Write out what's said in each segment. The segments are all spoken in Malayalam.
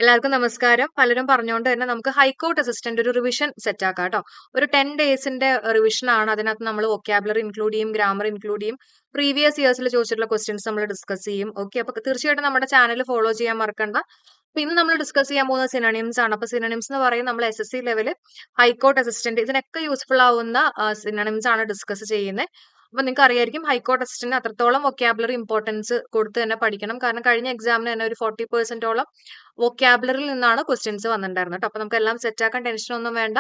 എല്ലാവർക്കും നമസ്കാരം. പലരും പറഞ്ഞുകൊണ്ട് തന്നെ നമുക്ക് ഹൈക്കോർട്ട് അസിസ്റ്റന്റ് ഒരു റിവിഷൻ സെറ്റ് ആക്കാം കേട്ടോ. ഒരു 10 ഡേയ്സിന്റെ റിവിഷൻ ആണ്. അതിനകത്ത് നമ്മൾ വൊക്കാബുലറി ഇൻക്ലൂഡ് ചെയ്യും, ഗ്രാമർ ഇൻക്ലൂഡ് ചെയ്യും, പ്രീവിയസ് ഇയേഴ്സിൽ ചോദിച്ചിട്ടുള്ള ക്വസ്റ്റ്യൻസ് നമ്മൾ ഡിസ്കസ് ചെയ്യും. ഓക്കെ, അപ്പൊ തീർച്ചയായിട്ടും നമ്മുടെ ചാനൽ ഫോളോ ചെയ്യാൻ മറക്കണ്ട. അപ്പൊ ഇന്ന് നമ്മൾ ഡിസ്കസ് ചെയ്യാൻ പോകുന്ന സിനോണിംസ് ആണ്. അപ്പൊ സിനോണിംസ് എന്ന് പറയും നമ്മൾ SSC ലെവല് ഹൈക്കോർട്ട് അസിസ്റ്റന്റ് ഇതിനൊക്കെ യൂസ്ഫുൾ ആവുന്ന സിനോണിംസ് ആണ് ഡിസ്കസ് ചെയ്യുന്നത്. അപ്പൊ നിങ്ങൾക്ക് അറിയായിരിക്കും ഹൈക്കോർട്ട് അസിസ്റ്റന്റ് അത്രത്തോളം വൊക്കാബുലറി ഇമ്പോർട്ടൻസ് കൊടുത്ത് തന്നെ പഠിക്കണം. കാരണം കഴിഞ്ഞ എക്സാമിന് തന്നെ ഒരു 40% വൊക്കാബുലറിയിൽ നിന്നാണ് ക്വസ്റ്റ്യൻസ് വന്നിട്ടുണ്ടായിരുന്നത് കേട്ടോ. അപ്പൊ നമുക്ക് എല്ലാം സെറ്റ് ആക്കാൻ ടെൻഷൻ ഒന്നും വേണ്ട.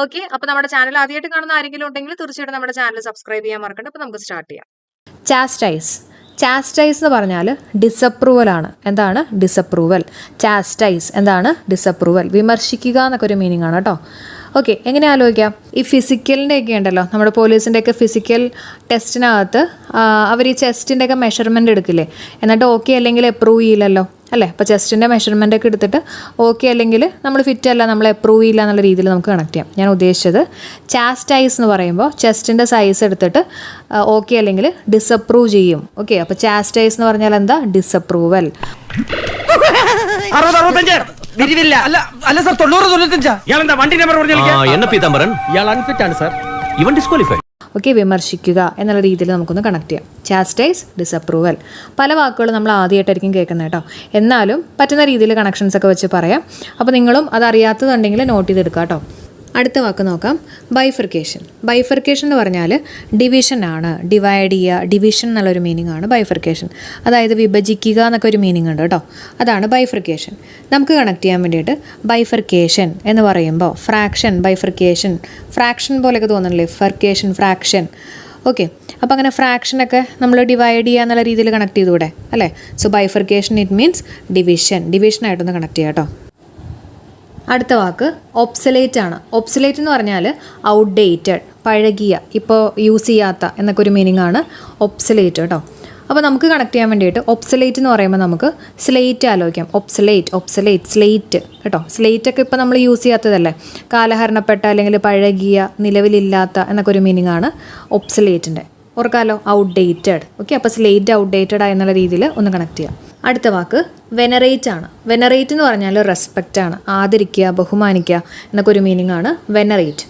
ഓക്കെ, അപ്പൊ നമ്മുടെ ചാനൽ ആദ്യമായിട്ട് കാണുന്ന ആരെങ്കിലും ഉണ്ടെങ്കിൽ തീർച്ചയായിട്ടും നമ്മുടെ ചാനൽ സബ്സ്ക്രൈബ് ചെയ്യാൻ മറക്കണ്ട. അപ്പൊ നമുക്ക് സ്റ്റാർട്ട് ചെയ്യാം. ചാസ്റ്റൈസ് എന്ന് പറഞ്ഞാൽ ഡിസപ്രൂവൽ ആണ്. എന്താണ് ഡിസപ്രൂവൽ? ചാസ്റ്റൈസ് എന്താണ്? ഡിസപ്രൂവൽ. വിമർശിക്കുക എന്നൊക്കെ ഒരു മീനിങ് ആണ് കേട്ടോ. ഓക്കെ, എങ്ങനെ ആലോചിക്കാം? ഈ ഫിസിക്കലിൻ്റെ ഒക്കെ ഉണ്ടല്ലോ, നമ്മുടെ പോലീസിൻ്റെയൊക്കെ ഫിസിക്കൽ ടെസ്റ്റിനകത്ത് അവർ ഈ ചെസ്റ്റിൻ്റെയൊക്കെ മെഷർമെൻറ്റ് എടുക്കില്ലേ, എന്നിട്ട് ഓക്കെ അല്ലെങ്കിൽ അപ്രൂവ് ചെയ്യില്ലല്ലോ അല്ലേ? അപ്പോൾ ചെസ്റ്റിൻ്റെ മെഷർമെൻ്റ് ഒക്കെ എടുത്തിട്ട് ഓക്കെ അല്ലെങ്കിൽ നമ്മൾ ഫിറ്റ് അല്ല, നമ്മൾ അപ്രൂവ് ചെയ്യില്ല എന്നുള്ള രീതിയിൽ നമുക്ക് കണക്ട് ചെയ്യാം. ഞാൻ ഉദ്ദേശിച്ചത് ചാസ്റ്റൈസ് എന്ന് പറയുമ്പോൾ ചെസ്റ്റിൻ്റെ സൈസ് എടുത്തിട്ട് ഓക്കെ അല്ലെങ്കിൽ ഡിസപ്രൂവ് ചെയ്യും. ഓക്കെ, അപ്പോൾ ചാസ്റ്റൈസ് എന്ന് പറഞ്ഞാൽ എന്താ? ഡിസപ്രൂവൽ. ഓക്കെ, വിമർശിക്കുക എന്നുള്ള രീതിയിൽ നമുക്കൊന്ന് കണക്ട് ചെയ്യാം. Chastise, disapproval. പല വാക്കുകളും നമ്മൾ ആദ്യമായിട്ടായിരിക്കും കേൾക്കുന്നത് കേട്ടോ. എന്നാലും പറ്റുന്ന രീതിയിൽ കണക്ഷൻസ് ഒക്കെ വെച്ച് പറയാം. അപ്പോൾ നിങ്ങളും അതറിയാത്തതുണ്ടെങ്കിൽ നോട്ട് ചെയ്തെടുക്കുക കേട്ടോ. അടുത്ത വാക്ക് നോക്കാം, ബൈഫർക്കേഷൻ. ബൈഫർക്കേഷൻ എന്ന് പറഞ്ഞാൽ ഡിവിഷൻ ആണ്, ഡിവൈഡ് ചെയ്യുക, ഡിവിഷൻ എന്നുള്ളൊരു മീനിങ് ആണ് ബൈഫർക്കേഷൻ. അതായത് വിഭജിക്കുക എന്നൊക്കെ ഒരു മീനിങ് ഉണ്ട് കേട്ടോ. അതാണ് ബൈഫർക്കേഷൻ. നമുക്ക് കണക്ട് ചെയ്യാൻ വേണ്ടിയിട്ട് ബൈഫർക്കേഷൻ എന്ന് പറയുമ്പോൾ ഫ്രാക്ഷൻ, ബൈഫർക്കേഷൻ, ഫ്രാക്ഷൻ പോലെയൊക്കെ തോന്നണില്ലേ? ഫർക്കേഷൻ, ഫ്രാക്ഷൻ. ഓക്കെ, അപ്പോൾ അങ്ങനെ ഫ്രാക്ഷനൊക്കെ നമ്മൾ ഡിവൈഡ് ചെയ്യുക എന്നുള്ള രീതിയിൽ കണക്ട് ചെയ്തുകൂടെ അല്ലേ? So bifurcation it means division. ഡിവിഷനായിട്ടൊന്ന് കണക്ട് ചെയ്യാം കേട്ടോ. അടുത്ത വാക്ക് ഒബ്സലേറ്റ് ആണ്. ഒബ്സലേറ്റ് എന്ന് പറഞ്ഞാൽ ഔട്ട്ഡേറ്റഡ്, പഴകിയ, ഇപ്പോൾ യൂസ് ചെയ്യാത്ത എന്നൊക്കെ ഒരു മീനിങ് ആണ് ഒബ്സലേറ്റ് കേട്ടോ. അപ്പോൾ നമുക്ക് കണക്ട് ചെയ്യാൻ വേണ്ടിയിട്ട് ഒബ്സലേറ്റ് എന്ന് പറയുമ്പോൾ നമുക്ക് സ്ലേറ്റ് ആലോചിക്കാം. ഒബ്സലേറ്റ്, സ്ലേറ്റ് കേട്ടോ. സ്ലേറ്റൊക്കെ ഇപ്പോൾ നമ്മൾ യൂസ് ചെയ്യാത്തതല്ലേ, കാലഹരണപ്പെട്ട അല്ലെങ്കിൽ പഴകിയ, നിലവിലില്ലാത്ത എന്നൊക്കെ ഒരു മീനിങ് ആണ് ഒബ്സലേറ്റിൻ്റെ. ഓർക്കാലോ, ഔട്ട്ഡേറ്റഡ്. ഓക്കെ, അപ്പോൾ സ്ലേറ്റ് ഔട്ട്ഡേറ്റഡ് ആയെന്നുള്ള രീതിയിൽ ഒന്ന് കണക്ട് ചെയ്യാം. അടുത്ത വാക്ക് വെനറേറ്റ് ആണ്. വെനറേറ്റ് എന്ന് പറഞ്ഞാൽ റെസ്പെക്റ്റ് ആണ്, ആദരിക്കുക, ബഹുമാനിക്കുക എന്നൊക്കെ ഒരു മീനിങ് ആണ് വെനറേറ്റ്.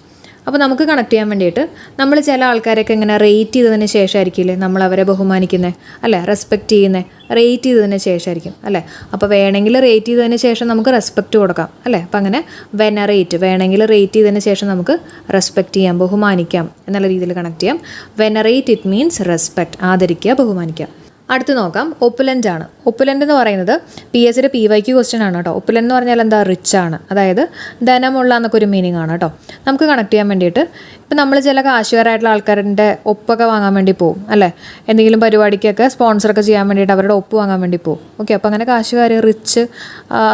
അപ്പോൾ നമുക്ക് കണക്ട് ചെയ്യാൻ വേണ്ടിയിട്ട് നമ്മൾ ചില ആൾക്കാരൊക്കെ ഇങ്ങനെ റേറ്റ് ചെയ്തതിന് ശേഷമായിരിക്കില്ലേ നമ്മൾ അവരെ ബഹുമാനിക്കുന്നത് അല്ലേ, റെസ്പെക്റ്റ് ചെയ്യുന്നത് റേറ്റ് ചെയ്തതിന് ശേഷമായിരിക്കും അല്ലേ. അപ്പോൾ വേണമെങ്കിൽ റേറ്റ് ചെയ്തതിന് ശേഷം നമുക്ക് റെസ്പെക്റ്റ് കൊടുക്കാം അല്ലേ. അപ്പോൾ അങ്ങനെ വെനറേറ്റ്, വേണമെങ്കിൽ റേറ്റ് ചെയ്തതിന് ശേഷം നമുക്ക് റെസ്പെക്റ്റ് ചെയ്യാം, ബഹുമാനിക്കാം എന്നുള്ള രീതിയിൽ കണക്ട് ചെയ്യാം. വെനറേറ്റ് ഇറ്റ് മീൻസ് റെസ്പെക്റ്റ്, ആദരിക്കുക, ബഹുമാനിക്കുക. അടുത്ത് നോക്കാം, ഒപ്പുലൻ്റ് ആണ്. ഒപ്പുലൻ്റ് എന്ന് പറയുന്നത് PSCയുടെ PYQ ക്വസ്റ്റ്യൻ ആണ് കേട്ടോ. ഒപ്പുലൻ്റ് എന്ന് പറഞ്ഞാൽ എന്താ? റിച്ച് ആണ്, അതായത് ധനമുള്ള എന്നൊക്കെ ഒരു മീനിങ് ആണ് കേട്ടോ. നമുക്ക് കണക്ട് ചെയ്യാൻ വേണ്ടിയിട്ട് ഇപ്പം നമ്മൾ ചില കാശുകാരായിട്ടുള്ള ആൾക്കാരുടെ ഒപ്പൊക്കെ വാങ്ങാൻ വേണ്ടി പോകും അല്ലേ, എന്തെങ്കിലും പരിപാടിക്കൊക്കെ സ്പോൺസറൊക്കെ ചെയ്യാൻ വേണ്ടിയിട്ട് അവരുടെ ഒപ്പ് വാങ്ങാൻ വേണ്ടി പോകും. ഓക്കെ, അപ്പോൾ അങ്ങനെ കാശുകാർ, റിച്ച്,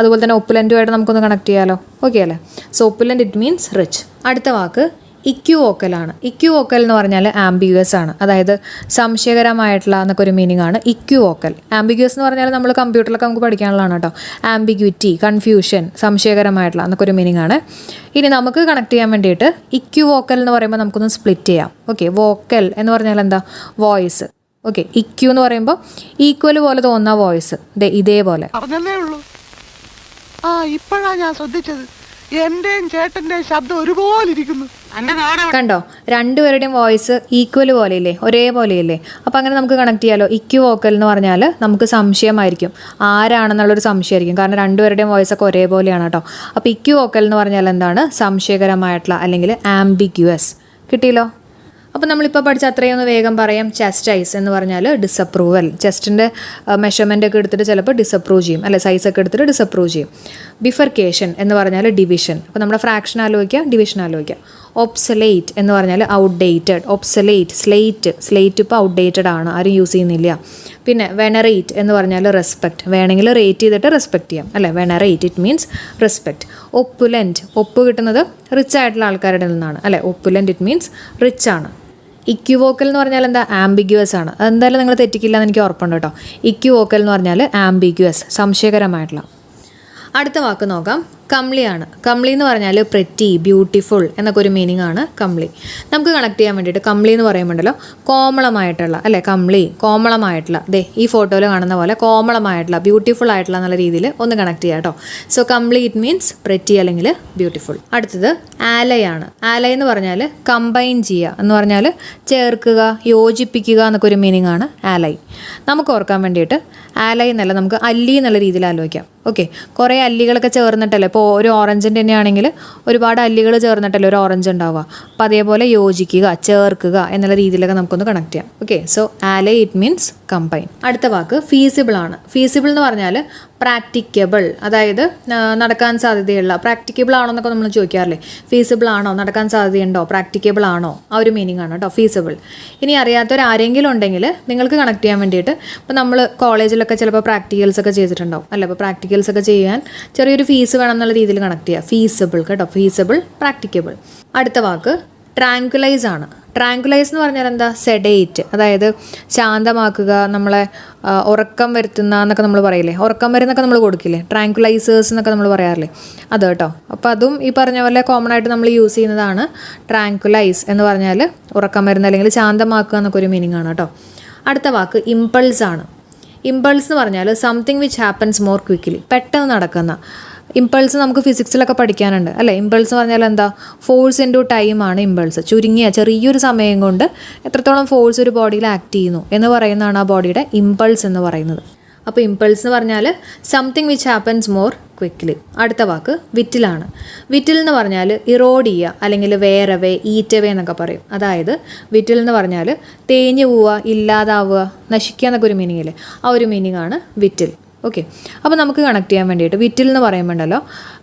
അതുപോലെ തന്നെ ഒപ്പുലൻ്റുമായിട്ട് നമുക്കൊന്ന് കണക്ട് ചെയ്യാമല്ലോ. ഓക്കെ അല്ലേ? So opulent it means rich. അടുത്ത വാക്ക് ഇക്യുവോക്കലാണ്. ഇക്യുവോക്കൽ എന്ന് പറഞ്ഞാൽ ആംബിഗ്വസ് ആണ്, അതായത് സംശയകരമായിട്ടുള്ള എന്നൊക്കെ ഒരു മീനിങ് ആണ് ഇക്യുവോക്കൽ. ആംബിഗ്വസ് എന്ന് പറഞ്ഞാൽ നമ്മൾ കമ്പ്യൂട്ടറിലൊക്കെ നമുക്ക് പഠിക്കാനുള്ളതാണ് കേട്ടോ. ആംബിഗ്വിറ്റി, കൺഫ്യൂഷൻ, സംശയകരമായിട്ടുള്ള എന്നൊക്കെ ഒരു മീനിങ് ആണ്. ഇനി നമുക്ക് കണക്ട് ചെയ്യാൻ വേണ്ടിയിട്ട് ഇക്യുവോക്കൽ എന്ന് പറയുമ്പോൾ നമുക്കൊന്ന് സ്പ്ലിറ്റ് ചെയ്യാം. ഓക്കെ, വോക്കൽ എന്ന് പറഞ്ഞാൽ എന്താ? വോയിസ്. ഓക്കെ, ഇക്യു എന്ന് പറയുമ്പോൾ ഈക്വൽ പോലെ തോന്നുന്ന വോയിസ്, ഇതേപോലെ. ഇപ്പോഴാണ് ഞാൻ ശ്രദ്ധിച്ചത്, എന്റെയും ചേട്ടന്റെയും ശബ്ദം ഒരുപോലെ ഇരിക്കുന്നു. കണ്ടോ, രണ്ടുപേരുടെയും വോയിസ് ഈക്വൽ പോലെയില്ലേ, ഒരേപോലെയല്ലേ. അപ്പോൾ അങ്ങനെ നമുക്ക് കണക്ട് ചെയ്യാമല്ലോ. ഇക്യു വോക്കൽ എന്ന് പറഞ്ഞാൽ നമുക്ക് സംശയമായിരിക്കും, ആരാണെന്നുള്ളൊരു സംശയമായിരിക്കും, കാരണം രണ്ടുപേരുടെയും വോയിസ് ഒക്കെ ഒരേപോലെയാണ് കേട്ടോ. അപ്പോൾ ഇക്യു വോക്കൽ എന്ന് പറഞ്ഞാൽ എന്താണ്? സംശയകരമായിട്ടുള്ള അല്ലെങ്കിൽ ആംബിഗ്യുവസ്. കിട്ടിയല്ലോ. അപ്പോൾ നമ്മളിപ്പോൾ പഠിച്ച അത്രയൊന്ന് വേഗം പറയാം. ചാസ്റ്റൈസ് എന്ന് പറഞ്ഞാൽ ഡിസപ്രൂവൽ, ചെസ്റ്റിൻ്റെ മെഷർമെൻ്റ് ഒക്കെ എടുത്തിട്ട് ചിലപ്പോൾ ഡിസപ്രൂവ് ചെയ്യും അല്ലെ, സൈസൊക്കെ എടുത്തിട്ട് ഡിസപ്രൂവ് ചെയ്യും. ബിഫർക്കേഷൻ എന്ന് പറഞ്ഞാൽ ഡിവിഷൻ. അപ്പോൾ നമ്മുടെ ഫ്രാക്ഷൻ ആലോചിക്കുക, ഡിവിഷൻ ആലോചിക്കുക. ഒബ്സലേറ്റ് എന്ന് പറഞ്ഞാൽ ഔട്ട്ഡേറ്റഡ്. ഒബ്സലേറ്റ്, സ്ലേറ്റ് ഇപ്പോൾ ഔട്ട്ഡേറ്റഡ് ആണ്, ആരും യൂസ് ചെയ്യുന്നില്ല. പിന്നെ വെനറേറ്റ് എന്ന് പറഞ്ഞാൽ റെസ്പെക്റ്റ്, വേണമെങ്കിൽ റേറ്റ് ചെയ്തിട്ട് റെസ്പെക്റ്റ് ചെയ്യാം അല്ലേ. Venerate it means respect. Opulent, ഒപ്പ് കിട്ടുന്നത് റിച്ച് ആയിട്ടുള്ള ആൾക്കാരുടെ നിന്നാണ് അല്ലേ. ഒപ്പുലൻ്റ് ഇറ്റ് മീൻസ് റിച്ച് ആണ്. ഇക്യുവോക്കൽ എന്ന് പറഞ്ഞാൽ എന്താ? ആംബിഗ്യുവസ് ആണ്. അതെന്തായാലും നിങ്ങൾ തെറ്റിക്കില്ല എന്ന് എനിക്ക് ഉറപ്പുണ്ട് കേട്ടോ. ഇക്യുവോക്കൽ എന്ന് പറഞ്ഞാൽ ആംബിഗ്യുവസ്, സംശയകരമായിട്ടുള്ള. അടുത്ത വാക്ക് നോക്കാം, കംലിയാണ്. കംലി എന്ന് പറഞ്ഞാൽ പ്രെറ്റി, ബ്യൂട്ടിഫുൾ എന്നൊക്കെ ഒരു മീനിങ് ആണ് കംലി. നമുക്ക് കണക്ട് ചെയ്യാൻ വേണ്ടിയിട്ട് കംലി എന്ന് പറയുമ്പോണ്ടല്ലോ കോമളമായിട്ടുള്ള, അല്ലേ, കംലി കോമളമായിട്ടുള്ള, ഈ ഫോട്ടോയിൽ കാണുന്ന പോലെ കോമളമായിട്ടുള്ള, ബ്യൂട്ടിഫുൾ ആയിട്ടുള്ള എന്നുള്ള രീതിയിൽ ഒന്ന് കണക്ട് ചെയ്യാം കേട്ടോ. സോ കംലി ഇറ്റ് മീൻസ് പ്രെറ്റി അല്ലെങ്കിൽ ബ്യൂട്ടിഫുൾ. അടുത്തത് ആലയാണ്. ആലയ എന്ന് പറഞ്ഞാൽ കമ്പൈൻ ചെയ്യുക എന്ന് പറഞ്ഞാൽ ചേർക്കുക, യോജിപ്പിക്കുക എന്നൊക്കെ ഒരു മീനിങ് ആണ് ആലൈ. നമുക്ക് ഓർക്കാൻ വേണ്ടിയിട്ട് ആലൈ എന്നല്ല, നമുക്ക് അല്ലി എന്നുള്ള രീതിയിൽ ആലോചിക്കാം. ഓക്കെ, കുറേ അല്ലികളൊക്കെ ചേർന്നിട്ടല്ലേ, ഇപ്പോൾ ഒരു ഓറഞ്ചിൻ്റെ തന്നെ ആണെങ്കിൽ ഒരുപാട് അല്ലികൾ ചേർന്നിട്ടല്ലേ ഒരു ഓറഞ്ച് ഉണ്ടാവുക. അപ്പോൾ അതേപോലെ യോജിക്കുക, ചേർക്കുക എന്നുള്ള രീതിയിലൊക്കെ നമുക്കൊന്ന് കണക്ട് ചെയ്യാം. ഓക്കെ, സോ ആലൈ ഇറ്റ് മീൻസ് കമ്പൈൻ. അടുത്ത വാക്ക് ഫീസിബിൾ ആണ്. ഫീസിബിൾ എന്ന് പറഞ്ഞാൽ പ്രാക്ടിക്കബിൾ, അതായത് നടക്കാൻ സാധ്യതയുള്ള, പ്രാക്ടിക്കബിൾ ആണോ എന്നൊക്കെ നമ്മൾ ചോദിക്കാറില്ലേ, ഫീസിബിൾ ആണോ, നടക്കാൻ സാധ്യതയുണ്ടോ, പ്രാക്ടിക്കബിൾ ആണോ, ആ ഒരു മീനിങ് ആണ് കേട്ടോ ഫീസിബിൾ. ഇനി അറിയാത്തവരാരെങ്കിലും ഉണ്ടെങ്കിൽ നിങ്ങൾക്ക് കണക്ട് ചെയ്യാൻ വേണ്ടിയിട്ട്, ഇപ്പോൾ നമ്മൾ കോളേജിലൊക്കെ ചിലപ്പോൾ പ്രാക്ടിക്കൽസ് ഒക്കെ ചെയ്തിട്ടുണ്ടാവും അല്ലേ, അപ്പോൾ പ്രാക്ടിക്കൽസ് ഒക്കെ ചെയ്യാൻ ചെറിയൊരു ഫീസ് വേണം എന്നുള്ള രീതിയിൽ കണക്ട് ചെയ്യുക. ഫീസിബിൾ കേട്ടോ, ഫീസിബിൾ, പ്രാക്ടിക്കബിൾ. അടുത്ത വാക്ക് ട്രാങ്കുലൈസ് ആണ്. ട്രാങ്കുലൈസ് എന്ന് പറഞ്ഞാൽ എന്താ, സെഡേറ്റ്, അതായത് ശാന്തമാക്കുക, നമ്മളെ ഉറക്കം വരുത്തുന്ന എന്നൊക്കെ നമ്മൾ പറയില്ലേ, ഉറക്കം വരുന്നൊക്കെ നമ്മൾ കൊടുക്കില്ലേ, ട്രാങ്കുലൈസേഴ്സ് എന്നൊക്കെ നമ്മൾ പറയാറില്ലേ, അത് കേട്ടോ. അപ്പോൾ അതും ഈ പറഞ്ഞ പോലെ കോമൺ ആയിട്ട് നമ്മൾ യൂസ് ചെയ്യുന്നതാണ്. ട്രാങ്കുലൈസ് എന്ന് പറഞ്ഞാൽ ഉറക്കം വരുന്ന അല്ലെങ്കിൽ ശാന്തമാക്കുക എന്നൊക്കെ ഒരു മീനിങ് ആണ് കേട്ടോ. അടുത്ത വാക്ക് ഇമ്പൾസ് ആണ്. ഇമ്പൾസ് എന്ന് പറഞ്ഞാൽ something which happens more quickly, പെട്ടെന്ന് നടക്കുന്ന. ഇമ്പൾസ് നമുക്ക് ഫിസിക്സിലൊക്കെ പഠിക്കാനുണ്ട് അല്ലേ. ഇമ്പൾസ് എന്ന് പറഞ്ഞാൽ എന്താ, ഫോഴ്സ് ഇൻറ്റു ടൈം ആണ് ഇമ്പൾസ്. ചുരുങ്ങിയ ചെറിയൊരു സമയം കൊണ്ട് എത്രത്തോളം ഫോഴ്സ് ഒരു ബോഡിയിൽ ആക്ട് ചെയ്യുന്നു എന്ന് പറയുന്നതാണ് ആ ബോഡിയുടെ ഇമ്പൾസ് എന്ന് പറയുന്നത്. അപ്പോൾ ഇമ്പൾസ് എന്ന് പറഞ്ഞാൽ something which happens more quickly. അടുത്ത വാക്ക് വിറ്റിലാണ്. വിറ്റിൽ എന്ന് പറഞ്ഞാൽ ഇറോഡ് ചെയ്യുക അല്ലെങ്കിൽ വേറവേ, ഈറ്റവേ എന്നൊക്കെ പറയും. അതായത് വിറ്റിൽ എന്ന് പറഞ്ഞാൽ തേഞ്ഞു പോവുക, ഇല്ലാതാവുക, നശിക്കുക എന്നൊക്കെ ഒരു മീനിങ് ഇല്ലേ, ആ ഒരു മീനിങ് ആണ് വിറ്റിൽ. ഓക്കെ, അപ്പോൾ നമുക്ക് കണക്ട് ചെയ്യാൻ വേണ്ടിയിട്ട് വിറ്റിൽ എന്ന് പറയുമ്പോണ്ടല്ലോ,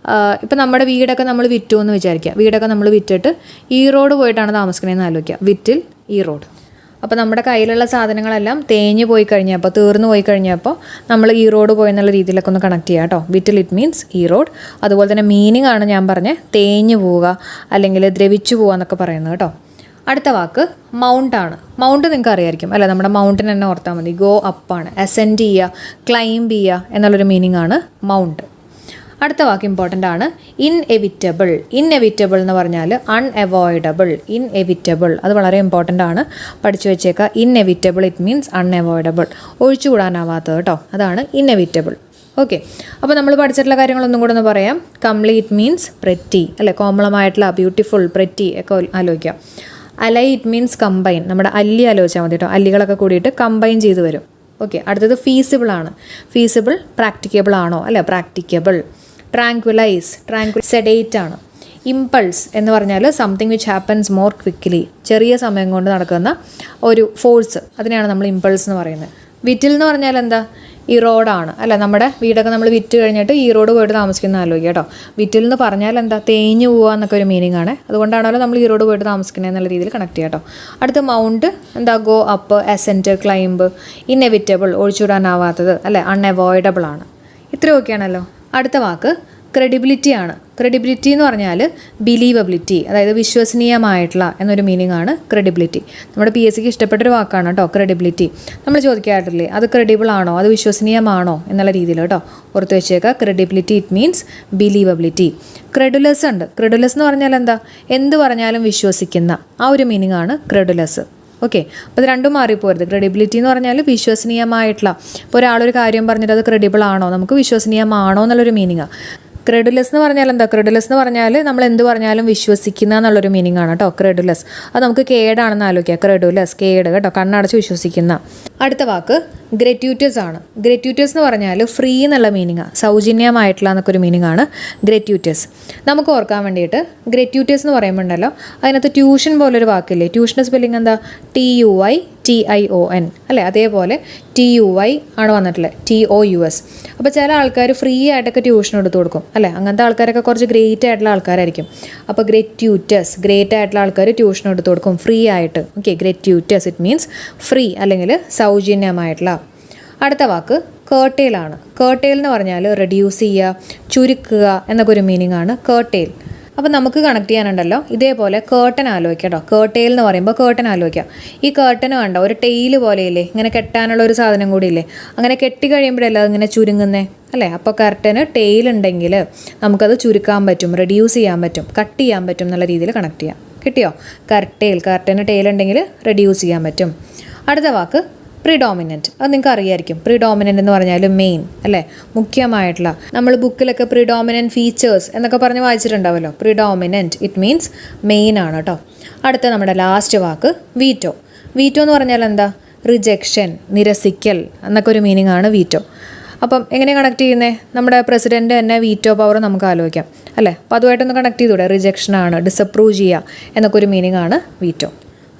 ഇപ്പം നമ്മുടെ വീടൊക്കെ നമ്മൾ വിറ്റു എന്ന് വിചാരിക്കുക. വീടൊക്കെ നമ്മൾ വിറ്റിട്ട് ഈറോഡ് പോയിട്ടാണ് താമസിക്കണതെന്ന് ആലോചിക്കുക. വിറ്റിൽ ഈറോഡ്. അപ്പോൾ നമ്മുടെ കയ്യിലുള്ള സാധനങ്ങളെല്ലാം തേഞ്ഞ് പോയി കഴിഞ്ഞപ്പോൾ, തീർന്നു പോയി കഴിഞ്ഞപ്പോൾ നമ്മൾ ഈറോഡ് പോയെന്നുള്ള രീതിയിലൊക്കെ ഒന്ന് കണക്ട് ചെയ്യുക കേട്ടോ. വിറ്റിൽ ഇറ്റ് മീൻസ് ഈറോഡ്. അതുപോലെ തന്നെ മീനിങ് ആണ് ഞാൻ പറഞ്ഞത്, തേഞ്ഞ് പോവുക അല്ലെങ്കിൽ ദ്രവിച്ചു പോവുക എന്നൊക്കെ പറയുന്നത് കേട്ടോ. അടുത്ത വാക്ക് മൗണ്ട് ആണ്. മൗണ്ട് നിങ്ങൾക്ക് അറിയായിരിക്കും അല്ലേ, നമ്മുടെ മൗണ്ടിന് തന്നെ ഓർത്താൽ മതി. ഗോ അപ്പാണ്, അസെൻഡ് ചെയ്യുക, ക്ലൈംബ് ചെയ്യുക എന്നുള്ളൊരു മീനിങ് ആണ് മൗണ്ട്. അടുത്ത വാക്ക് ഇമ്പോർട്ടൻ്റ് ആണ്, ഇൻഎവിറ്റബിൾ. ഇൻഎവിറ്റബിൾ എന്ന് പറഞ്ഞാൽ അൺഅവോയ്ഡബിൾ. ഇൻഎവിറ്റബിൾ അത് വളരെ ഇമ്പോർട്ടൻ്റ് ആണ്, പഠിച്ചു വെച്ചേക്കുക. ഇൻഎവിറ്റബിൾ ഇറ്റ് മീൻസ് അൺഅവോയ്ഡബിൾ, ഒഴിച്ചുകൂടാനാവാത്തത് കേട്ടോ, അതാണ് ഇൻഎവിറ്റബിൾ. ഓക്കെ, അപ്പോൾ നമ്മൾ പഠിച്ചിട്ടുള്ള കാര്യങ്ങളൊന്നും കൂടെ ഒന്ന് പറയാം. കംലി ഇറ്റ് മീൻസ് പ്രെറ്റി അല്ലേ, കോമളമായിട്ടുള്ള, ബ്യൂട്ടിഫുൾ, പ്രെറ്റി ഒക്കെ ആലോചിക്കാം. അലൈ ഇറ്റ് മീൻസ് കമ്പൈൻ, നമ്മുടെ അല്ലി ആലോചിച്ചാൽ മതി കേട്ടോ, അല്ലികളൊക്കെ കൂടിയിട്ട് കമ്പൈൻ ചെയ്ത് വരും. ഓക്കെ, അടുത്തത് ഫീസിബിൾ ആണ്. ഫീസിബിൾ പ്രാക്ടിക്കബിൾ ആണോ അല്ലേ, പ്രാക്ടിക്കബിൾ. ട്രാങ്കുലൈസ്, സെഡേറ്റ് ആണ്. ഇമ്പൾസ് എന്ന് പറഞ്ഞാൽ something which happens more quickly, ചെറിയ സമയം കൊണ്ട് നടക്കുന്ന ഒരു ഫോഴ്സ്, അതിനെയാണ് നമ്മൾ ഇമ്പൾസ് എന്ന് പറയുന്നത്. വിറ്റിൽ എന്ന് പറഞ്ഞാൽ എന്താ, ഈറോഡാണ് അല്ല, നമ്മുടെ വീടൊക്കെ നമ്മൾ വിറ്റ് കഴിഞ്ഞിട്ട് ഈറോഡ് പോയിട്ട് താമസിക്കുന്ന ആലോചിക്കുക കേട്ടോ. വിറ്റിൽ എന്ന് പറഞ്ഞാൽ എന്താ, തേഞ്ഞു പോവുക എന്നൊക്കെ ഒരു മീനിങ് ആണ്. അതുകൊണ്ടാണല്ലോ നമ്മൾ ഈറോഡ് പോയിട്ട് താമസിക്കുന്നത് എന്നുള്ള രീതിയിൽ കണക്ട് ചെയ്യാം കേട്ടോ. അടുത്ത മൗണ്ട് എന്താ, go up, ascent, climb. Inevitable ഒഴിച്ചുവിടാനാവാത്തത് അല്ലേ, അൺഅവോയ്ഡബിൾ ആണ്. ഇത്രയൊക്കെയാണല്ലോ. അടുത്ത വാക്ക് ക്രെഡിബിലിറ്റി ആണ്. ക്രെഡിബിലിറ്റി എന്ന് പറഞ്ഞാൽ ബിലീവബിലിറ്റി, അതായത് വിശ്വസനീയമായിട്ടുള്ള എന്നൊരു മീനിങ് ആണ് ക്രെഡിബിലിറ്റി. നമ്മുടെ PSCക്ക് ഇഷ്ടപ്പെട്ടൊരു വാക്കാണ് കേട്ടോ ക്രെഡിബിലിറ്റി. നമ്മൾ ചോദിക്കാറില്ലേ, അത് ക്രെഡിബിൾ ആണോ, അത് വിശ്വസനീയമാണോ എന്നുള്ള രീതിയിൽ കേട്ടോ, ഓർത്ത് വെച്ചേക്കുക. Credibility it means believability. Credulous ഉണ്ട്. ക്രെഡുലസ് എന്ന് പറഞ്ഞാൽ എന്താ, എന്ത് പറഞ്ഞാലും വിശ്വസിക്കുന്ന, ആ ഒരു മീനിങ് ആണ് ക്രെഡുലസ്. ഓക്കെ, അപ്പോൾ ഇത് രണ്ടും മാറിപ്പോരുത്. ക്രെഡിബിലിറ്റി എന്ന് പറഞ്ഞാൽ വിശ്വസനീയമായിട്ടുള്ള, ഇപ്പോൾ ഒരാളൊരു കാര്യം പറഞ്ഞിട്ട് അത് ക്രെഡിബിൾ ആണോ, നമുക്ക് വിശ്വസനീയമാണോ എന്നുള്ളൊരു മീനിങ്ങാണ്. ക്രെഡുലസ് എന്ന് പറഞ്ഞാൽ എന്താ, ക്രെഡുലസ് എന്ന് പറഞ്ഞാൽ നമ്മൾ എന്ത് പറഞ്ഞാലും വിശ്വസിക്കുന്ന എന്നുള്ളൊരു മീനിങ് ആണ് കേട്ടോ ക്രെഡുലസ്. അത് നമുക്ക് കേടാണെന്ന് ആലോചിക്കുക. ക്രെഡുലസ് കേട് കേട്ടോ, കണ്ണടച്ച് വിശ്വസിക്കുന്ന. അടുത്ത വാക്ക് ഗ്രറ്റ്യൂറ്റസ് ആണ്. ഗ്രറ്റ്യൂറ്റസ് എന്ന് പറഞ്ഞാൽ ഫ്രീ എന്നുള്ള മീനിങ്ങാണ്, സൗജന്യമായിട്ടുള്ള എന്നൊക്കെ ഒരു മീനിങ് ആണ് ഗ്രറ്റ്യൂറ്റസ്. നമുക്ക് ഓർക്കാൻ വേണ്ടിയിട്ട് ഗ്രറ്റ്യൂറ്റസ് എന്ന് പറയുമ്പോൾ ഉണ്ടല്ലോ, അതിനകത്ത് ട്യൂഷൻ പോലൊരു വാക്കില്ലേ, ട്യൂഷൻ്റെ സ്പെല്ലിംഗ് എന്താ, TUITION അല്ലേ, അതേപോലെ TUI ആണ് വന്നിട്ടുള്ളത്, TOUS. അപ്പോൾ ചില ആൾക്കാർ ഫ്രീ ആയിട്ടൊക്കെ ട്യൂഷൻ എടുത്ത് കൊടുക്കും അല്ലേ, അങ്ങനത്തെ ആൾക്കാരൊക്കെ കുറച്ച് ഗ്രേറ്റ് ആയിട്ടുള്ള ആൾക്കാരായിരിക്കും. അപ്പോൾ ഗ്രറ്റ്യൂറ്റസ്, ഗ്രേറ്റ് ആയിട്ടുള്ള ആൾക്കാർ ട്യൂഷൻ എടുത്ത് കൊടുക്കും ഫ്രീ ആയിട്ട്. ഓക്കെ, ഗ്രറ്റ്യൂറ്റസ് ഇറ്റ് മീൻസ് ഫ്രീ അല്ലെങ്കിൽ സൗജന്യമായിട്ടുള്ള. അടുത്ത വാക്ക് കേർട്ടെയിലാണ്. കേർട്ടെയിൽ എന്ന് പറഞ്ഞാൽ റെഡ്യൂസ് ചെയ്യുക, ചുരുക്കുക എന്നൊക്കെ ഒരു മീനിങ് ആണ് കേർട്ടെയിൽ. അപ്പോൾ നമുക്ക് കണക്ട് ചെയ്യാനുണ്ടല്ലോ ഇതേപോലെ കേർട്ടൻ ആലോചിക്കാം കേട്ടോ. കേർട്ടേൽ എന്ന് പറയുമ്പോൾ കേർട്ടൻ ആലോചിക്കാം. ഈ കേർട്ടന് കണ്ടോ ഒരു ടെയിൽ പോലെയില്ലേ, ഇങ്ങനെ കെട്ടാനുള്ള ഒരു സാധനം കൂടി ഇല്ലേ, അങ്ങനെ കെട്ടി കഴിയുമ്പോഴല്ലേ അതിങ്ങനെ ചുരുങ്ങുന്നേ അല്ലേ. അപ്പോൾ കർട്ടന് ടെയിൽ ഉണ്ടെങ്കിൽ നമുക്കത് ചുരുക്കാൻ പറ്റും, റെഡ്യൂസ് ചെയ്യാൻ പറ്റും, കട്ട് ചെയ്യാൻ പറ്റും എന്നുള്ള രീതിയിൽ കണക്ട് ചെയ്യാം. കിട്ടിയോ? കർട്ടന് ടെയിൽ ഉണ്ടെങ്കിൽ റെഡ്യൂസ് ചെയ്യാൻ പറ്റും. അടുത്ത വാക്ക് പ്രിഡോമിനൻറ്റ്. അത് നിങ്ങൾക്ക് അറിയായിരിക്കും. പ്രിഡോമിനൻ്റ് എന്ന് പറഞ്ഞാൽ മെയിൻ അല്ലേ, മുഖ്യമായിട്ടുള്ള. നമ്മൾ ബുക്കിലൊക്കെ പ്രിഡോമിനൻറ്റ് ഫീച്ചേഴ്സ് എന്നൊക്കെ പറഞ്ഞ് വായിച്ചിട്ടുണ്ടാവുമല്ലോ. പ്രിഡോമിനൻറ്റ് ഇറ്റ് മീൻസ് മെയിൻ ആണ് കേട്ടോ. അടുത്ത നമ്മുടെ ലാസ്റ്റ് വാക്ക് വീറ്റോ. വീറ്റോ എന്ന് പറഞ്ഞാൽ എന്താ? റിജക്ഷൻ, നിരസിക്കൽ എന്നൊക്കെ ഒരു മീനിങ് ആണ് വീറ്റോ. അപ്പം എങ്ങനെ കണക്ട് ചെയ്യുന്നത്? നമ്മുടെ പ്രസിഡൻ്റ് തന്നെ വീറ്റോ പവർ നമുക്ക് ആലോചിക്കാം അല്ലേ. അപ്പോൾ അതുമായിട്ടൊന്ന് കണക്ട് ചെയ്തൂടെ? റിജക്ഷനാണ്, ഡിസപ്രൂവ് ചെയ്യുക എന്നൊക്കെ ഒരു മീനിങ് ആണ് വീറ്റോ.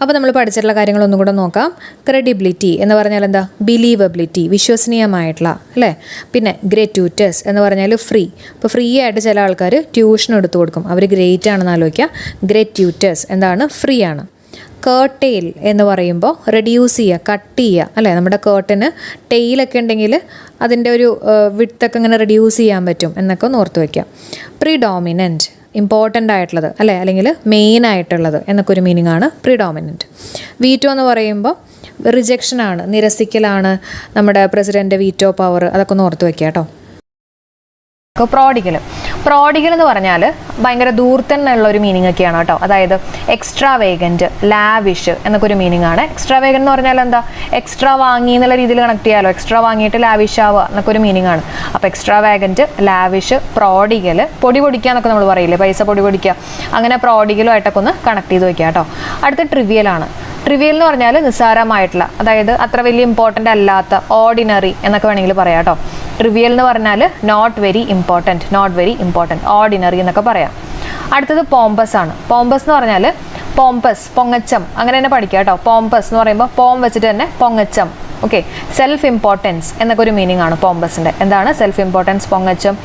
അപ്പോൾ നമ്മൾ പഠിച്ചിട്ടുള്ള കാര്യങ്ങളൊന്നും കൂടെ നോക്കാം. ക്രെഡിബിലിറ്റി എന്ന് പറഞ്ഞാൽ എന്താ? ബിലീവബിലിറ്റി, വിശ്വസനീയമായിട്ടുള്ള അല്ലേ. പിന്നെ ഗ്രേറ്റ്യൂറ്റസ് എന്ന് പറഞ്ഞാൽ ഫ്രീ. ഇപ്പോൾ ഫ്രീ ആയിട്ട് ചില ആൾക്കാർ ട്യൂഷൻ എടുത്തു കൊടുക്കും, അവർ ഗ്രേറ്റ് ആണെന്ന് ആലോചിക്കുക. ഗ്രേറ്റ്യൂറ്റസ് എന്താണ്? ഫ്രീ ആണ്. കേർട്ടെയിൽ എന്ന് പറയുമ്പോൾ റെഡ്യൂസ് ചെയ്യുക, കട്ട് ചെയ്യുക അല്ലേ. നമ്മുടെ കേർട്ടന് ടെയിലൊക്കെ ഉണ്ടെങ്കിൽ അതിൻ്റെ ഒരു വിഡ്ത്തൊക്കെ ഇങ്ങനെ റെഡ്യൂസ് ചെയ്യാൻ പറ്റും എന്നൊക്കെ ഒന്ന് ഓർത്ത് വയ്ക്കുക. പ്രിഡോമിനൻറ്റ്, ഇമ്പോർട്ടൻ്റ് ആയിട്ടുള്ളത് അല്ലേ, അല്ലെങ്കിൽ മെയിൻ ആയിട്ടുള്ളത് എന്നൊക്കെ ഒരു മീനിങ് ആണ് പ്രിഡോമിനൻറ്റ്. വീറ്റോ എന്ന് പറയുമ്പോൾ റിജക്ഷനാണ്, നിരസിക്കലാണ് നമ്മുടെ പ്രസിഡൻ്റ് വീറ്റോ പവർ, അതൊക്കെ ഒന്ന് ഓർത്ത് വയ്ക്കുക കേട്ടോ. പ്രോഡിഗൽ എന്ന് പറഞ്ഞാൽ ഭയങ്കര ദൂർത്തൻ എന്നുള്ള ഒരു മീനിങ് ഒക്കെയാണ് കേട്ടോ. അതായത് എക്സ്ട്രാ വേഗൻറ്റ്, ലാവിഷ് എന്നൊക്കെ ഒരു മീനിങ് ആണ്. എക്സ്ട്രാ വേഗൻ എന്ന് പറഞ്ഞാൽ എന്താ? എക്സ്ട്രാ വാങ്ങി എന്നുള്ള രീതിയിൽ കണക്ട് ചെയ്യാമല്ലോ. എക്സ്ട്രാ വാങ്ങിയിട്ട് ലാവിഷ് ആവുക എന്നൊക്കെ ഒരു മീനിങ് ആണ്. അപ്പോൾ എക്സ്ട്രാ വേഗൻറ്റ്, ലാവിഷ്, പ്രോഡിഗൽ, പൊടി പൊടിക്കുക എന്നൊക്കെ നമ്മൾ പറയില്ലേ, പൈസ പൊടി പൊടിക്കുക, അങ്ങനെ പ്രോഡിഗലുമായിട്ടൊക്കെ ഒന്ന് കണക്ട് ചെയ്ത് വയ്ക്കുക കേട്ടോ. അടുത്ത ട്രിവിയലാണ്. ട്രിവിയൽ എന്ന് പറഞ്ഞാൽ നിസ്സാരമായിട്ടുള്ള, അതായത് അത്ര വലിയ ഇമ്പോർട്ടൻ്റ് അല്ലാത്ത, ഓർഡിനറി എന്നൊക്കെ വേണമെങ്കിൽ പറയാം കേട്ടോ. ട്രിവിയൽ എന്ന് പറഞ്ഞാൽ നോട്ട് വെരി ഇമ്പോർട്ടൻറ്റ്, ഓർഡിനറി എന്നൊക്കെ പറയാം. അടുത്തത് പോംപസ് ആണ്. പോംപസ് എന്ന് പറഞ്ഞാൽ പോംപസ്, പൊങ്ങച്ചം, അങ്ങനെ തന്നെ പഠിക്കുക കേട്ടോ. പോംപസ് എന്ന് പറയുമ്പോൾ പോം വെച്ചിട്ട് തന്നെ പൊങ്ങച്ചം. ഓക്കെ, സെൽഫ് ഇമ്പോർട്ടൻസ് എന്നൊക്കെ ഒരു മീനിങ് ആണ് പോംപസിൻ്റെ. എന്താണ്? സെൽഫ് ഇമ്പോർട്ടൻസ്, പൊങ്ങച്ചം,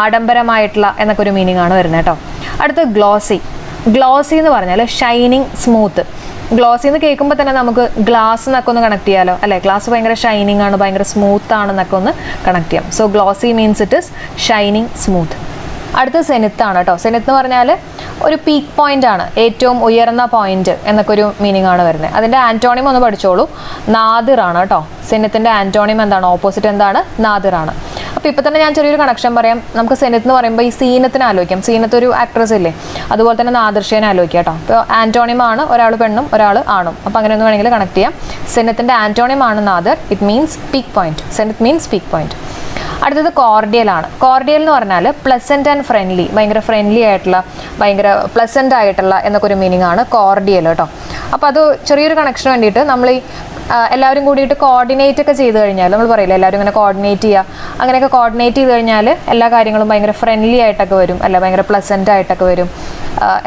ആഡംബരമായിട്ടുള്ള എന്നൊക്കെ ഒരു മീനിങ് ആണ് വരുന്നത് കേട്ടോ. അടുത്ത് ഗ്ലോസി എന്ന് പറഞ്ഞാൽ ഷൈനിങ്, സ്മൂത്ത്. ഗ്ലോസി എന്ന് കേൾക്കുമ്പോൾ തന്നെ നമുക്ക് ഗ്ലാസ് എന്നൊക്കെ ഒന്ന് കണക്ട് ചെയ്യാമല്ലോ അല്ലേ. ഗ്ലാസ് ഭയങ്കര ഷൈനിങ് ആണ്, ഭയങ്കര സ്മൂത്ത് ആണെന്നൊക്കെ ഒന്ന് കണക്ട് ചെയ്യാം. So glossy means it is shining, smooth. അടുത്ത സെനിത്ത് ആണ് കേട്ടോ. സെനിത്ത് എന്ന് പറഞ്ഞാൽ ഒരു പീക്ക് പോയിന്റ് ആണ്, ഏറ്റവും ഉയർന്ന പോയിന്റ് എന്നൊക്കെ ഒരു മീനിങ് ആണ് വരുന്നത്. അതിൻ്റെ ആൻറ്റോണിം ഒന്ന് പഠിച്ചോളൂ, നാദിർ ആണ് കേട്ടോ. സെനിത്തിൻ്റെ ആൻറ്റോണിം എന്താണ്? ഓപ്പോസിറ്റ് എന്താണ്? നാദിർ ആണ്. അപ്പോൾ ഇപ്പോൾ തന്നെ ഞാൻ ചെറിയൊരു കണക്ഷൻ പറയാം. നമുക്ക് സെനിത്ത് എന്ന് പറയുമ്പോൾ ഈ സീനത്തിനെ ആലോചിക്കാം. സീനത്ത് ഒരു ആക്ട്രസ് ഇല്ലേ, അതുപോലെ തന്നെ നാദിർഷേനെ ആലോചിക്കാം കേട്ടോ. അപ്പോൾ ആൻറ്റോണിം ആണ്, ഒരാൾ പെണ്ണും ഒരാൾ ആണും. അപ്പോൾ അങ്ങനെ ഒന്ന് വേണമെങ്കിൽ കണക്ട് ചെയ്യാം. സെനിത്തിൻ്റെ ആൻറ്റോണിം ആണ് Nadir. It means peak point. Zenith means peak point. അടുത്തത് കോർഡിയൽ ആണ്. കോർഡിയൽ എന്ന് പറഞ്ഞാൽ പ്ലസൻറ്റ് ആൻഡ് ഫ്രണ്ട്ലി, ഭയങ്കര ഫ്രണ്ട്ലി ആയിട്ടുള്ള, ഭയങ്കര പ്ലസൻ്റ് ആയിട്ടുള്ള എന്നൊക്കെ ഒരു മീനിങ് ആണ് കോർഡിയൽ കേട്ടോ. അപ്പോൾ അത് ചെറിയൊരു കണക്ഷന് വേണ്ടിയിട്ട് നമ്മൾ ഈ എല്ലാവരും കൂടിയിട്ട് കോർഡിനേറ്റ് ഒക്കെ ചെയ്ത് കഴിഞ്ഞാൽ, നമ്മൾ പറയില്ല എല്ലാവരും ഇങ്ങനെ കോർഡിനേറ്റ് ചെയ്യുക, അങ്ങനെയൊക്കെ കോർഡിനേറ്റ് ചെയ്ത് കഴിഞ്ഞാൽ എല്ലാ കാര്യങ്ങളും ഭയങ്കര ഫ്രണ്ട്ലി ആയിട്ടൊക്കെ വരും, അല്ല ഭയങ്കര പ്ലസൻ്റ് ആയിട്ടൊക്കെ വരും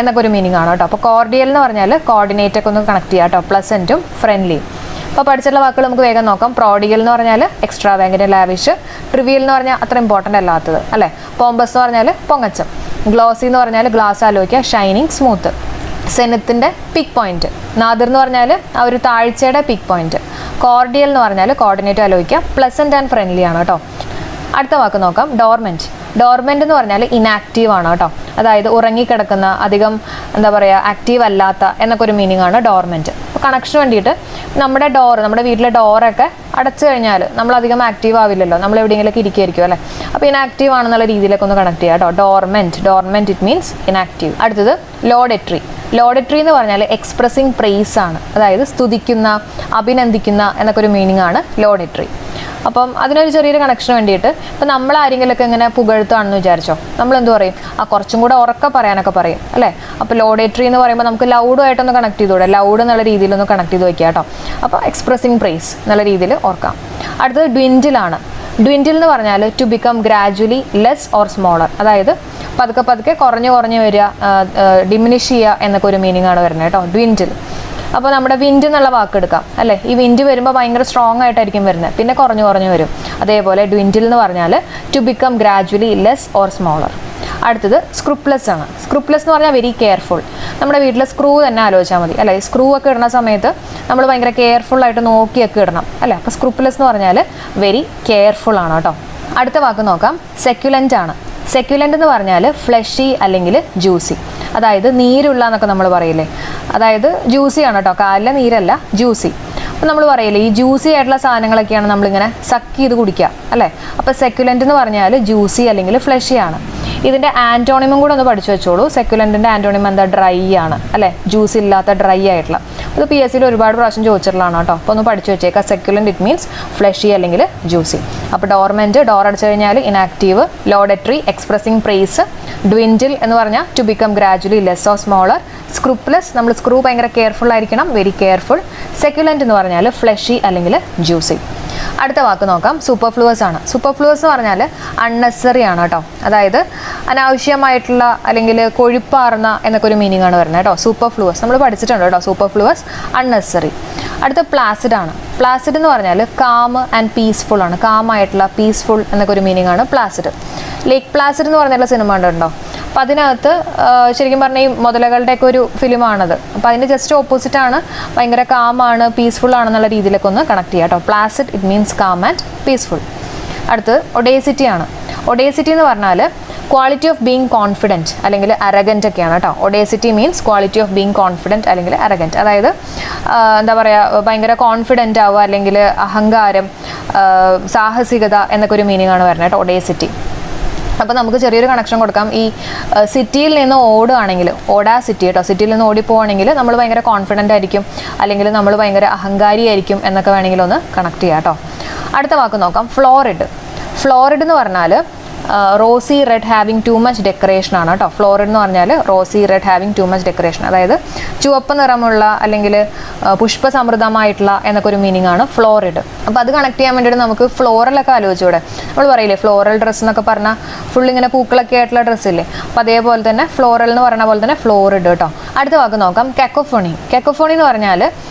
എന്നൊക്കെ ഒരു മീനിങ് ആണ് കേട്ടോ. അപ്പോൾ കോർഡിയൽ എന്ന് പറഞ്ഞാൽ കോർഡിനേറ്റ് ഒക്കെ ഒന്ന് കണക്ട് ചെയ്യുക കേട്ടോ, പ്ലസൻറ്റും ഫ്രണ്ട്ലിയും. അപ്പോൾ പഠിച്ചിട്ടുള്ള വാക്കുകൾ നമുക്ക് വേഗം നോക്കാം. പ്രോഡിഗൽ എന്ന് പറഞ്ഞാൽ എക്സ്ട്രാ വാഗൻറ്റ്, ലാവിഷ്. ട്രിവിയൽ എന്ന് പറഞ്ഞാൽ അത്ര ഇമ്പോർട്ടൻ്റ് അല്ലാത്തത് അല്ലേ. പോംപസ് എന്ന് പറഞ്ഞാൽ പൊങ്ങച്ചം. ഗ്ലോസി എന്ന് പറഞ്ഞാൽ ഗ്ലാസ് ആലോചിക്കുക, ഷൈനിങ്, സ്മൂത്ത്. സെനത്തിൻ്റെ പിക്ക് പോയിന്റ്. നാദിർ എന്ന് പറഞ്ഞാൽ ആ ഒരു താഴ്ചയുടെ പിക്ക് പോയിന്റ്. കോർഡിയൽ എന്ന് പറഞ്ഞാൽ കോർഡിനേറ്റ് ആലോചിക്കുക, പ്ലസൻറ്റ് ആൻഡ് ഫ്രണ്ട്ലി ആണ് കേട്ടോ. അടുത്ത വാക്ക് നോക്കാം, ഡോർമെൻറ്റ്. ഡോർമെൻ്റ് എന്ന് പറഞ്ഞാൽ ഇനാക്റ്റീവ് ആണ് കേട്ടോ. അതായത് ഉറങ്ങിക്കിടക്കുന്ന, അധികം എന്താ പറയുക ആക്റ്റീവ് അല്ലാത്ത എന്നൊക്കെ ഒരു മീനിങ് ആണ് ഡോർമെൻറ്റ്. അപ്പോൾ കണക്ഷന് വേണ്ടിയിട്ട് നമ്മുടെ വീട്ടിലെ ഡോറൊക്കെ അടച്ചു കഴിഞ്ഞാൽ നമ്മളധികം ആക്റ്റീവ് ആവില്ലല്ലോ, നമ്മൾ എവിടെയെങ്കിലൊക്കെ ഇരിക്കുമായിരിക്കും അല്ലേ. അപ്പോൾ ഇനാക്റ്റീവ് ആണെന്നുള്ള രീതിയിലൊക്കെ ഒന്ന് കണക്ട് ചെയ്യുക കേട്ടോ. Dormant it means inactive. അടുത്തത് ലോഡെട്രി. ലോഡെട്രി എന്ന് പറഞ്ഞാൽ എക്സ്പ്രസിങ് പ്രൈസ് ആണ്, അതായത് സ്തുതിക്കുന്ന, അഭിനന്ദിക്കുന്ന എന്നൊക്കെ ഒരു മീനിങ് ആണ് ലോഡെട്രി. അപ്പം അതിനൊരു ചെറിയൊരു കണക്ഷന് വേണ്ടിയിട്ട് ഇപ്പം നമ്മൾ ആരെങ്കിലുമൊക്കെ ഇങ്ങനെ പുകഴ്ത്തുകയാണെന്ന് വിചാരിച്ചോ, നമ്മളെന്ത് പറയും? കുറച്ചും കൂടെ ഉറക്കെ പറയാനൊക്കെ പറയും അല്ലേ. അപ്പോൾ ലോഡേറ്ററി എന്ന് പറയുമ്പോൾ നമുക്ക് ലൗഡുമായിട്ടൊന്ന് കണക്ട് ചെയ്തുകൂടെ, ലൗഡ് എന്നുള്ള രീതിയിലൊന്ന് കണക്ട് ചെയ്ത് വയ്ക്കുക കേട്ടോ. അപ്പോൾ എക്സ്പ്രസിങ് പ്രൈസ് എന്നുള്ള രീതിയിൽ ഓർക്കാം. അടുത്തത് ഡ്വിൻഡിലാണ്. ഡ്വിൻഡിൽ എന്ന് പറഞ്ഞാൽ to become gradually less or smaller, അതായത് പതുക്കെ കുറഞ്ഞു വരിക, ഡിമിനിഷ് ചെയ്യുക എന്നൊക്കെ ഒരു മീനിങ് ആണ് വരുന്നത് കേട്ടോ, ഡ്വിൻഡിൽ. അപ്പോൾ നമ്മുടെ വിൻഡ് എന്നുള്ള വാക്ക് എടുക്കാം അല്ലേ. ഈ വിൻഡ് വരുമ്പോൾ ഭയങ്കര സ്ട്രോങ് ആയിട്ടായിരിക്കും വരുന്നത്, പിന്നെ കുറഞ്ഞു വരും. അതേപോലെ ഡ്വിൻഡിൽ എന്ന് പറഞ്ഞാൽ to become gradually less or smaller. അടുത്തത് സ്ക്രൂപ്ലെസ് ആണ്. സ്ക്രൂപ്ലെസ് എന്ന് പറഞ്ഞാൽ വെരി കെയർഫുൾ. നമ്മുടെ വീട്ടിൽ സ്ക്രൂ തന്നെ ആലോചിച്ചാൽ മതി അല്ലേ. സ്ക്രൂ ഒക്കെ ഇടുന്ന സമയത്ത് നമ്മൾ ഭയങ്കര കെയർഫുള്ളായിട്ട് നോക്കിയൊക്കെ ഇടണം അല്ലേ. അപ്പോൾ സ്ക്രൂപ്ലെസ് എന്ന് പറഞ്ഞാൽ വെരി കെയർഫുൾ ആണ് കേട്ടോ. അടുത്ത വാക്ക് നോക്കാം, സെക്യുലൻ്റ് ആണ്. സെക്യുലൻ്റ് എന്ന് പറഞ്ഞാൽ ഫ്ലഷി അല്ലെങ്കിൽ ജ്യൂസി. അതായത് നീരുള്ള എന്നൊക്കെ നമ്മൾ പറയില്ലേ, അതായത് ജ്യൂസി ആണ് കേട്ടോ, കാലിലെ നീരല്ല, ജ്യൂസി. അപ്പോൾ നമ്മൾ പറയില്ലേ ഈ ജ്യൂസി ആയിട്ടുള്ള സാധനങ്ങളൊക്കെയാണ് നമ്മളിങ്ങനെ സക്ക് ചെയ്ത് കുടിക്കുക അല്ലേ. അപ്പോൾ സെക്യുലൻ്റ് എന്ന് പറഞ്ഞാൽ ജ്യൂസി അല്ലെങ്കിൽ ഫ്ലഷി ആണ്. ഇതിൻ്റെ ആൻറ്റോണിമും കൂടെ ഒന്ന് പഠിച്ചു വെച്ചോളൂ. സെക്യുലൻറ്റിൻ്റെ ആൻറ്റോണിം എന്താ? ഡ്രൈ ആണ് അല്ലേ, ജ്യൂസ് ഇല്ലാത്ത ഡ്രൈ ആയിട്ടുള്ള. അത് PSCയിൽ ഒരുപാട് പ്രാവശ്യം ചോദിച്ചിട്ടുള്ളതാണ് കേട്ടോ. അപ്പോൾ ഒന്ന് പഠിച്ചു വെച്ചേക്കാം. സെക്യുലൻ്റ് ഇറ്റ് മീൻസ് ഫ്ലഷി അല്ലെങ്കിൽ ജ്യൂസി. അപ്പോൾ ഡോർമെൻറ്റ്, ഡോർ അടിച്ചു കഴിഞ്ഞാൽ inactive. Laudatory expressing praise. Dwindle എന്ന് പറഞ്ഞാൽ to become gradually less or smaller. Scrupulous, നമ്മൾ സ്ക്രൂ ഭയങ്കര കെയർഫുൾ ആയിരിക്കണം, വെരി കെയർഫുൾ. സെക്യുലൻ്റ് എന്ന് പറഞ്ഞാൽ ഫ്ലഷി അല്ലെങ്കിൽ ജ്യൂസി. അടുത്ത വാക്ക് നോക്കാം, സൂപ്പർഫ്ലൂവസ് ആണ്. സൂപ്പർഫ്ലൂവസ് എന്ന് പറഞ്ഞാൽ അൺനെസറി ആണ് കേട്ടോ, അതായത് അനാവശ്യമായിട്ടുള്ള അല്ലെങ്കിൽ കൊഴുപ്പാർന്ന എന്നൊക്കെ ഒരു മീനിങ് ആണ് വരുന്നത് കേട്ടോ. സൂപ്പർഫ്ലൂവസ് നമ്മൾ പഠിച്ചിട്ടുണ്ട് കേട്ടോ, സൂപ്പർഫ്ലൂവസ് അൺനെസറി. അടുത്ത പ്ലാസിഡ് ആണ്. പ്ലാസിഡ് എന്ന് പറഞ്ഞാൽ കാം ആൻഡ് പീസ്ഫുൾ ആണ്, കാം ആയിട്ടുള്ള പീസ്ഫുൾ എന്നൊക്കെ ഒരു മീനിങ് ആണ് പ്ലാസിഡ്. ലേക്ക് പ്ലാസിഡ് എന്ന് പറഞ്ഞിട്ടുള്ള സിനിമ ഉണ്ടോ? അപ്പോൾ അതിനകത്ത് ശരിക്കും പറഞ്ഞാൽ ഈ മുതലകളുടെയൊക്കെ ഒരു ഫിലിമാണത്. അപ്പോൾ അതിൻ്റെ ജസ്റ്റ് ഓപ്പോസിറ്റാണ്, ഭയങ്കര കാമാണ് പീസ്ഫുൾ ആണെന്നുള്ള രീതിയിലൊക്കെ ഒന്ന് കണക്ട് ചെയ്യാം കേട്ടോ. Placid it means calm and peaceful. അടുത്ത് ഒഡേസിറ്റി ആണ്. ഒഡേസിറ്റി എന്ന് പറഞ്ഞാൽ ക്വാളിറ്റി ഓഫ് ബീങ് കോൺഫിഡൻറ്റ് അല്ലെങ്കിൽ അരഗൻറ്റ് ഒക്കെയാണ് കേട്ടോ. Audacity means quality of being confident അല്ലെങ്കിൽ അരഗൻറ്റ്, അതായത് എന്താ പറയുക, ഭയങ്കര കോൺഫിഡൻ്റ് ആവുക അല്ലെങ്കിൽ അഹങ്കാരം, സാഹസികത എന്നൊക്കെ ഒരു മീനിങ് ആണ് വരുന്നത് കേട്ടോ, ഒഡേസിറ്റി. അപ്പോൾ നമുക്ക് ചെറിയൊരു കണക്ഷൻ കൊടുക്കാം. ഈ സിറ്റിയിൽ നിന്ന് ഓടുകയാണെങ്കിൽ, ഓടാസിറ്റി കേട്ടോ, സിറ്റിയിൽ നിന്ന് ഓടിപ്പോവാണെങ്കിൽ നമ്മൾ ഭയങ്കര കോൺഫിഡൻ്റ് ആയിരിക്കും അല്ലെങ്കിൽ നമ്മൾ ഭയങ്കര അഹങ്കാരിയായിരിക്കും എന്നൊക്കെ വേണമെങ്കിൽ ഒന്ന് കണക്ട് ചെയ്യാം കേട്ടോ. അടുത്ത വാക്ക് നോക്കാം, ഫ്ലോറിഡ്. ഫ്ലോറിഡ് എന്ന് പറഞ്ഞാൽ rosy red having too much decoration ആണ് കേട്ടോ. ഫ്ലോറിഡ് എന്ന് പറഞ്ഞാൽ rosy red having too much decoration, അതായത് ചുവപ്പ് നിറമുള്ള അല്ലെങ്കിൽ പുഷ്പസമൃദ്ധമായിട്ടുള്ള എന്നൊക്കെ ഒരു മീനിങ് ആണ് ഫ്ലോറിഡ്. അപ്പോൾ അത് കണക്ട് ചെയ്യാൻ വേണ്ടിയിട്ട് നമുക്ക് ഫ്ലോറലൊക്കെ ആലോചിച്ചൂടെ. നമ്മൾ പറയില്ലേ ഫ്ലോറൽ ഡ്രസ്സ് എന്നൊക്കെ പറഞ്ഞാൽ ഫുൾ ഇങ്ങനെ പൂക്കളൊക്കെ ആയിട്ടുള്ള ഡ്രസ്സില്ലേ. അപ്പോൾ അതേപോലെ തന്നെ ഫ്ലോറൽ എന്ന് പറയുന്ന പോലെ തന്നെ ഫ്ലോറിഡ് കേട്ടോ. അടുത്ത വാക്ക് നോക്കാം, കെക്കോഫോണി. കെക്കോഫോണി എന്ന് പറഞ്ഞാൽ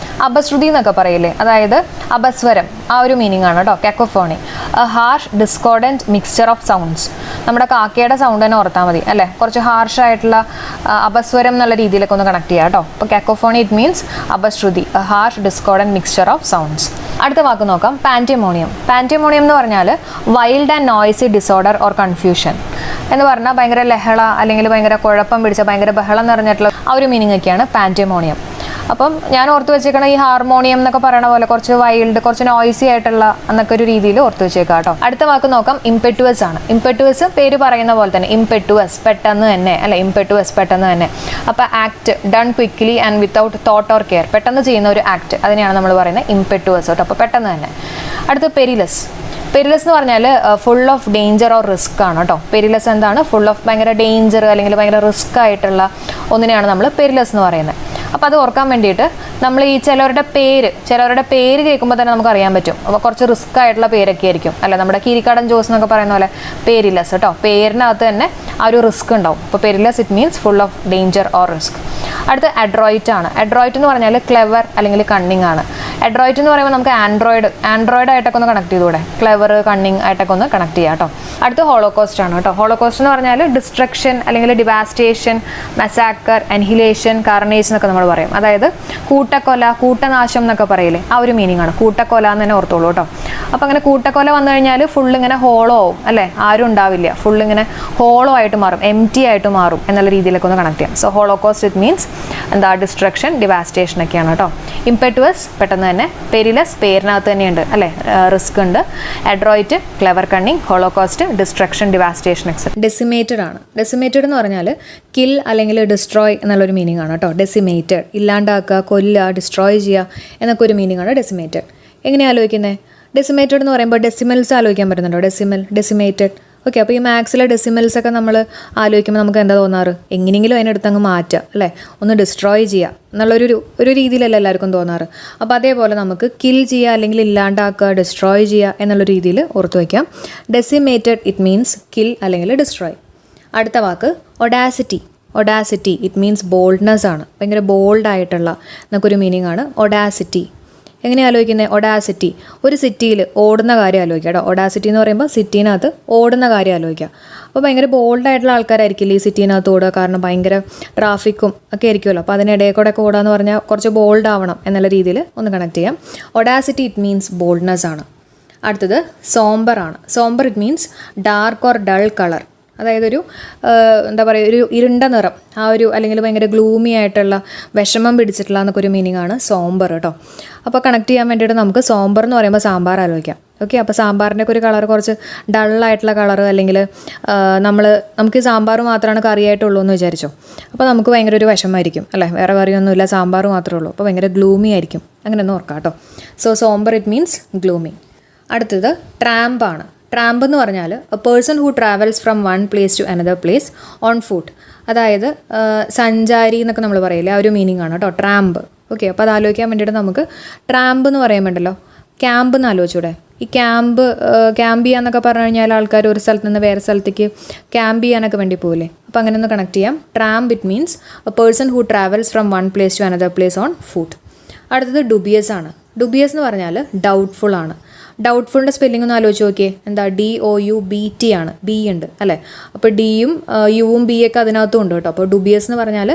അപശ്രുതി എന്നൊക്കെ പറയില്ലേ, അതായത് അപസ്വരം, ആ ഒരു മീനിങ് ആണ് കേട്ടോ cacophony. A harsh discordant mixture of sounds. നമ്മുടെ കാക്കയുടെ സൗണ്ട് തന്നെ ഓർത്താൽ മതി അല്ലേ, കുറച്ച് ഹാർഷായിട്ടുള്ള അപസ്വരം എന്നുള്ള രീതിയിലൊക്കെ ഒന്ന് കണക്ട് ചെയ്യാം കേട്ടോ. അപ്പോൾ കെക്കോഫോണി ഇറ്റ് മീൻസ് അപശ്രുതി, a harsh discordant mixture of sounds. അടുത്ത വാക്ക് നോക്കാം, പാൻറ്റിമോണിയം. പാൻറ്റിമോണിയം എന്ന് പറഞ്ഞാൽ wild and noisy disorder or confusion എന്ന് പറഞ്ഞാൽ ഭയങ്കര ലഹള അല്ലെങ്കിൽ ഭയങ്കര കുഴപ്പം പിടിച്ച ഭയങ്കര ബഹളം നിറഞ്ഞിട്ടുള്ള ആ ഒരു മീനിങ് ഒക്കെയാണ് പാൻറ്റിമോണിയം. അപ്പം ഞാൻ ഓർത്ത് വെച്ചേക്കണം ഈ ഹാർമോണിയം എന്നൊക്കെ പറയണ പോലെ കുറച്ച് വൈൽഡ്, കുറച്ച് നോയ്സി ആയിട്ടുള്ള എന്നൊക്കെ ഒരു രീതിയിൽ ഓർത്ത് വെച്ചേക്കാം കേട്ടോ. അടുത്ത വാക്ക് നോക്കാം, ഇംപെറ്റുവസ് ആണ്. ഇംപെറ്റുവസ് പേര് പറയുന്ന പോലെ തന്നെ ഇംപെറ്റുവസ്, പെട്ടെന്ന് തന്നെ അല്ലെ, ഇംപെറ്റുവസ് പെട്ടെന്ന് തന്നെ. അപ്പോൾ act done quickly and without thought or care, പെട്ടെന്ന് ചെയ്യുന്ന ഒരു ആക്ട്, അതിനെയാണ് നമ്മൾ പറയുന്നത് ഇംപെറ്റുവസ് കേട്ടോ. അപ്പോൾ പെട്ടെന്ന് തന്നെ. അടുത്ത് പെരിലസ്. പെരിലസ് എന്ന് പറഞ്ഞാൽ full of danger or risk ആണ് കേട്ടോ. പെരിലസ് എന്താണ്? ഫുൾ ഓഫ് ഭയങ്കര ഡേഞ്ചർ അല്ലെങ്കിൽ ഭയങ്കര റിസ്ക് ആയിട്ടുള്ള ഒന്നിനെയാണ് നമ്മൾ പെരിലസ് എന്ന് പറയുന്നത്. അപ്പോൾ അത് ഓർക്കാൻ വേണ്ടിയിട്ട് നമ്മൾ ഈ ചിലവരുടെ പേര് കേൾക്കുമ്പോൾ തന്നെ നമുക്ക് അറിയാൻ പറ്റും. അപ്പോൾ കുറച്ച് റിസ്ക് ആയിട്ടുള്ള പേരൊക്കെ ആയിരിക്കും അല്ല, നമ്മുടെ കീരിക്കാടൻ ജോസ് എന്നൊക്കെ പറയുന്ന പോലെ പെരിലസ് കേട്ടോ. പേരിനകത്ത് തന്നെ ആ ഒരു റിസ്ക് ഉണ്ടാവും. അപ്പോൾ perilous it means full of danger or risk. അടുത്ത് അഡ്രോയിറ്റ് ആണ്. അഡ്രോയിറ്റ് എന്ന് പറഞ്ഞാൽ ക്ലെവർ അല്ലെങ്കിൽ കണ്ണിങ് ആണ്. അഡ്രോയിറ്റ് എന്ന് പറയുമ്പോൾ നമുക്ക് ആൻഡ്രോയിഡ് ആയിട്ടൊക്കെ ഒന്ന് കണക്ട് ചെയ്തുകൂടെ, ക്ലെവർ കണ്ണിങ് ആയിട്ടൊക്കെ ഒന്ന് കണക്ട് ചെയ്യാം കേട്ടോ. അടുത്ത് ഹോളോകോസ്റ്റ് ആണ് കേട്ടോ. ഹോളോകോസ്റ്റ് എന്ന് പറഞ്ഞാൽ ഡിസ്ട്രക്ഷൻ അല്ലെങ്കിൽ ഡിവാസ്റ്റേഷൻ, മെസാക്കർ, അനിഹിലേഷൻ, കാർണേജ് എന്നൊക്കെ നമ്മൾ പറയും. അതായത് കൂട്ടക്കൊല, കൂട്ടനാശം എന്നൊക്കെ പറയില്ലേ, ആ ഒരു മീനിങ് ആണ്. കൂട്ടക്കൊല എന്ന് തന്നെ ഓർത്തോളൂ കേട്ടോ. അപ്പോൾ അങ്ങനെ കൂട്ടക്കൊല വന്നു കഴിഞ്ഞാൽ ഫുൾ ഇങ്ങനെ ഹോളോ ആവും അല്ലേ, ആരും ഉണ്ടാവില്ല, ഫുൾ ഇങ്ങനെ ഹോളോ ആയിട്ട് മാറും, എംറ്റി ആയിട്ട് മാറും എന്നുള്ള രീതിയിലൊക്കെ ഒന്ന് കണക്ട് ചെയ്യാം. സോ ഹോളോകോസ്റ്റ് ഇറ്റ് മീൻസ് എന്താ, ഡിസ്ട്രക്ഷൻ, ഡിവാസ്റ്റേഷൻ ഒക്കെയാണ് കേട്ടോ. ഇംപെറ്റുവസ് പെട്ടെന്ന് തന്നെ, പെരിലസ് പേരിനകത്ത് തന്നെയുണ്ട് അല്ലേ, റിസ്ക് ഉണ്ട്. Adroit clever cunning, holocaust destruction, devastation etcetera. Decimated ആണ്. ഡെസിമേറ്റഡ് എന്ന് പറഞ്ഞാൽ കിൽ അല്ലെങ്കിൽ ഡിസ്ട്രോയ് എന്നുള്ളൊരു മീനിങ് ആണ് കേട്ടോ. ഡെസിമേറ്റഡ് ഇല്ലാണ്ടാക്കുക, കൊല്ലുക, ഡിസ്ട്രോയ് ചെയ്യുക എന്നൊക്കെ ഒരു മീനിങ് ആണ് ഡെസിമേറ്റഡ്. എങ്ങനെയാണ് ആലോചിക്കുന്നത്? ഡെസിമേറ്റഡ് എന്ന് പറയുമ്പോൾ ഡെസിമൽസ് ആലോചിക്കാൻ പറ്റുന്നുണ്ടോ? ഡെസിമേറ്റഡ്. ഓക്കെ, അപ്പോൾ ഈ മാത്സിലെ ഡെസിമൽസ് ഒക്കെ നമ്മൾ ആലോചിക്കുമ്പോൾ നമുക്ക് എന്താ തോന്നാറ്? എങ്ങനെയെങ്കിലും അതിനടുത്ത് അങ്ങ് മാറ്റുക അല്ലേ, ഒന്ന് ഡിസ്ട്രോയ് ചെയ്യുക എന്നുള്ളൊരു രീതിയിലല്ല എല്ലാവർക്കും തോന്നാറ്. അപ്പോൾ അതേപോലെ നമുക്ക് കിൽ ചെയ്യുക അല്ലെങ്കിൽ ഇല്ലാണ്ടാക്കുക, ഡിസ്ട്രോയ് ചെയ്യുക എന്നുള്ള രീതിയിൽ ഓർത്ത് വയ്ക്കാം. ഡെസിമേറ്റഡ് ഇറ്റ് മീൻസ് കിൽ അല്ലെങ്കിൽ ഡിസ്ട്രോയ്. അടുത്ത വാക്ക് audacity. Audacity it means boldness ആണ്. ഭയങ്കര ബോൾഡായിട്ടുള്ള എന്നൊക്കെ ഒരു മീനിങ് ആണ് ഒഡാസിറ്റി. എങ്ങനെ ആലോചിക്കുന്നത്? ഒഡാസിറ്റി ഒരു സിറ്റിയിൽ ഓടുന്ന കാര്യം ആലോചിക്കുക കേട്ടോ. ഒഡാസിറ്റി എന്ന് പറയുമ്പോൾ സിറ്റീനകത്ത് ഓടുന്ന കാര്യം ആലോചിക്കുക. അപ്പോൾ ഭയങ്കര ബോൾഡായിട്ടുള്ള ആൾക്കാരായിരിക്കില്ല ഈ സിറ്റീനകത്ത് ഓടുക, കാരണം ഭയങ്കര ട്രാഫിക്കും ഒക്കെ ആയിരിക്കുമല്ലോ. അപ്പോൾ അതിനിടയിൽ കൂടെ ഒക്കെ ഓടുക എന്ന് പറഞ്ഞാൽ കുറച്ച് ബോൾഡ് ആവണം എന്നുള്ള രീതിയിൽ ഒന്ന് കണക്ട് ചെയ്യാം. ഒഡാസിറ്റി ഇറ്റ് മീൻസ് ബോൾഡ്നെസ് ആണ്. അടുത്തത് സോംബർ ആണ്. Sombre it means dark or dull colour. അതായത് ഒരു എന്താ പറയുക, ഒരു ഇരുണ്ട നിറം, ആ ഒരു അല്ലെങ്കിൽ ഭയങ്കര ഗ്ലൂമി ആയിട്ടുള്ള വിഷമം പിടിച്ചിട്ടുള്ള എന്നൊക്കെ ഒരു മീനിങ് ആണ് സോംബർ കേട്ടോ. അപ്പോൾ കണക്ട് ചെയ്യാൻ വേണ്ടിയിട്ട് നമുക്ക് സോംബർ എന്ന് പറയുമ്പോൾ സാമ്പാർ ആലോചിക്കാം. ഓക്കെ, അപ്പോൾ സാമ്പാറിൻ്റെ ഒക്കെ ഒരു കളർ കുറച്ച് ഡള്ളായിട്ടുള്ള കളർ, അല്ലെങ്കിൽ നമുക്ക് ഈ സാമ്പാർ മാത്രമാണ് കറിയായിട്ടുള്ളൂ എന്ന് വിചാരിച്ചോ. അപ്പോൾ നമുക്ക് ഭയങ്കര ഒരു വിഷമമായിരിക്കും അല്ലേ, വേറെ കറിയൊന്നുമില്ല, സാമ്പാർ മാത്രമേ ഉള്ളൂ, അപ്പോൾ ഭയങ്കര ഗ്ലൂമി ആയിരിക്കും. അങ്ങനെയൊന്നും ഓർക്കാം കേട്ടോ. So sombre it means gloomy. അടുത്തത് ട്രാമ്പാണ്. ട്രാമ്പ് എന്ന് പറഞ്ഞാൽ a person who travels from one place to another place on foot. അതായത് സഞ്ചാരി എന്നൊക്കെ നമ്മൾ പറയില്ലേ, ആ ഒരു മീനിങ് ആണ് കേട്ടോ ട്രാമ്പ്. ഓക്കെ, അപ്പോൾ അത് ആലോചിക്കാൻ വേണ്ടിയിട്ട് നമുക്ക് ട്രാമ്പ് എന്ന് പറയുമ്പോണ്ടല്ലോ ക്യാമ്പ് എന്ന് ആലോചിച്ചൂടെ. ഈ ക്യാമ്പ് ചെയ്യാന്നൊക്കെ പറഞ്ഞു കഴിഞ്ഞാൽ ആൾക്കാർ ഒരു സ്ഥലത്ത് നിന്ന് വേറെ സ്ഥലത്തേക്ക് ക്യാമ്പ് ചെയ്യാനൊക്കെ വേണ്ടി പോകില്ലേ. അപ്പോൾ അങ്ങനെ ഒന്ന് കണക്ട് ചെയ്യാം. Tramp it means a person who travels from one place to another place on foot. അടുത്തത് ഡുബിയസ് ആണ്. ഡുബിയസ് എന്ന് പറഞ്ഞാൽ ഡൗട്ട്ഫുൾ ആണ്. ഡൗട്ട്ഫുളിൻ്റെ സ്പെല്ലിംഗ് ഒന്ന് ആലോചിച്ച് നോക്കിയേ. എന്താ, DOUBT ആണ്, ബി ഉണ്ട് അല്ലേ. അപ്പോൾ ഡിയും യുവും ബി ഒക്കെ അതിനകത്തും ഉണ്ട് കേട്ടോ. അപ്പോൾ ഡുബിയസ് എന്ന് പറഞ്ഞാൽ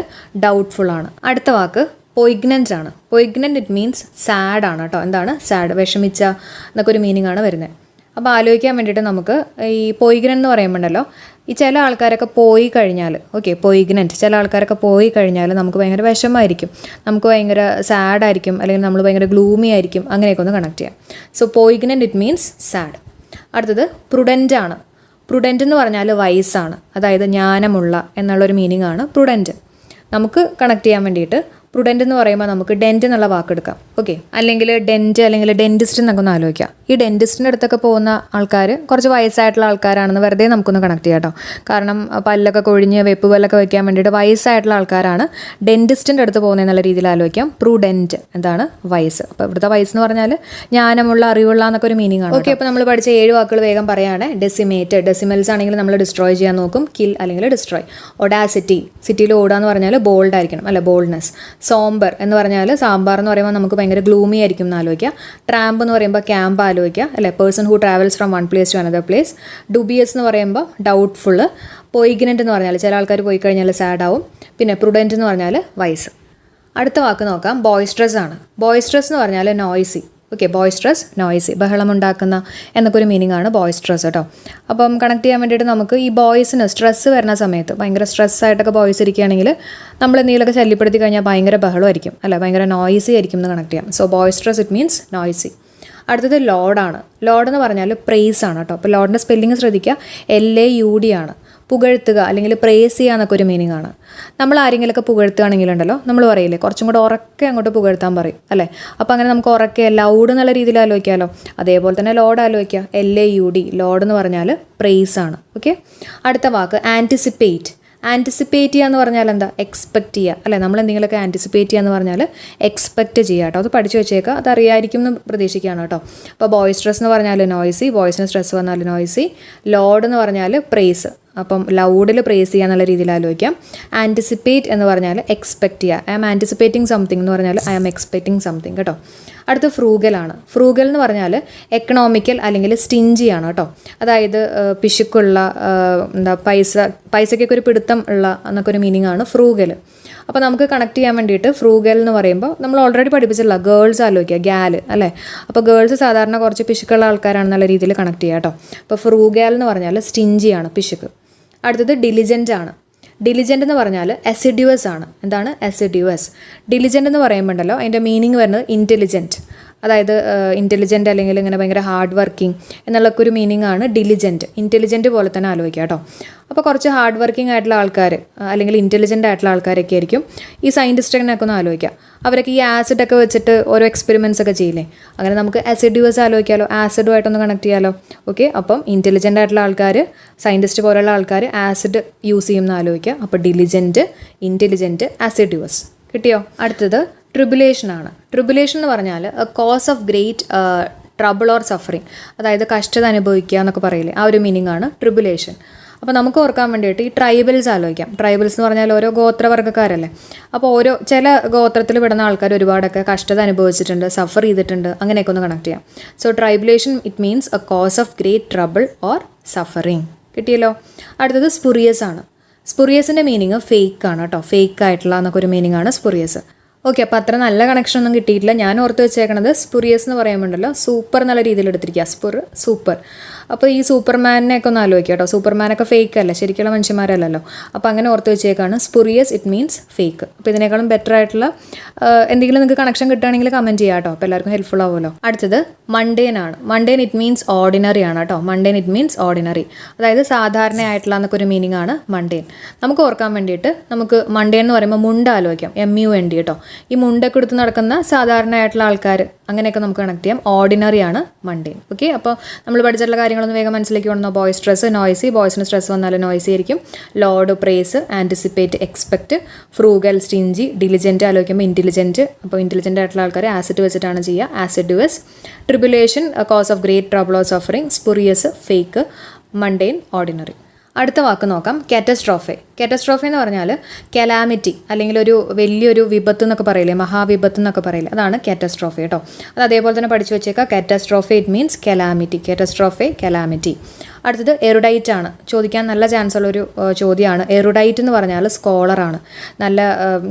ഡൗട്ട്ഫുൾ ആണ്. അടുത്ത വാക്ക് പൊയ്ഗ്നൻ്റ് ആണ്. പൊയ്ഗ്നൻ്റ് ഇറ്റ് മീൻസ് സാഡ് ആണ് കേട്ടോ. എന്താണ് സാഡ്, വിഷമിച്ച എന്നൊക്കെ ഒരു മീനിങ് ആണ് വരുന്നത്. അപ്പോൾ ആലോചിക്കാൻ വേണ്ടിയിട്ട് നമുക്ക് ഈ പൊയ്ഗ്നൻ്റ് എന്ന് പറയുമ്പോണ്ടല്ലോ, ഈ ചില ആൾക്കാരൊക്കെ പോയി കഴിഞ്ഞാൽ, ഓക്കെ പൊയ്ഗ്നൻ്റ്, ചില ആൾക്കാരൊക്കെ പോയി കഴിഞ്ഞാൽ നമുക്ക് ഭയങ്കര വിഷമമായിരിക്കും, നമുക്ക് ഭയങ്കര സാഡായിരിക്കും, അല്ലെങ്കിൽ നമ്മൾ ഭയങ്കര ഗ്ലൂമി ആയിരിക്കും. അങ്ങനെയൊക്കെ ഒന്ന് കണക്ട് ചെയ്യാം. So poignant it means sad. അടുത്തത് പ്രുഡൻ്റ് ആണ്. പ്രുഡൻ്റ് എന്ന് പറഞ്ഞാൽ വൈസാണ്, അതായത് ജ്ഞാനമുള്ള എന്നുള്ളൊരു മീനിങ് ആണ് പ്രുഡൻ്റ്. നമുക്ക് കണക്ട് ചെയ്യാൻ വേണ്ടിയിട്ട് പ്രുഡൻ്റ് എന്ന് പറയുമ്പോൾ നമുക്ക് ഡെൻറ്റ് എന്നുള്ള വാക്കെടുക്കാം. ഓക്കെ, അല്ലെങ്കിൽ ഡെൻറ്റ് അല്ലെങ്കിൽ ഡെൻറ്റിസ്റ്റ് എന്നൊക്കെ ഒന്ന് ആലോചിക്കാം. ഈ ഡെൻറ്റിസ്റ്റിൻ്റെ അടുത്തൊക്കെ പോകുന്ന ആൾക്കാർ കുറച്ച് വയസ്സായിട്ടുള്ള ആൾക്കാരാണെന്ന് വെറുതെ നമുക്കൊന്ന് കണക്ട് ചെയ്യാം കേട്ടോ. കാരണം പല്ലൊക്കെ കൊഴിഞ്ഞ് വെപ്പ് പല്ലൊക്കെ വയ്ക്കാൻ വേണ്ടിയിട്ട് വയസ്സായിട്ടുള്ള ആൾക്കാരാണ് ഡെൻറ്റിസ്റ്റിൻ്റെ അടുത്ത് പോകുന്നത് എന്നുള്ള രീതിയിൽ ആലോചിക്കാം. പ്രുഡൻറ്റ് എന്താണ്, വയസ്സ്. അപ്പോൾ ഇവിടുത്തെ വയസ്സെന്ന് പറഞ്ഞാൽ ജ്ഞാനമുള്ള, അറിവുള്ള എന്നൊക്കെ ഒരു മീനിങ് ആണ്. ഓക്കെ, അപ്പോൾ നമ്മൾ പഠിച്ച 7 വാക്കുകൾ വേഗം പറയുകയാണ്. ഡെസിമേറ്റ്, ഡെസിമൽസ് ആണെങ്കിൽ നമ്മൾ ഡിസ്ട്രോയ് ചെയ്യാൻ നോക്കും. കിൽ അല്ലെങ്കിൽ ഡിസ്ട്രോയ്. ഒഡാസിറ്റി, സിറ്റിയിൽ ഓടാന്ന് പറഞ്ഞാൽ ബോൾഡ് ആയിരിക്കണം അല്ലെ, ബോൾഡ്നെസ്. സോംബർ എന്ന് പറഞ്ഞാൽ സാമ്പാർ എന്ന് പറയുമ്പോൾ നമുക്ക് ഭയങ്കര ഗ്ലൂമി ആയിരിക്കും എന്ന് ആലോചിക്കുക. ട്രാമ്പ് എന്ന് പറയുമ്പോൾ ക്യാമ്പ് ആലോചിക്കുക അല്ലെ, person who travels from one place to another place. Dubious എന്ന് പറയുമ്പോൾ ഡൗട്ട്ഫുൾ. പൊയ്ഗ്നൻ്റ് എന്ന് പറഞ്ഞാൽ ചില ആൾക്കാർ പോയി കഴിഞ്ഞാൽ സാഡ് ആവും. പിന്നെ പ്രുഡൻറ്റ് എന്ന് പറഞ്ഞാൽ വൈസ്. അടുത്ത വാക്ക് നോക്കാം, ബോയ്സ്ട്രസ് ആണ്. ബോയ്സ്ട്രസ് എന്ന് പറഞ്ഞാൽ നോയ്സി. ഓക്കെ, ബോയ്സ്ട്രസ്, നോയ്സി, ബഹളമുണ്ടാക്കുന്ന എന്നൊക്കെ ഒരു മീനിങ് ആണ് ബോയ്സ്ട്രസ് കേട്ടോ. അപ്പം കണക്ട് ചെയ്യാൻ വേണ്ടിയിട്ട് നമുക്ക് ഈ ബോയ്സിന് സ്ട്രെസ്സ് വരുന്ന സമയത്ത്, ഭയങ്കര സ്ട്രെസ്സായിട്ടൊക്കെ ബോയ്സ് ഇരിക്കുകയാണെങ്കിൽ നമ്മൾ എന്തെങ്കിലുമൊക്കെ ശല്യപ്പെടുത്തി കഴിഞ്ഞാൽ ഭയങ്കര ബഹളമായിരിക്കും അല്ല, ഭയങ്കര നോയ്സി ആയിരിക്കും എന്ന് കണക്ട് ചെയ്യാം. So boisterous it means noisy. അടുത്തത് ലോഡാണ്. ലോഡ് എന്ന് പറഞ്ഞാൽ പ്രേസ് ആണ് കേട്ടോ. അപ്പോൾ ലോഡിൻ്റെ സ്പെല്ലിങ് ശ്രദ്ധിക്കുക, LAUD ആണ്. പുകഴ്ത്തുക അല്ലെങ്കിൽ പ്രേസ് ചെയ്യുക എന്നൊക്കെ ഒരു മീനിങ് ആണ്. നമ്മൾ ആരെങ്കിലുമൊക്കെ പുകഴ്ത്തുകയാണെങ്കിലുണ്ടല്ലോ, നമ്മൾ പറയില്ലേ കുറച്ചും കൂടെ ഉറക്കെ അങ്ങോട്ട് പുകഴ്ത്താൻ പറയും അല്ലേ. അപ്പോൾ അങ്ങനെ നമുക്ക് ഉറക്കെ ലൗഡ് എന്നുള്ള രീതിയിൽ ആലോചിക്കാമല്ലോ. അതേപോലെ തന്നെ ലോഡ് ആലോചിക്കുക, LAUD, ലോഡ് എന്ന് പറഞ്ഞാൽ പ്രേസ് ആണ്. ഓക്കെ, അടുത്ത വാക്ക് ആൻറ്റിസിപ്പേറ്റ്. ആൻറ്റിസിപ്പേറ്റ് ചെയ്യുക എന്ന് പറഞ്ഞാൽ എന്താ, എക്സ്പെക്റ്റ് ചെയ്യുക അല്ലേ. നമ്മൾ എന്തെങ്കിലുമൊക്കെ ആൻറ്റിസിപ്പേറ്റ് ചെയ്യുക എന്ന് പറഞ്ഞാൽ എക്സ്പെക്റ്റ് ചെയ്യുക കേട്ടോ. അത് പഠിച്ചു വെച്ചേക്കുക, അത് അറിയായിരിക്കും എന്ന് പ്രതീക്ഷിക്കുകയാണ് കേട്ടോ. അപ്പോൾ ബോയ്സ്ട്രസ് എന്ന് പറഞ്ഞാൽ നോയ്സി, ബോയ്സിന് സ്ട്രെസ് വന്നാൽ നോയ്സി. ലോഡ് എന്ന് പറഞ്ഞാൽ പ്രേസ്, അപ്പം ലൗഡിൽ പ്രേസ് ചെയ്യുക എന്നുള്ള രീതിയിൽ ആലോചിക്കാം. ആൻറ്റിസിപ്പേറ്റ് എന്ന് പറഞ്ഞാൽ എക്സ്പെക്റ്റ് ചെയ്യുക. ഐ ആം ആൻറ്റിസിപ്പേറ്റിംഗ് സംതിങ് എന്ന് പറഞ്ഞാൽ ഐ ആം എക്സ്പെക്റ്റിംഗ് സംതിങ് കേട്ടോ. അടുത്ത് ഫ്രൂഗലാണ്. ഫ്രൂഗൽ എന്ന് പറഞ്ഞാൽ എക്കണോമിക്കൽ അല്ലെങ്കിൽ സ്റ്റിഞ്ചി ആണ് കേട്ടോ. അതായത് പിശുക്കുള്ള, എന്താ പൈസയ്ക്കൊക്കെ ഒരു പിടുത്തം ഉള്ള എന്നൊക്കെ ഒരു മീനിങ് ആണ് ഫ്രൂഗൽ. അപ്പോൾ നമുക്ക് കണക്ട് ചെയ്യാൻ വേണ്ടിയിട്ട് ഫ്രൂഗൽ എന്ന് പറയുമ്പോൾ നമ്മൾ ഓൾറെഡി പഠിപ്പിച്ചിട്ടുള്ള ഗേൾസ് ആലോചിക്കുക, ഗ്യാല് അല്ലേ. അപ്പോൾ ഗേൾസ് സാധാരണ കുറച്ച് പിശുക്കുള്ള ആൾക്കാരാണെന്നുള്ള രീതിയിൽ കണക്ട് ചെയ്യുക കേട്ടോ. അപ്പോൾ ഫ്രൂഗൽ എന്ന് പറഞ്ഞാൽ സ്റ്റിഞ്ചിയാണ്, പിശുക്ക്. അടുത്തത് ഡിലിജൻ്റ് ആണ്. ഡിലിജൻ്റ് എന്ന് പറഞ്ഞാൽ അസിഡ്യൂസ് ആണ്. എന്താണ് അസിഡ്യൂസ്? ഡിലിജൻ്റ് എന്ന് പറയുമ്പോണ്ടല്ലോ അതിൻ്റെ മീനിങ് വരുന്നത് ഇൻ്റലിജൻറ്റ്, അതായത് ഇൻ്റലിജൻ്റ് അല്ലെങ്കിൽ ഇങ്ങനെ ഭയങ്കര ഹാർഡ് വർക്കിംഗ് എന്നുള്ളൊക്കെ ഒരു മീനിങ് ആണ് ഡിലിജൻറ്റ്. ഇൻ്റലിജൻറ്റ് പോലെ തന്നെ ആലോചിക്കുക കേട്ടോ. അപ്പോൾ കുറച്ച് ഹാർഡ് വർക്കിംഗ് ആയിട്ടുള്ള ആൾക്കാർ അല്ലെങ്കിൽ ഇൻ്റലിജൻ്റ് ആയിട്ടുള്ള ആൾക്കാരൊക്കെ ആയിരിക്കും ഈ സയൻറ്റിസ്റ്റിനൊക്കെ ഒന്ന് ആലോചിക്കുക. അവരൊക്കെ ഈ ആസിഡൊക്കെ വെച്ചിട്ട് ഓരോ എക്സ്പെരിമെൻറ്റ്സ് ഒക്കെ ചെയ്യില്ലേ, അങ്ങനെ നമുക്ക് അസിഡ്യൂസ് ആലോചിക്കാമല്ലോ, ആസിഡുമായിട്ടൊന്ന് കണക്ട് ചെയ്യാമല്ലോ. ഓക്കെ, അപ്പം ഇൻ്റലിജൻ്റ് ആയിട്ടുള്ള ആൾക്കാർ, സയൻറ്റിസ്റ്റ് പോലുള്ള ആൾക്കാർ ആസിഡ് യൂസ് ചെയ്യുമെന്ന് ആലോചിക്കുക. അപ്പോൾ ഡിലിജൻറ്റ്, ഇൻ്റലിജൻറ്റ്, അസിഡ്യൂസ് കിട്ടിയോ. അടുത്തത് ട്രിബുലേഷൻ ആണ്. ട്രിബുലേഷൻ എന്ന് പറഞ്ഞാൽ a cause of great trouble or suffering, അതായത് കഷ്ടത അനുഭവിക്കുക എന്നൊക്കെ പറയില്ലേ, ആ ഒരു മീനിങ് ആണ് ട്രിബുലേഷൻ. അപ്പോൾ നമുക്ക് ഓർക്കാൻ വേണ്ടിയിട്ട് ഈ ട്രൈബൽസ് ആലോചിക്കാം. ട്രൈബൽസ് എന്ന് പറഞ്ഞാൽ ഓരോ ഗോത്രവർഗ്ഗക്കാരല്ലേ. അപ്പോൾ ഓരോ ചില ഗോത്രത്തിൽ വിടുന്ന ആൾക്കാർ ഒരുപാടൊക്കെ കഷ്ടത അനുഭവിച്ചിട്ടുണ്ട്, സഫർ ചെയ്തിട്ടുണ്ട്, അങ്ങനെയൊക്കെ ഒന്ന് കണക്ട് ചെയ്യാം. So tribulation it means a cause of great trouble or suffering. കിട്ടിയല്ലോ. അടുത്തത് സ്പുറിയസ് ആണ്. സ്പുറിയസിൻ്റെ മീനിങ് ഫേക്ക് ആണ് കേട്ടോ, ഫേക്ക് ആയിട്ടുള്ള എന്നൊക്കെ ഒരു മീനിങ് ആണ് സ്പുറിയസ്. ഓക്കെ, അപ്പോൾ അത്ര നല്ല കണക്ഷൻ ഒന്നും കിട്ടിയിട്ടില്ല. ഞാൻ ഓർത്ത് വെച്ചേക്കണത് സ്പുറിയസ് എന്ന് പറയുമ്പോണ്ടല്ലോ സൂപ്പർ എന്നുള്ള രീതിയിൽ എടുത്തിരിക്കുക, സൂപ്പർ. അപ്പോൾ ഈ സൂപ്പർമാനെയൊക്കെ ഒന്ന് ആലോചിക്കുക കേട്ടോ. സൂപ്പർമാനൊക്കെ ഫേക്ക് അല്ല, ശരിക്കുള്ള മനുഷ്യന്മാരല്ലല്ലോ. അപ്പോൾ അങ്ങനെ ഓർത്ത് വെച്ചേക്കാണ്. സ്പുറിയസ് ഇറ്റ് മീൻസ് ഫേക്ക്. അപ്പോൾ ഇതിനേക്കാളും ബെറ്റർ ആയിട്ടുള്ള എന്തെങ്കിലും നിങ്ങൾക്ക് കണക്ഷൻ കിട്ടുകയാണെങ്കിൽ കമൻറ്റ് ചെയ്യാം കേട്ടോ. അപ്പോൾ എല്ലാവർക്കും ഹെൽപ്ഫുൾ ആവുമല്ലോ. അടുത്തത് മണ്ടേൻ ആണ്. മണ്ടേൻ ഇറ്റ് മീൻസ് ഓർഡിനറി ആണ് കേട്ടോ. മണ്ടേൻ ഇറ്റ് മീൻസ് ഓർഡിനറി, അതായത് സാധാരണയായിട്ടുള്ള എന്നൊക്കെ ഒരു മീനിങ് ആണ് മണ്ടേൻ. നമുക്ക് ഓർക്കാൻ വേണ്ടിയിട്ട് നമുക്ക് മണ്ടേൻ എന്ന് പറയുമ്പോൾ മുണ്ട ആലോചിക്കാം, MUND കേട്ടോ. ഈ മുണ്ടൊക്കെ എടുത്ത് നടക്കുന്ന സാധാരണയായിട്ടുള്ള ആൾക്കാർ, അങ്ങനെയൊക്കെ നമുക്ക് കണക്ട് ചെയ്യാം. ഓർഡിനറി ആണ് മണ്ടേൻ. ഓക്കെ, അപ്പോൾ നമ്മൾ പഠിച്ചിട്ടുള്ള കാര്യങ്ങളൊന്ന് വേഗം മനസ്സിലേക്ക് കൊണ്ടുവന്നോ. ബോയ്സ് സ്ട്രെസ് നോയ്സി, ബോയ്സിന് സ്ട്രെസ് വന്നാൽ നോയ്സി ആയിരിക്കും. Laud praise, anticipate, expect, frugal, stingy, diligent ആലോചിക്കുമ്പോൾ ഇൻ്റലിജൻറ്റ്. അപ്പോൾ ഇൻ്റലിജൻ്റ് ആയിട്ടുള്ള ആൾക്കാർ ആസിഡ് വെച്ചിട്ടാണ് ചെയ്യുക. Assiduous, tribulation, cause of great trouble or suffering, spurious, fake, mundane, ordinary. അടുത്ത വാക്ക് നോക്കാം, കാറ്റസ്ട്രോഫെ. കാറ്റസ്ട്രോഫെ എന്ന് പറഞ്ഞാൽ കലാമിറ്റി, അല്ലെങ്കിൽ ഒരു വലിയൊരു വിപത്ത് എന്നൊക്കെ പറയില്ലേ, മഹാവിപത്ത് എന്നൊക്കെ പറയില്ലേ, അതാണ് കാറ്റസ്ട്രോഫെ കേട്ടോ. അത് അതേപോലെ തന്നെ പഠിച്ചു വെച്ചേക്കാം. കാറ്റസ്ട്രോഫെ ഇറ്റ് മീൻസ് കലാമിറ്റി. കാറ്റസ്ട്രോഫെ, കലാമിറ്റി. അടുത്തത് എറുഡൈറ്റ് ആണ്. ചോദിക്കാൻ നല്ല ചാൻസ് ഉള്ളൊരു ചോദ്യമാണ്. എറുഡൈറ്റ് എന്ന് പറഞ്ഞാൽ സ്കോളറാണ്, നല്ല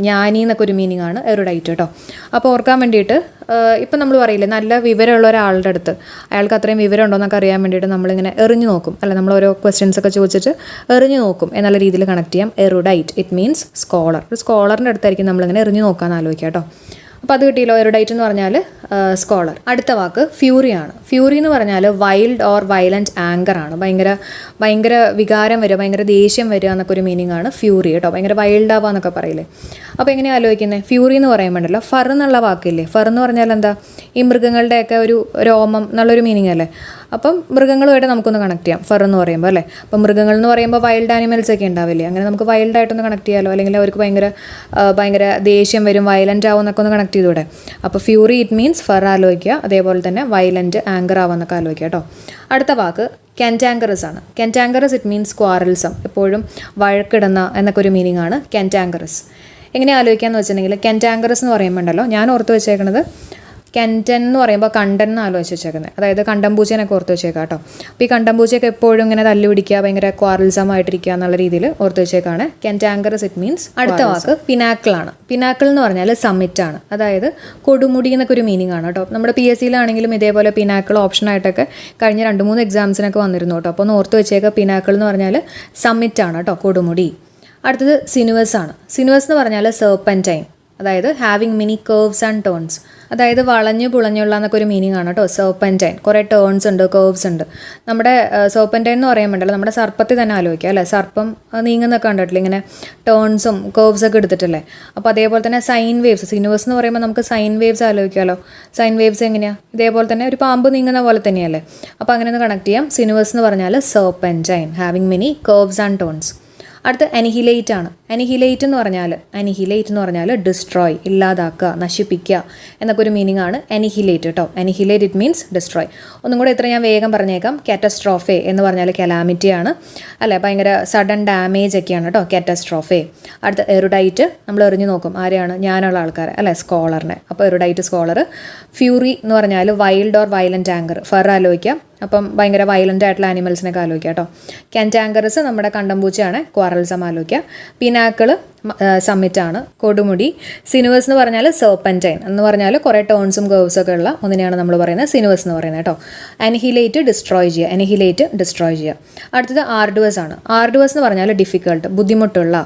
ജ്ഞാനി എന്നൊക്കെ ഒരു മീനിങ് ആണ് എറുഡൈറ്റ് കേട്ടോ. അപ്പോൾ ഓർക്കാൻ വേണ്ടിയിട്ട് ഇപ്പം നമ്മൾ പറയില്ലേ, നല്ല വിവരമുള്ള ഒരാളുടെ അടുത്ത് അയാൾക്ക് അത്രയും വിവരം ഉണ്ടോ എന്നൊക്കെ അറിയാൻ വേണ്ടിയിട്ട് നമ്മളിങ്ങനെ എറിഞ്ഞു നോക്കും, അല്ല നമ്മൾ ഓരോ ക്വസ്റ്റ്യൻസ് ഒക്കെ ചോദിച്ചിട്ട് എറിഞ്ഞു നോക്കും എന്നുള്ള രീതിയിൽ കണക്ട് ചെയ്യാം. Erudite it means scholar. ഒരു സ്കോളറിൻ്റെ അടുത്തായിരിക്കും നമ്മളിങ്ങനെ എറിഞ്ഞു നോക്കാമെന്ന് ആലോചിക്കാം കേട്ടോ. അപ്പോൾ അത് കിട്ടിയല്ലോ, എറുഡൈറ്റ് എന്ന് പറഞ്ഞാൽ സ്കോളർ. അടുത്ത വാക്ക് ഫ്യൂറി ആണ്. ഫ്യൂറി എന്ന് പറഞ്ഞാൽ വൈൽഡ് ഓർ വയലൻറ്റ് ആങ്കർ ആണ്. ഭയങ്കര വികാരം വരിക, ഭയങ്കര ദേഷ്യം വരിക എന്നൊക്കെ ഒരു മീനിങ് ആണ് ഫ്യൂറി കേട്ടോ. ഭയങ്കര വൈൽഡ് ആവുക എന്നൊക്കെ പറയില്ലേ. അപ്പോൾ എങ്ങനെയാണ് ആലോചിക്കുന്നത്? ഫ്യൂറി എന്ന് പറയുമ്പോണ്ടല്ലോ ഫർ എന്നുള്ള വാക്കില്ലേ. ഫർ എന്ന് പറഞ്ഞാൽ എന്താ, ഈ മൃഗങ്ങളുടെയൊക്കെ ഒരു രോമം എന്നുള്ളൊരു മീനിങ് അല്ലേ. അപ്പം മൃഗങ്ങളുമായിട്ട് നമുക്കൊന്ന് കണക്ട് ചെയ്യാം ഫർ എന്ന് പറയുമ്പോൾ അല്ലേ. അപ്പം മൃഗങ്ങൾ എന്ന് പറയുമ്പോൾ വൈൽഡ് ആനിമൽസ് ഒക്കെ ഉണ്ടാവില്ലേ, അങ്ങനെ നമുക്ക് വൈൽഡായിട്ടൊന്ന് കണക്ട് ചെയ്യാമല്ലോ. അല്ലെങ്കിൽ അവർക്ക് ഭയങ്കര ദേഷ്യം വരും, വയലൻ്റ് ആവും എന്നൊക്കെ ഒന്ന് കണക്ട് ചെയ്തൂടെ. അപ്പോൾ ഫ്യൂറി ഇറ്റ് മീൻസ് ഫർ ആലോചിക്കുക, അതേപോലെ തന്നെ വയലൻ്റ് ആങ്കർ ആവാന്നൊക്കെ ആലോചിക്കുക കേട്ടോ. അടുത്ത വാക്ക് കെൻറ്റാങ്കറസ് ആണ്. കെൻറ്റാങ്കറസ് ഇറ്റ് മീൻസ് ക്വാറൽസം, എപ്പോഴും വഴക്കിടുന്ന എന്നൊക്കെ ഒരു മീനിങ് ആണ് കെൻറ്റാങ്കറസ്. എങ്ങനെ ആലോചിക്കാമെന്ന് വെച്ചിട്ടുണ്ടെങ്കിൽ കെൻറ്റാങ്കറസ് എന്ന് പറയുമ്പോൾ ഉണ്ടല്ലോ, ഞാൻ ഓർത്ത് വെച്ചേക്കുന്നത് കെൻറ്റൻ എന്ന് പറയുമ്പോൾ കണ്ടൻ എന്ന് ആലോചിച്ച് വെച്ചേക്കുന്നത്, അതായത് കണ്ടംപൂച്ചേനൊക്കെ ഓർത്ത് വെച്ചേക്കാം കേട്ടോ. അപ്പോൾ ഈ കണ്ടംപൂച്ചയൊക്കെ എപ്പോഴും ഇങ്ങനെ തല്ലുപിടിക്കുക, ഭയങ്കര ക്വാറൽസമായിട്ടിരിക്കുക എന്നുള്ള രീതിയിൽ ഓർത്ത് വെച്ചേക്കാണ് കെൻറ്റാങ്കറസ് ഇറ്റ് മീൻസ്. അടുത്ത വാക്ക് പിനാക്കിളാണ്. പിനാക്കിൾ എന്ന് പറഞ്ഞാൽ സമ്മിറ്റ് ആണ്, അതായത് കൊടുമുടി എന്നൊക്കെ ഒരു മീനിങ് ആണ് കേട്ടോ. നമ്മുടെ PSCയിലാണെങ്കിലും ഇതേപോലെ പിനാക്കിൾ ഓപ്ഷനായിട്ടൊക്കെ കഴിഞ്ഞ 2-3 എക്സാംസിനൊക്കെ വന്നിരുന്നു കേട്ടോ. അപ്പോൾ ഒന്ന് ഓർത്ത് വെച്ചേക്കുക, പിനാക്കിൾ എന്ന് പറഞ്ഞാൽ സമ്മിറ്റ് ആണ് കേട്ടോ, കൊടുമുടി. അടുത്തത് സിനുവസ് ആണ്. സിനുവസ് എന്ന് പറഞ്ഞാൽ സെർപ്പൻറ്റൈൻ, അതായത് having many curves and turns, അതായത് വളഞ്ഞു പുളഞ്ഞുള്ള എന്നൊക്കെ ഒരു മീനിങ് ആണ് കേട്ടോ. സെർപ്പൻറ്റൈൻ കുറേ ടേൺസ് ഉണ്ട്, കേർവ്സ് ഉണ്ട്. നമ്മുടെ സെർപ്പൻറ്റൈൻ എന്ന് പറയുമ്പോണ്ടല്ലോ നമ്മുടെ സർപ്പത്തിൽ തന്നെ ആലോചിക്കുക അല്ലേ. സർപ്പം നീങ്ങുന്നൊക്കെ കണ്ടിട്ടില്ല, ഇങ്ങനെ ടേൺസും കേർവ്സൊക്കെ എടുത്തിട്ടല്ലേ. അപ്പോൾ അതേപോലെ തന്നെ സൈൻ വേവ്സ്, സിനുവസ് എന്ന് പറയുമ്പോൾ നമുക്ക് സൈൻ വേവ്സ് ആലോചിക്കാമല്ലോ. സൈൻ വേവ്സ് എങ്ങനെയാണ്, ഇതേപോലെ തന്നെ ഒരു പാമ്പ് നീങ്ങുന്ന പോലെ തന്നെയല്ലേ. അപ്പോൾ അങ്ങനെ ഒന്ന് കണക്ട് ചെയ്യാം. സിനുവസ് എന്ന് പറഞ്ഞാൽ serpentine, having many curves and turns. അടുത്ത് അനിഹിലേറ്റ് ആണ്. അനിഹിലേറ്റ് എന്ന് പറഞ്ഞാൽ ഡിസ്ട്രോയ്, ഇല്ലാതാക്കുക, നശിപ്പിക്കുക എന്നൊക്കെ ഒരു മീനിങ് ആണ് അനിഹിലേറ്റ് കേട്ടോ. Annihilate it means destroy. ഒന്നും കൂടെ ഇത്ര ഞാൻ വേഗം പറഞ്ഞേക്കാം. കാറ്റസ്ട്രോഫെ എന്ന് പറഞ്ഞാൽ കലാമിറ്റി ആണ് അല്ലേ, ഭയങ്കര സഡൻ ഡാമേജ് ഒക്കെയാണ് കേട്ടോ കാറ്റസ്ട്രോഫെ. അടുത്ത എറുഡൈറ്റ്, നമ്മൾ എറിഞ്ഞു നോക്കും ആരെയാണ്, ഞാനുള്ള ആൾക്കാരെ അല്ലേ, സ്കോളറിനെ. അപ്പോൾ എറുഡൈറ്റ് സ്കോളർ. ഫ്യൂറി എന്ന് പറഞ്ഞാൽ wild or violent anchor, fir ആലോചിക്കാം. അപ്പം ഭയങ്കര വയലൻ്റ് ആയിട്ടുള്ള ആനിമൽസിനൊക്കെ ആലോചിക്കുക കേട്ടോ. കെൻറ്റാങ്കറസ് നമ്മുടെ കണ്ടംപൂച്ചയാണ്, ക്വാറൽസം ആലോചിക്കുക. പിനാക്കിൾ സമ്മിറ്റ് ആണ്, കൊടുമുടി. സിനുവസ് എന്ന് പറഞ്ഞാൽ സെർപ്പൻറ്റൈൻ എന്ന് പറഞ്ഞാൽ കുറേ ടേൺസും കേർവ്സും ഒക്കെ ഉള്ള ഒന്നിനെയാണ് നമ്മൾ പറയുന്നത് സിനുവസ് എന്ന് പറയുന്നത് കേട്ടോ. അനിഹിലേറ്റ് ഡിസ്ട്രോയ് ചെയ്യുക. അടുത്തത് ആർഡുവസ് ആണ്. ആർഡുവസ് എന്ന് പറഞ്ഞാൽ ഡിഫിക്കൾട്ട്, ബുദ്ധിമുട്ടുള്ള.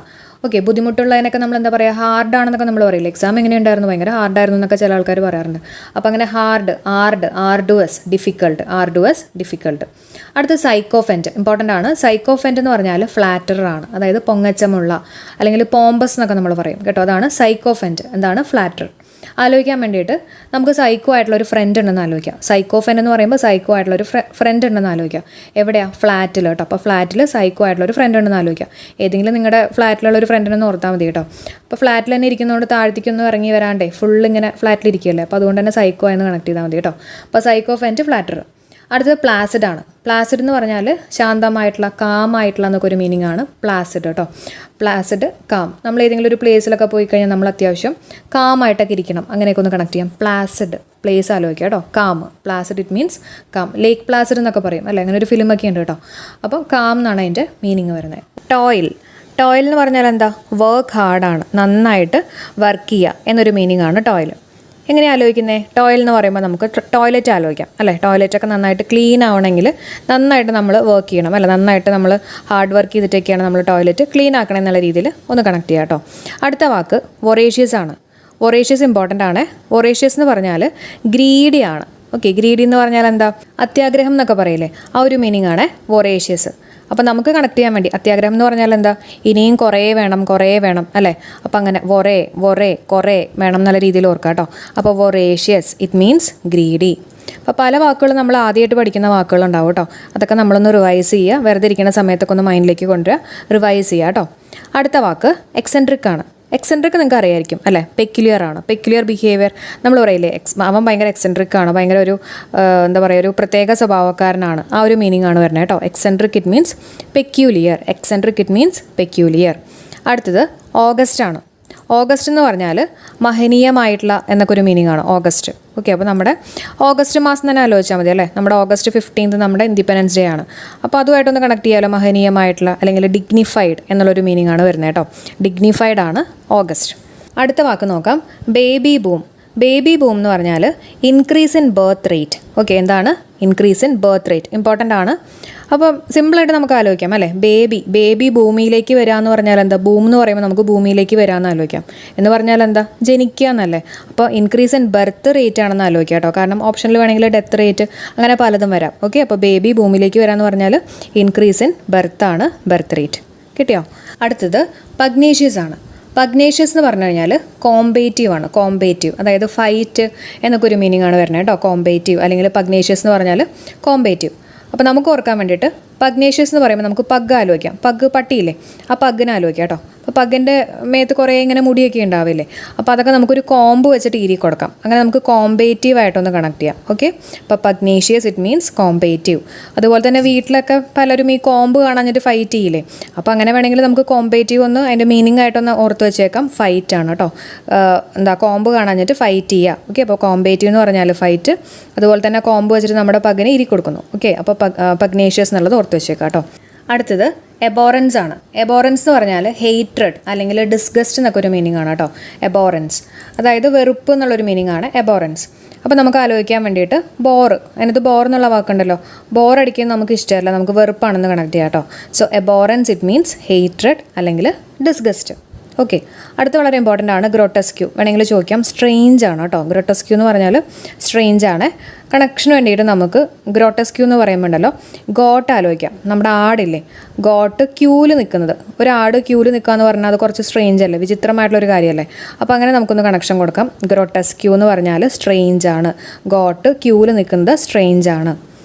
ഓക്കെ, ബുദ്ധിമുട്ടുള്ളതിനൊക്കെ നമ്മൾ എന്താ പറയുക, ഹാർഡാണെന്നൊക്കെ നമ്മൾ പറയില്ല. എക്സാം എങ്ങനെയുണ്ടായിരുന്നു, ഭയങ്കര ഹാർഡായിരുന്നു എന്നൊക്കെ ചില ആൾക്കാർ പറയാറുണ്ട്. അപ്പോൾ അങ്ങനെ ആർഡുവസ്, ഡിഫിക്കൾട്ട്. അടുത്ത സൈക്കോഫെൻറ്റ്, ഇമ്പോർട്ടൻ്റ് ആണ്. സൈക്കോഫെൻറ്റ് എന്ന് പറഞ്ഞാൽ ഫ്ലാറ്ററർ ആണ്, അതായത് പൊങ്ങച്ചമുള്ള, അല്ലെങ്കിൽ പോമ്പസ് എന്നൊക്കെ നമ്മൾ പറയും കേട്ടോ. അതാണ് സൈക്കോഫെൻറ്റ്. എന്താണ് ഫ്ലാറ്റർ. ആലോചിക്കാൻ വേണ്ടിയിട്ട് നമുക്ക് സൈക്കോ ആയിട്ടുള്ള ഒരു ഫ്രണ്ട് ഉണ്ടെന്ന് ആലോചിക്കാം. സൈക്കോഫെൻ എന്ന് പറയുമ്പോൾ സൈക്കോ ആയിട്ടുള്ള ഒരു ഫ്രണ്ട് ഉണ്ടെന്ന് ആലോചിക്കാം. എവിടെയാണ്, ഫ്ലാറ്റിൽ കേട്ടോ. അപ്പോൾ ഫ്ലാറ്റിൽ സൈക്കോ ആയിട്ടുള്ള ഒരു ഫ്രണ്ട് ഉണ്ടെന്ന് ആലോചിക്കാം. ഏതെങ്കിലും നിങ്ങളുടെ ഫ്ലാറ്റിലുള്ള ഒരു ഫ്രണ്ടിനെന്ന് ഓർത്താൽ മതി കേട്ടോ. അപ്പോൾ ഫ്ലാറ്റിൽ തന്നെ ഇരിക്കുന്നതുകൊണ്ട് താഴത്തേക്കൊന്നും ഇറങ്ങി വരാണ്ടേ, ഫുൾ ഇങ്ങനെ ഫ്ലാറ്റിലിരിക്കുകയല്ലേ. അപ്പോൾ അതുകൊണ്ട് തന്നെ സൈക്കോ എന്ന് കണക്ട് ചെയ്താൽ മതി കേട്ടോ. അപ്പോൾ സൈക്കോഫെൻറ്റ്, ഫ്ലാറ്റർ. അടുത്തത് പ്ലാസിഡ് ആണ്. പ്ലാസിഡ് എന്ന് പറഞ്ഞാൽ ശാന്തമായിട്ടുള്ള, കാമായിട്ടുള്ള എന്നൊക്കെ ഒരു മീനിങ് ആണ് പ്ലാസിഡ് കേട്ടോ. പ്ലാസിഡ്, കാം. നമ്മൾ ഏതെങ്കിലും ഒരു പ്ലേസിലൊക്കെ പോയി കഴിഞ്ഞാൽ നമ്മൾ അത്യാവശ്യം കാമായിട്ടൊക്കെ ഇരിക്കണം, അങ്ങനെയൊക്കെ ഒന്ന് കണക്ട് ചെയ്യാം. പ്ലാസിഡ്, പ്ലേസ് ആലോചിക്കുക കേട്ടോ. Calm, placid it means calm. Lake placid എന്നൊക്കെ പറയും അല്ലേ, അങ്ങനെ ഒരു ഫിലിമൊക്കെ ഉണ്ട് കേട്ടോ. അപ്പം കാം എന്നാണ് അതിൻ്റെ മീനിങ് വരുന്നത്. ടോയിൽ എന്ന് പറഞ്ഞാൽ എന്താ, വർക്ക് ഹാർഡാണ്, നന്നായിട്ട് വർക്ക് ചെയ്യുക എന്നൊരു മീനിങ് ആണ് ടോയിൽ. എങ്ങനെ ആലോചിക്കുന്നത്? ടോയ്ലറ്റ് എന്ന് പറയുമ്പോൾ നമുക്ക് ടോയ്ലറ്റ് ആലോചിക്കാം അല്ലേ? ടോയ്ലറ്റൊക്കെ നന്നായിട്ട് ക്ലീൻ ആവണമെങ്കിൽ നന്നായിട്ട് നമ്മൾ വർക്ക് ചെയ്യണം അല്ലേ? നന്നായിട്ട് നമ്മൾ ഹാർഡ് വർക്ക് ചെയ്തിട്ടൊക്കെയാണ് നമ്മൾ ടോയ്ലറ്റ് ക്ലീൻ ആക്കണം എന്നുള്ള രീതിയിൽ ഒന്ന് കണക്ട് ചെയ്യാം കേട്ടോ. അടുത്ത വാക്ക് വൊറേഷ്യസ് ആണ്. വൊറേഷ്യസ് ഇമ്പോർട്ടൻ്റ് ആണ്. വൊറേഷ്യസ് എന്ന് പറഞ്ഞാൽ ഗ്രീഡി ആണ്. ഓക്കെ, ഗ്രീഡി എന്ന് പറഞ്ഞാൽ എന്താ? അത്യാഗ്രഹം എന്നൊക്കെ പറയില്ലേ, ആ ഒരു മീനിങ് ആണ് വൊറേഷ്യസ്. അപ്പോൾ നമുക്ക് കണക്ട് ചെയ്യാൻ വേണ്ടി അത്യാഗ്രഹം എന്ന് പറഞ്ഞാൽ എന്താ? ഇനിയും കുറേ വേണം അല്ലേ? അപ്പോൾ അങ്ങനെ കുറേ വേണം എന്നുള്ള രീതിയിൽ ഓർക്കാം കേട്ടോ. അപ്പോൾ വൊറേഷ്യസ് ഇറ്റ് മീൻസ് ഗ്രീഡി. അപ്പോൾ പല വാക്കുകളും നമ്മൾ ആദ്യമായിട്ട് പഠിക്കുന്ന വാക്കുകളുണ്ടാവും കേട്ടോ. അതൊക്കെ നമ്മളൊന്ന് റിവൈസ് ചെയ്യുക. വെറുതെ ഇരിക്കുന്ന സമയത്തൊക്കെ ഒന്ന് മൈൻഡിലേക്ക് കൊണ്ടുവരിക, റിവൈസ് ചെയ്യുക കേട്ടോ. അടുത്ത വാക്ക് എക്സെൻട്രിക് ആണ്. എക്സെൻട്രിക് നിങ്ങൾക്ക് അറിയായിരിക്കും അല്ലേ? പെക്യുലിയർ ആണ്. പെക്യുലിയർ ബിഹേവിയർ നമ്മൾ പറയില്ലേ, അവൻ ഭയങ്കര എക്സെൻട്രിക് ആണ്, ഭയങ്കര ഒരു എന്താ പറയുക, ഒരു പ്രത്യേക സ്വഭാവക്കാരനാണ്, ആ ഒരു മീനിങ് ആണ് വരുന്നത് കേട്ടോ. Eccentric it means peculiar. Eccentric it means peculiar. അടുത്തത് ഓഗസ്റ്റ് ആണ്. ഓഗസ്റ്റ് എന്ന് പറഞ്ഞാൽ മഹനീയമായിട്ടുള്ള എന്നൊക്കെ ഒരു മീനിങ് ആണ് ഓഗസ്റ്റ്. ഓക്കെ, അപ്പോൾ നമ്മുടെ ഓഗസ്റ്റ് മാസം തന്നെ ആലോചിച്ചാൽ മതി അല്ലേ? നമ്മുടെ ഓഗസ്റ്റ് 15 നമ്മുടെ ഇൻഡിപെൻഡൻസ് ഡേ ആണ്. അപ്പോൾ അതുമായിട്ടൊന്ന് കണക്ട് ചെയ്യാമല്ലോ. മഹനീയമായിട്ടുള്ള അല്ലെങ്കിൽ ഡിഗ്നിഫൈഡ് എന്നുള്ളൊരു മീനിങ് ആണ് വരുന്നത് കേട്ടോ. ഡിഗ്നിഫൈഡ് ആണ് ഓഗസ്റ്റ്. അടുത്ത വാക്ക് നോക്കാം, ബേബി ബൂം. ബേബി ബൂം എന്ന് പറഞ്ഞാൽ increase in birth rate. Okay, എന്താണ് increase in birth rate? Important ആണ്. അപ്പം സിമ്പിളായിട്ട് നമുക്ക് ആലോചിക്കാം അല്ലേ? ബേബി ഭൂമിയിലേക്ക് വരിക എന്ന് പറഞ്ഞാൽ എന്താ? ബൂം എന്ന് പറയുമ്പോൾ നമുക്ക് ഭൂമിയിലേക്ക് വരാമെന്ന് ആലോചിക്കാം. എന്ന് പറഞ്ഞാൽ എന്താ? ജനിക്കുക എന്നല്ലേ? അപ്പോൾ ഇൻക്രീസ് ഇൻ ബർത്ത് റേറ്റ് ആണെന്ന് ആലോചിക്കാം കേട്ടോ. കാരണം ഓപ്ഷനിൽ വേണമെങ്കിൽ ഡെത്ത് റേറ്റ് അങ്ങനെ പലതും വരാം. ഓക്കെ, അപ്പോൾ ബേബി ഭൂമിയിലേക്ക് വരാമെന്ന് പറഞ്ഞാൽ ഇൻക്രീസ് ഇൻ ബർത്ത് ആണ്, ബർത്ത് റേറ്റ്. കിട്ടിയോ? അടുത്തത് പഗ്നേഷ്യസ് ആണ്. പഗ്നേഷ്യസ് എന്ന് പറഞ്ഞു കഴിഞ്ഞാൽ കോമ്പേറ്റീവ് ആണ്. കോമ്പേറ്റീവ് അതായത് ഫൈറ്റ് എന്നൊക്കെ ഒരു മീനിങ് ആണ് വരുന്നത് കേട്ടോ. കോമ്പേറ്റീവ് അല്ലെങ്കിൽ പഗ്നേഷ്യസ് എന്ന് പറഞ്ഞാൽ കോമ്പേറ്റീവ്. അപ്പോൾ നമുക്ക് ഓർക്കാൻ വേണ്ടിയിട്ട് പഗ്നേഷ്യസ് എന്ന് പറയുമ്പോൾ നമുക്ക് പഗ് ആലോചിക്കാം. പഗ് പട്ടിയില്ലേ, ആ പഗ്ഗിനെ ആലോചിക്കാം കേട്ടോ. അപ്പോൾ പഗ്ഗിൻ്റെ മേത്ത് കുറേ ഇങ്ങനെ മുടിയൊക്കെ ഉണ്ടാവില്ലേ, അപ്പോൾ അതൊക്കെ നമുക്കൊരു കോമ്പ് വെച്ചിട്ട് ഈരി കൊടുക്കാം. അങ്ങനെ നമുക്ക് കോമ്പേറ്റീവ് ആയിട്ടൊന്ന് കണക്ട് ചെയ്യാം. ഓക്കെ, അപ്പോൾ പഗ്നേഷ്യസ് ഇറ്റ് മീൻസ് കോമ്പേറ്റീവ്. അതുപോലെ തന്നെ വീട്ടിലൊക്കെ പലരും ഈ കോമ്പ് കാണാഞ്ഞിട്ട് ഫൈറ്റ് ചെയ്യില്ലേ, അപ്പോൾ അങ്ങനെ വേണമെങ്കിൽ നമുക്ക് കോമ്പേറ്റീവ് ഒന്ന് അതിൻ്റെ മീനിങ് ആയിട്ടൊന്ന് ഓർത്ത് വെച്ചേക്കാം. ഫൈറ്റ് ആണ് കേട്ടോ. എന്താ കോമ്പ് കാണാഞ്ഞിട്ട് ഫൈറ്റ് ചെയ്യുക. ഓക്കെ, അപ്പോൾ കോമ്പേറ്റീവ് എന്ന് പറഞ്ഞാൽ ഫൈറ്റ്. അതുപോലെ തന്നെ കോമ്പ് വെച്ചിട്ട് നമ്മുടെ പഗ്ഗിനെ ഇരി കൊടുക്കുന്നു. ഓക്കെ, അപ്പോൾ പഗ്നേഷ്യസ് എന്നുള്ളത് ഓർത്ത് വെച്ചേക്കാം കേട്ടോ. അടുത്തത് എബോറൻസ് ആണ്. എബോറൻസ് എന്ന് പറഞ്ഞാൽ ഹെയ്റ്റ്രഡ് അല്ലെങ്കിൽ ഡിസ്ഗസ്റ്റ് എന്നൊക്കെ ഒരു മീനിങ് ആണ് കേട്ടോ. എബോറൻസ് അതായത് വെറുപ്പ് എന്നുള്ളൊരു മീനിങ് ആണ് എബോറൻസ്. അപ്പോൾ നമുക്ക് ആലോചിക്കാൻ വേണ്ടിയിട്ട് അതിനകത്ത് ബോർ എന്നുള്ള വാക്കുണ്ടല്ലോ. ബോർ അടിക്കുന്നത് നമുക്ക് ഇഷ്ടമല്ല, നമുക്ക് വെറുപ്പാണെന്ന് കണക്ട് ചെയ്യാം കേട്ടോ. സോ എബോറൻസ് ഇറ്റ് മീൻസ് ഹെയ്റ്റ്രഡ് അല്ലെങ്കിൽ ഡിസ്ഗസ്റ്റ്. ഓക്കെ, അടുത്ത വളരെ ഇമ്പോർട്ടൻ്റ് ആണ് ഗ്രോട്ടസ്ക്യൂ. വേണമെങ്കിൽ ചോദിക്കാം, സ്ട്രെയിഞ്ച് ആണ് കേട്ടോ. ഗ്രോട്ടസ്ക്യൂ എന്ന് പറഞ്ഞാൽ സ്ട്രെയിഞ്ച് ആണ്. കണക്ഷന് വേണ്ടിയിട്ട് നമുക്ക് ഗ്രോട്ടസ്ക്യൂ എന്ന് പറയുമ്പോണ്ടല്ലോ ഗോട്ട് ആലോചിക്കാം. നമ്മുടെ ആടില്ലേ, ഗോട്ട് ക്യൂവിൽ നിൽക്കുന്നത്. ഒരു ആട് ക്യൂവിൽ നിൽക്കുക എന്ന് പറഞ്ഞാൽ അത് കുറച്ച് സ്ട്രെയിഞ്ച് അല്ലേ, വിചിത്രമായിട്ടുള്ളൊരു കാര്യമല്ലേ. അപ്പോൾ അങ്ങനെ നമുക്കൊന്ന് കണക്ഷൻ കൊടുക്കാം. ഗ്രോട്ടസ്ക്യൂ എന്ന് പറഞ്ഞാൽ സ്ട്രെയിഞ്ച് ആണ്. ഗോട്ട് ക്യൂവിൽ നിൽക്കുന്നത് സ്ട്രെയിഞ്ച് ആണ്.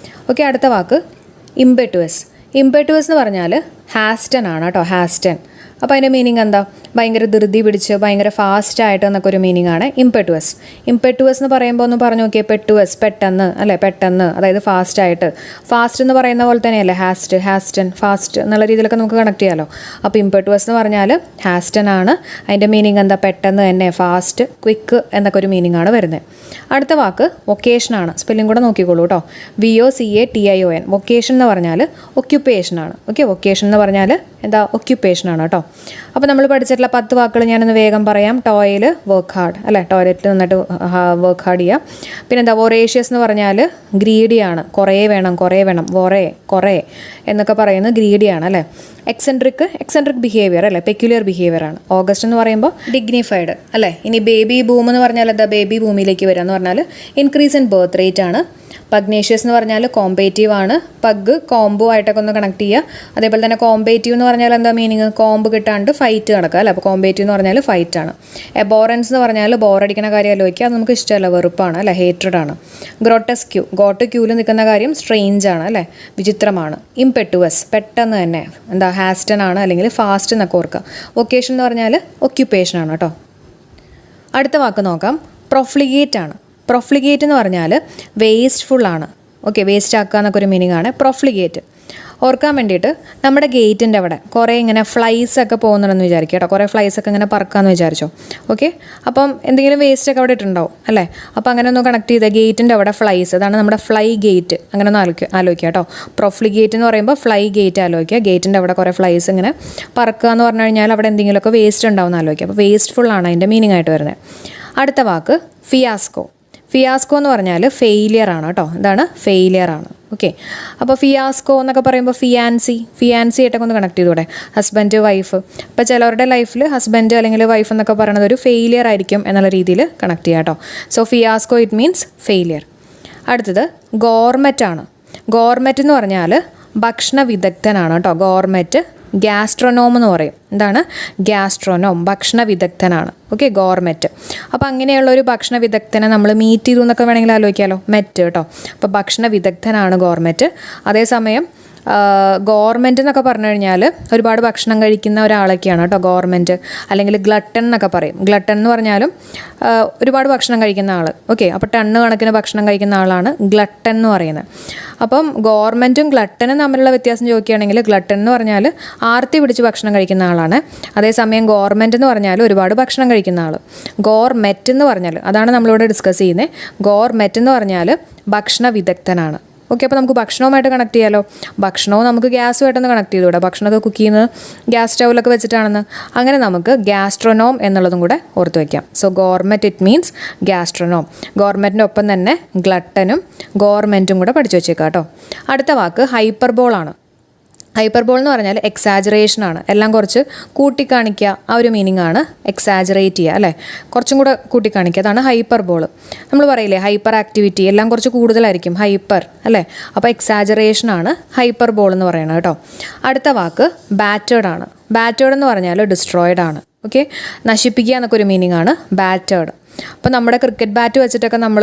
ഓക്കെ, അടുത്ത വാക്ക് ഇംപെറ്റുവസ്. ഇംപെറ്റുവസ് എന്ന് പറഞ്ഞാൽ ഹാസ്റ്റൻ ആണ് കേട്ടോ. ഹാസ്റ്റൻ. അപ്പോൾ അതിൻ്റെ മീനിങ് എന്താ? ഭയങ്കര ധൃതി പിടിച്ച് ഭയങ്കര ഫാസ്റ്റ് ആയിട്ട് എന്നൊക്കെ ഒരു മീനിങ് ആണ് ഇംപെറ്റുവസ്. ഇംപെറ്റുവസ് എന്ന് പറയുമ്പോൾ ഒന്ന് പറഞ്ഞു നോക്കിയേ, പെറ്റുവസ് പെട്ടെന്ന് അല്ലേ, പെട്ടെന്ന് അതായത് ഫാസ്റ്റ് ആയിട്ട്. ഫാസ്റ്റ് എന്ന് പറയുന്ന പോലെ തന്നെയല്ലേ ഹാസ്റ്റൻ ഫാസ്റ്റ് എന്നുള്ള രീതിയിലൊക്കെ നമുക്ക് കണക്ട് ചെയ്യാമല്ലോ. അപ്പോൾ ഇംപെറ്റുവസ് എന്ന് പറഞ്ഞാൽ ഹാസ്റ്റൻ ആണ്. അതിൻ്റെ മീനിങ് എന്താ? പെട്ടെന്ന് തന്നെ, ഫാസ്റ്റ്, ക്വിക്ക് എന്നൊക്കെ ഒരു മീനിങ് ആണ് വരുന്നത്. അടുത്ത വാക്ക് വൊക്കേഷൻ ആണ്. സ്പെല്ലിംഗ് കൂടെ നോക്കിക്കോളൂ കേട്ടോ. VOCATION. വൊക്കേഷൻ എന്ന് പറഞ്ഞാൽ ഒക്യുപ്പേഷൻ ആണ്. ഓക്കെ, വൊക്കേഷൻ എന്ന് പറഞ്ഞാൽ എന്താ? ഒക്യുപ്പേഷൻ ആണ് കേട്ടോ. അപ്പോൾ നമ്മൾ പഠിച്ചിട്ടുള്ള 10 വാക്കുകൾ ഞാനൊന്ന് വേഗം പറയാം. ടോയിൽ വർക്ക് ഹാർഡ് അല്ലേ, ടോയ്ലറ്റിൽ നിന്നിട്ട് വർക്ക് ഹാർഡ് ചെയ്യുക. പിന്നെ എന്താ? വൊറേഷ്യസ് എന്ന് പറഞ്ഞാൽ ഗ്രീഡിയാണ്. കുറേ വേണം കുറേ എന്നൊക്കെ പറയുന്നത് ഗ്രീഡിയാണ് അല്ലേ. എക്സെൻട്രിക് ബിഹേവിയർ അല്ലേ, പെക്യുലിയർ ബിഹേവിയർ ആണ്. ഓഗസ്റ്റ് എന്ന് പറയുമ്പോൾ ഡിഗ്നിഫൈഡ് അല്ലേ. ഇനി ബേബി ബൂം എന്ന് പറഞ്ഞാൽ എന്താ? ബേബി ഭൂമിയിലേക്ക് വരിക എന്ന് പറഞ്ഞാൽ ഇൻക്രീസ് ഇൻ ബർത്ത് റേറ്റ് ആണ്. പഗ്നേഷ്യസ് എന്ന് പറഞ്ഞാൽ കോമ്പേറ്റീവ് ആണ്. പഗ് കോംബോ ആയിട്ടൊക്കെ ഒന്ന് കണക്ട് ചെയ്യുക. അതേപോലെ തന്നെ കോമ്പേറ്റീവ് എന്ന് പറഞ്ഞാൽ എന്താ മീനിങ്? കോംബ് കിട്ടാണ്ട് ഫൈറ്റ് നടക്കുക അല്ലേ. അപ്പോൾ കോമ്പേറ്റീവ് എന്ന് പറഞ്ഞാൽ ഫൈറ്റ് ആണ്. എബോറൻസ് എന്ന് പറഞ്ഞാൽ ബോറടിക്കുന്ന കാര്യം ആലോചിക്കുക. അത് നമുക്ക് ഇഷ്ടമല്ല, വെറുപ്പാണ് അല്ലേ, ഹേറ്റഡ് ആണ്. ഗ്രോട്ടസ്ക്യൂ, ഗോട്ട് ക്യൂവിൽ നിൽക്കുന്ന കാര്യം സ്ട്രെയിഞ്ച് ആണ് അല്ലേ, വിചിത്രമാണ്. ഇംപെറ്റുവസ്, പെട്ടെന്ന് തന്നെ എന്താ? ഹാസ്റ്റൻ ആണ് അല്ലെങ്കിൽ ഫാസ്റ്റ് എന്നൊക്കെ ഓർക്കുക. വൊക്കേഷൻ എന്ന് പറഞ്ഞാൽ ഒക്യുപ്പേഷൻ ആണ് കേട്ടോ. അടുത്ത വാക്ക് നോക്കാം, പ്രൊഫ്ലിഗേറ്റ് ആണ്. പ്രൊഫ്ലിഗേറ്റ് എന്ന് പറഞ്ഞാൽ വേസ്റ്റ്ഫുൾ ആണ്. ഓക്കെ, വേസ്റ്റ് ആക്കുക എന്നൊക്കെ ഒരു മീനിങ് ആണ് പ്രൊഫ്ലിഗേറ്റ്. ഓർക്കാൻ വേണ്ടിയിട്ട് നമ്മുടെ ഗേറ്റിൻ്റെ അവിടെ കുറേ ഇങ്ങനെ ഫ്ലൈസ് ഒക്കെ പോകുന്നുണ്ടെന്ന് വിചാരിക്കുക കേട്ടോ. കുറേ ഫ്ലൈസ് ഒക്കെ ഇങ്ങനെ പറക്കാമെന്ന് വിചാരിച്ചോ. ഓക്കെ, അപ്പം എന്തെങ്കിലും വേസ്റ്റ് ഒക്കെ അവിടെ ഇട്ടുണ്ടാവും അല്ലേ. അപ്പോൾ അങ്ങനെ ഒന്ന് കണക്ട് ചെയ്ത ഗേറ്റിൻ്റെ അവിടെ ഫ്ലൈസ്, അതാണ് നമ്മുടെ ഫ്ലൈ ഗേറ്റ്. അങ്ങനെ ഒന്ന് ആലോചിക്കുക കേട്ടോ. പ്രൊഫ്ലിഗേറ്റ് എന്ന് പറയുമ്പോൾ ഫ്ലൈ ഗേറ്റ് ആലോചിക്കുക. ഗേറ്റിൻ്റെ അവിടെ കുറേ ഫ്ലൈസ് ഇങ്ങനെ പറക്കുക എന്ന് പറഞ്ഞു കഴിഞ്ഞാൽ അവിടെ എന്തെങ്കിലുമൊക്കെ വേസ്റ്റ് ഉണ്ടാവും എന്ന് ആലോചിക്കുക. അപ്പോൾ വേസ്റ്റ്ഫുൾ ആണ് അതിൻ്റെ മീനിങ് ആയിട്ട് വരുന്നത്. അടുത്ത വാക്ക് ഫിയാസ്കോ. ഫിയാസ്കോ എന്ന് പറഞ്ഞാൽ ഫെയിലിയർ ആണ് കേട്ടോ. എന്താണ്? ഫെയിലിയർ ആണ്. ഓക്കെ, അപ്പോൾ ഫിയാസ്കോ എന്നൊക്കെ പറയുമ്പോൾ ഫിയാൻസി ആയിട്ടൊക്കെ ഒന്ന് കണക്ട് ചെയ്തൂടെ? Husband wife. അപ്പോൾ ചിലവരുടെ ലൈഫിൽ ഹസ്ബൻഡ് അല്ലെങ്കിൽ വൈഫ് എന്നൊക്കെ പറയുന്നത് ഒരു ഫെയിലിയർ ആയിരിക്കും എന്നുള്ള രീതിയിൽ കണക്ട് ചെയ്യാം കേട്ടോ. So fiasco it means failure. അടുത്തത് ഗോർമെറ്റ് ആണ്. ഗോർമെറ്റ് എന്ന് പറഞ്ഞാൽ ഭക്ഷണ വിദഗ്ധനാണ് കേട്ടോ. ഗോർമെറ്റ്. ഗ്യാസ്ട്രോനോം എന്ന് പറയും. എന്താണ്? ഗ്യാസ്ട്രോനോം, ഭക്ഷണ വിദഗ്ധനാണ്. Okay, gourmet. അപ്പോൾ അങ്ങനെയുള്ള ഒരു ഭക്ഷണ വിദഗ്ധനെ നമ്മൾ മീറ്റ് ചെയ്തു എന്നൊക്കെ വേണമെങ്കിൽ ആലോചിക്കാമല്ലോ. മെറ്റ് കേട്ടോ. അപ്പോൾ ഭക്ഷണ വിദഗ്ധനാണ് ഗോർമെറ്റ്. അതേസമയം ഗോർമെൻറ് എന്നൊക്കെ പറഞ്ഞു കഴിഞ്ഞാൽ ഒരുപാട് ഭക്ഷണം കഴിക്കുന്ന ഒരാളൊക്കെയാണ് കേട്ടോ ഗോർമെൻറ്. അല്ലെങ്കിൽ ഗ്ലട്ടൺ എന്നൊക്കെ പറയും. ഗ്ലട്ടൺ എന്ന് പറഞ്ഞാലും ഒരുപാട് ഭക്ഷണം കഴിക്കുന്ന ആൾ. ഓക്കെ, അപ്പോൾ ടണ്ണ് കണക്കിന് ഭക്ഷണം കഴിക്കുന്ന ആളാണ് ഗ്ലട്ടൺ എന്ന് പറയുന്നത്. അപ്പം ഗോർമെൻറ്റും ഗ്ലട്ടനും തമ്മിലുള്ള വ്യത്യാസം ചോദിക്കുകയാണെങ്കിൽ ഗ്ലട്ടൺ എന്ന് പറഞ്ഞാൽ ആർത്തി പിടിച്ച് ഭക്ഷണം കഴിക്കുന്ന ആളാണ്. അതേസമയം ഗോർമെൻറ് എന്ന് പറഞ്ഞാൽ ഒരുപാട് ഭക്ഷണം കഴിക്കുന്ന ആൾ. ഗോർമെറ്റ് എന്ന് പറഞ്ഞാൽ അതാണ് നമ്മളിവിടെ ഡിസ്കസ് ചെയ്യുന്നത്. ഗോർമെറ്റ് എന്ന് പറഞ്ഞാൽ ഭക്ഷണ വിദഗ്ധനാണ്. ഓക്കെ, അപ്പോൾ നമുക്ക് ഭക്ഷണവുമായിട്ട് കണക്ട് ചെയ്യാമല്ലോ. ഭക്ഷണവും നമുക്ക് ഗ്യാസുമായിട്ടൊന്ന് കണക്ട് ചെയ്തുകൂടെ? ഭക്ഷണമൊക്കെ കുക്ക് ചെയ്യുന്നത് ഗ്യാസ് സ്റ്റൗവിലൊക്കെ വെച്ചിട്ടാണെന്ന്. അങ്ങനെ നമുക്ക് ഗ്യാസ്ട്രോനോം എന്നുള്ളതും കൂടെ ഓർത്ത് വയ്ക്കാം. So gourmet it means gastronome. ഗോർമെറ്റിൻ്റെ ഒപ്പം തന്നെ ഗ്ലട്ടനും ഗോർമെൻറ്റും കൂടെ പഠിച്ചു വെച്ചേക്കാം കേട്ടോ. അടുത്ത വാക്ക് ഹൈപ്പർബോൾ ആണ്. ഹൈപ്പർബോൾ എന്ന് പറഞ്ഞാൽ എക്സാജറേഷൻ ആണ്. എല്ലാം കുറച്ച് കൂട്ടിക്കാണിക്കുക, ആ ഒരു മീനിങ് ആണ് എക്സാജറേറ്റ് ചെയ്യുക അല്ലേ? കുറച്ചും കൂടെ കൂട്ടിക്കാണിക്കുക, അതാണ് ഹൈപ്പർബോൾ. നമ്മൾ പറയില്ലേ ഹൈപ്പർ ആക്ടിവിറ്റി, എല്ലാം കുറച്ച് കൂടുതലായിരിക്കും ഹൈപ്പർ അല്ലേ? അപ്പോൾ എക്സാജറേഷൻ ആണ് ഹൈപ്പർബോൾ എന്ന് പറയുന്നത് കേട്ടോ. അടുത്ത വാക്ക് ബാറ്റേർഡ് ആണ്. ബാറ്റേർഡ് എന്ന് പറഞ്ഞാൽ ഡിസ്ട്രോയിഡ് ആണ്. ഓക്കെ, നശിപ്പിക്കുക എന്നൊക്കെ ഒരു മീനിങ് ആണ് ബാറ്റേർഡ്. അപ്പോൾ നമ്മുടെ ക്രിക്കറ്റ് ബാറ്റ് വെച്ചിട്ടൊക്കെ നമ്മൾ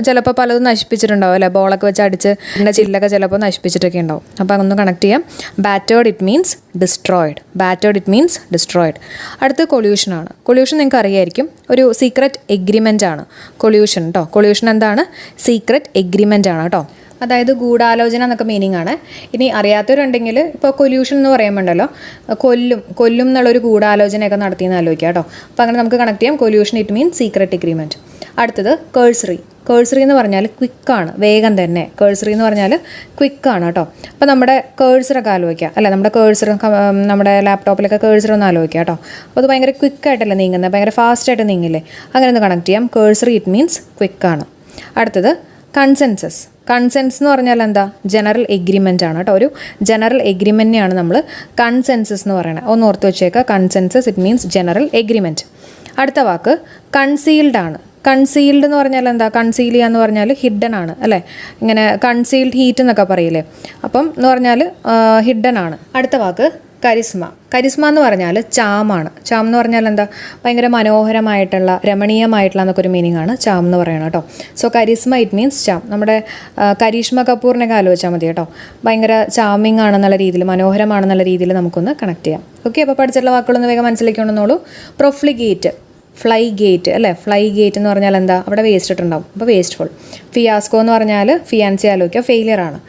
ചിലപ്പോൾ പലതും നശിപ്പിച്ചിട്ടുണ്ടാവും അല്ലേ? ബോളൊക്കെ വെച്ച് അടിച്ച് എൻ്റെ ചില്ലൊക്കെ ചിലപ്പോൾ നശിപ്പിച്ചിട്ടൊക്കെ ഉണ്ടാവും. അപ്പോൾ അതൊന്ന് കണക്ട് ചെയ്യാം. Battered it means destroyed. Battered it means destroyed. അടുത്ത് കൊല്യൂഷനാണ്. കൊല്യൂഷൻ നിങ്ങൾക്ക് അറിയായിരിക്കും, ഒരു സീക്രട്ട് എഗ്രിമെൻ്റ് ആണ് കൊല്യൂഷൻ കേട്ടോ. കൊല്യൂഷൻ എന്താണ്? സീക്രട്ട് എഗ്രിമെൻ്റ് ആണ് കേട്ടോ. അതായത് ഗൂഢാലോചന എന്നൊക്കെ മീനിങ് ആണ്. ഇനി അറിയാത്തവരുണ്ടെങ്കിൽ ഇപ്പോൾ കൊല്യൂഷൻ എന്ന് പറയുമ്പോണ്ടല്ലോ കൊല്ലും എന്നുള്ളൊരു ഗൂഢാലോചനയൊക്കെ നടത്തിയെന്ന് ആലോചിക്കുക കേട്ടോ. അപ്പോൾ അങ്ങനെ നമുക്ക് കണക്ട് ചെയ്യാം. Collision it means secret agreement. അടുത്തത് കേഴ്സറി. കേഴ്സറി എന്ന് പറഞ്ഞാൽ ക്വിക്കാണ്, വേഗം തന്നെ. കേഴ്സറി എന്ന് പറഞ്ഞാൽ ക്വിക്കാണ് കേട്ടോ. അപ്പോൾ നമ്മുടെ കേഴ്സറൊക്കെ ആലോചിക്കുക അല്ലേ? നമ്മുടെ കേഴ്സർ, നമ്മുടെ ലാപ്ടോപ്പിലൊക്കെ കേഴ്സർ ഒന്ന് ആലോചിക്കുക കേട്ടോ. അപ്പോൾ അത് ഭയങ്കര ക്വിക്കായിട്ടല്ലേ നീങ്ങുന്നത്, ഭയങ്കര ഫാസ്റ്റായിട്ട് നീങ്ങില്ലേ? അങ്ങനെ ഒന്ന് കണക്ട് ചെയ്യാം. കേഴ്സറി ഇറ്റ് മീൻസ് ക്വിക്കാണ്. അടുത്തത് കൺസെൻസസ്. കൺസെൻസ് എന്ന് പറഞ്ഞാൽ എന്താ? ജനറൽ എഗ്രിമെൻ്റ് ആണ് കേട്ടോ. ഒരു ജനറൽ എഗ്രിമെൻറ്റിനെയാണ് നമ്മൾ കൺസെൻസസ് എന്ന് പറയുന്നത്. ഒന്ന് ഓർത്ത് വെച്ചേക്കുക. Consensus it means general agreement. അടുത്ത വാക്ക് കൺസീൽഡ് ആണ്. കൺസീൽഡ് എന്ന് പറഞ്ഞാൽ എന്താ? കൺസീൽ ചെയ്യുക എന്ന് പറഞ്ഞാൽ ഹിഡൻ ആണ് അല്ലേ? ഇങ്ങനെ കൺസീൽഡ് ഹീറ്റ് എന്നൊക്കെ പറയില്ലേ? അപ്പം എന്ന് പറഞ്ഞാൽ ഹിഡൻ ആണ്. അടുത്ത വാക്ക് കരിസ്മ. കരിസ്മ എന്ന് പറഞ്ഞാൽ ചാമാണ്. ചാം എന്ന് പറഞ്ഞാൽ എന്താ? ഭയങ്കര മനോഹരമായിട്ടുള്ള, രമണീയമായിട്ടുള്ള എന്നൊക്കെ ഒരു മീനിങ് ആണ് ചാം എന്ന് പറയുന്നത് കേട്ടോ. So charisma it means charm. നമ്മുടെ കരീഷ്മ കപൂറിനൊക്കെ ആലോചിച്ചാൽ മതി കേട്ടോ. ഭയങ്കര ചാമിങ് ആണെന്നുള്ള രീതിയിൽ, മനോഹരമാണെന്നുള്ള രീതിയിൽ നമുക്കൊന്ന് കണക്ട് ചെയ്യാം. ഓക്കെ, അപ്പോൾ പഠിച്ചിട്ടുള്ള വാക്കുകളൊന്ന് വേഗം മനസ്സിലേക്ക് കൊണ്ടുവന്നോളൂ. പ്രൊഫ്ലിഗേറ്റ്, ഫ്ലൈ ഗേറ്റ് അല്ലേ? ഫ്ലൈ ഗേറ്റ് എന്ന് പറഞ്ഞാൽ എന്താ? അവിടെ വേസ്റ്റ് ഇട്ടുണ്ടാവും, അപ്പോൾ വേസ്റ്റ്ഫുൾ. ഫിയാസ്കോ എന്ന് പറഞ്ഞാൽ ഫിയാൻസി ആലോചിക്കുക, ഫെയിലിയർ ആണ്.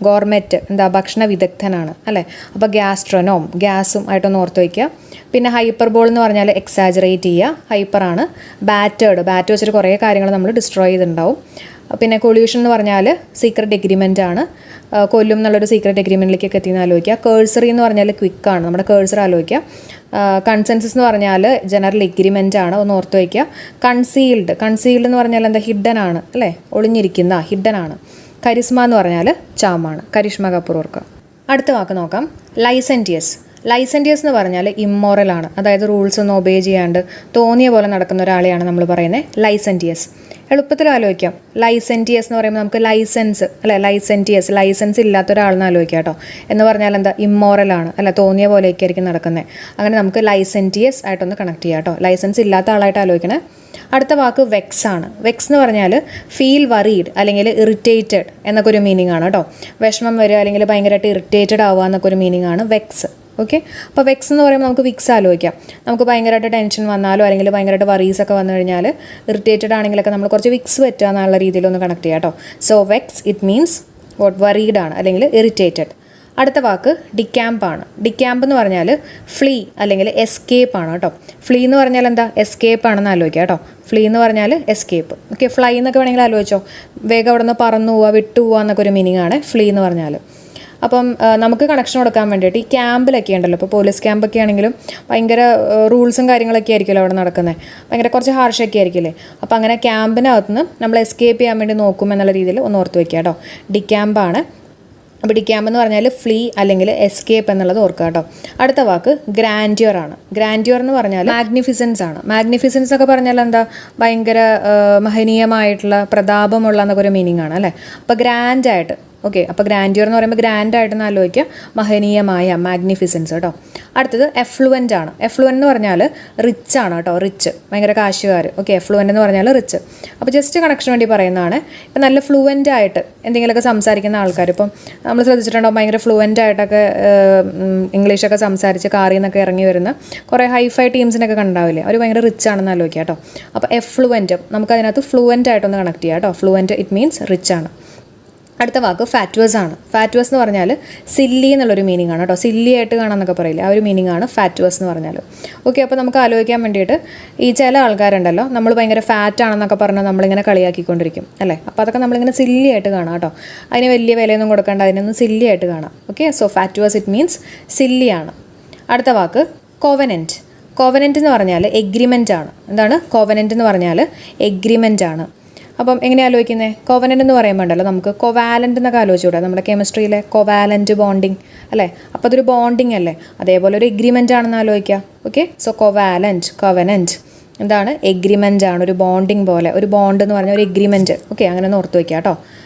ഗോർമെറ്റ് എന്താ? ഭക്ഷണ വിദഗ്ധനാണ് അല്ലേ? അപ്പോൾ ഗ്യാസ്ട്രോനോം, ഗ്യാസും ആയിട്ടൊന്ന് ഓർത്ത് വയ്ക്കുക. പിന്നെ ഹൈപ്പർബോൾ എന്ന് പറഞ്ഞാൽ എക്സാജറേറ്റ് ചെയ്യുക, ഹൈപ്പറാണ്. ബാറ്റ് വെച്ചിട്ട് കുറേ കാര്യങ്ങൾ നമ്മൾ ഡിസ്ട്രോയ് ചെയ്തിട്ടുണ്ടാവും. പിന്നെ കൊല്യൂഷൻ എന്ന് പറഞ്ഞാൽ സീക്രട്ട് എഗ്രിമെൻ്റ് ആണ്. കൊല്ലും എന്നുള്ളൊരു സീക്രട്ട് എഗ്രിമെൻറ്റിലേക്കൊക്കെ എത്തിയെന്ന് ആലോചിക്കുക. കേഴ്സറി എന്ന് പറഞ്ഞാൽ ക്വിക്കാണ്, നമ്മുടെ കേഴ്സർ ആലോചിക്കുക. കൺസെൻസസ് എന്ന് പറഞ്ഞാൽ ജനറൽ എഗ്രിമെൻ്റ് ആണ്, ഒന്ന് ഓർത്ത് വയ്ക്കുക. കൺസീൽഡ് എന്ന് പറഞ്ഞാൽ എന്താ? ഹിഡൻ ആണ് അല്ലേ? ഒളിഞ്ഞിരിക്കുന്ന, ഹിഡൻ ആണ്. കരിസ്മ എന്ന് പറഞ്ഞാൽ ചാമാണ്, കരിഷ്മ കപൂർ ഓർക്കുക. അടുത്ത വാക്ക് നോക്കാം. ലൈസെൻറ്റിയസ് എന്ന് പറഞ്ഞാൽ ഇമ്മോറൽ ആണ്. അതായത് റൂൾസ് ഒന്നും ഒബേ ചെയ്യാണ്ട് തോന്നിയ പോലെ നടക്കുന്ന ഒരാളെയാണ് നമ്മൾ പറയുന്നത് ലൈസെൻറ്റിയസ്. എളുപ്പത്തിൽ ആലോചിക്കാം. ലൈസെൻറ്റിയസ് എന്ന് പറയുമ്പോൾ നമുക്ക് ലൈസൻസ് അല്ലേ? ലൈസൻസ് ഇല്ലാത്ത ഒരാളെന്ന് ആലോചിക്കാം കേട്ടോ. എന്ന് പറഞ്ഞാൽ എന്താ? ഇമ്മോറലാണ് അല്ല, തോന്നിയ പോലെയൊക്കെ ആയിരിക്കും നടക്കുന്നത്. അങ്ങനെ നമുക്ക് ലൈസെൻറ്റിയസ് ആയിട്ടൊന്ന് കണക്ട് ചെയ്യാം കേട്ടോ. ലൈസൻസ് ഇല്ലാത്ത ആളായിട്ട് ആലോചിക്കണേ. അടുത്ത വാക്ക് വെക്സ് ആണ്. വെക്സ് എന്ന് പറഞ്ഞാൽ ഫീൽ വറീഡ് അല്ലെങ്കിൽ ഇറിറ്റേറ്റഡ് എന്നൊക്കെ ഒരു മീനിങ് ആണ് കേട്ടോ. വിഷമം വരിക അല്ലെങ്കിൽ ഭയങ്കരമായിട്ട് ഇറിറ്റേറ്റഡ് ആവുക എന്നൊക്കെ ഒരു മീനിങ് ആണ് വെക്സ്. ഓക്കെ, അപ്പോൾ വെക്സ് എന്ന് പറയുമ്പോൾ നമുക്ക് വിക്സ് ആലോചിക്കാം. നമുക്ക് ഭയങ്കരമായിട്ട് ടെൻഷൻ വന്നാലോ അല്ലെങ്കിൽ ഭയങ്കരമായിട്ട് വറീസ് ഒക്കെ വന്നു കഴിഞ്ഞാൽ, ഇറിറ്റേറ്റഡ് ആണെങ്കിലൊക്കെ നമ്മൾ കുറച്ച് വിക്സ് പറ്റുക എന്നുള്ള രീതിയിലൊന്ന് കണക്ട് ചെയ്യാം കേട്ടോ. സോ വെക്സ് ഇറ്റ് മീൻസ് വറീഡ് ആണ് അല്ലെങ്കിൽ ഇറിറ്റേറ്റഡ്. അടുത്ത വാക്ക് ഡിക്യാമ്പ് ആണ്. ഡിക്യാമ്പ് എന്ന് പറഞ്ഞാൽ ഫ്ലീ അല്ലെങ്കിൽ എസ്കേപ്പ് ആണ് കേട്ടോ. ഫ്ലീ എന്ന് പറഞ്ഞാൽ എന്താ? എസ്കേപ്പ് ആണെന്ന് ആലോചിക്കുക കേട്ടോ. ഫ്ലീ എന്ന് പറഞ്ഞാൽ എസ്കേപ്പ്. ഓക്കെ, ഫ്ലൈ എന്നൊക്കെ വേണമെങ്കിൽ ആലോചിച്ചോ. വേഗം അവിടെ നിന്ന് പറന്നു പോവുക, വിട്ടു പോവുക എന്നൊക്കെ ഒരു മീനിങ് ആണ് ഫ്ലീ എന്ന് പറഞ്ഞാൽ. അപ്പം നമുക്ക് കണക്ഷൻ കൊടുക്കാൻ വേണ്ടിയിട്ട് ഈ ക്യാമ്പിലൊക്കെ ഉണ്ടല്ലോ, ഇപ്പോൾ പോലീസ് ക്യാമ്പൊക്കെ ആണെങ്കിലും ഭയങ്കര റൂൾസും കാര്യങ്ങളൊക്കെ ആയിരിക്കുമല്ലോ അവിടെ നടക്കുന്നത്, ഭയങ്കര കുറച്ച് ഹാർഷൊക്കെ ആയിരിക്കില്ലേ. അപ്പോൾ അങ്ങനെ ക്യാമ്പിനകത്ത് നിന്ന് നമ്മൾ എസ്കേപ്പ് ചെയ്യാൻ വേണ്ടി നോക്കും എന്നുള്ള രീതിയിൽ ഒന്ന് ഓർത്ത് വയ്ക്കുക കേട്ടോ. ഡിക്യാമ്പാണ്. അപ്പോൾ ഡിക്യാമ്പ് എന്ന് പറഞ്ഞാൽ ഫ്ലീ അല്ലെങ്കിൽ എസ്കേപ്പ് എന്നുള്ളത് ഓർക്കുക കേട്ടോ. അടുത്ത വാക്ക് ഗ്രാൻഡ്യൂർ ആണ്. ഗ്രാൻഡ്യൂർ എന്ന് പറഞ്ഞാൽ മാഗ്നിഫിസൻസ് ആണ്. മാഗ്നിഫിസൻസ് ഒക്കെ പറഞ്ഞാൽ എന്താ, ഭയങ്കര മഹനീയമായിട്ടുള്ള പ്രതാപമുള്ള എന്നൊക്കെ ഒരു മീനിങ് ആണ് അല്ലേ. അപ്പോൾ ഗ്രാൻഡായിട്ട്, ഓക്കെ. അപ്പോൾ ഗ്രാൻഡ്യൂർ എന്ന് പറയുമ്പോൾ ഗ്രാൻഡായിട്ടൊന്ന് ആലോചിക്കുക, മഹനീയമായ, മാഗ്നിഫിസൻസ് കേട്ടോ. അടുത്തത് എഫ്ലുവൻ്റ് ആണ്. എഫ്ലുവൻ്റ് എന്ന് പറഞ്ഞാൽ റിച്ച് ആണ് കേട്ടോ, റിച്ച്, ഭയങ്കര കാശുകാർ. ഓക്കെ, എഫ്ലുവൻ്റ് എന്ന് പറഞ്ഞാൽ റിച്ച്. അപ്പോൾ ജസ്റ്റ് കണക്ഷൻ വേണ്ടി പറയുന്നതാണ്. ഇപ്പം നല്ല ഫ്ലുവൻ്റ് ആയിട്ട് എന്തെങ്കിലുമൊക്കെ സംസാരിക്കുന്ന ആൾക്കാർ, ഇപ്പം നമ്മൾ ശ്രദ്ധിച്ചിട്ടുണ്ടോ, ഭയങ്കര ഫ്ലുവൻ്റ് ആയിട്ടൊക്കെ ഇംഗ്ലീഷൊക്കെ സംസാരിച്ച് കാറിൽ നിന്നൊക്കെ ഇറങ്ങി വരുന്ന കുറേ ഹൈഫൈ ടീംസിനൊക്കെ കണ്ടാവില്ലേ, അവർ ഭയങ്കര റിച്ച് ആണെന്ന് ആലോചിക്കുക കേട്ടോ. അപ്പോൾ എഫ്ലുവൻ്റ് നമുക്കതിനകത്ത് ഫ്ലുവൻ്റ് ആയിട്ടൊന്ന് കണക്ട് ചെയ്യാം കേട്ടോ. ഫ്ലുവൻ്റ് ഇറ്റ് മീൻസ് റിച്ച് ആണ്. അടുത്ത വാക്ക് ഫാറ്റുവസ് ആണ്. ഫാറ്റുവസ് എന്ന് പറഞ്ഞാൽ സില്ലി എന്നുള്ളൊരു മീനിങ് ആണ് കേട്ടോ. സില്ലി ആയിട്ട് കാണാമെന്നൊക്കെ പറയില്ലേ, ആ ഒരു മീനിങ് ആണ് ഫാറ്റുവസ് എന്ന് പറഞ്ഞാൽ. ഓക്കെ, അപ്പോൾ നമുക്ക് ആലോചിക്കാൻ വേണ്ടിയിട്ട് ഈ ചില ആൾക്കാരുണ്ടല്ലോ, നമ്മൾ ഭയങ്കര ഫാറ്റ് ആണെന്നൊക്കെ പറഞ്ഞാൽ നമ്മളിങ്ങനെ കളിയാക്കിക്കൊണ്ടിരിക്കും അല്ലേ. അപ്പോൾ അതൊക്കെ നമ്മളിങ്ങനെ സില്ലി ആയിട്ട് കാണാം കേട്ടോ. അതിന് വലിയ വിലയൊന്നും കൊടുക്കേണ്ട, അതിനൊന്നും സില്ലി ആയിട്ട് കാണാം. Okay, so fatuous it means silly ആണ്. അടുത്ത വാക്ക് കോവനൻറ്റ്. കോവനൻറ്റ് എന്ന് പറഞ്ഞാൽ എഗ്രിമെൻ്റ് ആണ്. എന്താണ് കോവനൻറ്റ് എന്ന് പറഞ്ഞാൽ? എഗ്രിമെൻ്റ് ആണ്. അപ്പം എങ്ങനെ ആലോചിക്കുന്നത്? കോവനൻ്റ് എന്ന് പറയുമ്പോൾ ഉണ്ടല്ലോ, നമുക്ക് കൊവാലൻ്റ് എന്നൊക്കെ ആലോചിച്ചുകൂടാ, നമ്മുടെ കെമിസ്ട്രിയിലെ കൊവാലൻ്റ് ബോണ്ടിങ് അല്ലേ. അപ്പോൾ അതൊരു ബോണ്ടിങ് അല്ലേ, അതേപോലെ ഒരു എഗ്രിമെൻ്റ് ആണെന്ന് ആലോചിക്കുക. ഓക്കെ, സോ കൊവാലൻ്റ്, കോവനൻ്റ് എന്താണ്? എഗ്രിമെൻ്റ് ആണ്, ഒരു ബോണ്ടിങ് പോലെ, ഒരു ബോണ്ട് എന്ന് പറഞ്ഞാൽ ഒരു എഗ്രിമെൻറ്റ്. ഓക്കെ, അങ്ങനെ ഒന്ന് ഓർത്ത് വയ്ക്കുക കേട്ടോ.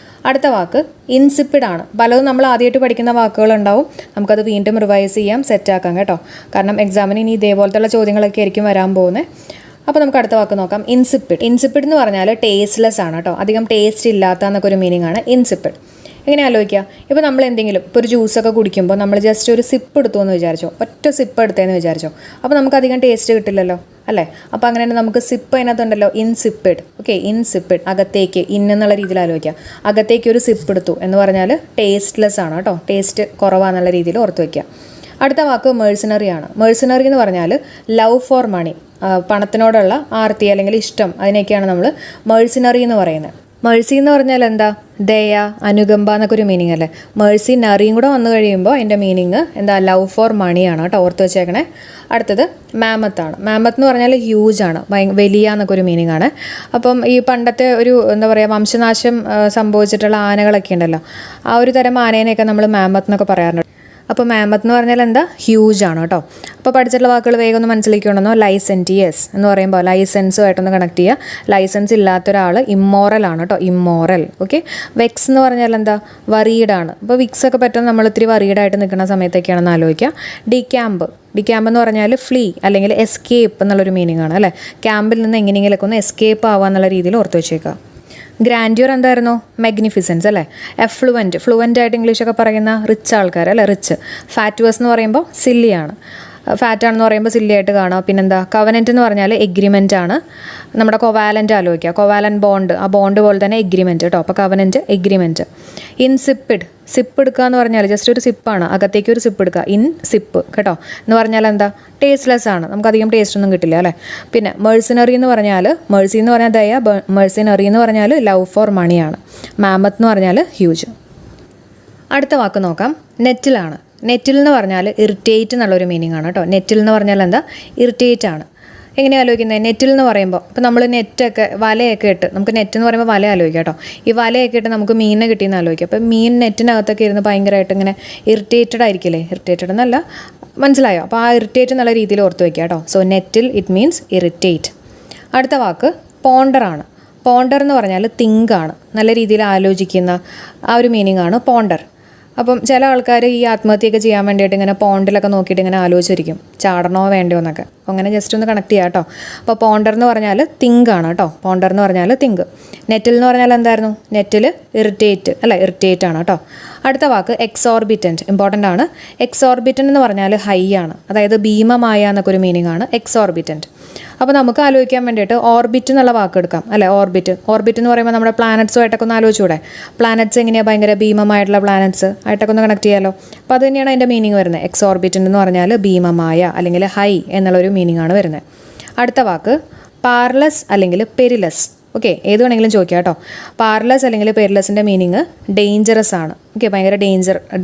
അടുത്ത വാക്ക് ഇൻസിപ്പിഡ് ആണ്. പലതും നമ്മൾ ആദ്യമായിട്ട് പഠിക്കുന്ന വാക്കുകളുണ്ടാവും, നമുക്കത് വീണ്ടും റിവൈസ് ചെയ്യാം, സെറ്റാക്കാം കേട്ടോ. കാരണം എക്സാമിന് ഇനി ഇതേപോലത്തുള്ള ചോദ്യങ്ങളൊക്കെ ആയിരിക്കും വരാൻ പോകുന്നത്. അപ്പോൾ നമുക്ക് അടുത്ത വാക്ക് നോക്കാം, ഇൻസിപ്പിഡ്. ഇൻസിപ്പിഡ് എന്ന് പറഞ്ഞാൽ ടേസ്റ്റ്ലെസ് ആണ് കേട്ടോ, അധികം ടേസ്റ്റ് ഇല്ലാത്ത എന്നൊക്കെ ഒരു മീനിങ് ആണ് ഇൻസിപ്പിഡ്. എങ്ങനെ ആലോചിക്കുക, ഇപ്പോൾ നമ്മൾ എന്തെങ്കിലും ഇപ്പോൾ ഒരു ജ്യൂസൊക്കെ കുടിക്കുമ്പോൾ നമ്മൾ ജസ്റ്റ് ഒരു സിപ്പ് എടുത്തു എന്ന് വിചാരിച്ചോ, ഒറ്റ സിപ്പ് എടുത്തതെന്ന് വിചാരിച്ചോ, അപ്പോൾ നമുക്ക് അധികം ടേസ്റ്റ് കിട്ടില്ലല്ലോ അല്ലേ. അപ്പോൾ അങ്ങനെ തന്നെ നമുക്ക് സിപ്പ് അതിനകത്തുണ്ടല്ലോ, ഇൻസിപ്പിഡ്. ഓക്കെ, ഇൻസിപ്പിഡ്, അകത്തേക്ക്, എന്നുള്ള രീതിയിൽ ആലോചിക്കുക. അകത്തേക്ക് ഒരു സിപ്പ് എടുത്തു എന്ന് പറഞ്ഞാൽ ടേസ്റ്റ്ലെസ് ആണ് കേട്ടോ, ടേസ്റ്റ് കുറവാന്നുള്ള രീതിയിൽ ഓർത്ത് വയ്ക്കുക. അടുത്ത വാക്ക് മേഴ്സണറി ആണ്. മേഴ്സണറി എന്ന് പറഞ്ഞാൽ ലവ് ഫോർ മണി, പണത്തിനോടുള്ള ആർത്തി അല്ലെങ്കിൽ ഇഷ്ടം, അതിനൊക്കെയാണ് നമ്മൾ മേഴ്സണറി എന്ന് പറയുന്നത്. മേഴ്സി എന്ന് പറഞ്ഞാൽ എന്താ? ദയ, അനുകമ്പ എന്നൊക്കെ ഒരു മീനിങ് അല്ലേ. മേഴ്സി നറിയും കൂടെ വന്നു കഴിയുമ്പോൾ അതിൻ്റെ മീനിങ് എന്താ? ലവ് ഫോർ മണിയാണ് കേട്ടോ, ഓർത്ത് വെച്ചേക്കണേ. അടുത്തത് മാമത്താണ്. മാമത്ത് എന്ന് പറഞ്ഞാൽ ഹ്യൂജ് ആണ്, വലിയ എന്നൊക്കെ ഒരു മീനിങ് ആണ്. അപ്പം ഈ പണ്ടത്തെ ഒരു എന്താ പറയുക, വംശനാശം സംഭവിച്ചിട്ടുള്ള ആനകളൊക്കെ ഉണ്ടല്ലോ, ആ ഒരു തരം ആനേനെയൊക്കെ നമ്മൾ മാമത്ത് എന്നൊക്കെ പറയാറുണ്ട്. അപ്പോൾ മാമത്ത് എന്ന് പറഞ്ഞാൽ എന്താ? ഹ്യൂജ് ആണ് കേട്ടോ. അപ്പോൾ പഠിച്ചിട്ടുള്ള വാക്കുകൾ വേഗം ഒന്ന് മനസ്സിലാക്കിക്കൊണ്ടെന്നോ. ലൈസെൻറ്റിയസ് എന്ന് പറയുമ്പോൾ ലൈസൻസുമായിട്ടൊന്ന് കണക്ട് ചെയ്യുക. ലൈസൻസ് ഇല്ലാത്ത ഒരാൾ ഇമ്മോറൽ ആണ് കേട്ടോ, ഇമ്മോറൽ. ഓക്കെ, വെക്സ് എന്ന് പറഞ്ഞാൽ എന്താ? വറീഡാണ്. അപ്പോൾ വിക്സ് ഒക്കെ പറ്റുന്ന നമ്മൾ ഇത്തിരി വറീഡായിട്ട് നിൽക്കുന്ന സമയത്തൊക്കെയാണെന്ന് ആലോചിക്കുക. ഡിക്യാമ്പ്. ഡിക്യാമ്പ് എന്ന് പറഞ്ഞാൽ ഫ്ലീ അല്ലെങ്കിൽ എസ്കേപ്പ് എന്നുള്ളൊരു മീനിങ് ആണ് അല്ലേ. ക്യാമ്പിൽ നിന്ന് എങ്ങനെയെങ്കിലൊക്കെ ഒന്ന് എസ്കേപ്പ് ആവുക എന്നുള്ള രീതിയിൽ ഓർത്ത് വെച്ചേക്കുക. ഗ്രാൻഡ്യൂർ എന്തായിരുന്നു? മാഗ്നിഫിസൻസ് അല്ലേ. എഫ്ലുവൻറ്റ്, ഫ്ലുവൻ്റ് ആയിട്ട് ഇംഗ്ലീഷൊക്കെ പറയുന്ന റിച്ച് ആൾക്കാർ അല്ലേ, റിച്ച്. ഫാറ്റുവസ് എന്ന് പറയുമ്പോൾ സില്ലിയാണ്, ഫാറ്റാണെന്ന് പറയുമ്പോൾ സില്ലി ആയിട്ട് കാണാം. പിന്നെന്താ? കവനൻറ്റ് എന്ന് പറഞ്ഞാൽ എഗ്രിമെൻ്റ് ആണ്. നമ്മുടെ കൊവാലൻ്റ് ആലോചിക്കുക, കൊവാലൻ്റ് ബോണ്ട്, ആ ബോണ്ട് പോലെ തന്നെ എഗ്രിമെൻറ്റ് കേട്ടോ. അപ്പോൾ കവനൻറ്റ്, എഗ്രിമെൻറ്റ്. ഇൻസിപ്പിഡ്, സിപ്പ് എടുക്കുക എന്ന് പറഞ്ഞാൽ ജസ്റ്റ് ഒരു സിപ്പാണ്, അകത്തേക്ക് ഒരു സിപ്പ് എടുക്കുക, ഇൻ സിപ്പ് കേട്ടോ. എന്ന് പറഞ്ഞാൽ എന്താ? ടേസ്റ്റ്ലെസ് ആണ്, നമുക്കധികം ടേസ്റ്റ് ഒന്നും കിട്ടില്ല അല്ലേ. പിന്നെ മേഴ്സിനറി എന്ന് പറഞ്ഞാൽ, മേഴ്സി എന്ന് പറഞ്ഞാൽ ദയ, മേഴ്സിനറി എന്ന് പറഞ്ഞാൽ ലവ് ഫോർ മണിയാണ്. മാമത്ത് എന്ന് പറഞ്ഞാൽ ഹ്യൂജ്. അടുത്ത വാക്ക് നോക്കാം, നെറ്റിലാണ്. നെറ്റിൽ എന്ന് പറഞ്ഞാൽ ഇറിറ്റേറ്റ് എന്നുള്ളൊരു മീനിങ് ആണ് കേട്ടോ. നെറ്റിൽ എന്ന് പറഞ്ഞാൽ എന്താ? ഇറിറ്റേറ്റ് ആണ്. എങ്ങനെയാണ് ആലോചിക്കുന്നത്? നെറ്റിൽ എന്ന് പറയുമ്പോൾ ഇപ്പോൾ നമ്മൾ നെറ്റൊക്കെ വലയൊക്കെ ഇട്ട്, നമുക്ക് നെറ്റ് എന്ന് പറയുമ്പോൾ വല ആലോചിക്കാം കേട്ടോ. ഈ വലയൊക്കെ ഇട്ട് നമുക്ക് മീനിനെ കിട്ടിയെന്ന് ആലോചിക്കാം. അപ്പോൾ മീൻ നെറ്റിനകത്തൊക്കെ ഇരുന്ന് ഭയങ്കരമായിട്ട് ഇങ്ങനെ ഇറിറ്റേറ്റഡ് ആയിരിക്കില്ലേ. ഇറിറ്റേറ്റഡ് എന്നല്ല, മനസ്സിലായോ? അപ്പോൾ ആ ഇറിറ്റേറ്റ് എന്നുള്ള രീതിയിൽ ഓർത്ത് വയ്ക്കുക കേട്ടോ. സോ നെറ്റിൽ ഇറ്റ് മീൻസ് ഇറിറ്റേറ്റ്. അടുത്ത വാക്ക് പോണ്ടർ ആണ്. പോണ്ടർ എന്ന് പറഞ്ഞാൽ തിങ്ക് ആണ്, നല്ല രീതിയിൽ ആലോചിക്കുന്ന ആ ഒരു മീനിങ് ആണ് പോണ്ടർ. അപ്പം ചില ആൾക്കാർ ഈ ആത്മഹത്യയൊക്കെ ചെയ്യാൻ വേണ്ടിയിട്ട് ഇങ്ങനെ പോണ്ടിലൊക്കെ നോക്കിയിട്ട് ഇങ്ങനെ ആലോചിച്ചിരിക്കും, ചാടണോ വേണ്ടയോ എന്നൊക്കെ. അങ്ങനെ ജസ്റ്റ് ഒന്ന് കണക്ട് ചെയ്യാം കേട്ടോ. അപ്പോൾ പോണ്ടർ എന്ന് പറഞ്ഞാൽ തിങ്ക് ആണ് കേട്ടോ. പോണ്ടർ എന്ന് പറഞ്ഞാൽ തിങ്ക്. നെറ്റിൽ എന്ന് പറഞ്ഞാൽ എന്തായിരുന്നു? നെറ്റിൽ ഇറിറ്റേറ്റ് അല്ല, ഇറിറ്റേറ്റ് ആണ് കേട്ടോ. അടുത്ത വാക്ക് എക്സോർബിറ്റൻറ്റ്, ഇമ്പോർട്ടൻ്റ് ആണ്. എക്സോർബിറ്റൻ്റ് എന്ന് പറഞ്ഞാൽ ഹൈ ആണ്, അതായത് ഭീമമായ എന്നൊക്കെ ഒരു മീനിങ് ആണ് എക്സോർബിറ്റൻറ്റ്. അപ്പോൾ നമുക്ക് ആലോചിക്കാൻ വേണ്ടിയിട്ട് ഓർബിറ്റ് എന്നുള്ള വാക്ക് എടുക്കാം അല്ലേ. ഓർബിറ്റ്, ഓർബിറ്റ് എന്ന് പറയുമ്പോൾ നമ്മുടെ പ്ലാനറ്റ്സുമായിട്ടൊക്കെ ഒന്ന് ആലോചിച്ചൂടെ. പ്ലാനറ്റ്സ് എങ്ങനെയാണ്? ഭയങ്കര ഭീമമായിട്ടുള്ള പ്ലാനറ്റ്സ് ആയിട്ടൊക്കെ ഒന്ന് കണക്ട് ചെയ്യാമല്ലോ. അപ്പോൾ അത് തന്നെയാണ് അതിൻ്റെ മീനിങ് വരുന്നത്. എക്സോർബിറ്റൻ്റ് എന്ന് പറഞ്ഞാൽ ഭീമമായ അല്ലെങ്കിൽ ഹൈ എന്നുള്ളൊരു മീനിങ് ആണ് വരുന്നത്. അടുത്ത വാക്ക് പാർലസ് അല്ലെങ്കിൽ പെരിലസ്. ഓക്കെ, ഏത് വേണമെങ്കിലും ചോദിക്കാം കേട്ടോ. പാർലെസ് അല്ലെങ്കിൽ പെരിലസിൻ്റെ മീനിങ് ഡേഞ്ചറസ് ആണ്. ഓക്കെ, ഭയങ്കര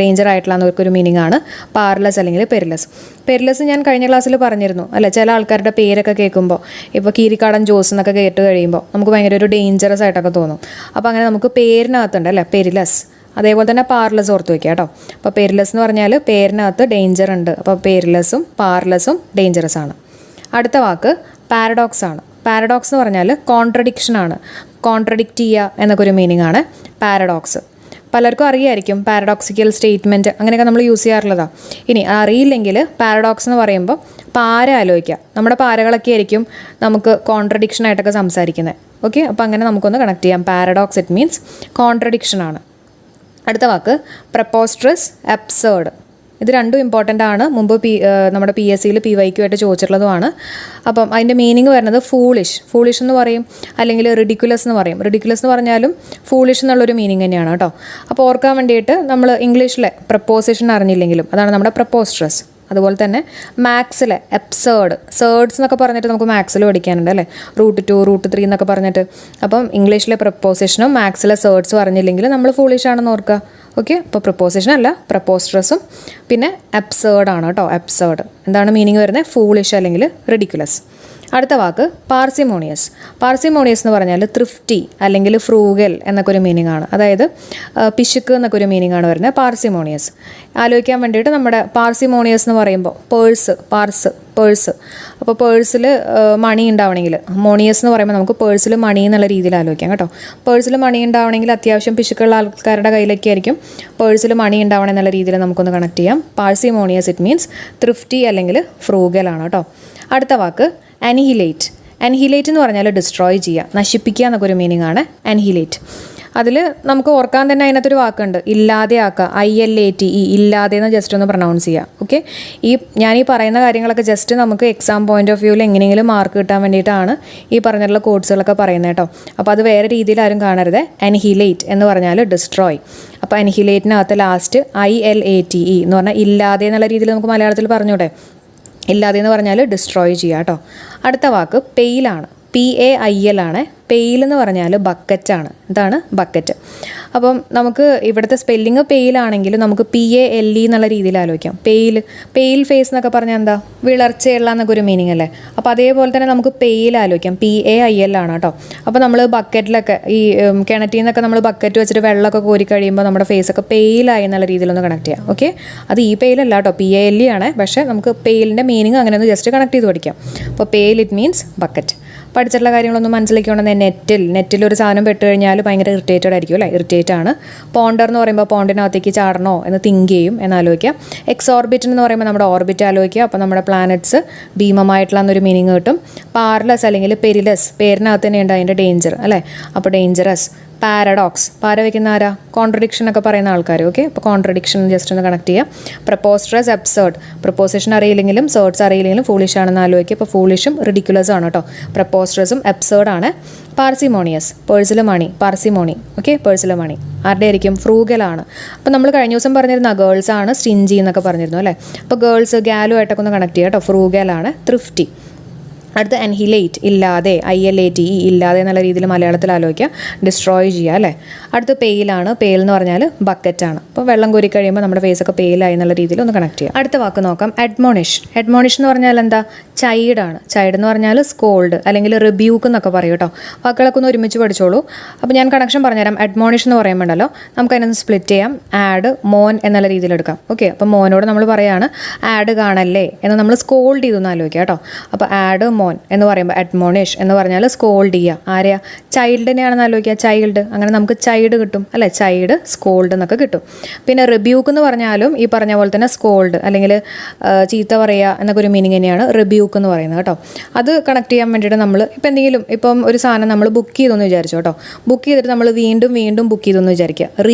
ഡേഞ്ചർ ആയിട്ടുള്ള ഒരു മീനിങ് ആണ് പാർലെസ് അല്ലെങ്കിൽ പെരിലസ്. പെരിലസ് ഞാൻ കഴിഞ്ഞ ക്ലാസ്സിൽ പറഞ്ഞിരുന്നു അല്ലേ, ചില ആൾക്കാരുടെ പേരൊക്കെ കേൾക്കുമ്പോൾ ഇപ്പോൾ കീരിക്കാടൻ ജോസ് എന്നൊക്കെ കേട്ട് കഴിയുമ്പോൾ നമുക്ക് ഭയങ്കര ഒരു ഡേഞ്ചറസ് ആയിട്ടൊക്കെ തോന്നും. അപ്പോൾ അങ്ങനെ നമുക്ക് പേരിനകത്തുണ്ട് അല്ലേ പെരിലസ്. അതേപോലെ തന്നെ പാർലെസ് ഓർത്ത് വയ്ക്കുക കേട്ടോ. അപ്പോൾ പെരിലസ് എന്ന് പറഞ്ഞാൽ പേരിനകത്ത് ഡേഞ്ചർ ഉണ്ട്. അപ്പോൾ പെരിലസും പാർലെസും ഡേഞ്ചറസ് ആണ്. അടുത്ത വാക്ക് പാരഡോക്സ് ആണ്. പാരഡോക്സ് എന്ന് പറഞ്ഞാൽ കോൺട്രഡിക്ഷൻ ആണ്. കോൺട്രഡിക്റ്റ് ചെയ്യുക എന്നൊക്കെ ഒരു മീനിങ് ആണ് പാരഡോക്സ്. പലർക്കും അറിയായിരിക്കും പാരഡോക്സിക്കൽ സ്റ്റേറ്റ്മെൻറ്റ് അങ്ങനെയൊക്കെ നമ്മൾ യൂസ് ചെയ്യാറുള്ളതാണ്. ഇനി അറിയില്ലെങ്കിൽ പാരഡോക്സ് എന്ന് പറയുമ്പോൾ പാര ആലോചിക്കുക. നമ്മുടെ പാരകളൊക്കെ ആയിരിക്കും നമുക്ക് കോൺട്രഡിക്ഷൻ ആയിട്ടൊക്കെ സംസാരിക്കുന്നത്. ഓക്കെ, അപ്പോൾ അങ്ങനെ നമുക്കൊന്ന് കണക്ട് ചെയ്യാം. പാരഡോക്സ് ഇറ്റ് മീൻസ് കോൺട്രഡിക്ഷൻ ആണ്. അടുത്ത വാക്ക് പ്രപ്പോസ്ട്രസ്, അബ്സേർഡ്. ഇത് രണ്ടും ഇമ്പോർട്ടൻ്റ് ആണ്. മുമ്പ് നമ്മുടെ PSCയിൽ PYQ ആയിട്ട് ചോദിച്ചിട്ടുള്ളതുമാണ്. അപ്പം അതിൻ്റെ മീനിങ് വരുന്നത് ഫൂളിഷ് എന്ന് പറയും, അല്ലെങ്കിൽ റിഡിക്കുലസ് എന്ന് പറയും. റിഡിക്കുലസ് എന്ന് പറഞ്ഞാലും ഫൂളിഷ് എന്നുള്ളൊരു മീനിങ് തന്നെയാണ് കേട്ടോ. അപ്പോൾ ഓർക്കാൻ വേണ്ടിയിട്ട് നമ്മൾ ഇംഗ്ലീഷിലെ പ്രപ്പോസിഷൻ അറിഞ്ഞില്ലെങ്കിലും അതാണ് നമ്മുടെ പ്രപ്പോസ്ട്രസ്. അതുപോലെ തന്നെ മാത്സിലെ സേർഡ്സ് എന്നൊക്കെ പറഞ്ഞിട്ട് നമുക്ക് മാത്സിൽ പഠിക്കാനുണ്ട് അല്ലേ, റൂട്ട് 2 റൂട്ട് 3 എന്നൊക്കെ പറഞ്ഞിട്ട്. അപ്പം ഇംഗ്ലീഷിലെ പ്രപ്പോസിഷനും മാത്സിലെ സേർഡ്സും അറിഞ്ഞില്ലെങ്കിൽ നമ്മൾ ഫൂളിഷ് ആണെന്ന് ഓർക്കുക. ഓക്കെ, അപ്പോൾ പ്രപ്പോസിഷൻ അല്ല പ്രപ്പോസ്ട്രസും പിന്നെ അബ്സേർഡ് ആണ് കേട്ടോ. അബ്സേർഡ് എന്താണ് മീനിങ് വരുന്നത്? ഫൂളിഷ് അല്ലെങ്കിൽ റിഡിക്കുലസ്. അടുത്ത വാക്ക് പാർസിമോണിയസ്. പാർസിമോണിയസ് എന്ന് പറഞ്ഞാൽ തൃഫ്റ്റി അല്ലെങ്കിൽ ഫ്രൂഗൽ എന്നൊക്കെ ഒരു മീനിങ് ആണ്. അതായത് പിശുക്ക് എന്നൊക്കെ ഒരു മീനിങ് ആണ് വരുന്നത് പാർസിമോണിയസ്. ആലോചിക്കാൻ വേണ്ടിയിട്ട് നമ്മുടെ പാർസിമോണിയസ് എന്ന് പറയുമ്പോൾ പേഴ്സ്. അപ്പോൾ പേഴ്സിൽ മണി ഉണ്ടാവണമെങ്കിൽ, മോണിയസ് എന്ന് പറയുമ്പോൾ നമുക്ക് പേഴ്സിൽ മണി എന്നുള്ള രീതിയിൽ ആലോചിക്കാം കേട്ടോ. പേഴ്സിൽ മണി ഉണ്ടാവണമെങ്കിൽ അത്യാവശ്യം പിശുക്കുള്ള ആൾക്കാരുടെ കയ്യിലൊക്കെ ആയിരിക്കും പേഴ്സിൽ മണി ഉണ്ടാവണം എന്നുള്ള രീതിയിൽ നമുക്കൊന്ന് കണക്ട് ചെയ്യാം. പാർസിമോണിയസ് ഇറ്റ് മീൻസ് തൃഫ്റ്റി അല്ലെങ്കിൽ ഫ്രൂഗൽ ആണ് കേട്ടോ. അടുത്ത വാക്ക് അനിഹിലേറ്റ്. അനിഹിലേറ്റ് എന്ന് പറഞ്ഞാൽ ഡിസ്ട്രോയ് ചെയ്യുക, നശിപ്പിക്കുക എന്നൊക്കെ ഒരു മീനിങ് ആണ് അനിഹിലേറ്റ്. അതിൽ നമുക്ക് ഓർക്കാൻ തന്നെ അതിനകത്തൊരു വാക്കുണ്ട്, ഇല്ലാതെ ആക്കുക. ILATE, ഇല്ലാതെ എന്ന് ജസ്റ്റ് ഒന്ന് പ്രൊനൗൺസ് ചെയ്യുക. ഓക്കെ, ഞാൻ ഈ പറയുന്ന കാര്യങ്ങളൊക്കെ ജസ്റ്റ് നമുക്ക് എക്സാം പോയിന്റ് ഓഫ് വ്യൂവിൽ എങ്ങനെയെങ്കിലും മാർക്ക് കിട്ടാൻ വേണ്ടിയിട്ടാണ് ഈ പറഞ്ഞിട്ടുള്ള കോഡ്സുകളൊക്കെ പറയുന്നത് കേട്ടോ. അപ്പോൾ അത് വേറെ രീതിയിൽ ആരും കാണരുത്. അനിഹിലേറ്റ് എന്ന് പറഞ്ഞാൽ ഡിസ്ട്രോയ്. അപ്പോൾ അനിഹിലേറ്റിനകത്ത് ലാസ്റ്റ് ILATE എന്ന് പറഞ്ഞാൽ ഇല്ലാതെ എന്നുള്ള രീതിയിൽ നമുക്ക് മലയാളത്തിൽ പറഞ്ഞൂടെ. ഇല്ലാതെ എന്ന് പറഞ്ഞാൽ ഡിസ്ട്രോയ് ചെയ്യുക കേട്ടോ. അടുത്ത വാക്ക് പെയിലാണ്. PAIL ആണ്. പെയിൽ എന്ന് പറഞ്ഞാൽ ബക്കറ്റാണ്. ഇതാണ് ബക്കറ്റ്. അപ്പം നമുക്ക് ഇവിടുത്തെ സ്പെല്ലിങ് പെയിലാണെങ്കിലും നമുക്ക് PALE എന്നുള്ള രീതിയിൽ ആലോചിക്കാം. പെയിൽ ഫേസ് എന്നൊക്കെ പറഞ്ഞാൽ എന്താ, വിളർച്ചയുള്ള എന്നൊക്കെ ഒരു മീനിങ് അല്ലേ. അപ്പോൾ അതേപോലെ തന്നെ നമുക്ക് പെയിൽ ആലോചിക്കാം. PAIL ആണ് കേട്ടോ. അപ്പോൾ നമ്മൾ ബക്കറ്റിലൊക്കെ ഈ കിണറ്റിൽ നിന്നൊക്കെ നമ്മൾ ബക്കറ്റ് വെച്ചിട്ട് വെള്ളമൊക്കെ കോരി കഴിയുമ്പോൾ നമ്മുടെ ഫേസൊക്കെ പെയിലായി എന്നുള്ള രീതിയിലൊന്ന് കണക്ട് ചെയ്യാം. ഓക്കെ, അത് ഈ പെയിലല്ല കേട്ടോ, PALE ആണ്. പക്ഷേ നമുക്ക് പെയിലിൻ്റെ മീനിങ് അങ്ങനെ ഒന്ന് ജസ്റ്റ് കണക്ട് ചെയ്ത് പഠിക്കാം. അപ്പോൾ പെയിൽ ഇറ്റ് മീൻസ് ബക്കറ്റ്. പഠിച്ചിട്ടുള്ള കാര്യങ്ങളൊന്നും മനസ്സിലാക്കിക്കൊണ്ടെന്ന് നെറ്റിൽ ഒരു സാധനം പെട്ട് കഴിഞ്ഞാൽ ഭയങ്കര ഇറിറ്റേറ്റഡ് ആയിരിക്കും അല്ലേ, ഇറിറ്റേറ്റ് ആണ്. പോണ്ടർ എന്ന് പറയുമ്പോൾ പോണ്ടിനകത്തേക്ക് ചാടണോ എന്ന് തിങ്ക് ചെയ്യും എന്നാലോചിക്കുക. എക്സോർബിറ്റ് എന്ന് പറയുമ്പോൾ നമ്മുടെ ഓർബിറ്റ് ആലോചിക്കുക. അപ്പോൾ നമ്മുടെ പ്ലാനറ്റ്സ് ഭീമമായിട്ടുള്ള എന്നൊരു മീനിങ് കിട്ടും. പാർലെസ് അല്ലെങ്കിൽ പെരിലസ്, പേരിനകത്ത് തന്നെയുണ്ട് അതിൻ്റെ ഡേഞ്ചർ അല്ലേ. അപ്പോൾ ഡേഞ്ചറസ്. പാരഡോക്സ്, പാര വയ്ക്കുന്ന ആരാ, കോൺട്രഡിക്ഷൻ ഒക്കെ പറയുന്ന ആൾക്കാർ. ഓക്കെ, അപ്പോൾ കോൺട്രഡിക്ഷൻ ജസ്റ്റ് ഒന്ന് കണക്ട് ചെയ്യാം. പ്രപ്പോസ്ട്രസ്, അബ്സേർഡ്. പ്രപ്പോസിഷൻ അറിയില്ലെങ്കിലും സേർഡ്സ് അറിയില്ലെങ്കിലും ഫൂളിഷ് ആണെന്ന് ആലോചിക്കുക. അപ്പോൾ ഫൂളിഷും റിഡിക്കുലസ് ആണ് കേട്ടോ. പ്രപ്പോസ്ട്രസും അബ്സേർഡ് ആണ്. പാർസിമോണിയസ്, പേഴ്സിൽ മണി, പാർസിമോണി. ഓക്കെ, പേഴ്സിൽ മണി ആരുടെ ആയിരിക്കും, ഫ്രൂഗലാണ്. അപ്പോൾ നമ്മൾ കഴിഞ്ഞ ദിവസം പറഞ്ഞിരുന്ന ഗേൾസ് ആണ് സ്റ്റിഞ്ചി എന്നൊക്കെ പറഞ്ഞിരുന്നു അല്ലേ. അപ്പോൾ ഗേൾസ് ഗാലു ആയിട്ടൊക്കെ ഒന്ന് കണക്ട് ചെയ്യാം കേട്ടോ. ഫ്രൂഗലാണ്. തൃഫ്റ്റി. അടുത്ത് അൻഹിലേറ്റ്, ഇല്ലാതെ. ILATE, ഇല്ലാതെ എന്നുള്ള രീതിയിൽ മലയാളത്തിൽ ആലോചിക്കുക. ഡിസ്ട്രോയ് ചെയ്യുക അല്ലേ. അടുത്ത് പെയിലാണ്. പെയിൽ എന്ന് പറഞ്ഞാൽ ബക്കറ്റാണ്. അപ്പോൾ വെള്ളം കോരി കഴിയുമ്പോൾ നമ്മുടെ ഫേസൊക്കെ പെയിലായി എന്നുള്ള രീതിയിൽ ഒന്ന് കണക്ട് ചെയ്യാം. അടുത്ത വാക്ക് നോക്കാം, അഡ്മോണിഷ്. അഡ്മോണിഷ് എന്ന് പറഞ്ഞാൽ എന്താ, ചൈഡാണ്. ചൈഡ് എന്ന് പറഞ്ഞാൽ സ്കോൾഡ് അല്ലെങ്കിൽ റിബ്യൂക്ക് എന്നൊക്കെ പറയും കേട്ടോ. വാക്കുകളൊക്കെ ഒന്ന് ഒരുമിച്ച് പഠിച്ചോളൂ. അപ്പോൾ ഞാൻ കണക്ഷൻ പറഞ്ഞുതരാം. അഡ്മോണിഷ് എന്ന് പറയുമ്പോണ്ടല്ലോ നമുക്കതിനൊന്ന് സ്പ്ലിറ്റ് ചെയ്യാം. ആഡ്, മോൻ എന്നുള്ള രീതിയിൽ എടുക്കാം. ഓക്കെ, അപ്പോൾ മോനോട് നമ്മൾ പറയാണ് ആഡ് കാണല്ലേ എന്ന് നമ്മൾ സ്കോൾഡ് ചെയ്തൊന്ന് ആലോചിക്കുക കേട്ടോ. അപ്പോൾ ആഡ് മോൻ എന്ന് പറയുമ്പോൾ അഡ്മോണിഷ് എന്ന് പറഞ്ഞാൽ സ്കോൾഡ് ചെയ്യുക. ആരെയാ, ചൈൽഡിനെയാണെന്ന് ആലോചിക്കുക. ചൈൽഡ്, അങ്ങനെ നമുക്ക് ചൈൽഡ് കിട്ടും അല്ലേ. ചൈൽഡ്, സ്കോൾഡ് എന്നൊക്കെ കിട്ടും. പിന്നെ റിബ്യൂക്ക് എന്ന് പറഞ്ഞാലും ഈ പറഞ്ഞ പോലെ തന്നെ സ്കോൾഡ് അല്ലെങ്കിൽ ചീത്ത പറയുക എന്നൊക്കെ ഒരു മീനിങ് തന്നെയാണ് റിബ്യൂക്ക് എന്ന് പറയുന്നത് കേട്ടോ. അത് കണക്ട് ചെയ്യാൻ വേണ്ടിയിട്ട് നമ്മൾ ഇപ്പം ഒരു സാധനം നമ്മൾ ബുക്ക് ചെയ്തെന്ന് വിചാരിച്ചു കേട്ടോ. ബുക്ക് ചെയ്തിട്ട് നമ്മൾ വീണ്ടും ബുക്ക് ചെയ്തെന്ന് വിചാരിക്കുക.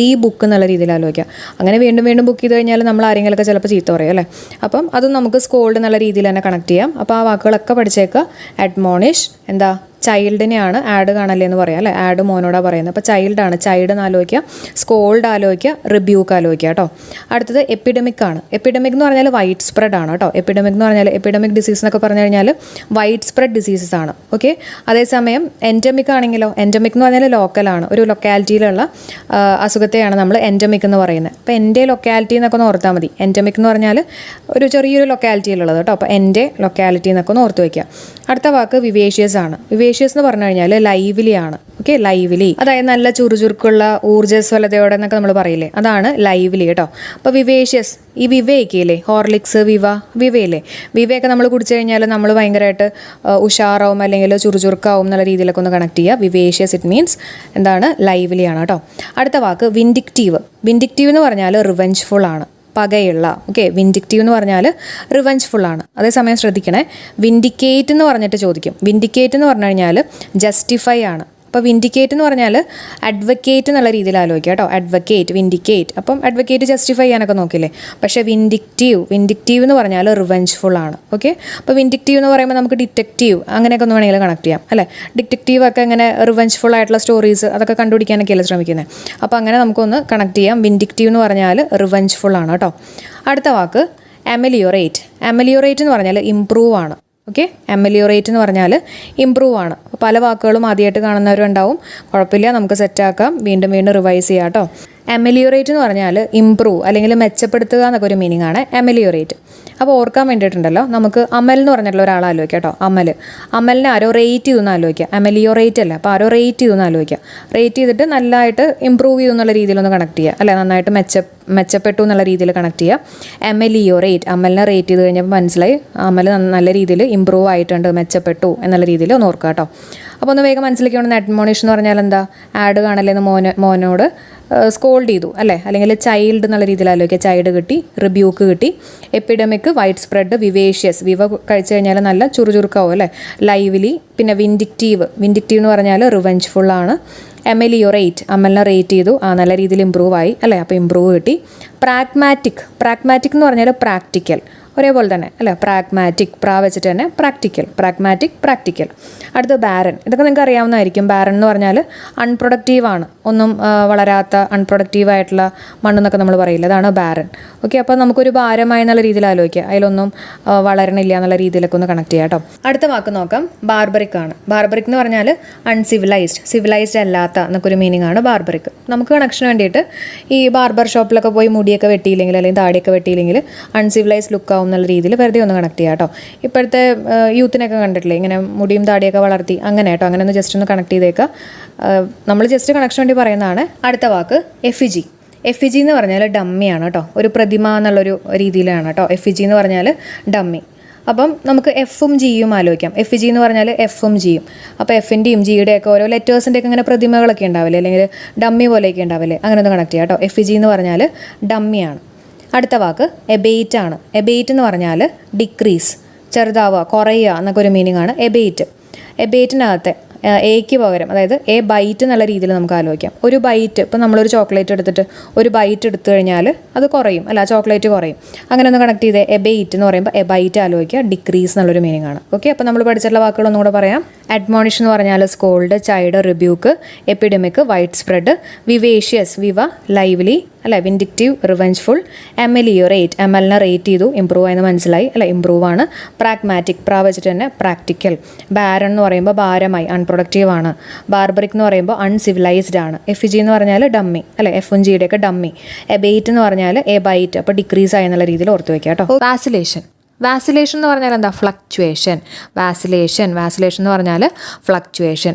ബുക്ക് എന്നുള്ള രീതിയിൽ ആലോചിക്കുക. അങ്ങനെ വീണ്ടും ബുക്ക് ചെയ്ത് കഴിഞ്ഞാൽ നമ്മൾ ആരെങ്കിലുമൊക്കെ ചിലപ്പോൾ ചീത്ത പറയും അല്ലേ. അപ്പം അതും നമുക്ക് സ്കോൾഡ് എന്നുള്ള രീതിയിൽ തന്നെ കണക്ട് ചെയ്യാം. അപ്പോൾ ആ വാക്കുകളൊക്കെ പഠിച്ചേക്കുക. അഡ്മോണിഷ് എന്താ, ചൈൽഡിനെയാണ് ആഡ് കാണല്ലേ എന്ന് പറയാം അല്ലേ, ആഡ് മോനോടാണ് പറയുന്നത്. അപ്പോൾ ചൈൽഡാണ്, ചൈൽഡ് എന്ന് ആലോചിക്കുക, സ്കോൾഡ് ആലോചിക്കുക, റിബ്യൂക്ക് ആലോചിക്കുക കേട്ടോ. അടുത്തത് എപ്പിഡമിക് ആണ്. എപ്പിഡമിക് എന്ന് പറഞ്ഞാൽ വൈഡ് സ്പ്രെഡ് ആണ് കേട്ടോ. എപ്പിഡമിക് എന്ന് പറഞ്ഞാൽ എപ്പിഡമിക് ഡിസീസ് എന്നൊക്കെ പറഞ്ഞു കഴിഞ്ഞാൽ വൈഡ് സ്പ്രെഡ് ഡിസീസസ് ആണ്. ഓക്കെ, അതേസമയം എൻഡമിക് ആണെങ്കിലോ, എൻഡമിക് എന്ന് പറഞ്ഞാൽ ലോക്കലാണ്, ഒരു ലൊക്കാലിറ്റിയിലുള്ള അസുഖത്തെയാണ് നമ്മൾ എൻഡമിക് എന്ന് പറയുന്നത്. അപ്പോൾ എൻ്റെ ലൊക്കാലിറ്റി എന്നൊക്കെ ഒന്ന് ഓർത്താൽ മതി. എൻഡമിക് എന്ന് പറഞ്ഞാൽ ഒരു ചെറിയൊരു ലൊക്കാലിറ്റിയിലുള്ളത് കേട്ടോ. അപ്പോൾ എൻ്റെ ലൊക്കാലിറ്റി എന്നൊക്കെ ഒന്ന് ഓർത്ത് വയ്ക്കുക. അടുത്ത വാക്ക് വിവേഷ്യസ് ആണ്. വിവേഷ്യസ് എന്ന് പറഞ്ഞു കഴിഞ്ഞാൽ ലൈവ്ലി ആണ്. ഓക്കെ, ലൈവ്ലി അതായത് നല്ല ചുറുചുറുക്കുള്ള ഊർജ്ജസ്വലതയോടെ എന്നൊക്കെ നമ്മൾ പറയില്ലേ, അതാണ് ലൈവ്ലി കേട്ടോ. അപ്പോൾ വിവേഷ്യസ്, ഈ വിവയൊക്കെ ഇല്ലേ, ഹോർലിക്സ്, വിവയില്ലേ, വിവയൊക്കെ നമ്മൾ കുടിച്ചു കഴിഞ്ഞാൽ നമ്മൾ ഭയങ്കരമായിട്ട് ഉഷാറാവും അല്ലെങ്കിൽ ചുറുചുറുക്കാവും എന്നുള്ള രീതിയിലൊക്കെ ഒന്ന് കണക്ട് ചെയ്യുക. വിവേഷ്യസ് ഇറ്റ് മീൻസ് എന്താണ്, ലൈവ്ലി ആണ് കേട്ടോ. അടുത്ത വാക്ക് വിൻഡിക്റ്റീവ്. വിൻഡിക്റ്റീവ് എന്ന് പറഞ്ഞാൽ റിവെഞ്ച്ഫുൾ ആണ്, പകയുള്ള. ഓക്കെ, വിൻഡിക്റ്റീവ് എന്ന് പറഞ്ഞാൽ റിവെഞ്ച്ഫുൾ ആണ്. അതേസമയം ശ്രദ്ധിക്കണേ, വിൻഡിക്കേറ്റ് എന്ന് പറഞ്ഞിട്ട് ചോദിക്കും. വിൻഡിക്കേറ്റ് എന്ന് പറഞ്ഞു കഴിഞ്ഞാൽ ജസ്റ്റിഫൈ ആണ്. അപ്പോൾ വിൻഡിക്കേറ്റ് എന്ന് പറഞ്ഞാൽ അഡ്വക്കേറ്റ് എന്നുള്ള രീതിയിൽ ആലോചിക്കുക കേട്ടോ. അഡ്വക്കേറ്റ്, വിൻഡിക്കേറ്റ്, അപ്പം അഡ്വക്കേറ്റ് ജസ്റ്റിഫൈ ചെയ്യാനൊക്കെ നോക്കില്ലേ. പക്ഷേ വിൻഡിക്റ്റീവ് എന്ന് പറഞ്ഞാൽ റിവെഞ്ച്ഫുൾ ആണ്. ഓക്കെ, അപ്പോൾ വിൻഡിക്റ്റീവ് എന്ന് പറയുമ്പോൾ നമുക്ക് ഡിറ്റക്റ്റീവ് അങ്ങനെയൊക്കെ ഒന്ന് വേണമെങ്കിൽ കണക്ട് ചെയ്യാം അല്ലേ. ഡിറ്റക്റ്റീവ് ഒക്കെ ഇങ്ങനെ റിവെഞ്ച്ഫുൾ ആയിട്ടുള്ള സ്റ്റോറീസ് അതൊക്കെ കണ്ടുപിടിക്കാനൊക്കെയല്ലേ ശ്രമിക്കുന്നത്. അപ്പോൾ അങ്ങനെ നമുക്കൊന്ന് കണക്ട് ചെയ്യാം. വിൻഡിക്റ്റീവ് എന്ന് പറഞ്ഞാൽ റിവെഞ്ച്ഫുൾ ആണ് കേട്ടോ. അടുത്ത വാക്ക് അമെലിയോറേറ്റ്. അമെലിയോറേറ്റ് എന്ന് പറഞ്ഞാൽ ഇംപ്രൂവ് ആണ്. ഓക്കെ, അമെലിയോറേറ്റ് എന്ന് പറഞ്ഞാൽ ഇംപ്രൂവ് ആണ്. അപ്പോൾ പല വാക്കുകളും ആദ്യമായിട്ട് കാണുന്നവരുണ്ടാവും, കുഴപ്പമില്ല, നമുക്ക് സെറ്റാക്കാം, വീണ്ടും വീണ്ടും റിവൈസ് ചെയ്യാം കേട്ടോ. അമെലിയോറേറ്റ് എന്ന് പറഞ്ഞാൽ ഇംപ്രൂവ് അല്ലെങ്കിൽ മെച്ചപ്പെടുത്തുക എന്നൊക്കെ ഒരു മീനിങ് ആണ് അമെലിയോറേറ്റ്. അപ്പോൾ ഓർക്കാൻ വേണ്ടിയിട്ടുണ്ടല്ലോ, നമുക്ക് അമൽ എന്ന് പറഞ്ഞിട്ടുള്ള ഒരാൾ ആലോചിക്കാം കേട്ടോ. അമലിനെ ആരോ റേറ്റ് ചെയ്തു എന്ന് ആലോചിക്കുക. അമെലിയോറേറ്റ് അല്ല, അപ്പോൾ ആരോ റേറ്റ് ചെയ്തു എന്ന് ആലോചിക്കുക. റേറ്റ് ചെയ്തിട്ട് നല്ലതായിട്ട് ഇംപ്രൂവ് ചെയ്തു എന്നുള്ള രീതിയിലൊന്ന് കണക്ട് ചെയ്യുക അല്ലേ, നന്നായിട്ട് മെച്ചപ്പെട്ടു എന്നുള്ള രീതിയിൽ കണക്ട് ചെയ്യുക. അമെലിയോറേറ്റ്, അമലിനെ റേറ്റ് ചെയ്ത് കഴിഞ്ഞപ്പോൾ മനസ്സിലായി അമൽ നല്ല രീതിയിൽ ഇംപ്രൂവ് ആയിട്ടുണ്ട്, മെച്ചപ്പെട്ടു എന്നുള്ള രീതിയിൽ ഒന്ന് ഓർക്കുക കേട്ടോ. അപ്പോൾ ഒന്ന് വേഗം മനസ്സിലേക്ക് കൊണ്ടുവന്ന അഡ്മോണിഷൻ എന്ന് പറഞ്ഞാൽ എന്താ, ആഡ് കാണല്ലേന്ന് മോനോട് സ്കോൾഡ് ചെയ്തു അല്ലേ, അല്ലെങ്കിൽ ചൈൽഡ് എന്നുള്ള രീതിയിൽ ആലോചിക്കുക. ചൈൽഡ് കിട്ടി, റിബ്യൂക്ക് കിട്ടി. എപ്പിഡമിക്, വൈഡ് സ്പ്രെഡ്, വിവേഷ്യസ്, വിവ കഴിച്ചു കഴിഞ്ഞാൽ നല്ല ചുറുചുറുക്കാവും അല്ലേ. ലൈവ്ലി, പിന്നെ വിൻഡിക്റ്റീവ് എന്ന് പറഞ്ഞാൽ റിവെഞ്ച്ഫുൾ ആണ്. അമെലിയോറേറ്റ്, അമലിനെ റേറ്റ് ചെയ്തു, നല്ല രീതിയിൽ ഇമ്പ്രൂവ് ആയി അല്ലേ, അപ്പോൾ ഇമ്പ്രൂവ് കിട്ടി. പ്രാഗ്മാറ്റിക് എന്ന് പറഞ്ഞാൽ പ്രാക്ടിക്കൽ, ഒരേപോലെ തന്നെ അല്ലേ. പ്രാഗ്മാറ്റിക്, വെച്ചിട്ട് തന്നെ പ്രാക്ടിക്കൽ. അടുത്ത ബാരൻ. ഇതൊക്കെ നിങ്ങൾക്ക് അറിയാവുന്നതായിരിക്കും. ബാരൻ എന്ന് പറഞ്ഞാൽ അൺപ്രൊഡക്റ്റീവ് ആണ്, ഒന്നും വളരാത്ത അൺപ്രൊഡക്റ്റീവായിട്ടുള്ള മണ്ണെന്നൊക്കെ നമ്മൾ പറയില്ല, അതാണ് ബാരൻ. ഓക്കെ, അപ്പോൾ നമുക്കൊരു ഭാരമായി എന്നുള്ള രീതിയിൽ ആലോചിക്കുക, അതിലൊന്നും വളരണില്ല എന്നുള്ള രീതിയിലൊക്കെ ഒന്ന് കണക്ട് ചെയ്യാം കേട്ടോ. അടുത്ത വാക്ക് നോക്കാം, ബാർബറിക് ആണ്. ബാർബറിക് എന്ന് പറഞ്ഞാൽ സിവിലൈസ്ഡ് അല്ലാത്ത എന്നൊക്കെ ഒരു മീനിങ് ആണ് ബാർബറിക്. നമുക്ക് കണക്ഷന് വേണ്ടിയിട്ട് ഈ ബാർബർ ഷോപ്പിലൊക്കെ പോയി മുടിയൊക്കെ വെട്ടിയില്ലെങ്കിൽ അല്ലെങ്കിൽ താടിയൊക്കെ വെട്ടിയില്ലെങ്കിൽ അൺസിവിലൈസ്ഡ് ലുക്ക് എന്നുള്ള രീതിയിൽ വെറുതെ ഒന്ന് കണക്ട് ചെയ്യാം കേട്ടോ. ഇപ്പോഴത്തെ യൂത്തിനൊക്കെ കണ്ടിട്ടില്ലേ, ഇങ്ങനെ മുടിയും താടിയൊക്കെ വളർത്തി അങ്ങനെ കേട്ടോ, അങ്ങനെ ഒന്ന് ജസ്റ്റ് ഒന്ന് കണക്ട് ചെയ്തേക്കുക. നമ്മൾ ജസ്റ്റ് കണക്ഷൻ വേണ്ടി പറയുന്നതാണ്. അടുത്ത വാക്ക് എഫിജി എന്ന് പറഞ്ഞാൽ ഡമ്മിയാണ് കേട്ടോ, ഒരു പ്രതിമ എന്നുള്ളൊരു രീതിയിലാണ് കേട്ടോ. എഫിജി എന്ന് പറഞ്ഞാൽ ഡമ്മി. അപ്പം നമുക്ക് എഫും ജിയും ആലോചിക്കാം. എഫിജി എന്ന് പറഞ്ഞാൽ എഫും ജിയും. അപ്പോൾ എഫിൻ്റെയും ജിയുടെയൊക്കെ ഓരോ ലെറ്റേഴ്സിൻ്റെയൊക്കെ ഇങ്ങനെ പ്രതിമകളൊക്കെ ഉണ്ടാവില്ലേ, അല്ലെങ്കിൽ ഡമ്മി പോലെയൊക്കെ ഉണ്ടാവില്ലേ, അങ്ങനെ ഒന്ന് കണക്ട് ചെയ്യാം കേട്ടോ. എഫിജി എന്ന് പറഞ്ഞാൽ ഡമ്മിയാണ്. അടുത്ത വാക്ക് എബേറ്റ് ആണ്. എബേറ്റ് എന്ന് പറഞ്ഞാൽ ഡിക്രീസ്, ചെറുതാവുക, കുറയുക എന്നൊക്കെ ഒരു മീനിങ് ആണ് എബേറ്റ്. എബേറ്റിനകത്തെ എക്ക് പകരം, അതായത് എ ബൈറ്റ് എന്നുള്ള രീതിയിൽ നമുക്ക് ആലോചിക്കാം. ഒരു ബൈറ്റ്, ഇപ്പം നമ്മളൊരു ചോക്ലേറ്റ് എടുത്തിട്ട് ഒരു ബൈറ്റ് എടുത്തു കഴിഞ്ഞാൽ അത് കുറയും അല്ല, ചോക്ലേറ്റ് കുറയും. അങ്ങനെ ഒന്ന് കണക്ട് ചെയ്ത് എബേറ്റ് എന്ന് പറയുമ്പോൾ എബൈറ്റ് ആലോചിക്കുക, ഡിക്രീസ് എന്നുള്ളൊരു മീനിങ് ആണ്. ഓക്കെ, അപ്പോൾ നമ്മൾ പഠിച്ചിട്ടുള്ള വാക്കുകൾ ഒന്നും കൂടെ പറയാം. അഡ്മോണിഷൻ എന്ന് പറഞ്ഞാൽ scold, chide, rebuke. Epidemic, widespread. Vivacious, viva, lively അല്ലെ. Vindictive, revengeful. അമെലിയോറേറ്റ്, അമലിനെ റേറ്റ് ചെയ്തു, ഇമ്പ്രൂവ് ആയെന്ന് മനസ്സിലായി അല്ലെ, ഇമ്പ്രൂവ് ആണ്. പ്രാഗ്മാറ്റിക്, വെച്ചിട്ട് തന്നെ പ്രാക്ടിക്കൽ. ബാരൻ എന്ന് പറയുമ്പോൾ ഭാരമായി, അൺപ്രൊഡക്റ്റീവ് ആണ്. ബാർബറിക് എന്ന് പറയുമ്പോൾ അൺസിവിലൈസ്ഡ് ആണ്. എഫിജി എന്ന് പറഞ്ഞാൽ ഡമ്മി അല്ലെ, എഫും ജിയുടെ ഒക്കെ ഡമ്മി. എബേറ്റ് എന്ന് പറഞ്ഞാൽ എ ബൈറ്റ്, അപ്പോൾ ഡിക്രീസ് ആയി എന്നുള്ള രീതിയിൽ ഓർത്ത് വയ്ക്കുക കേട്ടോ. വാസിലേഷൻ എന്ന് പറഞ്ഞാൽ എന്താ, ഫ്ലക്ച്വേഷൻ എന്ന് പറഞ്ഞാൽ ഫ്ലക്ച്വേഷൻ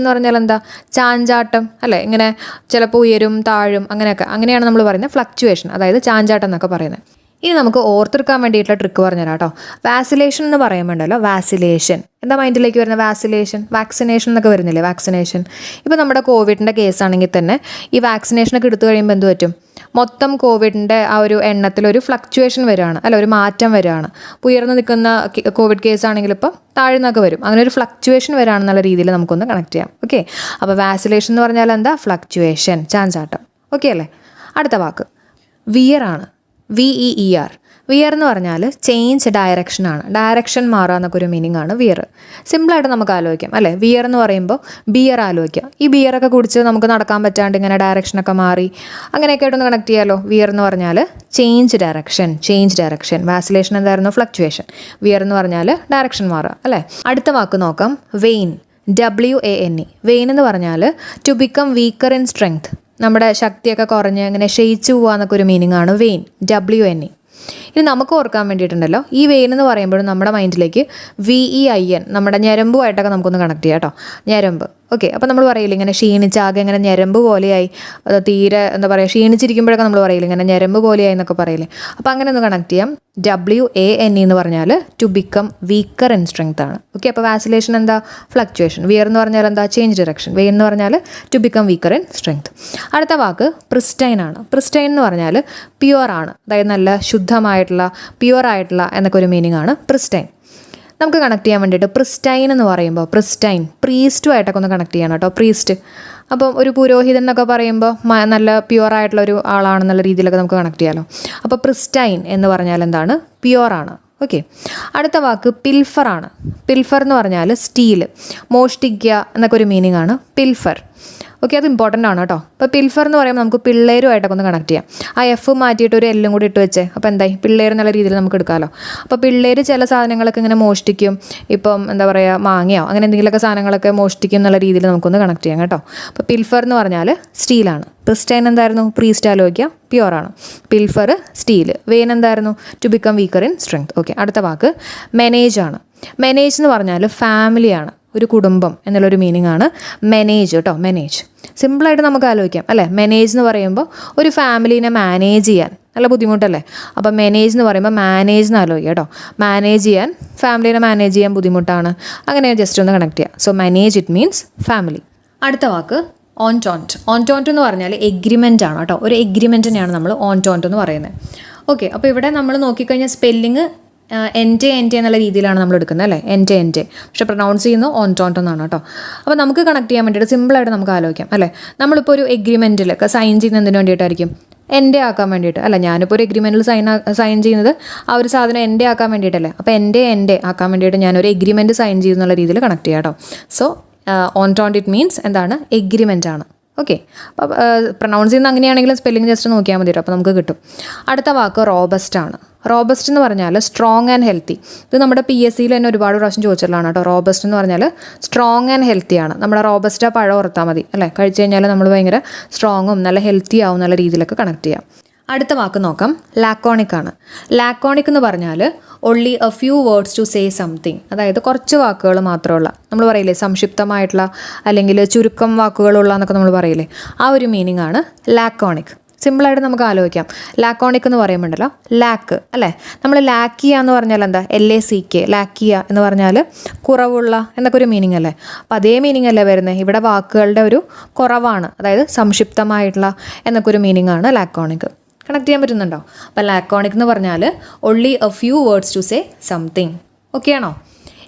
എന്ന് പറഞ്ഞാൽ എന്താ, ചാഞ്ചാട്ടം അല്ലേ, ഇങ്ങനെ ചിലപ്പോൾ ഉയരും താഴും അങ്ങനെയാണ് നമ്മൾ പറയുന്നത് ഫ്ലക്ച്വേഷൻ, അതായത് ചാഞ്ചാട്ടം എന്നൊക്കെ പറയുന്നത്. ഇനി നമുക്ക് ഓർത്തെടുക്കാൻ വേണ്ടിയിട്ടുള്ള ട്രിക്ക് പറഞ്ഞുതരാം കേട്ടോ. വാസിലേഷൻ എന്ന് പറയുമ്പോണ്ടല്ലോ, വാസിലേഷൻ എന്താ മൈൻഡിലേക്ക് വരുന്നത്, വാക്സിനേഷൻ എന്നൊക്കെ വരുന്നില്ലേ, വാക്സിനേഷൻ. ഇപ്പോൾ നമ്മുടെ കോവിഡിൻ്റെ കേസാണെങ്കിൽ തന്നെ ഈ വാക്സിനേഷനൊക്കെ എടുത്തു കഴിയുമ്പോൾ എന്ത് പറ്റും, മൊത്തം കോവിഡിൻ്റെ ആ ഒരു എണ്ണത്തിലൊരു ഫ്ലക്ച്വേഷൻ വരികയാണ് അല്ല, ഒരു മാറ്റം വരികയാണ്. ഉയർന്നു നിൽക്കുന്ന കോവിഡ് കേസ് ആണെങ്കിൽ ഇപ്പം താഴ്ന്നൊക്കെ വരും, അങ്ങനെ ഒരു ഫ്ലക്ച്വേഷൻ വരികയാണെന്നുള്ള രീതിയിൽ നമുക്കൊന്ന് കണക്ട് ചെയ്യാം. ഓക്കെ, അപ്പോൾ വാസിലേഷൻ എന്ന് പറഞ്ഞാൽ എന്താ, ഫ്ലക്ച്വേഷൻ, ചാഞ്ചാട്ടം. ഓക്കെ അല്ലേ. അടുത്ത വാക്ക് വിയർ ആണ്. VEER. വിയർ എന്ന് പറഞ്ഞാൽ ചേഞ്ച് ഡയറക്ഷനാണ്, ഡയറക്ഷൻ മാറുക എന്നൊക്കെ ഒരു മീനിങ് ആണ് വിയർ. സിമ്പിളായിട്ട് നമുക്ക് ആലോചിക്കാം അല്ലേ. വിയർ എന്ന് പറയുമ്പോൾ ബിയർ ആലോചിക്കാം. ഈ ബിയറൊക്കെ കുടിച്ച് നമുക്ക് നടക്കാൻ പറ്റാണ്ട് ഇങ്ങനെ ഡയറക്ഷനൊക്കെ മാറി അങ്ങനെയൊക്കെ ആയിട്ടൊന്ന് കണക്ട് ചെയ്യാമല്ലോ. വിയർ എന്ന് പറഞ്ഞാൽ ചേഞ്ച് ഡയറക്ഷൻ. വാസിലേഷൻ എന്തായിരുന്നു? ഫ്ലക്ച്വേഷൻ. വിയർ എന്ന് പറഞ്ഞാൽ ഡയറക്ഷൻ മാറുക അല്ലേ. അടുത്ത വാക്ക് നോക്കാം, വെയിൻ. WANE. വെയിൻ എന്ന് പറഞ്ഞാൽ to become weaker in strength, നമ്മുടെ ശക്തിയൊക്കെ കുറഞ്ഞ് ഇങ്ങനെ ക്ഷയിച്ചു പോവുക എന്നൊക്കെ ഒരു മീനിങ് ആണ് വെയിൻ, WANE. ഇനി നമുക്ക് ഓർക്കാൻ വേണ്ടിയിട്ടുണ്ടല്ലോ, ഈ വെയിൻ എന്ന് പറയുമ്പോഴും നമ്മുടെ മൈൻഡിലേക്ക് VEIN, നമ്മുടെ ഞരമ്പുമായിട്ടൊക്കെ നമുക്കൊന്ന് കണക്ട് ചെയ്യാം കേട്ടോ. ഞരമ്പ്. ഓക്കെ, അപ്പോൾ നമ്മൾ പറയില്ല ഇങ്ങനെ ക്ഷീണിച്ചാകെ ഇങ്ങനെ ഞരമ്പ് പോലെയായി, തീരെ എന്താ പറയുക ക്ഷീണിച്ചിരിക്കുമ്പോഴൊക്കെ നമ്മൾ പറയില്ല ഇങ്ങനെ ഞരമ്പ് പോലെയായി എന്നൊക്കെ പറയില്ലേ. അപ്പോൾ അങ്ങനെ ഒന്ന് കണക്ട് ചെയ്യാം. WANE എന്ന് പറഞ്ഞാൽ to become weaker in strength ആണ്. ഓക്കെ, അപ്പോൾ വാസിലേഷൻ എന്താ? ഫ്ലക്ച്വേഷൻ. വിയർ എന്ന് പറഞ്ഞാൽ എന്താ? Change direction. വെയിൻ എന്ന് പറഞ്ഞാൽ to become weaker in strength. അടുത്ത വാക്ക് പ്രിസ്റ്റൈൻ ആണ്. പ്രിസ്റ്റൈൻ എന്ന് പറഞ്ഞാൽ പ്യുവർ ആണ്, അതായത് നല്ല ശുദ്ധമായിട്ടുള്ള പ്യുവർ ആയിട്ടുള്ള എന്നൊക്കെ ഒരു മീനിങ് ആണ് പ്രിസ്റ്റൈൻ. നമുക്ക് കണക്ട് ചെയ്യാൻ വേണ്ടിയിട്ട് പ്രിസ്റ്റൈൻ എന്ന് പറയുമ്പോൾ പ്രീസ്റ്റുമായിട്ടൊക്കെ ഒന്ന് കണക്ട് ചെയ്യണം കേട്ടോ. പ്രീസ്റ്റ്, അപ്പം ഒരു പുരോഹിതൻ എന്നൊക്കെ പറയുമ്പോൾ നല്ല പ്യുവർ ആയിട്ടുള്ള ഒരു ആളാണെന്നുള്ള രീതിയിലൊക്കെ നമുക്ക് കണക്ട് ചെയ്യാമല്ലോ. അപ്പോൾ പ്രിസ്റ്റൈൻ എന്ന് പറഞ്ഞാൽ എന്താണ്? പ്യുവർ ആണ്. ഓക്കെ, അടുത്ത വാക്ക് പിൽഫർ ആണ്. പിൽഫർ എന്ന് പറഞ്ഞാൽ സ്റ്റീൽ, മോഷ്ടിക്കുക എന്നൊക്കെ ഒരു മീനിങ് ആണ് പിൽഫർ. ഓക്കെ, അത് ഇമ്പോർട്ടൻ്റ് ആണ് കേട്ടോ. അപ്പോൾ പിൽഫർ എന്ന് പറയുമ്പോൾ നമുക്ക് പിള്ളേരുമായിട്ടൊക്കെ ഒന്ന് കണക്ട് ചെയ്യാം. ആ എഫ് മാറ്റിയിട്ട് ഒരു എല്ലും കൂടി ഇട്ട് വെച്ചേ, അപ്പോൾ എന്തായി? പിള്ളേർ എന്നുള്ള രീതിയിൽ നമുക്ക് എടുക്കാമല്ലോ. അപ്പോൾ പിള്ളേർ ചില സാധനങ്ങളൊക്കെ ഇങ്ങനെ മോഷ്ടിക്കും, ഇപ്പം എന്താ പറയുക മാങ്ങയോ അങ്ങനെ എന്തെങ്കിലുമൊക്കെ സാധനങ്ങളൊക്കെ മോഷ്ടിക്കും എന്നുള്ള രീതിയിൽ നമുക്കൊന്ന് കണക്ട് ചെയ്യാം കേട്ടോ. അപ്പോൾ പിൽഫർ എന്ന് പറഞ്ഞാൽ സ്റ്റീലാണ്. പ്രിസ്റ്റൈൻ എന്തായിരുന്നു? പ്രീസ്റ്റ് ആലോചിക്കുക, പ്യുവർ ആണ്. Pilfer steal. വെയിൻ എന്തായിരുന്നു? To become weaker in strength. Okay, അടുത്ത വാക്ക് മെനേജ് ആണ്. മെനേജ് എന്ന് പറഞ്ഞാൽ ഫാമിലിയാണ്, ഒരു കുടുംബം എന്നുള്ളൊരു മീനിങ് ആണ് മെനേജ് കേട്ടോ. മെനേജ് സിമ്പിളായിട്ട് നമുക്ക് ആലോചിക്കാം അല്ലേ. മെനേജ് എന്ന് പറയുമ്പോൾ ഒരു ഫാമിലീനെ മാനേജ് ചെയ്യാൻ നല്ല ബുദ്ധിമുട്ടല്ലേ. അപ്പോൾ മെനേജ് എന്ന് പറയുമ്പോൾ മാനേജ് എന്ന് ആലോചിക്കുക കേട്ടോ. മാനേജ് ചെയ്യാൻ, ഫാമിലീനെ മാനേജ് ചെയ്യാൻ ബുദ്ധിമുട്ടാണ്, അങ്ങനെ ജസ്റ്റ് ഒന്ന് കണക്ട് ചെയ്യാം. So manage it means family. അടുത്ത വാക്ക് ഓൺടോണ്ട്. ഓൺടോണ്ട് എന്ന് പറഞ്ഞാൽ എഗ്രിമെൻ്റ് ആണ് കേട്ടോ. ഒരു എഗ്രിമെൻറ്റിനെയാണ് നമ്മൾ ഓൺടോണ്ട് എന്ന് പറയുന്നത്. ഓക്കെ, അപ്പോൾ ഇവിടെ നമ്മൾ നോക്കിക്കഴിഞ്ഞാൽ സ്പെല്ലിങ് എൻ്റെ എന്നുള്ള രീതിയിലാണ് നമ്മൾ എടുക്കുന്നത് അല്ലേ. എൻ്റെ പക്ഷേ പ്രൊനൗൺസ് ചെയ്യുന്നത് ഓൺടോണ്ട് എന്നാണ് കേട്ടോ. അപ്പോൾ നമുക്ക് കണക്ട് ചെയ്യാൻ വേണ്ടിയിട്ട് സിമ്പിളായിട്ട് നമുക്ക് ആലോചിക്കാം അല്ലേ. നമ്മളിപ്പോൾ ഒരു എഗ്രിമെൻറ്റിലൊക്കെ സൈൻ ചെയ്യുന്നതിന് വേണ്ടിയിട്ടായിരിക്കും, എൻ്റെ ആക്കാൻ വേണ്ടിയിട്ട് അല്ല. ഞാനിപ്പോൾ ഒരു എഗ്രിമെൻറ്റിൽ സൈൻ ചെയ്യുന്നത് ആ ഒരു സാധനം എൻ്റെ ആക്കാൻ വേണ്ടിയിട്ടല്ലേ. അപ്പോൾ എൻ്റെ ആക്കാൻ വേണ്ടിയിട്ട് ഞാനൊരു എഗ്രിമെൻറ്റ് സൈൻ ചെയ്യുന്നുള്ള രീതിയിൽ കണക്ട് ചെയ്യാം കേട്ടോ. സോ ഓൺടോണ്ട് ഇറ്റ് മീൻസ് എന്താണ്? എഗ്രിമെൻ്റ് ആണ്. ഓക്കെ, അപ്പോൾ പ്രൊനൗൺസ് ചെയ്യുന്നത് അങ്ങനെയാണെങ്കിലും സ്പെല്ലിംഗ് ജസ്റ്റ് നോക്കിയാൽ മതി കേട്ടോ, അപ്പോൾ നമുക്ക് കിട്ടും. അടുത്ത വാക്ക് റോബസ്റ്റ് ആണ്. റോബസ്റ്റ് എന്ന് പറഞ്ഞാൽ സ്ട്രോങ് ആൻഡ് ഹെൽത്തി. ഇത് നമ്മുടെ PSCയിൽ തന്നെ ഒരുപാട് പ്രാവശ്യം ചോദിച്ചിട്ടുള്ളതാണ് കേട്ടോ. റോബസ്റ്റ് എന്ന് പറഞ്ഞാൽ സ്ട്രോങ് ആൻഡ് ഹെൽത്തി ആണ്. നമ്മുടെ റോബസ്റ്റ പഴം ഓർത്താൽ മതി അല്ലേ. കഴിച്ച് കഴിഞ്ഞാൽ നമ്മൾ ഭയങ്കര സ്ട്രോങ്ങും നല്ല ഹെൽത്തി ആവും എന്നുള്ള രീതിയിലൊക്കെ കണക്ട് ചെയ്യാം. അടുത്ത വാക്ക് നോക്കാം, ലാക്കോണിക് ആണ്. ലാക്കോണിക് എന്ന് പറഞ്ഞാൽ only a few words to say something, അതായത് കുറച്ച് വാക്കുകൾ മാത്രമുള്ള, നമ്മൾ പറയില്ലേ സംക്ഷിപ്തമായിട്ടുള്ള അല്ലെങ്കിൽ ചുരുക്കം വാക്കുകളുള്ള എന്നൊക്കെ നമ്മൾ പറയില്ലേ, ആ ഒരു മീനിങ് ആണ് ലാക്കോണിക്. സിമ്പിളായിട്ട് നമുക്ക് ആലോചിക്കാം. ലാക്കോണിക് എന്ന് പറയുമ്പോണ്ടല്ലോ ലാക്ക് അല്ലേ. നമ്മൾ ലാക്കിയ എന്ന് പറഞ്ഞാൽ എന്താ? LACK, ലാക്കിയ എന്ന് പറഞ്ഞാൽ കുറവുള്ള എന്നൊക്കെ ഒരു മീനിങ് അല്ലേ. അപ്പോൾ അതേ മീനിങ് അല്ലേ വരുന്നത്. ഇവിടെ വാക്കുകളുടെ ഒരു കുറവാണ്, അതായത് സംക്ഷിപ്തമായിട്ടുള്ള എന്നൊക്കെ ഒരു മീനിങ് ആണ് ലാക്കോണിക്. കണക്ട് ചെയ്യാൻ പറ്റുന്നുണ്ടോ? അപ്പോൾ ലാക്കോണിക് എന്ന് പറഞ്ഞാൽ only a few words to say something. Okay ആണോ?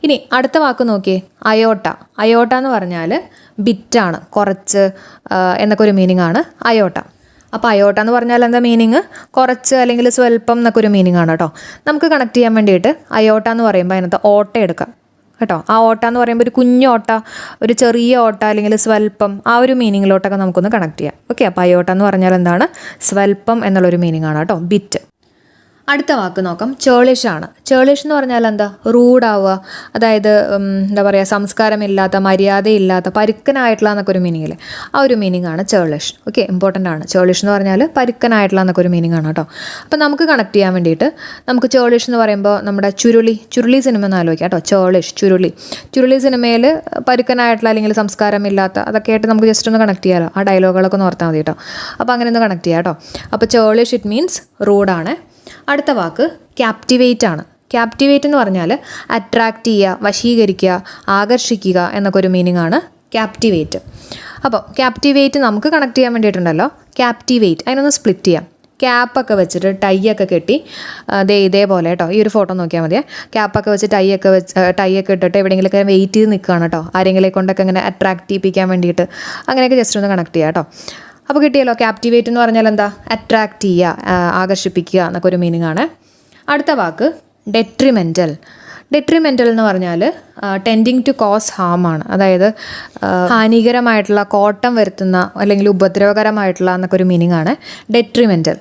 ഇനി അടുത്ത വാക്ക് നോക്കിയേ, അയോട്ട. അയോട്ട എന്ന് പറഞ്ഞാൽ ബിറ്റാണ്, കുറച്ച് എന്നൊക്കെ ഒരു മീനിങ് ആണ് അയോട്ട. അപ്പോൾ അയോട്ട എന്ന് പറഞ്ഞാൽ എന്താ മീനിങ്? കുറച്ച് അല്ലെങ്കിൽ സ്വല്പം എന്നൊക്കെ ഒരു മീനിങ് ആണ് കേട്ടോ. നമുക്ക് കണക്ട് ചെയ്യാൻ വേണ്ടിയിട്ട് അയോട്ട എന്ന് പറയുമ്പോൾ അതിനകത്ത് ഓട്ട എടുക്കാം കേട്ടോ. ആ ഓട്ട എന്ന് പറയുമ്പോൾ ഒരു കുഞ്ഞു ഓട്ട, ഒരു ചെറിയ ഓട്ട അല്ലെങ്കിൽ സ്വല്പം, ആ ഒരു മീനിങ്ങിലോട്ടൊക്കെ നമുക്കൊന്ന് കണക്ട് ചെയ്യാം. ഓക്കെ, അപ്പോൾ അയോട്ട എന്ന് പറഞ്ഞാൽ എന്താണ്? സ്വല്പം എന്നുള്ളൊരു മീനിങ് ആണ് കേട്ടോ, ബിറ്റ്. അടുത്ത വാക്ക് നോക്കാം, ചേളിഷ് ആണ്. ചേളിഷ് എന്ന് പറഞ്ഞാൽ എന്താ? റൂഡാവുക, അതായത് എന്താ പറയുക, സംസ്കാരമില്ലാത്ത, മര്യാദയില്ലാത്ത, പരുക്കനായിട്ടുള്ള എന്നൊക്കെ ഒരു മീനിങ്ങില്ലേ, ആ ഒരു മീനിങ് ആണ് ചേളിഷ്. ഓക്കെ, ഇമ്പോർട്ടൻ്റ് ആണ്. ചേളിഷ് എന്ന് പറഞ്ഞാൽ പരുക്കനായിട്ടുള്ള എന്നൊക്കെ ഒരു മീനിങ് ആണ് കേട്ടോ. അപ്പോൾ നമുക്ക് കണക്ട് ചെയ്യാൻ വേണ്ടിയിട്ട് നമുക്ക് ചേളിഷ് എന്ന് പറയുമ്പോൾ നമ്മുടെ ചുരുളി സിനിമ എന്ന് ആലോചിക്കാം കേട്ടോ. ചേളിഷ്, ചുരുളി സിനിമയിൽ പരുക്കനായിട്ടുള്ള അല്ലെങ്കിൽ സംസ്കാരമില്ലാത്ത, അതൊക്കെ ആയിട്ട് നമുക്ക് ജസ്റ്റ് ഒന്ന് കണക്ട് ചെയ്യാമല്ലോ. ആ ഡയലോഗുകളൊക്കെ ഒന്ന് ഓർത്താൽ മതി കേട്ടോ. അപ്പോൾ അങ്ങനെ ഒന്ന് കണക്ട് ചെയ്യാം കേട്ടോ. അപ്പോൾ ചേളിഷ് ഇറ്റ് മീൻസ് റൂഡാണ്. അടുത്ത വാക്ക് ക്യാപ്റ്റിവേറ്റ് ആണ്. ക്യാപ്റ്റിവേറ്റ് എന്ന് പറഞ്ഞാൽ അട്രാക്റ്റ് ചെയ്യുക, വശീകരിക്കുക, ആകർഷിക്കുക എന്നൊക്കെ ഒരു മീനിങ് ആണ് ക്യാപ്റ്റിവേറ്റ്. അപ്പോൾ ക്യാപ്റ്റിവേറ്റ് നമുക്ക് കണക്ട് ചെയ്യാൻ വേണ്ടിയിട്ടുണ്ടല്ലോ. ക്യാപ്റ്റിവേറ്റ് അതിനൊന്ന് സ്പ്ലിറ്റ് ചെയ്യാം. ക്യാപ്പൊക്കെ വെച്ചിട്ട് ടൈ ഒക്കെ കെട്ടി ഇതേപോലെ കേട്ടോ. ഈ ഒരു ഫോട്ടോ നോക്കിയാൽ മതിയേ. ക്യാപ്പൊക്കെ വെച്ച് ടൈ ഒക്കെ ഇട്ടിട്ട് എവിടെയെങ്കിലുമൊക്കെ വെയിറ്റ് ചെയ്ത് നിൽക്കുകയാണ് കേട്ടോ. ആരെങ്കിലും കൊണ്ടൊക്കെ ഇങ്ങനെ അട്രാക്റ്റ് ചെയ്യിപ്പിക്കാൻ വേണ്ടിയിട്ട് അങ്ങനെയൊക്കെ ജസ്റ്റ് ഒന്ന് കണക്ട് ചെയ്യാം കേട്ടോ. അപ്പോൾ കിട്ടിയല്ലോ. ക്യാപ്റ്റിവേറ്റ് എന്ന് പറഞ്ഞാൽ എന്താ? അട്രാക്റ്റ് ചെയ്യുക, ആകർഷിപ്പിക്കുക എന്നൊക്കെ ഒരു മീനിങ് ആണ്. അടുത്ത വാക്ക് ഡെട്രിമെൻ്റൽ. ഡെട്രിമെൻ്റൽ എന്ന് പറഞ്ഞാൽ ടെൻഡിങ് ടു കോസ് ഹാം ആണ്. അതായത് ഹാനികരമായിട്ടുള്ള, കോട്ടം വരുത്തുന്ന അല്ലെങ്കിൽ ഉപദ്രവകരമായിട്ടുള്ള എന്നൊക്കെ ഒരു മീനിങ് ആണ് ഡെട്രിമെൻ്റൽ.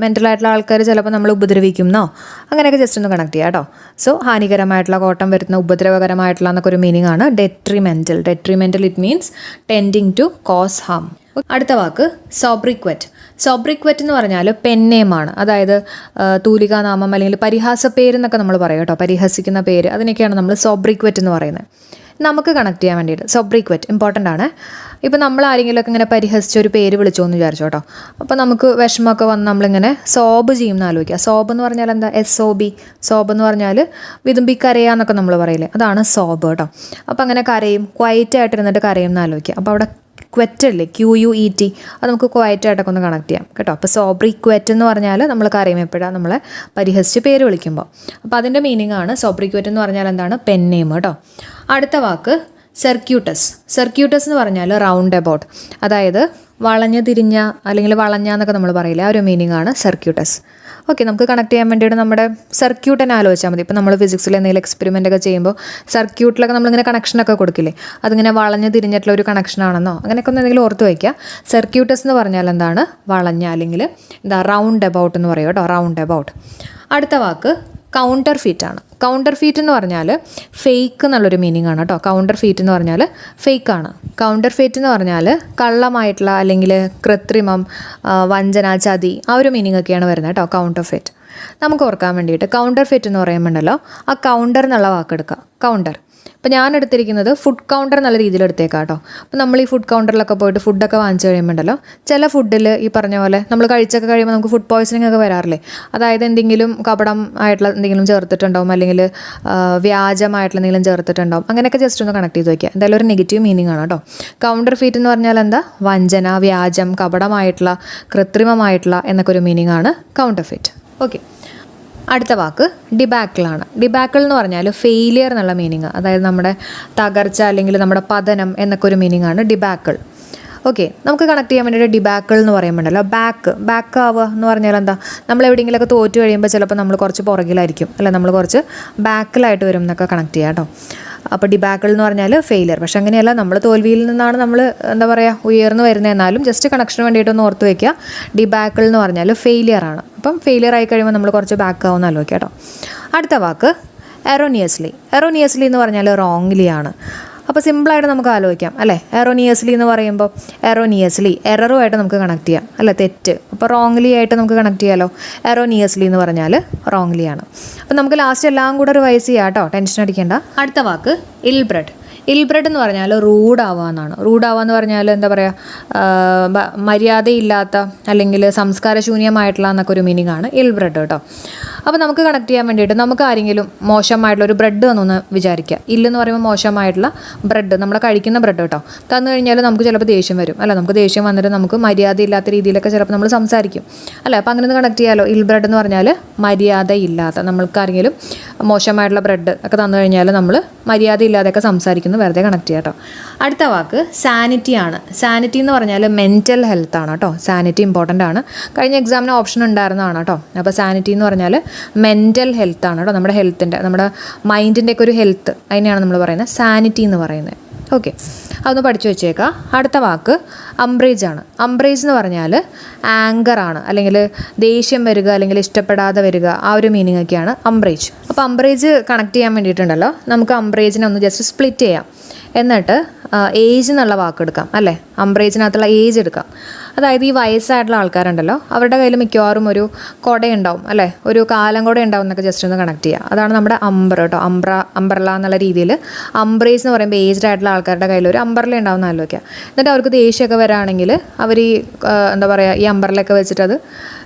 മെൻ്റലായിട്ടുള്ള ആൾക്കാർ ചിലപ്പോൾ നമ്മൾ ഉപദ്രവിക്കുന്നോ അങ്ങനെയൊക്കെ ജസ്റ്റ് ഒന്ന് കണക്ട് ചെയ്യാം കേട്ടോ. സോ ഹാനികരമായിട്ടുള്ള, കോട്ടം വരുത്തുന്ന, ഉപദ്രവകരമായിട്ടുള്ള എന്നൊക്കെ ഒരു മീനിങ് ആണ് detrimental. It means tending to cause harm. അടുത്ത വാക്ക് സോബ്രിക്വറ്റ്. സോബ്രിക്വറ്റ് എന്ന് പറഞ്ഞാൽ പെന്നേമാണ്. അതായത് തൂലികാനാമം അല്ലെങ്കിൽ പരിഹാസ പേര് എന്നൊക്കെ നമ്മൾ പറയും കേട്ടോ. പരിഹസിക്കുന്ന പേര്, അതിനൊക്കെയാണ് നമ്മൾ സോബ്രിക്വറ്റ് എന്ന് പറയുന്നത്. നമുക്ക് കണക്ട് ചെയ്യാൻ വേണ്ടിയിട്ട് സോബ്രിക്വറ്റ് ഇമ്പോർട്ടൻ്റ് ആണ്. ഇപ്പോൾ നമ്മൾ ആരെങ്കിലുമൊക്കെ ഇങ്ങനെ പരിഹസിച്ചൊരു പേര് വിളിച്ചോ എന്ന് വിചാരിച്ചോ കേട്ടോ. അപ്പോൾ നമുക്ക് വിഷമമൊക്കെ വന്ന് നമ്മളിങ്ങനെ സോബ് ചെയ്യുമെന്ന് ആലോചിക്കുക. സോബ് എന്ന് പറഞ്ഞാൽ എന്താ? SOB. സോബ് എന്ന് പറഞ്ഞാൽ വിതുമ്പി കരയാന്നൊക്കെ നമ്മൾ പറയില്ലേ, അതാണ് സോബ് കേട്ടോ. അപ്പോൾ അങ്ങനെ കരയും, ക്വയറ്റായിട്ടിരുന്നിട്ട് കരയും എന്ന് ആലോചിക്കുക. അപ്പോൾ അവിടെ ക്വറ്റ് അല്ലേ, QUET, അത് നമുക്ക് ക്വയറ്റായിട്ടൊക്കെ ഒന്ന് കണക്ട് ചെയ്യാം കേട്ടോ. അപ്പോൾ സോബ്രിക്വറ്റ് എന്ന് പറഞ്ഞാൽ നമ്മൾ കരയും എപ്പോഴാണ് നമ്മളെ പരിഹസിച്ച് പേര് വിളിക്കുമ്പോൾ. അപ്പോൾ അതിൻ്റെ മീനിങ് ആണ് സോബ്രിക്വറ്റ് എന്ന് പറഞ്ഞാൽ എന്താണ്? പെന്നേം കേട്ടോ. അടുത്ത വാക്ക് സർക്യൂട്ടസ്. സർക്യൂട്ടസ് എന്ന് പറഞ്ഞാൽ റൗണ്ട് അബൌട്ട്. അതായത് വളഞ്ഞു തിരിഞ്ഞ അല്ലെങ്കിൽ വളഞ്ഞ എന്നൊക്കെ നമ്മൾ പറയില്ലേ, ആ ഒരു മീനിങ് ആണ് സർക്യൂട്ടസ്. ഓക്കെ, നമുക്ക് കണക്ട് ചെയ്യാൻ വേണ്ടിയിട്ട് നമ്മുടെ സർക്യൂട്ട് തന്നെ ആലോചിച്ചാൽ മതി. ഇപ്പോൾ നമ്മൾ ഫിസിക്സിൽ എന്തെങ്കിലും എക്സ്പെരിമെൻ്റ് ഒക്കെ ചെയ്യുമ്പോൾ സർക്യൂട്ടിലൊക്കെ നമ്മളിങ്ങനെ കണക്ഷനൊക്കെ കൊടുക്കില്ലേ, അതിങ്ങനെ വളഞ്ഞു തിരിഞ്ഞിട്ടുള്ള ഒരു കണക്ഷനാണെന്നോ അങ്ങനെയൊക്കെ ഒന്ന് എന്തെങ്കിലും ഓർത്ത് വയ്ക്കുക. സർക്യൂട്ടസ് എന്ന് പറഞ്ഞാൽ എന്താണ്? വളഞ്ഞ, അല്ലെങ്കിൽ എന്താ റൗണ്ട് അബൌട്ട് എന്ന് പറയും കേട്ടോ, റൗണ്ട് അബൌട്ട്. അടുത്ത വാക്ക് കൗണ്ടർ ഫീറ്റ് ആണ്. കൗണ്ടർ ഫീറ്റ് എന്ന് പറഞ്ഞാൽ ഫേക്ക് എന്നുള്ളൊരു മീനിങ് ആണ് കേട്ടോ. കൗണ്ടർ ഫീറ്റ് എന്ന് പറഞ്ഞാൽ ഫേക്ക് ആണ്. കൗണ്ടർ ഫീറ്റ് എന്ന് പറഞ്ഞാൽ കള്ളമായിട്ടുള്ള അല്ലെങ്കിൽ കൃത്രിമം, വഞ്ചന, ചതി, ആ ഒരു മീനിങ് ഒക്കെയാണ് വരുന്നത് കേട്ടോ കൗണ്ടർ ഫീറ്റ്. നമുക്ക് ഓർക്കാൻ വേണ്ടിയിട്ട് കൗണ്ടർ ഫീറ്റ് എന്ന് പറയുമ്പോണ്ടല്ലോ, ആ കൗണ്ടർ എന്നുള്ള വാക്കെടുക്കുക, കൗണ്ടർ. അപ്പോൾ ഞാൻ എടുത്തിരിക്കുന്നത് ഫുഡ് കൗണ്ടർ എന്നുള്ള രീതിയിൽ എടുത്തേക്കാം കേട്ടോ. അപ്പോൾ നമ്മൾ ഈ ഫുഡ് കൗണ്ടറിലൊക്കെ പോയിട്ട് ഫുഡൊക്കെ വാങ്ങിച്ച് കഴിയുമ്പോണ്ടല്ലോ, ചില ഫുഡിൽ ഈ പറഞ്ഞ പോലെ നമ്മൾ കഴിച്ചൊക്കെ കഴിയുമ്പോൾ നമുക്ക് ഫുഡ് പോയ്സണിങ് ഒക്കെ വരാറില്ലേ. അതായത് എന്തെങ്കിലും കപടം ആയിട്ടുള്ള എന്തെങ്കിലും ചേർത്തിട്ടുണ്ടാവും, അല്ലെങ്കിൽ വ്യാജമായിട്ടുള്ള എന്തെങ്കിലും ചേർത്തിട്ടുണ്ടാവും. അങ്ങനെയൊക്കെ ജസ്റ്റ് ഒന്ന് കണക്ട് ചെയ്ത് വയ്ക്കുക. എന്തായാലും ഒരു നെഗറ്റീവ് മീനിങ് ആണ് കേട്ടോ. കൗണ്ടർ ഫീറ്റ് എന്ന് പറഞ്ഞാൽ എന്താ? വഞ്ചന, വ്യാജം, കപടമായിട്ടുള്ള, കൃത്രിമമായിട്ടുള്ള എന്നൊക്കെ ഒരു മീനിങ് ആണ് കൗണ്ടർ ഫീറ്റ്. ഓക്കെ, അടുത്ത വാക്ക് ഡിബാക്കിളാണ്. ഡിബാക്കിൾ എന്ന് പറഞ്ഞാൽ ഫെയിലിയർ എന്നുള്ള മീനിങ്, അതായത് നമ്മുടെ തകർച്ച അല്ലെങ്കിൽ നമ്മുടെ പതനം എന്നൊക്കെ ഒരു മീനിങ് ആണ് ഡിബാക്കിൾ. ഓക്കെ, നമുക്ക് കണക്ട് ചെയ്യാൻ വേണ്ടിയിട്ട് ഡിബാക്കിൾ എന്ന് പറയുമ്പോണ്ടല്ലോ, ബാക്ക് ആവുക എന്ന് പറഞ്ഞാൽ എന്താ? നമ്മൾ എവിടെയെങ്കിലുമൊക്കെ തോറ്റു കഴിയുമ്പോൾ ചിലപ്പോൾ നമ്മൾ കുറച്ച് പുറകിലായിരിക്കും, അല്ല നമ്മൾ കുറച്ച് ബാക്കിലായിട്ട് വരും എന്നൊക്കെ കണക്ട് ചെയ്യാം കേട്ടോ. അപ്പോൾ ഡിബാക്കിൾ എന്ന് പറഞ്ഞാൽ ഫെയിലിയർ. പക്ഷെ അങ്ങനെയല്ല, നമ്മൾ തോൽവിയിൽ നിന്നാണ് നമ്മൾ എന്താ പറയുക ഉയർന്നു വരുന്നത്. എന്നാലും ജസ്റ്റ് കണക്ഷന് വേണ്ടിയിട്ടൊന്ന് ഓർത്ത് വയ്ക്കുക. ഡിബാക്കിൾ എന്ന് പറഞ്ഞാൽ ഫെയിലിയർ ആണ്. അപ്പം ഫെയിലിയർ ആയി കഴിയുമ്പോൾ നമ്മൾ കുറച്ച് ബാക്ക് ആവുമെന്ന് ആലോചിക്കുക കേട്ടോ. അടുത്ത വാക്ക് എറോണിയസ്ലി. എറോണിയസ്ലി എന്ന് പറഞ്ഞാൽ റോങ്ലി ആണ്. അപ്പോൾ സിമ്പിളായിട്ട് നമുക്ക് ആലോചിക്കാം അല്ലേ. എറോണിയസ്ലി എന്ന് പറയുമ്പോൾ എറോണിയസ്ലി എററുമായിട്ട് നമുക്ക് കണക്ട് ചെയ്യാം അല്ലേ, തെറ്റ്. അപ്പോൾ റോങ്ലി ആയിട്ട് നമുക്ക് കണക്ട് ചെയ്യാമല്ലോ. എറോണിയസ്ലി എന്ന് പറഞ്ഞാൽ റോങ്ലി ആണ്. അപ്പോൾ നമുക്ക് ലാസ്റ്റ് എല്ലാം കൂടെ റിവൈസ് ചെയ്യാം കേട്ടോ, ടെൻഷൻ അടിക്കേണ്ട. അടുത്ത വാക്ക് ഇൽബ്രെഡ്. ഇൽബ്രെഡ് എന്ന് പറഞ്ഞാൽ റൂഡാവുക എന്നാണ്. റൂഡാവുക എന്ന് പറഞ്ഞാൽ എന്താ പറയുക, മര്യാദയില്ലാത്ത അല്ലെങ്കിൽ സംസ്കാരശൂന്യമായിട്ടുള്ള എന്നൊക്കെ ഒരു മീനിങ് ആണ് ഇൽബ്രെഡ് കേട്ടോ. അപ്പോൾ നമുക്ക് കണക്ട് ചെയ്യാൻ വേണ്ടിയിട്ട് നമുക്ക് ആരെങ്കിലും മോശമായിട്ടുള്ള ഒരു ബ്രെഡ് തന്നൊന്ന് വിചാരിക്കുക. ഇല്ലെന്ന് പറയുമ്പോൾ മോശമായിട്ടുള്ള ബ്രെഡ്, നമ്മൾ കഴിക്കുന്ന ബ്രെഡ് കേട്ടോ, തന്നു കഴിഞ്ഞാൽ നമുക്ക് ചിലപ്പോൾ ദേഷ്യം വരും അല്ല. നമുക്ക് ദേഷ്യം വന്നിട്ട് നമുക്ക് മര്യാദയില്ലാത്ത രീതിയിലൊക്കെ ചിലപ്പോൾ നമ്മൾ സംസാരിക്കും അല്ലേ. അപ്പോൾ അങ്ങനെ ഒന്ന് കണക്ട് ചെയ്യാമല്ലോ. ഇൽബ്രെഡ് എന്ന് പറഞ്ഞാൽ മര്യാദയില്ലാത്ത, നമ്മൾക്ക് ആരെങ്കിലും മോശമായിട്ടുള്ള ബ്രെഡ് ഒക്കെ തന്നു കഴിഞ്ഞാൽ നമ്മൾ മര്യാദയില്ലാതെയൊക്കെ സംസാരിക്കുന്നു, വെറുതെ കണക്ട് ചെയ്യാം കേട്ടോ. അടുത്ത വാക്ക് സാനിറ്റി ആണ്. സാനിറ്റി എന്ന് പറഞ്ഞാൽ മെൻ്റൽ ഹെൽത്ത് ആണ് കേട്ടോ. സാനിറ്റി ഇമ്പോർട്ടൻ്റ് ആണ്. കഴിഞ്ഞ എക്സാമിന് ഓപ്ഷൻ ഉണ്ടായിരുന്നതാണ് കേട്ടോ. അപ്പോൾ സാനിറ്റി എന്ന് പറഞ്ഞാൽ മെൻ്റൽ ഹെൽത്ത് ആണ് കേട്ടോ. നമ്മുടെ ഹെൽത്തിൻ്റെ, നമ്മുടെ മൈൻഡിൻ്റെ ഒക്കെ ഒരു ഹെൽത്ത്, അതിനെയാണ് നമ്മൾ പറയുന്നത് സാനിറ്റി എന്ന് പറയുന്നത്. ഓക്കെ, അതൊന്ന് പഠിച്ചു വെച്ചേക്കാം. അടുത്ത വാക്ക് അംബ്രേജ് ആണ്. അംബ്രേജ് എന്ന് പറഞ്ഞാൽ ആങ്കർ ആണ്, അല്ലെങ്കിൽ ദേഷ്യം വരിക അല്ലെങ്കിൽ ഇഷ്ടപ്പെടാതെ വരിക, ആ ഒരു മീനിങ് ഒക്കെയാണ് അംബ്രേജ്. അപ്പോൾ അംബ്രേജ് കണക്ട് ചെയ്യാൻ വേണ്ടിയിട്ടുണ്ടല്ലോ, നമുക്ക് അംബ്രേജിനെ ഒന്ന് ജസ്റ്റ് സ്പ്ലിറ്റ് ചെയ്യാം. എന്നിട്ട് ഏജ് എന്നുള്ള വാക്ക് എടുക്കാം അല്ലേ. അംബ്രേജിനകത്തുള്ള ഏജ് എടുക്കാം. അതായത് ഈ വയസ്സായിട്ടുള്ള ആൾക്കാരുണ്ടല്ലോ, അവരുടെ കയ്യിൽ മിക്കവാറും ഒരു കുടയുണ്ടാവും അല്ലേ, ഒരു കാലം കൂടെ ഉണ്ടാവും എന്നൊക്കെ ജസ്റ്റ് ഒന്ന് കണക്ട് ചെയ്യുക. അതാണ് നമ്മുടെ അംബ്ര കേട്ടോ. അംബ്രല എന്നുള്ള രീതിയിൽ അംബ്രേജ് എന്ന് പറയുമ്പോൾ ഏജ്ഡ് ആയിട്ടുള്ള ആൾക്കാരുടെ കയ്യിൽ ഒരു അംബ്രല ഉണ്ടാവുന്ന ആലോചിക്കുക. എന്നിട്ട് അവർക്ക് ദേഷ്യമൊക്കെ വരാണെങ്കിൽ അവർ ഈ എന്താ പറയുക, ഈ അംബ്രലയൊക്കെ വെച്ചിട്ട് അത്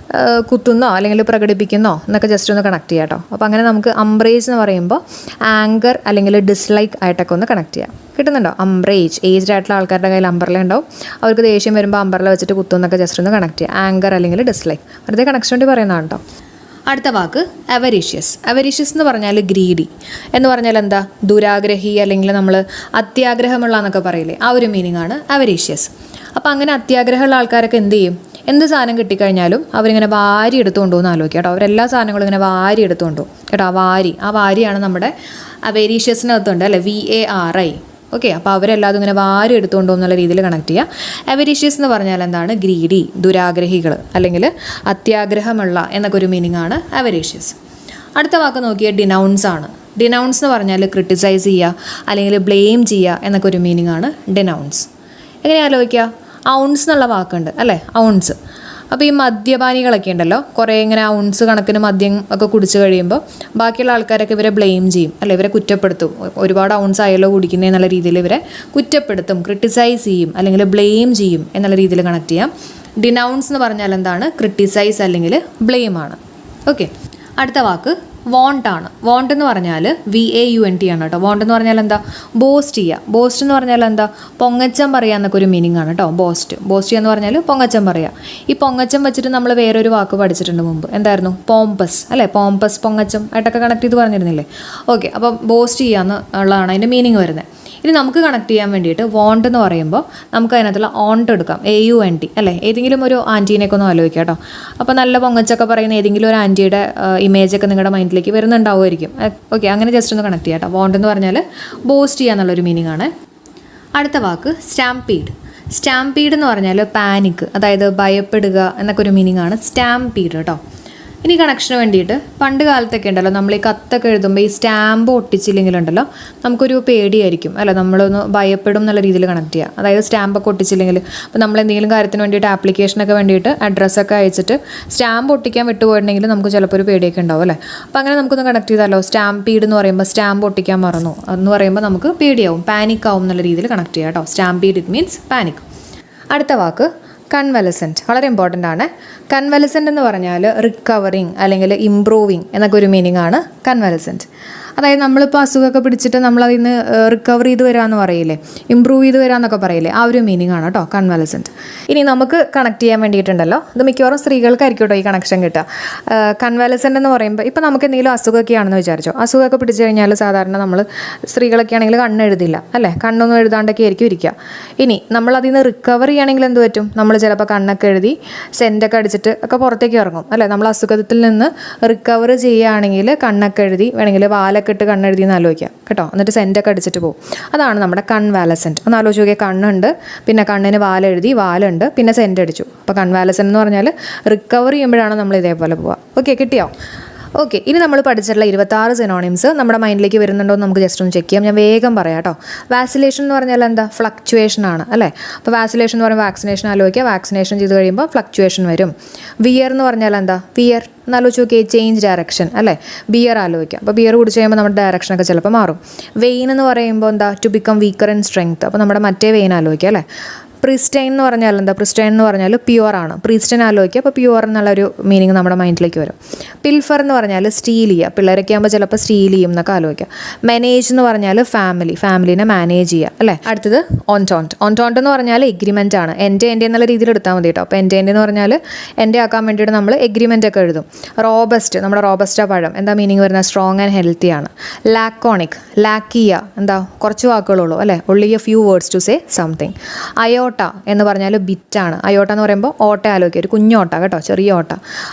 കുത്തുന്നോ അല്ലെങ്കിൽ പ്രകടിപ്പിക്കുന്നോ എന്നൊക്കെ ജസ്റ്റ് ഒന്ന് കണക്ട് ചെയ്യാം കേട്ടോ. അപ്പോൾ അങ്ങനെ നമുക്ക് അംബ്രേജ് എന്ന് പറയുമ്പോൾ ആങ്കർ അല്ലെങ്കിൽ ഡിസ്ലൈക്ക് ആയിട്ടൊക്കെ ഒന്ന് കണക്ട് ചെയ്യാം. കിട്ടുന്നുണ്ടോ? അംബ്രേജ്, ഏജ്ഡ് ആയിട്ടുള്ള ആൾക്കാരുടെ കയ്യിൽ അംബ്രല ഉണ്ടാവും, അവർക്ക് ദേഷ്യം വരുമ്പോൾ അംബ്രല വെച്ചിട്ട് കുത്തുന്നൊക്കെ ജസ്റ്റ് ഒന്ന് കണക്ട് ചെയ്യാം. ആങ്കർ അല്ലെങ്കിൽ ഡിസ്ലൈക്ക്, വെറുതെ കണക്ഷൻ വേണ്ടി പറയുന്നതാണ് കേട്ടോ. അടുത്ത വാക്ക് അവരീഷ്യസ്. അവരീഷ്യസ് എന്ന് പറഞ്ഞാൽ ഗ്രീഡി എന്ന് പറഞ്ഞാൽ എന്താ? ദുരാഗ്രഹി അല്ലെങ്കിൽ നമ്മൾ അത്യാഗ്രഹമുള്ള എന്നൊക്കെ പറയില്ലേ, ആ ഒരു മീനിങ് ആണ് അവരീഷ്യസ്. അപ്പോൾ അങ്ങനെ അത്യാഗ്രഹമുള്ള ആൾക്കാരൊക്കെ എന്ത് ചെയ്യും? എന്ത് സാധനം കിട്ടിക്കഴിഞ്ഞാലും അവരിങ്ങനെ വാരി എടുത്തുകൊണ്ട് പോകുന്ന ആലോചിക്കുക കേട്ടോ. അവരെല്ലാ സാധനങ്ങളും ഇങ്ങനെ വാരി എടുത്തുകൊണ്ട് പോകും കേട്ടോ. ആ വാരിയാണ് നമ്മുടെ അവേരീഷ്യസിനകത്തുണ്ട് അല്ലേ, VARI. ഓക്കെ, അപ്പോൾ അവരെല്ലാതും ഇങ്ങനെ വാരി എടുത്തുകൊണ്ട് പോകുന്നുള്ള രീതിയിൽ കണക്ട് ചെയ്യുക. അവേരീഷ്യസ് എന്ന് പറഞ്ഞാൽ എന്താണ്? ഗ്രീഡി, ദുരാഗ്രഹികൾ അല്ലെങ്കിൽ അത്യാഗ്രഹമുള്ള എന്നൊക്കെ ഒരു മീനിങ് ആണ് അവേരീഷ്യസ്. അടുത്ത വാക്ക് നോക്കിയാൽ ഡിനൗൺസ് ആണ്. ഡിനൗൺസ് എന്ന് പറഞ്ഞാൽ ക്രിട്ടിസൈസ് ചെയ്യുക അല്ലെങ്കിൽ ബ്ലെയിം ചെയ്യുക എന്നൊക്കെ ഒരു മീനിങ് ആണ് ഡിനൗൺസ്. എങ്ങനെ ആലോചിക്കുക? ഔൺസ് എന്നുള്ള വാക്കുണ്ട് അല്ലേ, ഔൺസ്. അപ്പോൾ ഈ മദ്യപാനികളൊക്കെ ഉണ്ടല്ലോ, കുറേ ഇങ്ങനെ ഔൺസ് കണക്കിന് മദ്യം ഒക്കെ കുടിച്ച് കഴിയുമ്പോൾ ബാക്കിയുള്ള ആൾക്കാരൊക്കെ ഇവരെ ബ്ലെയിം ചെയ്യും അല്ലെ, ഇവരെ കുറ്റപ്പെടുത്തും. ഒരുപാട് ഔൺസ് ആയല്ലോ കുടിക്കുന്നത് എന്നുള്ള രീതിയിൽ ഇവരെ കുറ്റപ്പെടുത്തും, ക്രിട്ടിസൈസ് ചെയ്യും അല്ലെങ്കിൽ ബ്ലെയിം ചെയ്യും എന്നുള്ള രീതിയിൽ കണക്ട് ചെയ്യാം. ഡിനൗൺസ് എന്ന് പറഞ്ഞാൽ എന്താണ്? ക്രിട്ടിസൈസ് അല്ലെങ്കിൽ ബ്ലെയിം ആണ്. ഓക്കെ, അടുത്ത വാക്ക് വോണ്ട് ആണ്. വോണ്ട് എന്ന് പറഞ്ഞാൽ VAUNT ആണ് കേട്ടോ. വോണ്ട് എന്ന് പറഞ്ഞാൽ എന്താ? ബോസ്റ്റ് ചെയ്യുക. ബോസ്റ്റ് എന്ന് പറഞ്ഞാൽ എന്താ? പൊങ്ങച്ചം പറയുക എന്നൊക്കെ ഒരു മീനിങ് ആണ് കേട്ടോ. ബോസ്റ്റ് ചെയ്യുക എന്ന് പറഞ്ഞാൽ പൊങ്ങച്ചം പറയുക. ഈ പൊങ്ങച്ചം വെച്ചിട്ട് നമ്മൾ വേറൊരു വാക്ക് പഠിച്ചിട്ടുണ്ട് മുമ്പ്. എന്തായിരുന്നു? പോംപസ് അല്ലേ. പോംപസ് പൊങ്ങച്ചം ആയിട്ടൊക്കെ കണക്ട് ചെയ്ത് പറഞ്ഞിരുന്നില്ലേ? ഓക്കെ, അപ്പോൾ ബോസ്റ്റ് ചെയ്യുക എന്നുള്ളതാണ് അതിൻ്റെ മീനിങ് വരുന്നത്. ഇനി നമുക്ക് കണക്ട് ചെയ്യാൻ വേണ്ടിയിട്ട് വോണ്ട് എന്ന് പറയുമ്പോൾ നമുക്ക് അതിനകത്തുള്ള ഓണ്ട് എടുക്കാം, AUNT അല്ലേ. ഏതെങ്കിലും ഒരു ആൻറ്റീനെയൊക്കെ ഒന്ന് ആലോചിക്കാം കേട്ടോ. അപ്പോൾ നല്ല പൊങ്ങച്ചൊക്കെ പറയുന്ന ഏതെങ്കിലും ഒരു ആൻറ്റിയുടെ ഇമേജൊക്കെ നിങ്ങളുടെ മൈൻഡിലേക്ക് വരുന്നുണ്ടാവുമായിരിക്കും. ഓക്കെ, അങ്ങനെ ജസ്റ്റ് ഒന്ന് കണക്ട് ചെയ്യാം കേട്ടോ. വോണ്ട് എന്ന് പറഞ്ഞാൽ ബോസ്റ്റ് ചെയ്യുക എന്നുള്ളൊരു മീനിങ് ആണ്. അടുത്ത വാക്ക് സ്റ്റാംപീഡ്. സ്റ്റാംപീഡ് എന്ന് പറഞ്ഞാൽ പാനിക്, അതായത് ഭയപ്പെടുക എന്നൊക്കെ ഒരു മീനിങ് ആണ് സ്റ്റാംപീഡ് കേട്ടോ. ഇനി കണക്ഷന് വേണ്ടിയിട്ട് പണ്ട് കാലത്തൊക്കെ ഉണ്ടല്ലോ, നമ്മൾ ഈ കത്തൊക്കെ എഴുതുമ്പോൾ ഈ സ്റ്റാമ്പ് ഒട്ടിച്ചില്ലെങ്കിലുണ്ടല്ലോ നമുക്കൊരു പേടിയായിരിക്കും അല്ല, നമ്മളൊന്ന് ഭയപ്പെടും എന്നുള്ള രീതിയിൽ കണക്ട് ചെയ്യുക. അതായത് സ്റ്റാമ്പൊക്കെ ഒട്ടിച്ചില്ലെങ്കിൽ, അപ്പോൾ നമ്മൾ എന്തെങ്കിലും കാര്യത്തിന് വേണ്ടിയിട്ട് ആപ്ലിക്കേഷനൊക്കെ വേണ്ടിയിട്ട് അഡ്രസ്സൊക്കെ അയച്ചിട്ട് സ്റ്റാമ്പ് ഒട്ടിക്കാൻ വിട്ടുപോയിട്ടുണ്ടെങ്കിൽ നമുക്ക് ചിലപ്പോൾ ഒരു പേടിയൊക്കെ ഉണ്ടാവും അല്ലേ. അപ്പോൾ അങ്ങനെ നമുക്കൊന്ന് കണക്ട് ചെയ്താലോ. സ്റ്റാംപീഡ് എന്ന് പറയുമ്പോൾ സ്റ്റാമ്പ് ഒട്ടിക്കാൻ മറന്നു എന്ന് പറയുമ്പോൾ നമുക്ക് പേടിയാവും, പാനിക് ആവും എന്നുള്ള രീതിയിൽ കണക്ട് ചെയ്യുക കേട്ടോ. സ്റ്റാംപീഡ് ഇറ്റ് മീൻസ് പാനിക്. അടുത്ത വാക്ക് കൺവലസൻറ്റ്, വളരെ ഇമ്പോർട്ടൻ്റ് ആണ്. കൺവലസൻറ്റ് എന്ന് പറഞ്ഞാൽ റിക്കവറിങ് അല്ലെങ്കിൽ ഇംപ്രൂവിങ് എന്നൊക്കെ ഒരു മീനിങ് ആണ് കൺവലസൻറ്റ്. അതായത് നമ്മളിപ്പോൾ അസുഖമൊക്കെ പിടിച്ചിട്ട് നമ്മളതിൽ നിന്ന് റിക്കവർ ചെയ്ത് വരാമെന്ന് പറയില്ലേ, ഇമ്പ്രൂവ് ചെയ്ത് വരാമെന്നൊക്കെ പറയില്ലേ, ആ ഒരു മീനിങ് ആണ് കേട്ടോ കൺവലസൻറ്റ്. ഇനി നമുക്ക് കണക്ട് ചെയ്യാൻ വേണ്ടിയിട്ടുണ്ടല്ലോ, ഇത് മിക്കവാറും സ്ത്രീകൾക്കായിരിക്കും കേട്ടോ ഈ കണക്ഷൻ കിട്ടുക. കൺവലസൻറ്റ് എന്ന് പറയുമ്പോൾ ഇപ്പോൾ നമുക്ക് എന്തെങ്കിലും അസുഖമൊക്കെ ആണെന്ന് വിചാരിച്ചോ, അസുഖമൊക്കെ പിടിച്ചു കഴിഞ്ഞാൽ സാധാരണ നമ്മൾ സ്ത്രീകളൊക്കെ ആണെങ്കിൽ കണ്ണെഴുതില്ല അല്ലേ, കണ്ണൊന്നും എഴുതാണ്ടൊക്കെ ആയിരിക്കും ഇരിക്കുക. ഇനി നമ്മളതിൽ നിന്ന് റിക്കവർ ചെയ്യുകയാണെങ്കിൽ എന്ത് പറ്റും? നമ്മൾ ചിലപ്പോൾ കണ്ണൊക്കെ എഴുതി സെൻറ്റൊക്കെ അടിച്ചിട്ട് ഒക്കെ പുറത്തേക്ക് ഇറങ്ങും അല്ലേ. നമ്മൾ അസുഖത്തിൽ നിന്ന് റിക്കവർ ചെയ്യുകയാണെങ്കിൽ കണ്ണൊക്കെ എഴുതി, വേണമെങ്കിൽ വാലൊക്കെ ഇട്ട് കണ്ണെഴുതി എന്ന് ആലോചിക്കുക കേട്ടോ, എന്നിട്ട് സെൻറ്റൊക്കെ അടിച്ചിട്ട് പോകും. അതാണ് നമ്മുടെ കൺവാലസൻറ്റ്. ഒന്ന് ആലോചിച്ച് നോക്കിയാൽ, കണ്ണുണ്ട്, പിന്നെ കണ്ണിന് വാലെഴുതി, വാലുണ്ട്, പിന്നെ സെൻറ്റ് അടിച്ചു. അപ്പോൾ കൺവാലസൻറ്റ് എന്ന് പറഞ്ഞാൽ റിക്കവർ ചെയ്യുമ്പോഴാണ് നമ്മൾ ഇതേപോലെ പോവുക. ഓക്കെ, കിട്ടിയോ? ഓക്കെ, ഇനി നമ്മൾ പഠിച്ചിട്ടുള്ള 26 സിനോണിംസ് നമ്മുടെ മൈൻഡിലേക്ക് വരുന്നുണ്ടോ എന്ന് നമുക്ക് ജസ്റ്റ് ഒന്ന് ചെക്ക് ചെയ്യാം. ഞാൻ വേഗം പറയാം കേട്ടോ. വാക്സിലേഷൻ എന്ന് പറഞ്ഞാൽ എന്താ? ഫ്ലക്ച്വേഷൻ ആണ് അല്ലേ. അപ്പോൾ വാക്സിലേഷൻ എന്ന് പറയുമ്പോൾ വാക്സിനേഷൻ ആലോചിക്കുക, വാക്സിനേഷൻ ചെയ്ത് കഴിയുമ്പോൾ ഫ്ലക്ച്വേഷൻ വരും. വിയർ എന്ന് പറഞ്ഞാൽ എന്താ? വിയർ എന്നാലോചിച്ച് നോക്കിയേ, ചേഞ്ച് ഡയറക്ഷൻ അല്ലേ. ബിയർ ആലോചിക്കുക, അപ്പോൾ ബിയർ കുടിച്ച് കഴിയുമ്പോൾ നമ്മുടെ ഡയറക്ഷനൊക്കെ ചിലപ്പോൾ മാറും. വെയിൻ എന്ന് പറയുമ്പോൾ എന്താ? To become weaker in strength, അപ്പോൾ നമ്മുടെ മറ്റേ വെയിൻ ആലോചിക്കുക അല്ലേ. പ്രിസ്റ്റൈൻ എന്ന് പറഞ്ഞാൽ എന്താ? പ്രിസ്റ്റൈൻ എന്ന് പറഞ്ഞാൽ പ്യുവർ ആണ്. പ്രിസ്റ്റൈൻ ആലോചിക്കുക, അപ്പോൾ പ്യുവർ എന്നുള്ളൊരു മീനിങ് നമ്മുടെ മൈൻഡിലേക്ക് വരും. പിൽഫർ എന്ന് പറഞ്ഞാൽ സ്റ്റീൽ ചെയ്യുക, പിള്ളേരൊക്കെ ആകുമ്പോൾ ചിലപ്പോൾ സ്റ്റീൽ ചെയ്യും എന്നൊക്കെ ആലോചിക്കുക. മാനേജ് എന്ന് പറഞ്ഞാൽ ഫാമിലിനെ മാനേജ് ചെയ്യുക അല്ലേ. അടുത്തത് ഓൺടോണ്ട്. ഓൺടോണ്ട് എന്ന് പറഞ്ഞാൽ എഗ്രിമെൻ്റ് ആണ്. എൻ്റെ എന്നുള്ള രീതിയിൽ എടുത്താൽ മതി കേട്ടോ. അപ്പോൾ എൻ്റെ എന്ന് പറഞ്ഞാൽ എൻ്റെ ആക്കാൻ വേണ്ടിയിട്ട് നമ്മൾ എഗ്രിമെൻ്റ് ഒക്കെ എഴുതും. റോബസ്റ്റ്, നമ്മുടെ റോബസ്റ്റ പഴം, എന്താ മീനിങ് വരുന്നത്? സ്ട്രോങ് ആൻഡ് ഹെൽത്തി ആണ്. ലാക്കോണിക്, ലാക്ക് ചെയ്യുക, എന്താ? കുറച്ച് വാക്കുകളുള്ളൂ അല്ലേ, only a few words to say something. Iota എന്ന് പറഞ്ഞാൽ ബിറ്റാണ്. അയോട്ട എന്ന് പറയുമ്പോൾ ഓട്ട ആലോചിക്കുക, ഒരു കുഞ്ഞോട്ട കേട്ടോ, ചെറിയ ഓട്ട,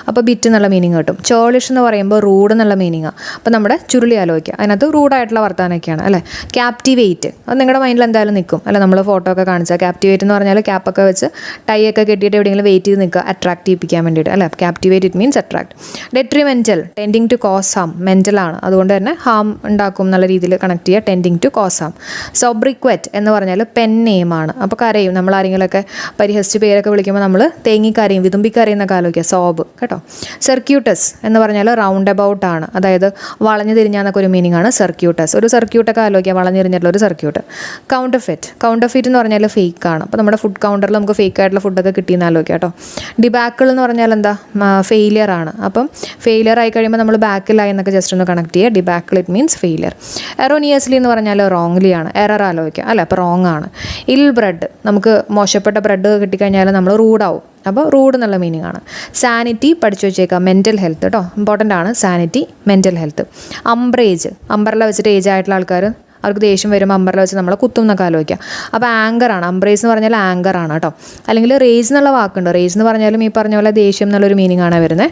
അപ്പോൾ ബിറ്റ് എന്നുള്ള മീനിങ് കിട്ടും. ചോളിഷ് എന്ന് പറയുമ്പോൾ റൂഡ് എന്നുള്ള മീനിങ്ങാണ്. അപ്പോൾ നമ്മുടെ ചുരുളി ആലോചിക്കുക, അതിനകത്ത് റൂഡായിട്ടുള്ള വർത്താനൊക്കെയാണ് അല്ലേ. ക്യാപ്റ്റിവേറ്റ്, അത് നിങ്ങളുടെ മൈൻഡിൽ എന്തായാലും നിൽക്കും അല്ല. നമ്മൾ ഫോട്ടോ ഒക്കെ കാണിച്ചാൽ ക്യാപ്റ്റിവേറ്റ് എന്ന് പറഞ്ഞാൽ ക്യാപ്പൊക്കെ വെച്ച് ടൈ ഒക്കെ കെട്ടിയിട്ട് എവിടെയെങ്കിലും വെയിറ്റ് ചെയ്ത് നിൽക്കുക, അട്രാക്ട് ചെയ്യിപ്പിക്കാൻ വേണ്ടിയിട്ട് അല്ലേ. Captivate it means attract. Detrimental, tending to cause harm, മെൻ്റലാണ്, അതുകൊണ്ട് തന്നെ ഹാം ഉണ്ടാക്കും എന്നുള്ള രീതിയിൽ കണക്ട് ചെയ്യുക, tending to cause harm. Sobriquet എന്ന് പറഞ്ഞാൽ പെൻ നെയിമാണ്, അപ്പോൾ കരയും. നമ്മൾ ആരെങ്കിലുമൊക്കെ പരിഹസിച്ച് പേരൊക്കെ വിളിക്കുമ്പോൾ നമ്മൾ തേങ്ങിക്കരയും, വിതുമ്പിക്കരയും എന്നൊക്കെ ആലോചിക്കുക, സോബ് കേട്ടോ. സർക്യൂട്ടസ് എന്ന് പറഞ്ഞാൽ റൗണ്ട് അബൌട്ട് ആണ്, അതായത് വളഞ്ഞു തിരിഞ്ഞാന്നൊക്കെ ഒരു മീനിങ് ആണ് സർക്യൂട്ടസ്. ഒരു സർക്യൂട്ടൊക്കെ ആലോചിക്കുക, വളഞ്ഞു തിരിഞ്ഞിട്ടുള്ള ഒരു സർക്യൂട്ട്. കൗണ്ടർഫിറ്റ് എന്ന് പറഞ്ഞാൽ ഫേക്ക് ആണ്. അപ്പോൾ നമ്മുടെ ഫുഡ് കൗണ്ടറിൽ നമുക്ക് ഫേക്ക് ആയിട്ടുള്ള ഫുഡൊക്കെ കിട്ടിയെന്ന് ആലോചിക്കുക കേട്ടോ. ഡിബാക്കിൾ എന്ന് പറഞ്ഞാൽ എന്താ? ഫെയിലിയർ ആണ്. അപ്പം ഫെയിലിയർ ആയി കഴിയുമ്പോൾ നമ്മൾ ബാക്കിലായി എന്നൊക്കെ ജസ്റ്റ് ഒന്ന് കണക്ട് ചെയ്യുക. ഡിബാക്കിൾ ഇറ്റ് മീൻസ് ഫെയിലിയർ. എറോണിയസ്ലി എന്ന് പറഞ്ഞാൽ റോങ്ലി ആണ്, എറർ ആലോചിക്കുക അല്ല, അപ്പോൾ റോങ് ആണ്. ഇൽ ബ്രെഡ്, നമുക്ക് മോശപ്പെട്ട ബ്രെഡ് കിട്ടിക്കഴിഞ്ഞാൽ നമ്മൾ റൂഡാവും, അപ്പോൾ റൂഡ് എന്നുള്ള മീനിങ് ആണ്. സാനിറ്റി പഠിച്ചു വെച്ചേക്കാം, മെൻ്റൽ ഹെൽത്ത് കേട്ടോ, ഇമ്പോർട്ടൻ്റ് ആണ് സാനിറ്റി, മെൻ്റൽ ഹെൽത്ത്. അംബ്രേജ്, അംബ്രല വെച്ചിട്ട് ഏജ് ആയിട്ടുള്ള ആൾക്കാർ അവർക്ക് ദേഷ്യം വരുമ്പോൾ അംബ്രല വെച്ച് നമ്മളെ കുത്തും എന്നൊക്കെ ആലോചിക്കുക. അപ്പോൾ ആങ്കറാണ്, അംബ്രേസ് എന്ന് പറഞ്ഞാൽ ആങ്കറാണ് കേട്ടോ. അല്ലെങ്കിൽ റേസ് എന്നുള്ള വാക്കുണ്ട്. റേസ് എന്ന് പറഞ്ഞാലും ഈ പറഞ്ഞ പോലെ ദേഷ്യം എന്നുള്ളൊരു മീനിങ് ആണ് വരുന്നത്.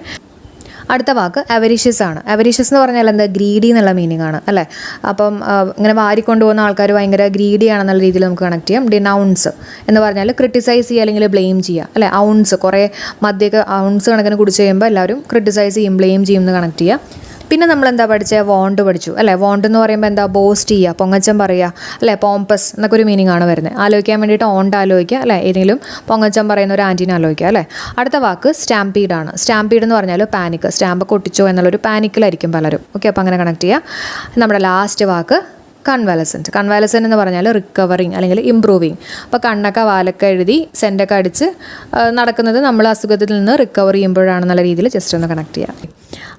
അടുത്ത വാക്ക് അവരീഷ്യസ് ആണ്. അവരീഷ്യസ് എന്ന് പറഞ്ഞാൽ എന്താ, ഗ്രീഡി എന്നുള്ള മീനിങ് ആണ് അല്ലേ. അപ്പം ഇങ്ങനെ വാരിക്കൊണ്ടുപോകുന്ന ആൾക്കാർ ഭയങ്കര ഗ്രീഡി ആണെന്നുള്ള രീതിയിൽ നമുക്ക് കണക്ട് ചെയ്യാം. ഡിനൗൺസ് എന്ന് പറഞ്ഞാൽ ക്രിട്ടിസൈസ് ചെയ്യുക അല്ലെങ്കിൽ ബ്ലെയിം ചെയ്യുക അല്ലേ. ഔൺസ്, കുറേ മദ്യമൊക്കെ ഔൺസ് കണക്കിന് കുടിച്ച് കഴിയുമ്പോൾ എല്ലാവരും ക്രിട്ടിസൈസ് ചെയ്യും, ബ്ലെയിം ചെയ്യും എന്ന് കണക്ട് ചെയ്യുക. പിന്നെ നമ്മൾ എന്താ പഠിച്ചത്, വോണ്ട് പഠിച്ചു അല്ലേ. വോണ്ട് എന്ന് പറയുമ്പോൾ എന്താ, ബോസ്റ്റ് ചെയ്യുക, പൊങ്ങച്ചം പറയുക അല്ലേ. പോംപസ് എന്നൊക്കെ ഒരു മീനിങ് ആണ് വരുന്നത്. ആലോചിക്കാൻ വേണ്ടിയിട്ട് ഓണ്ട് ആലോചിക്കുക അല്ലേ. ഏതെങ്കിലും പൊങ്ങച്ചം പറയുന്ന ഒരു ആൻറ്റീനെ ആലോചിക്കുക അല്ലേ. അടുത്ത വാക്ക് സ്റ്റാമ്പീഡ് ആണ്. സ്റ്റാമ്പീഡ് എന്ന് പറഞ്ഞാൽ പാനിക്, സ്റ്റാമ്പ് കൊട്ടിച്ചോ എന്നുള്ളൊരു പാനിക്കിലായിരിക്കും പലരും. ഓക്കെ, അപ്പോൾ അങ്ങനെ കണക്ട് ചെയ്യുക. നമ്മുടെ ലാസ്റ്റ് വാക്ക് കൺവാലസെൻറ്റ്. കൺവാലസെൻറ്റ് എന്ന് പറഞ്ഞാൽ റിക്കവറിങ് അല്ലെങ്കിൽ ഇമ്പ്രൂവിങ്. അപ്പോൾ കണ്ണൊക്കെ വാലൊക്കെ എഴുതി സെൻറ്റൊക്കെ അടിച്ച് നടക്കുന്നത് നമ്മൾ അസുഖത്തിൽ നിന്ന് റിക്കവർ ചെയ്യുമ്പോഴാണെന്നുള്ള രീതിയിൽ ജസ്റ്റ് ഒന്ന് കണക്ട് ചെയ്യാം.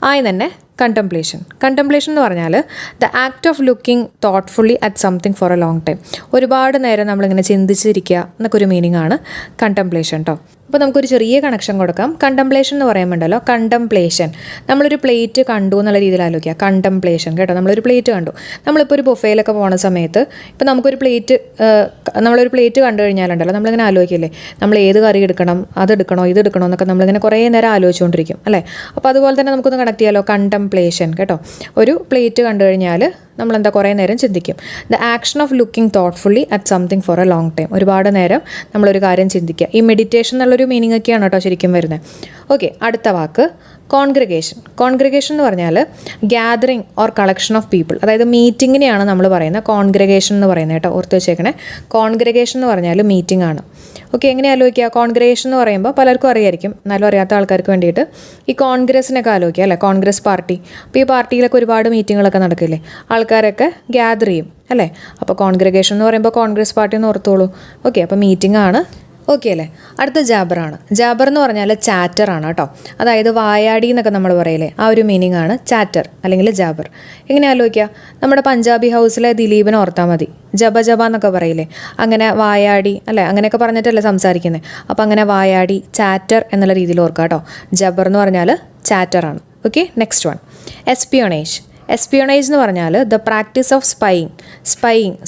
ആയി തന്നെ കണ്ടംപ്ലേഷൻ. കണ്ടംപ്ലേഷൻ എന്ന് പറഞ്ഞാൽ the act of looking തോട്ട്ഫുള്ളി at something for A long time. ഒരുപാട് നേരം നമ്മളിങ്ങനെ ചിന്തിച്ചിരിക്കുക എന്നൊക്കെ ഒരു മീനിങ് ആണ് കണ്ടംപ്ലേഷൻ കേട്ടോ. അപ്പോൾ നമുക്കൊരു ചെറിയ കണക്ഷൻ കൊടുക്കാം. കണ്ടംപ്ലേഷൻ എന്ന് പറയുമ്പോണ്ടല്ലോ, കണ്ടംപ്ലേഷൻ നമ്മളൊരു പ്ലേറ്റ് കണ്ടു എന്നുള്ള രീതിയിൽ ആലോചിക്കുക. കണ്ടംപ്ലേഷൻ കേട്ടോ, നമ്മളൊരു പ്ലേറ്റ് കണ്ടു. നമ്മളിപ്പോൾ ഒരു ബുഫേയിലൊക്കെ പോകുന്ന സമയത്ത് ഇപ്പോൾ നമ്മളൊരു പ്ലേറ്റ് കണ്ടു കഴിഞ്ഞാലുണ്ടല്ലോ, നമ്മളിങ്ങനെ ആലോചിക്കില്ലേ, നമ്മൾ ഏത് കറി എടുക്കണം, അതെടുക്കണോ ഇതെടുക്കണോ എന്നൊക്കെ നമ്മളിങ്ങനെ കുറേ നേരം ആലോചിച്ചുകൊണ്ടിരിക്കും അല്ലേ. അപ്പോൾ അതുപോലെ തന്നെ നമുക്കൊന്ന് കണക്ട് ചെയ്യാമല്ലോ, കണ്ടംപ്ലേഷൻ കേട്ടോ. ഒരു പ്ലേറ്റ് കണ്ടു കഴിഞ്ഞാൽ നമ്മളെന്താ കുറേ നേരം ചിന്തിക്കും. The action of looking തോട്ട്ഫുള്ളി at something for A long time. ഒരുപാട് നേരം നമ്മളൊരു കാര്യം ചിന്തിക്കുക. ഈ മെഡിറ്റേഷൻ എന്നുള്ളൊരു മീനിങ് ഒക്കെയാണ് കേട്ടോ ശരിക്കും വരുന്നത്. ഓക്കെ, അടുത്ത വാക്ക് കോൺഗ്രിഗേഷൻ. കോൺഗ്രിഗേഷൻ എന്ന് പറഞ്ഞാൽ gathering or collection of people, അതായത് മീറ്റിങ്ങിനെയാണ് നമ്മൾ പറയുന്നത് കോൺഗ്രിഗേഷൻ എന്ന് പറയുന്നത് കേട്ടോ. ഓർത്ത് വെച്ചേക്കണേ, കോൺഗ്രിഗേഷൻ എന്ന് പറഞ്ഞാൽ മീറ്റിംഗ് ആണ്. ഓക്കെ, എങ്ങനെ ആലോചിക്കുക, കോൺഗ്രിഗേഷൻ എന്ന് പറയുമ്പോൾ പലർക്കും അറിയായിരിക്കും, എന്നാലും അറിയാത്ത ആൾക്കാർക്ക് വേണ്ടിയിട്ട് ഈ കോൺഗ്രസിനൊക്കെ ആലോചിക്കുക അല്ലേ. കോൺഗ്രസ് പാർട്ടി, അപ്പോൾ ഈ പാർട്ടിയിലൊക്കെ ഒരുപാട് മീറ്റിങ്ങുകളൊക്കെ നടക്കില്ലേ, ആൾക്കാരൊക്കെ ഗ്യാദർ ചെയ്യും അല്ലേ. അപ്പോൾ കോൺഗ്രിഗേഷൻ എന്ന് പറയുമ്പോൾ കോൺഗ്രസ് പാർട്ടി എന്ന് ഓർത്തോളൂ. ഓക്കെ, അപ്പോൾ മീറ്റിംഗ് ആണ്. ഓക്കെ അല്ലേ. അടുത്ത ജാബറാണ്. ജാബർ എന്ന് പറഞ്ഞാൽ ചാറ്റർ ആണ് കേട്ടോ. അതായത് വായാടി എന്നൊക്കെ നമ്മൾ പറയില്ലേ, ആ ഒരു മീനിങ് ആണ് ചാറ്റർ അല്ലെങ്കിൽ ജാബർ. എങ്ങനെ ആലോചിക്കുക, നമ്മുടെ പഞ്ചാബി ഹൗസിലെ ദിലീപിനെ ഓർത്താൽ മതി. ജബ ജബ എന്നൊക്കെ പറയില്ലേ, അങ്ങനെ വായാടി അല്ലേ, അങ്ങനെയൊക്കെ പറഞ്ഞിട്ടല്ലേ സംസാരിക്കുന്നത്. അപ്പോൾ അങ്ങനെ വായാടി, ചാറ്റർ എന്നുള്ള രീതിയിൽ ഓർക്കുക കേട്ടോ. ജബർ എന്ന് പറഞ്ഞാൽ ചാറ്ററാണ്. Okay, next one espionage. Espionage എന്ന് പറഞ്ഞാൽ ദ പ്രാക്ടീസ് ഓഫ്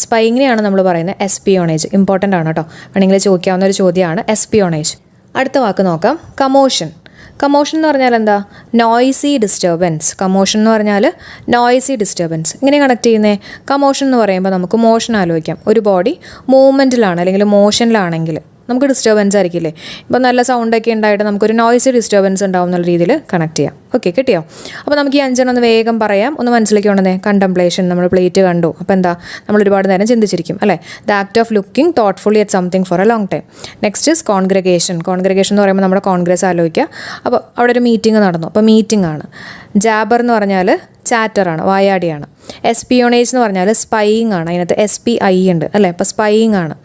സ്പൈയിങ്ങിനെയാണ് നമ്മൾ പറയുന്നത് എസ്പിയോണേജ്. ഇമ്പോർട്ടൻ്റ് ആണ് കേട്ടോ, വേണമെങ്കിൽ ചോദിക്കാവുന്ന ഒരു ചോദ്യമാണ് എസ്പിയോണേജ്. അടുത്ത വാക്ക് നോക്കാം, കമോഷൻ. കമോഷൻ എന്ന് പറഞ്ഞാൽ എന്താ, നോയ്സി ഡിസ്റ്റർബൻസ്. കമോഷൻ എന്ന് പറഞ്ഞാൽ നോയ്സി ഡിസ്റ്റർബൻസ്. ഇങ്ങനെ കണക്ട് ചെയ്യുന്നത്, കമോഷൻ എന്ന് പറയുമ്പോൾ നമുക്ക് മോഷൻ ആലോചിക്കാം. ഒരു ബോഡി മൂവ്മെൻറ്റിലാണ് അല്ലെങ്കിൽ മോഷനിലാണെങ്കിൽ നമുക്ക് ഡിസ്റ്റർബൻസ് ആയിരിക്കില്ലേ. ഇപ്പോൾ നല്ല സൗണ്ടൊക്കെ ഉണ്ടായിട്ട് നമുക്കൊരു നോയ്സി ഡിസ്റ്റർബൻസ് ഉണ്ടാവും എന്നുള്ള രീതിയിൽ കണക്ട് ചെയ്യാം. ഓക്കെ, കിട്ടിയോ? അപ്പോൾ നമുക്ക് ഈ അഞ്ചെണ്ണം ഒന്ന് വേഗം പറയാം, ഒന്ന് മനസ്സിലേക്ക് കൊണ്ടുവന്നേ. കണ്ടംപ്ലേഷൻ, നമ്മൾ പ്ലേറ്റ് കണ്ടു, അപ്പോൾ എന്താ, നമ്മൾ ഒരുപാട് നേരം ചിന്തിച്ചിരിക്കും അല്ലേ. The act of looking തോട്ട്ഫുള്ളി at something for A long time. Next is congregation. Congregation എന്ന് പറയുമ്പോൾ നമ്മുടെ കോൺഗ്രസ് ആലോചിക്കുക. അപ്പോൾ അവിടെ ഒരു മീറ്റിംഗ് നടന്നു, അപ്പോൾ മീറ്റിംഗ് ആണ്. ജാബർ എന്ന് പറഞ്ഞാൽ ചാറ്ററാണ്, വായാടിയാണ്. എസ്പിയോണേജ് എന്ന് പറഞ്ഞാൽ സ്പൈയിങ് ആണ്, അതിനകത്ത് SPI ഉണ്ട് അല്ലേ, അപ്പോൾ സ്പൈയിങ് ആണ്.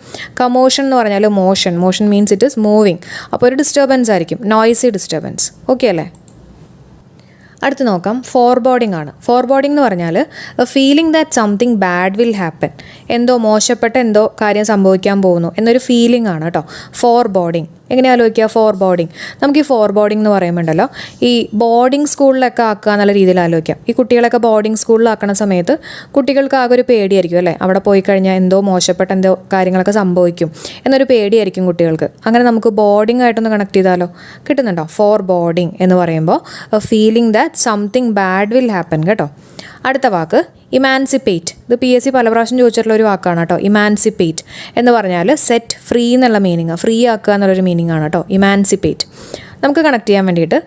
കമോഷൻ എന്ന് പറഞ്ഞാൽ motion means it is moving, അപ്പോൾ ഒരു ഡിസ്റ്റർബൻസ് ആയിരിക്കും, നോയ്സി ഡിസ്റ്റർബൻസ്. ഓക്കെ അല്ലേ. അടുത്ത് നോക്കാം, ഫോർബോഡിംഗ് ആണ്. ഫോർബോഡിംഗ് എന്ന് പറഞ്ഞാൽ feeling that something bad will happen. എന്തോ മോശപ്പെട്ട എന്തോ കാര്യം സംഭവിക്കാൻ പോകുന്നു എന്നൊരു ഫീലിംഗ് ആണ് കേട്ടോ ഫോർബോഡിംഗ്. എങ്ങനെ ആലോചിക്കുക, ഫോർബോഡിംഗ്. നമുക്ക് ഈ ഫോർബോഡിംഗ് എന്ന് പറയുമ്പോണ്ടല്ലോ, ഈ ബോർഡിംഗ് സ്കൂളിലൊക്കെ ആക്കുക എന്നുള്ള രീതിയിൽ ആലോചിക്കാം. ഈ കുട്ടികളൊക്കെ ബോർഡിംഗ് സ്കൂളിലാക്കണ സമയത്ത് കുട്ടികൾക്ക് ആകെ ഒരു പേടിയായിരിക്കും അല്ലേ, അവിടെ പോയി കഴിഞ്ഞാൽ എന്തോ മോശപ്പെട്ട എന്തോ കാര്യങ്ങളൊക്കെ സംഭവിക്കും എന്നൊരു പേടിയായിരിക്കും കുട്ടികൾക്ക്. അങ്ങനെ നമുക്ക് ബോർഡിംഗ് ആയിട്ടൊന്ന് കണക്ട് ചെയ്താലോ, കിട്ടുന്നുണ്ടോ? ഫോർബോഡിംഗ് എന്ന് പറയുമ്പോൾ feeling that something bad will happen കേട്ടോ. അടുത്ത വാക്ക് ഇമാൻസിപ്പേറ്റ്. ഇത് PSC പല പ്രാവശ്യം ചോദിച്ചിട്ടുള്ള ഒരു വാക്കാണ് കേട്ടോ. ഇമാൻസിപ്പേറ്റ് എന്ന് പറഞ്ഞാൽ സെറ്റ് ഫ്രീ എന്നുള്ള മീനിങ്, ഫ്രീ ആക്കുക എന്നുള്ളൊരു മീനിങ് ആണ് കേട്ടോ ഇമാൻസിപ്പേറ്റ്. നമുക്ക് കണക്ട് ചെയ്യാൻ വേണ്ടിയിട്ട്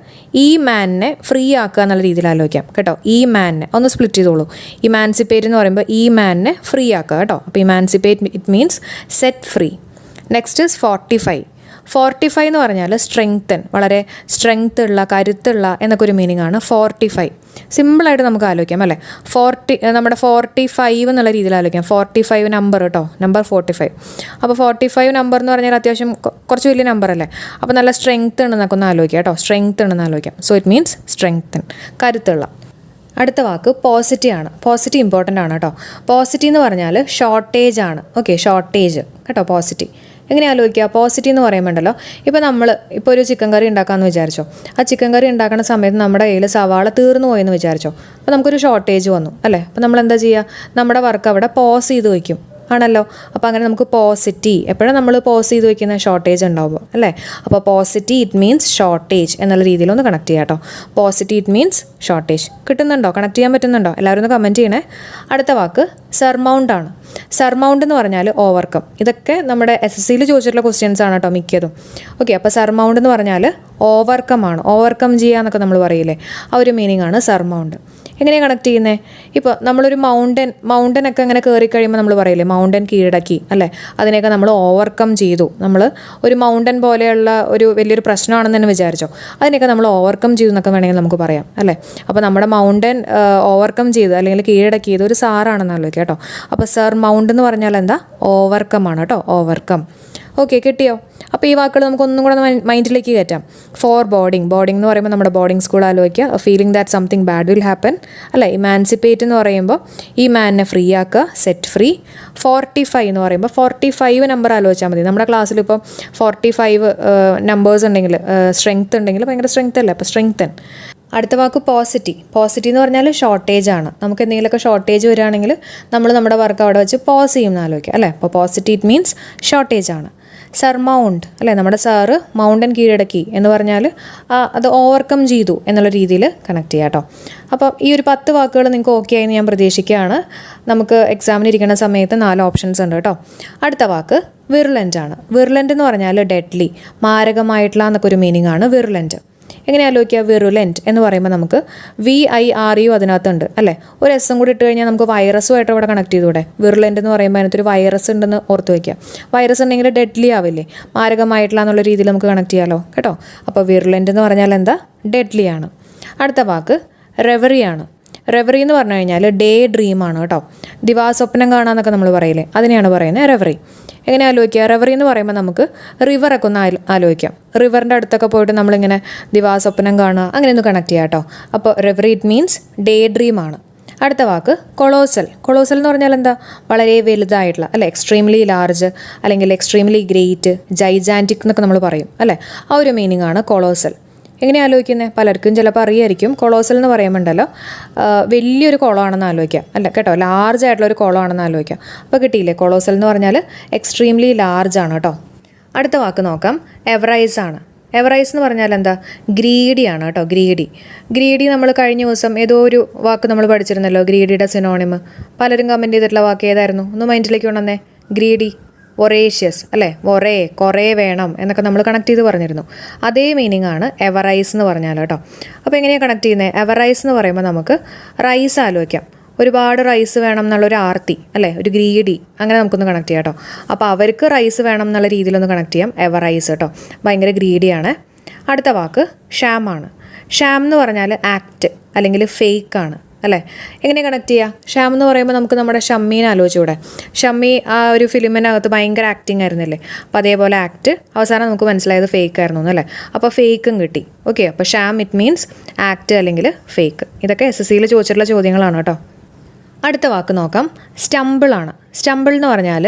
ഈ മാനിനെ ഫ്രീ ആക്കുക എന്നുള്ള രീതിയിൽ ആലോചിക്കാം കേട്ടോ. ഈ മാനിനെ ഒന്ന് സ്പ്ലിറ്റ് ചെയ്തോളൂ. ഇമാൻസിപ്പേറ്റ് എന്ന് പറയുമ്പോൾ ഈ മാനിനെ ഫ്രീ ആക്കുക കേട്ടോ. അപ്പോൾ emancipate it means set free. Next is fortify എന്ന് പറഞ്ഞാൽ സ്ട്രെങ്തൻ, വളരെ സ്ട്രെങ്ത് ഉള്ള, കരുത്തുള്ള എന്നൊക്കെ ഒരു മീനിങ് ആണ് ഫോർട്ടിഫൈ. സിമ്പിളായിട്ട് നമുക്ക് ആലോചിക്കാം അല്ലേ. നമ്മുടെ 45 എന്നുള്ള രീതിയിൽ ആലോചിക്കാം. 45 നമ്പർ കേട്ടോ, നമ്പർ 45. അപ്പോൾ 45 നമ്പർ എന്ന് പറഞ്ഞാൽ അത്യാവശ്യം കുറച്ച് വലിയ നമ്പർ അല്ലേ. അപ്പോൾ നല്ല സ്ട്രെങ്ത് ഉണ്ടെന്നൊക്കെ ഒന്ന് ആലോചിക്കാം കേട്ടോ. സ്ട്രെങ്ത് ഉണ്ടെന്ന് ആലോചിക്കാം. സോ ഇറ്റ് മീൻസ് സ്ട്രെങ്തൻ, കരുത്തുള്ള. അടുത്ത വാക്ക് പോസിറ്റീവ് ആണ്. പോസിറ്റീവ് ഇമ്പോർട്ടൻ്റ് ആണ് കേട്ടോ. പോസിറ്റീവ് എന്ന് പറഞ്ഞാൽ ഷോർട്ടേജ് ആണ്. ഓക്കെ, ഷോർട്ടേജ് കേട്ടോ പോസിറ്റീവ്. എങ്ങനെ ആലോചിക്കുക? പോസിറ്റീവ് എന്ന് പറയുമ്പോണ്ടല്ലോ, ഇപ്പോൾ ഒരു ചിക്കൻ കറി ഉണ്ടാക്കാമെന്ന് വിചാരിച്ചോ. ആ ചിക്കൻ കറി ഉണ്ടാക്കുന്ന സമയത്ത് നമ്മുടെ കയ്യിൽ സവാള തീർന്നു പോയെന്ന് വിചാരിച്ചോ. അപ്പോൾ നമുക്കൊരു ഷോർട്ടേജ് വന്നു അല്ലേ. അപ്പോൾ നമ്മൾ എന്താ ചെയ്യുക? നമ്മുടെ വർക്ക് അവിടെ പോസ് ചെയ്ത് വയ്ക്കും ആണല്ലോ. അപ്പോൾ അങ്ങനെ നമുക്ക് പോസിറ്റീവ് എപ്പോഴും നമ്മൾ പോസ് ചെയ്ത് വയ്ക്കുന്ന ഷോർട്ടേജ് ഉണ്ടാവുമ്പോൾ അല്ലേ. അപ്പോൾ പോസിറ്റീവ് ഇറ്റ് മീൻസ് ഷോർട്ടേജ് എന്നുള്ള രീതിയിലൊന്ന് കണക്ട് ചെയ്യാം കേട്ടോ. Positive it means shortage. കിട്ടുന്നുണ്ടോ? കണക്ട് ചെയ്യാൻ പറ്റുന്നുണ്ടോ? എല്ലാവരും ഒന്ന് കമൻറ്റ് ചെയ്യണേ. അടുത്ത വാക്ക് സർമൗണ്ട് ആണ്. സർമൗണ്ട് എന്ന് പറഞ്ഞാൽ ഓവർകം. ഇതൊക്കെ നമ്മുടെ SSCയിൽ ചോദിച്ചിട്ടുള്ള ക്വസ്റ്റ്യൻസ് ആണ് കേട്ടോ മിക്കതും. ഓക്കെ, അപ്പോൾ സർമൗണ്ട് എന്ന് പറഞ്ഞാൽ ഓവർകം ആണ്. ഓവർകം ചെയ്യുക എന്നൊക്കെ നമ്മൾ പറയില്ലേ, ആ ഒരു മീനിങ് ആണ് സർമൗണ്ട്. എങ്ങനെയാണ് കണക്ട് ചെയ്യുന്നത്? ഇപ്പോൾ നമ്മളൊരു മൗണ്ടനൊക്കെ അങ്ങനെ കയറി കഴിയുമ്പോൾ നമ്മൾ പറയില്ലേ മൗണ്ടൻ കീഴടക്കി അല്ലേ. അതിനെയൊക്കെ നമ്മൾ ഓവർകം ചെയ്തു. നമ്മൾ ഒരു മൗണ്ടൻ പോലെയുള്ള ഒരു വലിയൊരു പ്രശ്നമാണെന്ന് തന്നെ വിചാരിച്ചോ, അതിനെയൊക്കെ നമ്മൾ ഓവർകം ചെയ്തു എന്നൊക്കെ വേണമെങ്കിൽ നമുക്ക് പറയാം അല്ലേ. അപ്പോൾ നമ്മുടെ മൗണ്ടൻ ഓവർകം ചെയ്ത് അല്ലെങ്കിൽ കീഴടക്കിയത് ഒരു സാറാണെന്ന് ആലോചിക്കുക കേട്ടോ. അപ്പോൾ സർ മൗണ്ട് എന്ന് പറഞ്ഞാൽ എന്താ? ഓവർകം ആണ് കേട്ടോ, ഓവർകം. ഓക്കെ, കിട്ടിയോ? അപ്പോൾ ഈ വാക്കുകൾ നമുക്ക് ഒന്നും കൂടെ മൈൻഡിലേക്ക് കയറ്റാം. ഫോർ ബോർഡിങ് എന്ന് പറയുമ്പോൾ നമ്മുടെ ബോർഡിംഗ് സ്കൂൾ ആലോചിക്കുക. Feeling that something bad will happen അല്ലേ. ഇമാൻസിപ്പേറ്റ് എന്ന് പറയുമ്പോൾ ഈ മാനിനെ ഫ്രീ ആക്കുക, സെറ്റ് ഫ്രീ. 45 എന്ന് പറയുമ്പോൾ 45 നമ്പർ ആലോചിച്ചാൽ മതി. നമ്മുടെ ക്ലാസ്സിൽ ഇപ്പോൾ 45 നമ്പേഴ്സ് ഉണ്ടെങ്കിൽ, സ്ട്രെങ്ത് ഉണ്ടെങ്കിൽ ഭയങ്കര സ്ട്രെങ്ത് അല്ലേ, അപ്പോൾ സ്ട്രെങ്തൻ. അടുത്ത വാക്ക് പോസിറ്റീവ് എന്ന് പറഞ്ഞാൽ ഷോർട്ടേജ് ആണ്. നമുക്ക് എന്തെങ്കിലുമൊക്കെ ഷോർട്ടേജ് വരികയാണെങ്കിൽ നമ്മൾ നമ്മുടെ വർക്ക് അവിടെ വെച്ച് പോസ് ചെയ്യുമെന്ന് ആലോചിക്കുക അല്ലേ. അപ്പോൾ പോസിറ്റീവ് ഇറ്റ് മീൻസ് ഷോർട്ടേജ് ആണ്. സർമൗണ്ട് അല്ലേ, നമ്മുടെ സാറ് മൗണ്ടൻ കീഴടക്കി എന്ന് പറഞ്ഞാൽ അത് ഓവർകം ചെയ്തു എന്നുള്ള രീതിയിൽ കണക്ട് ചെയ്യാം കേട്ടോ. അപ്പം ഈ ഒരു 10 വാക്കുകൾ നിങ്ങൾക്ക് ഓക്കെ ആയി എന്ന് ഞാൻ പ്രതീക്ഷിക്കുകയാണ്. നമുക്ക് എക്സാമിന് ഇരിക്കുന്ന സമയത്ത് 4 ഓപ്ഷൻസ് ഉണ്ട് കേട്ടോ. അടുത്ത വാക്ക് വിറുലൻ്റ് ആണ്. വിറുലൻ്റ് എന്ന് പറഞ്ഞാൽ ഡെഡ്ലി, മാരകമായിട്ടുള്ള എന്നൊക്കെ ഒരു മീനിങ് ആണ് വിറുലൻ്റ്. എങ്ങനെ ആലോചിക്കുക? വിറുലൻ്റ് എന്ന് പറയുമ്പോൾ നമുക്ക് VIRU അതിനകത്തുണ്ട് അല്ലേ. ഒരു എസ്സും കൂടി ഇട്ട് കഴിഞ്ഞാൽ നമുക്ക് വൈറസുമായിട്ട് അവിടെ കണക്ട് ചെയ്തുകൂടെ? വിറുലൻ്റ് എന്ന് പറയുമ്പോൾ അതിനകത്തൊരു വൈറസ് ഉണ്ടെന്ന് ഓർത്ത് വയ്ക്കുക. വൈറസ് ഉണ്ടെങ്കിൽ ഡെഡ്ലി ആവില്ലേ, മാരകമായിട്ടുള്ള എന്നുള്ള രീതിയിൽ നമുക്ക് കണക്ട് ചെയ്യാമല്ലോ കേട്ടോ. അപ്പോൾ വിറുലൻ്റ് എന്ന് പറഞ്ഞാൽ എന്താ? ഡെഡ്ലി ആണ്. അടുത്ത വാക്ക് റെവറി ആണ്. റെവറി എന്ന് പറഞ്ഞു കഴിഞ്ഞാൽ ഡേ ഡ്രീം ആണ് കേട്ടോ. ദിവാസ്വപ്നം കാണാമെന്നൊക്കെ നമ്മൾ പറയില്ലേ, അതിനെയാണ് പറയുന്നത് റെവറി. എങ്ങനെ ആലോചിക്കുക? റെവറി എന്ന് പറയുമ്പോൾ നമുക്ക് റിവറൊക്കെ ഒന്ന് ആലോചിക്കാം. റിവറിൻ്റെ അടുത്തൊക്കെ പോയിട്ട് നമ്മളിങ്ങനെ ദിവാസ്വപ്നം കാണുക, അങ്ങനെയൊന്ന് കണക്ട് ചെയ്യാം കേട്ടോ. അപ്പോൾ reverie it means day dream ആണ്. അടുത്ത വാക്ക് കൊളോസൽ എന്ന് പറഞ്ഞാൽ എന്താ? വളരെ വലുതായിട്ടുള്ള അല്ലെ, എക്സ്ട്രീംലി ലാർജ് അല്ലെങ്കിൽ എക്സ്ട്രീംലി ഗ്രേറ്റ്, ജൈജാൻറ്റിക് എന്നൊക്കെ നമ്മൾ പറയും അല്ലേ. ആ ഒരു മീനിങ് ആണ് കൊളോസൽ. എങ്ങനെ ആലോചിക്കുന്നത്? പലർക്കും ചിലപ്പോൾ അറിയായിരിക്കും. കൊളോസൽ എന്ന് പറയുമ്പോണ്ടല്ലോ വലിയൊരു കുളമാണെന്ന് ആലോചിക്കാം അല്ല കേട്ടോ, ലാർജ് ആയിട്ടുള്ള ഒരു കുളമാണെന്ന് ആലോചിക്കാം. അപ്പോൾ കിട്ടിയില്ലേ? കൊളോസൽ എന്ന് പറഞ്ഞാൽ എക്സ്ട്രീംലി ലാർജ് ആണ് കേട്ടോ. അടുത്ത വാക്ക് നോക്കാം, എവറൈസ് ആണ്. എവറൈസ് എന്ന് പറഞ്ഞാൽ എന്താ? ഗ്രീഡി ആണ് കേട്ടോ. ഗ്രീഡി നമ്മൾ കഴിഞ്ഞ ദിവസം ഏതോ ഒരു വാക്ക് നമ്മൾ പഠിച്ചിരുന്നല്ലോ, ഗ്രീഡിയുടെ സിനോണിം. പലരും കമൻറ്റ് ചെയ്തിട്ടുള്ള വാക്ക് ഏതായിരുന്നു? ഒന്ന് മൈൻഡിലേക്ക് കൊണ്ടുവന്നേ. ഗ്രീഡി, വൊറേഷ്യസ് അല്ലേ, കുറേ വേണം എന്നൊക്കെ നമ്മൾ കണക്ട് ചെയ്ത് പറഞ്ഞിരുന്നു. അതേ മീനിങ് ആണ് എവറൈസ് എന്ന് പറഞ്ഞാൽ കേട്ടോ. അപ്പോൾ എങ്ങനെയാണ് കണക്ട് ചെയ്യുന്നത്? എവറൈസ് എന്ന് പറയുമ്പോൾ നമുക്ക് റൈസ് ആലോചിക്കാം. ഒരുപാട് റൈസ് വേണം എന്നുള്ളൊരു ആർത്തി അല്ലേ, ഒരു ഗ്രീഡി, അങ്ങനെ നമുക്കൊന്ന് കണക്ട് ചെയ്യാം കേട്ടോ. അപ്പോൾ അവർക്ക് റൈസ് വേണം എന്നുള്ള രീതിയിലൊന്ന് കണക്ട് ചെയ്യാം, എവറൈസ് കേട്ടോ. ഭയങ്കര ഗ്രീഡിയാണ്. അടുത്ത വാക്ക് ഷാം ആണ്. ഷാം എന്ന് പറഞ്ഞാൽ ആക്ട് അല്ലെങ്കിൽ ഫേക്ക് ആണ് അല്ലേ. എങ്ങനെ കണക്ട് ചെയ്യുക? ഷാം എന്ന് പറയുമ്പോൾ നമുക്ക് നമ്മുടെ ഷമ്മീനെ ആലോചിച്ചുകൂടെ? ഷമ്മി ആ ഒരു ഫിലിമിനകത്ത് ഭയങ്കര ആക്ടിങ് ആയിരുന്നില്ലേ, അപ്പോൾ അതേപോലെ ആക്ട്. അവസാനം നമുക്ക് മനസ്സിലായത് ഫേക്ക് ആയിരുന്നു എന്നല്ലേ. അപ്പോൾ ഫേക്കും കിട്ടി. ഓക്കെ, അപ്പോൾ ഷാം ഇറ്റ് മീൻസ് ആക്ട് അല്ലെങ്കിൽ ഫേക്ക്. ഇതൊക്കെ SSCയിൽ ചോദിച്ചിട്ടുള്ള ചോദ്യങ്ങളാണ് കേട്ടോ. അടുത്ത വാക്ക് നോക്കാം, സ്റ്റംബിൾ ആണ്. സ്റ്റംബിൾ എന്ന് പറഞ്ഞാൽ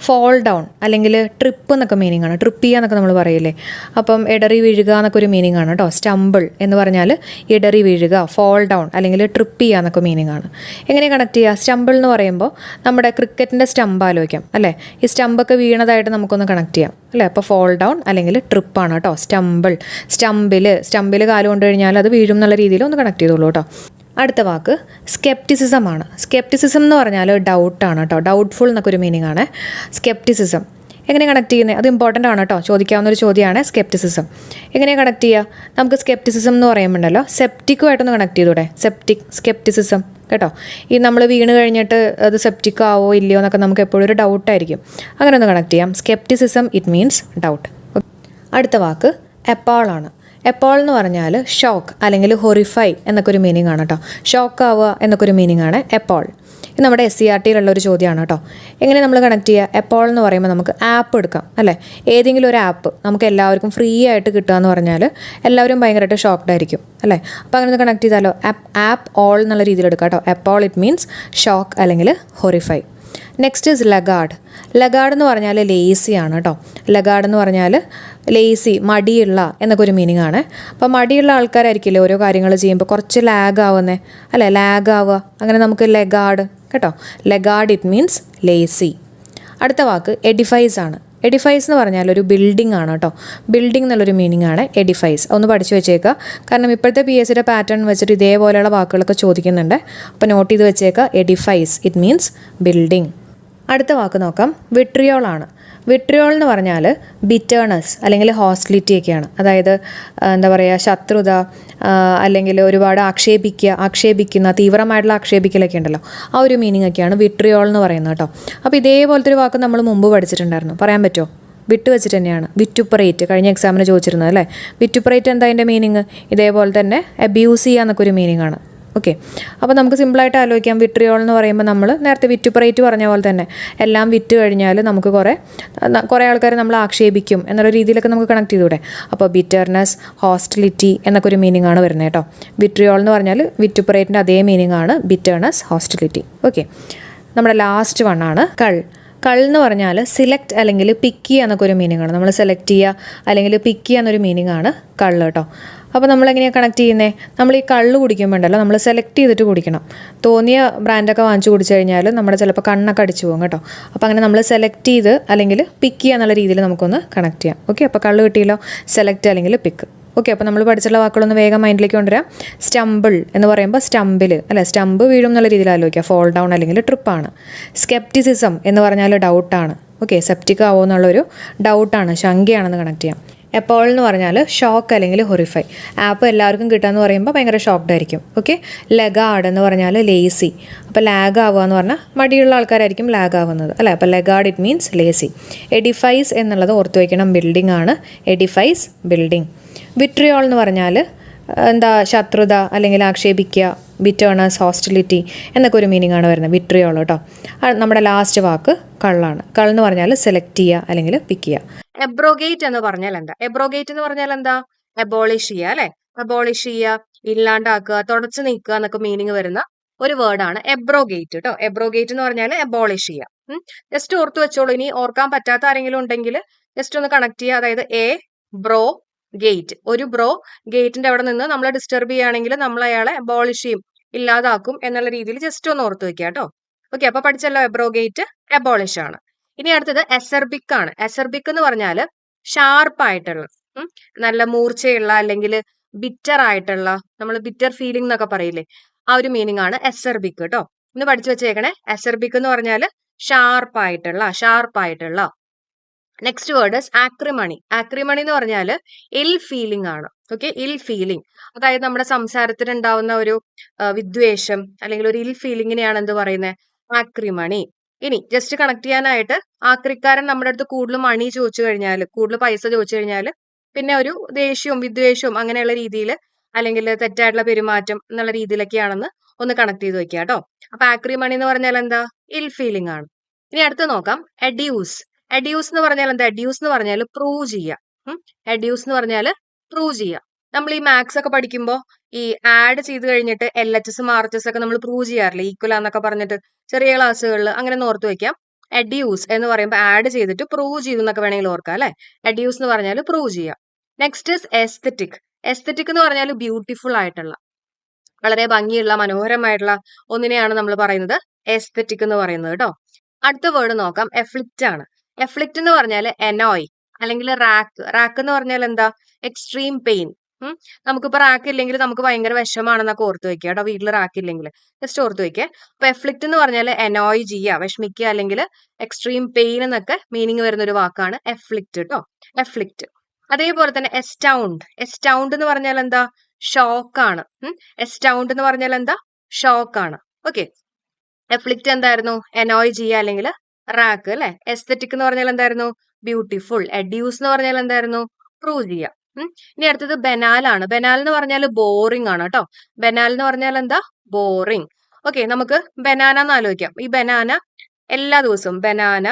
ഫോൾ ഡൗൺ അല്ലെങ്കിൽ ട്രിപ്പ് എന്നൊക്കെ മീനിങ് ആണ്. ട്രിപ്പ് ചെയ്യുക എന്നൊക്കെ നമ്മൾ പറയില്ലേ, അപ്പം ഇടറി വീഴുക എന്നൊക്കെ ഒരു മീനിങ് ആണ് കേട്ടോ. സ്റ്റംബിൾ എന്ന് പറഞ്ഞാൽ ഇടറി വീഴുക, ഫോൾ ഡൗൺ അല്ലെങ്കിൽ ട്രിപ്പ് ചെയ്യുക എന്നൊക്കെ മീനിങ് ആണ്. എങ്ങനെ കണക്ട് ചെയ്യുക? സ്റ്റംബിൾ എന്ന് പറയുമ്പോൾ നമ്മുടെ ക്രിക്കറ്റിൻ്റെ സ്റ്റംപ് ആലോചിക്കാം അല്ലേ. ഈ സ്റ്റമ്പൊക്കെ വീണതായിട്ട് നമുക്കൊന്ന് കണക്ട് ചെയ്യാം അല്ലേ. അപ്പോൾ ഫോൾ ഡൗൺ അല്ലെങ്കിൽ ട്രിപ്പാണ് കേട്ടോ. സ്റ്റമ്പിൽ കാല് കൊണ്ടു കഴിഞ്ഞാൽ അത് വീഴും എന്നുള്ള രീതിയിൽ ഒന്ന് കണക്ട് ചെയ്തോളൂ കേട്ടോ. അടുത്ത വാക്ക് സ്കെപ്റ്റിസിസം ആണ്. സ്കെപ്റ്റിസിസം എന്ന് പറഞ്ഞാൽ ഡൗട്ടാണ് കേട്ടോ. ഡൗട്ട്ഫുൾ എന്നൊക്കെ ഒരു മീനിങ് ആണ് സ്കെപ്റ്റിസിസം. എങ്ങനെ കണക്ട് ചെയ്യുന്നത്? അത് ഇമ്പോർട്ടൻ്റ് ആണ് കേട്ടോ, ചോദിക്കാവുന്നൊരു ചോദ്യമാണ് സ്കെപ്റ്റിസിസം. എങ്ങനെ കണക്ട് ചെയ്യുക? നമുക്ക് സ്കെപ്റ്റിസിസം എന്ന് പറയുമ്പോണ്ടല്ലോ സെപ്റ്റിക്കുമായിട്ടൊന്ന് കണക്ട് ചെയ്തൂടെ? സ്കെപ്റ്റിസിസം കേട്ടോ. ഈ നമ്മൾ വീണ് കഴിഞ്ഞിട്ട് അത് സെപ്റ്റിക് ആവോ ഇല്ലയോ എന്നൊക്കെ നമുക്ക് എപ്പോഴും ഒരു ഡൗട്ടായിരിക്കും. അങ്ങനെ ഒന്ന് കണക്ട് ചെയ്യാം. Scepticism it means doubt. അടുത്ത വാക്ക് എപ്പാൾ ആണ്. എപ്പോൾ എന്ന് പറഞ്ഞാൽ ഷോക്ക് അല്ലെങ്കിൽ ഹൊറിഫൈ എന്നൊക്കെ ഒരു മീനിങ് ആണ് കേട്ടോ. ഷോക്ക് ആവുക എന്നൊക്കെ ഒരു മീനിങ് ആണ് എപ്പോൾ. ഇത് നമ്മുടെ SCRTയിലുള്ളൊരു ചോദ്യമാണ് കേട്ടോ. എങ്ങനെ നമ്മൾ കണക്ട് ചെയ്യുക? എപ്പോൾ എന്ന് പറയുമ്പോൾ നമുക്ക് ആപ്പ് എടുക്കാം അല്ലേ. ഏതെങ്കിലും ഒരു ആപ്പ് നമുക്ക് എല്ലാവർക്കും ഫ്രീ ആയിട്ട് കിട്ടുക എന്ന് പറഞ്ഞാൽ എല്ലാവരും ഭയങ്കരമായിട്ട് ഷോക്ക്ഡ് ആയിരിക്കും അല്ലേ. അപ്പോൾ അങ്ങനെ ഒന്ന് കണക്ട് ചെയ്താലോ? ആപ്പ് ഓൾ എന്നുള്ള രീതിയിൽ എടുക്കാം കേട്ടോ. എപ്പോൾ ഇറ്റ് മീൻസ് ഷോക്ക് അല്ലെങ്കിൽ horrify. Next is laggard. Laggard എന്ന് പറഞ്ഞാൽ ലേസി ആണ് കേട്ടോ. ലഗാർഡ് എന്ന് പറഞ്ഞാൽ ലേസി, മടിയുള്ള എന്നൊക്കെ ഒരു മീനിങ് ആണ്. അപ്പോൾ മടിയുള്ള ആൾക്കാരായിരിക്കില്ലേ ഓരോ കാര്യങ്ങൾ ചെയ്യുമ്പോൾ കുറച്ച് ലാഗ് ആവുന്നേ, അല്ലേ, ലാഗ് ആവുക, അങ്ങനെ നമുക്ക് ലഗാർഡ് കേട്ടോ. Lagarde it means lazy. അടുത്ത വാക്ക് എഡിഫൈസ് ആണ്. എഡിഫൈസ് എന്ന് പറഞ്ഞാൽ ഒരു ബിൽഡിംഗ് ആണ് കേട്ടോ. ബിൽഡിംഗ് എന്നുള്ളൊരു മീനിങ് ആണ് എഡിഫൈസ്. ഒന്ന് പഠിച്ചു വെച്ചേക്കുക, കാരണം ഇപ്പോഴത്തെ PSCയുടെ പാറ്റേൺ വെച്ചിട്ട് ഇതേപോലെയുള്ള വാക്കുകളൊക്കെ ചോദിക്കുന്നുണ്ട്. അപ്പോൾ നോട്ട് ചെയ്ത് വെച്ചേക്കുക, എഡിഫൈസ് ഇറ്റ് മീൻസ് ബിൽഡിംഗ്. അടുത്ത വാക്ക് നോക്കാം, വിട്രിയോൾ ആണ്. വിട്രിയോൾ എന്ന് പറഞ്ഞാൽ ബിറ്റേർനെസ് അല്ലെങ്കിൽ ഹോസ്റ്റിലിറ്റി ഒക്കെയാണ്. അതായത് എന്താ പറയുക, ശത്രുത, അല്ലെങ്കിൽ ഒരുപാട് ആക്ഷേപിക്കുന്ന തീവ്രമായിട്ടുള്ള ആക്ഷേപിക്കലൊക്കെ ഉണ്ടല്ലോ, ആ ഒരു മീനിങ് ഒക്കെയാണ് വിട്രിയോൾ എന്ന് പറയുന്നത് കേട്ടോ. അപ്പോൾ ഇതേപോലത്തെ ഒരു വാക്ക് നമ്മൾ മുമ്പ് പഠിച്ചിട്ടുണ്ടായിരുന്നു, പറയാൻ പറ്റുമോ? വിട്ട് വെച്ചിട്ട് തന്നെയാണ് വിറ്റുപ്പറേറ്റ്, കഴിഞ്ഞ എക്സാമിന് ചോദിച്ചിരുന്നത് അല്ലേ. വിറ്റുപ്പറേറ്റ് എന്താ അതിൻ്റെ മീനിങ്? ഇതേപോലെ തന്നെ അബ്യൂസ് ചെയ്യുക എന്നൊക്കെ ഒരു മീനിങ് ആണ്. ഓക്കെ, അപ്പോൾ നമുക്ക് സിമ്പിളായിട്ട് ആലോചിക്കാം. വിട്രിയോൾ എന്ന് പറയുമ്പോൾ നമ്മൾ നേരത്തെ വിറ്റുപ്പറേറ്റ് പറഞ്ഞ പോലെ തന്നെ എല്ലാം വിറ്റ് കഴിഞ്ഞാൽ നമുക്ക് കുറേ ആൾക്കാർ നമ്മൾ ആക്ഷേപിക്കും എന്നുള്ള രീതിയിലൊക്കെ നമുക്ക് കണക്ട് ചെയ്തൂടെ. അപ്പോൾ ബിറ്റർനെസ്, ഹോസ്റ്റിലിറ്റി എന്നൊക്കെ ഒരു മീനിങ് ആണ് വരുന്നത് കേട്ടോ. വിട്രിയോൾ എന്ന് പറഞ്ഞാൽ വിറ്റുപ്പറേറ്റിൻ്റെ അതേ മീനിങ് ആണ് ബിറ്റർനെസ്, ഹോസ്റ്റിലിറ്റി. ഓക്കെ, നമ്മുടെ ലാസ്റ്റ് വണ്ണാണ് കൾ. കൾ എന്ന് പറഞ്ഞാൽ സിലക്ട് അല്ലെങ്കിൽ പിക്ക് ചെയ്യുക എന്നൊക്കെ ഒരു മീനിങ് ആണ്. നമ്മൾ സെലക്ട് ചെയ്യുക അല്ലെങ്കിൽ പിക്ക് ചെയ്യുക എന്നൊരു മീനിങ് ആണ് കള്ള് കേട്ടോ. അപ്പോൾ നമ്മളെങ്ങനെയാണ് കണക്ട് ചെയ്യുന്നത്? നമ്മൾ ഈ കള്ള് കുടിക്കുമ്പോൾ ഉണ്ടല്ലോ, നമ്മൾ സെലക്ട് ചെയ്തിട്ട് കുടിക്കണം. തോന്നിയ ബ്രാൻഡൊക്കെ വാങ്ങിച്ച് കുടിച്ചു കഴിഞ്ഞാൽ നമ്മുടെ ചിലപ്പോൾ കണ്ണൊക്കെ അടിച്ചു പോകും കേട്ടോ. അപ്പോൾ അങ്ങനെ നമ്മൾ സെലക്ട് ചെയ്ത് അല്ലെങ്കിൽ പിക്ക് ചെയ്യുക എന്നുള്ള രീതിയിൽ നമുക്കൊന്ന് കണക്ട് ചെയ്യാം. ഓക്കെ, അപ്പോൾ കള്ള് കിട്ടിയല്ലോ, സെലക്ട് അല്ലെങ്കിൽ പിക്ക്. ഓക്കെ, അപ്പോൾ നമ്മൾ പഠിച്ചിട്ടുള്ള വാക്കുകളൊന്ന് വേഗം മൈൻഡിലേക്ക് കൊണ്ടുവരാം. സ്റ്റംബിൾ എന്ന് പറയുമ്പോൾ സ്റ്റംബിൽ അല്ലെ, സ്റ്റംബ് വീഴും എന്നുള്ള രീതിയിൽ ആലോചിക്കുക. ഫോൾ ഡൗൺ അല്ലെങ്കിൽ ട്രിപ്പാണ്. സ്കെപ്റ്റിസിസം എന്ന് പറഞ്ഞാൽ ഡൗട്ടാണ്. ഓക്കെ, സെപ്റ്റിക് ആവോ എന്നുള്ളൊരു ഡൗട്ടാണ്, ശങ്കയാണെന്ന് കണക്ട് ചെയ്യാം. എപ്പോൾ എന്ന് പറഞ്ഞാൽ ഷോക്ക് അല്ലെങ്കിൽ ഹൊറിഫൈ. ആപ്പ് എല്ലാവർക്കും കിട്ടുകയെന്ന് പറയുമ്പോൾ ഭയങ്കര ഷോക്ക്ഡ് ആയിരിക്കും. ഓക്കെ, ലഗാർഡ് എന്ന് പറഞ്ഞാൽ ലേസി. അപ്പോൾ ലാഗ് ആവുക എന്ന് പറഞ്ഞാൽ മടിയുള്ള ആൾക്കാരായിരിക്കും ലാഗ് ആവുന്നത് അല്ലേ. അപ്പോൾ Lagarde it means lazy. Edifice എന്നുള്ളത് ഓർത്ത് വയ്ക്കണം, ബിൽഡിംഗ് ആണ്. Edifice building. വിട്രിയോൾ എന്ന് പറഞ്ഞാൽ എന്താ, ശത്രുത അല്ലെങ്കിൽ ആക്ഷേപിക്കുക, ബിറ്റേർനെസ്, ഹോസ്റ്റിലിറ്റി എന്നൊക്കെ ഒരു മീനിങ് ആണ് വരുന്നത് വിട്രിയോൾ കേട്ടോ. നമ്മുടെ ലാസ്റ്റ് വാക്ക് കള്ളാണ്. കള്ളെന്ന് പറഞ്ഞാൽ സെലക്ട് ചെയ്യുക അല്ലെങ്കിൽ പിക്ക് ചെയ്യുക. എബ്രോഗേറ്റ് എന്ന് പറഞ്ഞാൽ എന്താ? എബ്രോഗേറ്റ് എന്ന് പറഞ്ഞാൽ എന്താ? അബോളിഷ് ചെയ്യുക അല്ലെ. അബോളിഷ് ചെയ്യുക, ഇല്ലാണ്ടാക്കുക, തുടച്ചു നീക്കുക എന്നൊക്കെ മീനിങ് വരുന്ന ഒരു വേർഡാണ് എബ്രോഗേറ്റ് കേട്ടോ. എബ്രോഗേറ്റ് എന്ന് പറഞ്ഞാൽ അബോളിഷ് ചെയ്യുക. ജസ്റ്റ് ഓർത്ത് വെച്ചോളൂ. ഇനി ഓർക്കാൻ പറ്റാത്ത ആരെങ്കിലും ഉണ്ടെങ്കിൽ ജസ്റ്റ് ഒന്ന് കണക്ട് ചെയ്യുക. അതായത് ബ്രോ ഗേറ്റ്, ഒരു ബ്രോ ഗേറ്റിന്റെ അവിടെ നിന്ന് നമ്മളെ ഡിസ്റ്റർബ് ചെയ്യുകയാണെങ്കിൽ നമ്മൾ അയാളെ അബോളിഷ് ചെയ്യും, ഇല്ലാതാക്കും എന്നുള്ള രീതിയിൽ ജസ്റ്റ് ഒന്ന് ഓർത്ത് വെക്കുക കേട്ടോ. ഓക്കെ, അപ്പൊ പഠിച്ചല്ലോ, എബ്രോഗേറ്റ് അബോളിഷ് ആണ്. ഇനി അടുത്തത് എസർബിക് ആണ്. എസർബിക് എന്ന് പറഞ്ഞാൽ ഷാർപ്പ് ആയിട്ടുള്ള, നല്ല മൂർച്ചയുള്ള അല്ലെങ്കിൽ ബിറ്റർ ആയിട്ടുള്ള, നമ്മൾ ബിറ്റർ ഫീലിംഗ് എന്നൊക്കെ പറയില്ലേ, ആ ഒരു മീനിങ് ആണ് എസർബിക് കേട്ടോ. ഒന്ന് പഠിച്ചു വെച്ചേക്കണേ. എസർബിക് എന്ന് പറഞ്ഞാൽ ഷാർപ്പ് ആയിട്ടുള്ള. Next word ആക്രിമണി. ആക്രിമണി എന്ന് പറഞ്ഞാൽ ഇൽ ഫീലിംഗ് ആണ്. ഓക്കെ, ഇൽ ഫീലിംഗ്, അതായത് നമ്മുടെ സംസാരത്തിന് ഉണ്ടാവുന്ന ഒരു വിദ്വേഷം അല്ലെങ്കിൽ ഒരു ഇൽ ഫീലിംഗിനെയാണ് എന്ത് പറയുന്നത്? ആക്രിമണി. ഇനി ജസ്റ്റ് കണക്ട് ചെയ്യാനായിട്ട്, ആക്രിക്കാരൻ നമ്മുടെ അടുത്ത് കൂടുതൽ മണി ചോദിച്ചു കഴിഞ്ഞാൽ, കൂടുതൽ പൈസ ചോദിച്ചു കഴിഞ്ഞാൽ പിന്നെ ഒരു ദേഷ്യവും വിദ്വേഷവും അങ്ങനെയുള്ള രീതിയിൽ അല്ലെങ്കിൽ തെറ്റായിട്ടുള്ള പെരുമാറ്റം എന്നുള്ള രീതിയിലൊക്കെയാണെന്ന് ഒന്ന് കണക്ട് ചെയ്ത് വെക്കുക കേട്ടോ. അപ്പൊ ആക്രിമണി എന്ന് പറഞ്ഞാൽ എന്താ? ഇൽ ഫീലിംഗ് ആണ്. ഇനി അടുത്ത് നോക്കാം, എഡ്യൂസ്. എഡ്യൂസ് എന്ന് പറഞ്ഞാൽ എന്താ? എഡ്യൂസ് എന്ന് പറഞ്ഞാൽ പ്രൂവ് ചെയ്യുക. എഡ്യൂസ് എന്ന് പറഞ്ഞാൽ പ്രൂവ് ചെയ്യുക. നമ്മൾ ഈ മാത്സ് ഒക്കെ പഠിക്കുമ്പോൾ ഈ ആഡ് ചെയ്ത് കഴിഞ്ഞിട്ട് LHS RHS ഒക്കെ നമ്മൾ പ്രൂവ് ചെയ്യാറില്ലേ, ഈക്വൽ എന്നൊക്കെ പറഞ്ഞിട്ട് ചെറിയ ക്ലാസ്സുകളിൽ, അങ്ങനെ ഒന്ന് ഓർത്ത് വെക്കാം. എഡ്യൂസ് എന്ന് പറയുമ്പോൾ ആഡ് ചെയ്തിട്ട് പ്രൂവ് ചെയ്തു എന്നൊക്കെ വേണമെങ്കിൽ ഓർക്കാം അല്ലെ. എഡ്യൂസ് എന്ന് പറഞ്ഞാൽ പ്രൂവ് ചെയ്യുക. Next is aesthetic. എസ്തെറ്റിക് എന്ന് പറഞ്ഞാൽ ബ്യൂട്ടിഫുൾ ആയിട്ടുള്ള, വളരെ ഭംഗിയുള്ള, മനോഹരമായിട്ടുള്ള ഒന്നിനെയാണ് നമ്മൾ പറയുന്നത് എസ്തെറ്റിക് എന്ന് പറയുന്നത് കേട്ടോ. അടുത്ത വേർഡ് നോക്കാം, എഫ്ലിക്റ്റ് ആണ്. എഫ്ലിക്റ്റ് എന്ന് പറഞ്ഞാൽ എനോയ് അല്ലെങ്കിൽ റാക്ക്. റാക്ക് എന്ന് പറഞ്ഞാൽ എന്താ? Extreme pain. നമുക്കിപ്പോ റാക്ക് ഇല്ലെങ്കിൽ നമുക്ക് ഭയങ്കര വിഷമാണെന്നൊക്കെ ഓർത്ത് വെക്കുക കേട്ടോ. വീട്ടിൽ റാക്ക് ഇല്ലെങ്കിൽ ജസ്റ്റ് ഓർത്ത് വെക്കുക. അപ്പൊ എഫ്ലിക്റ്റ് എന്ന് പറഞ്ഞാൽ എനോയ് ചെയ്യുക, വിഷമിക്കുക, അല്ലെങ്കിൽ എക്സ്ട്രീം പെയിൻ എന്നൊക്കെ മീനിങ് വരുന്ന ഒരു വാക്കാണ് എഫ്ലിക്റ്റ് കേട്ടോ. എഫ്ലിക്റ്റ്. അതേപോലെ തന്നെ എസ്റ്റൗണ്ട്. എസ്റ്റൗണ്ട് എന്ന് പറഞ്ഞാൽ എന്താ? ഷോക്കാണ്. എസ്റ്റൗണ്ട് എന്ന് പറഞ്ഞാൽ എന്താ? ഷോക്കാണ്. ഓക്കെ, എഫ്ലിക്റ്റ് എന്തായിരുന്നു? എനോയ് ചെയ്യുക അല്ലെങ്കിൽ റാക്ക് അല്ലെ. എസ്തെറ്റിക് എന്ന് പറഞ്ഞാൽ എന്തായിരുന്നു? ബ്യൂട്ടിഫുൾ. എഡ്യൂസ് എന്ന് പറഞ്ഞാൽ എന്തായിരുന്നു? പ്രൂവ് ചെയ്യുക. ഇനി അടുത്തത് ബെനാലാണ്. ബെനാൽ എന്ന് പറഞ്ഞാൽ ബോറിംഗ് ആണ് കേട്ടോ. ബെനാൽ എന്ന് പറഞ്ഞാൽ എന്താ? ബോറിംഗ്. ഓക്കെ, നമുക്ക് ബനാന എന്ന് ആലോചിക്കാം. ഈ ബനാന എല്ലാ ദിവസവും, ബനാന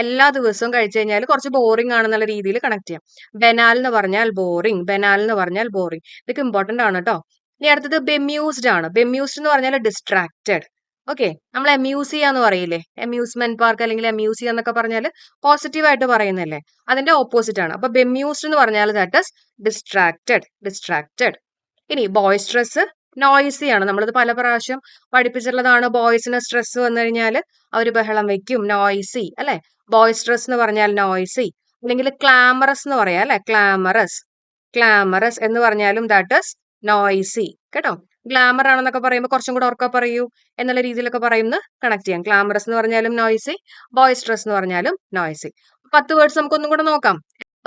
എല്ലാ ദിവസവും കഴിച്ചു കഴിഞ്ഞാൽ കുറച്ച് ബോറിംഗ് ആണെന്നുള്ള രീതിയിൽ കണക്ട് ചെയ്യാം. ബെനാൽ എന്ന് പറഞ്ഞാൽ ബോറിംഗ്, ബെനാൽ എന്ന് പറഞ്ഞാൽ ബോറിംഗ്. ഇതൊക്കെ ഇമ്പോർട്ടന്റ് ആണ് കേട്ടോ. ഇനി അടുത്തത് ബെമ്യൂസ്ഡ് ആണ്. ബെമ്യൂസ്ഡ് എന്ന് പറഞ്ഞാൽ ഡിസ്ട്രാക്റ്റഡ്. ഓക്കെ, നമ്മൾ അമ്യൂസ് ചെയ്യാന്ന് പറയില്ലേ, അമ്യൂസ്മെന്റ് പാർക്ക് അല്ലെങ്കിൽ അമ്യൂസ് ചെയ്യുക എന്നൊക്കെ പറഞ്ഞാൽ പോസിറ്റീവ് ആയിട്ട് പറയുന്നല്ലേ, അതിന്റെ ഓപ്പോസിറ്റ് ആണ്. അപ്പൊ ബെമ്യൂസ്ഡ് എന്ന് പറഞ്ഞാൽ ദാറ്റ് ഇസ് ഡിസ്ട്രാക്റ്റഡ്. ഇനി ബോയ്സ്ട്രെസ് നോയ്സി ആണ്. നമ്മളിത് പല പ്രാവശ്യം പഠിപ്പിച്ചിട്ടുള്ളതാണ്. ബോയ്സിന് സ്ട്രെസ് വന്നു കഴിഞ്ഞാൽ അവർ ബഹളം വെക്കും, നോയ്സി അല്ലെ. ബോയ്സ്ട്രെസ് എന്ന് പറഞ്ഞാൽ നോയ്സി. അല്ലെങ്കിൽ ക്ലാമറസ് എന്ന് പറയാം അല്ലെ, ക്ലാമറസ് എന്ന് പറഞ്ഞാലും ദാറ്റ് ഇസ് നോയ്സി കേട്ടോ. ഗ്ലാമർ ആണെന്നൊക്കെ പറയുമ്പോൾ കുറച്ചും കൂടെ ഉറക്കെ പറയൂ എന്നുള്ള രീതിയിലൊക്കെ പറയുന്നത് കണക്ട് ചെയ്യാം. ക്ലാമറസ് എന്ന് പറഞ്ഞാലും നോയ്സി, ബോയ്സ്ട്രെസ് എന്ന് പറഞ്ഞാലും നോയ്സി. 10 വേർഡ്സ് നമുക്കൊന്നും കൂടെ നോക്കാം.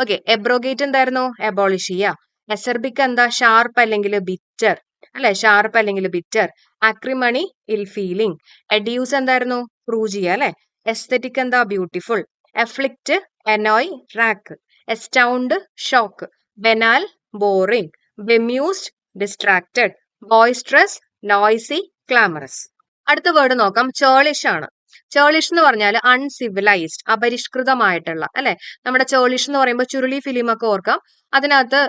ഓക്കെ, എബ്രോഗേറ്റ് എന്തായിരുന്നു, എബോളിഷ് ചെയ്യുക. എസർബിക് എന്താ, ഷാർപ്പ് അല്ലെങ്കിൽ ബിറ്റർ അല്ലെ, ഷാർപ്പ് അല്ലെങ്കിൽ ബിറ്റർ. ആക്രിമണി, ഇൽ ഫീലിംഗ്. എഡ്യൂസ് എന്തായിരുന്നു, പ്രൂവ് ചെയ്യുക അല്ലെ. എസ്തെറ്റിക് എന്താ, beautiful. Afflict, annoy, rack. Astound, shock. Banal, boring. Bemused, distracted. Boisterous, noisy, clamorous. അടുത്ത വേർഡ് നോക്കാം, ചേളിഷ് ആണ്. ചേളിഷ് എന്ന് പറഞ്ഞാൽ അൺസിവിലൈസ്ഡ്, അപരിഷ്കൃതമായിട്ടുള്ള അല്ലെ. നമ്മുടെ ചേളിഷ് എന്ന് പറയുമ്പോൾ ചുരുളി ഫിലിം ഒക്കെ ഓർക്കാം. അതിനകത്ത്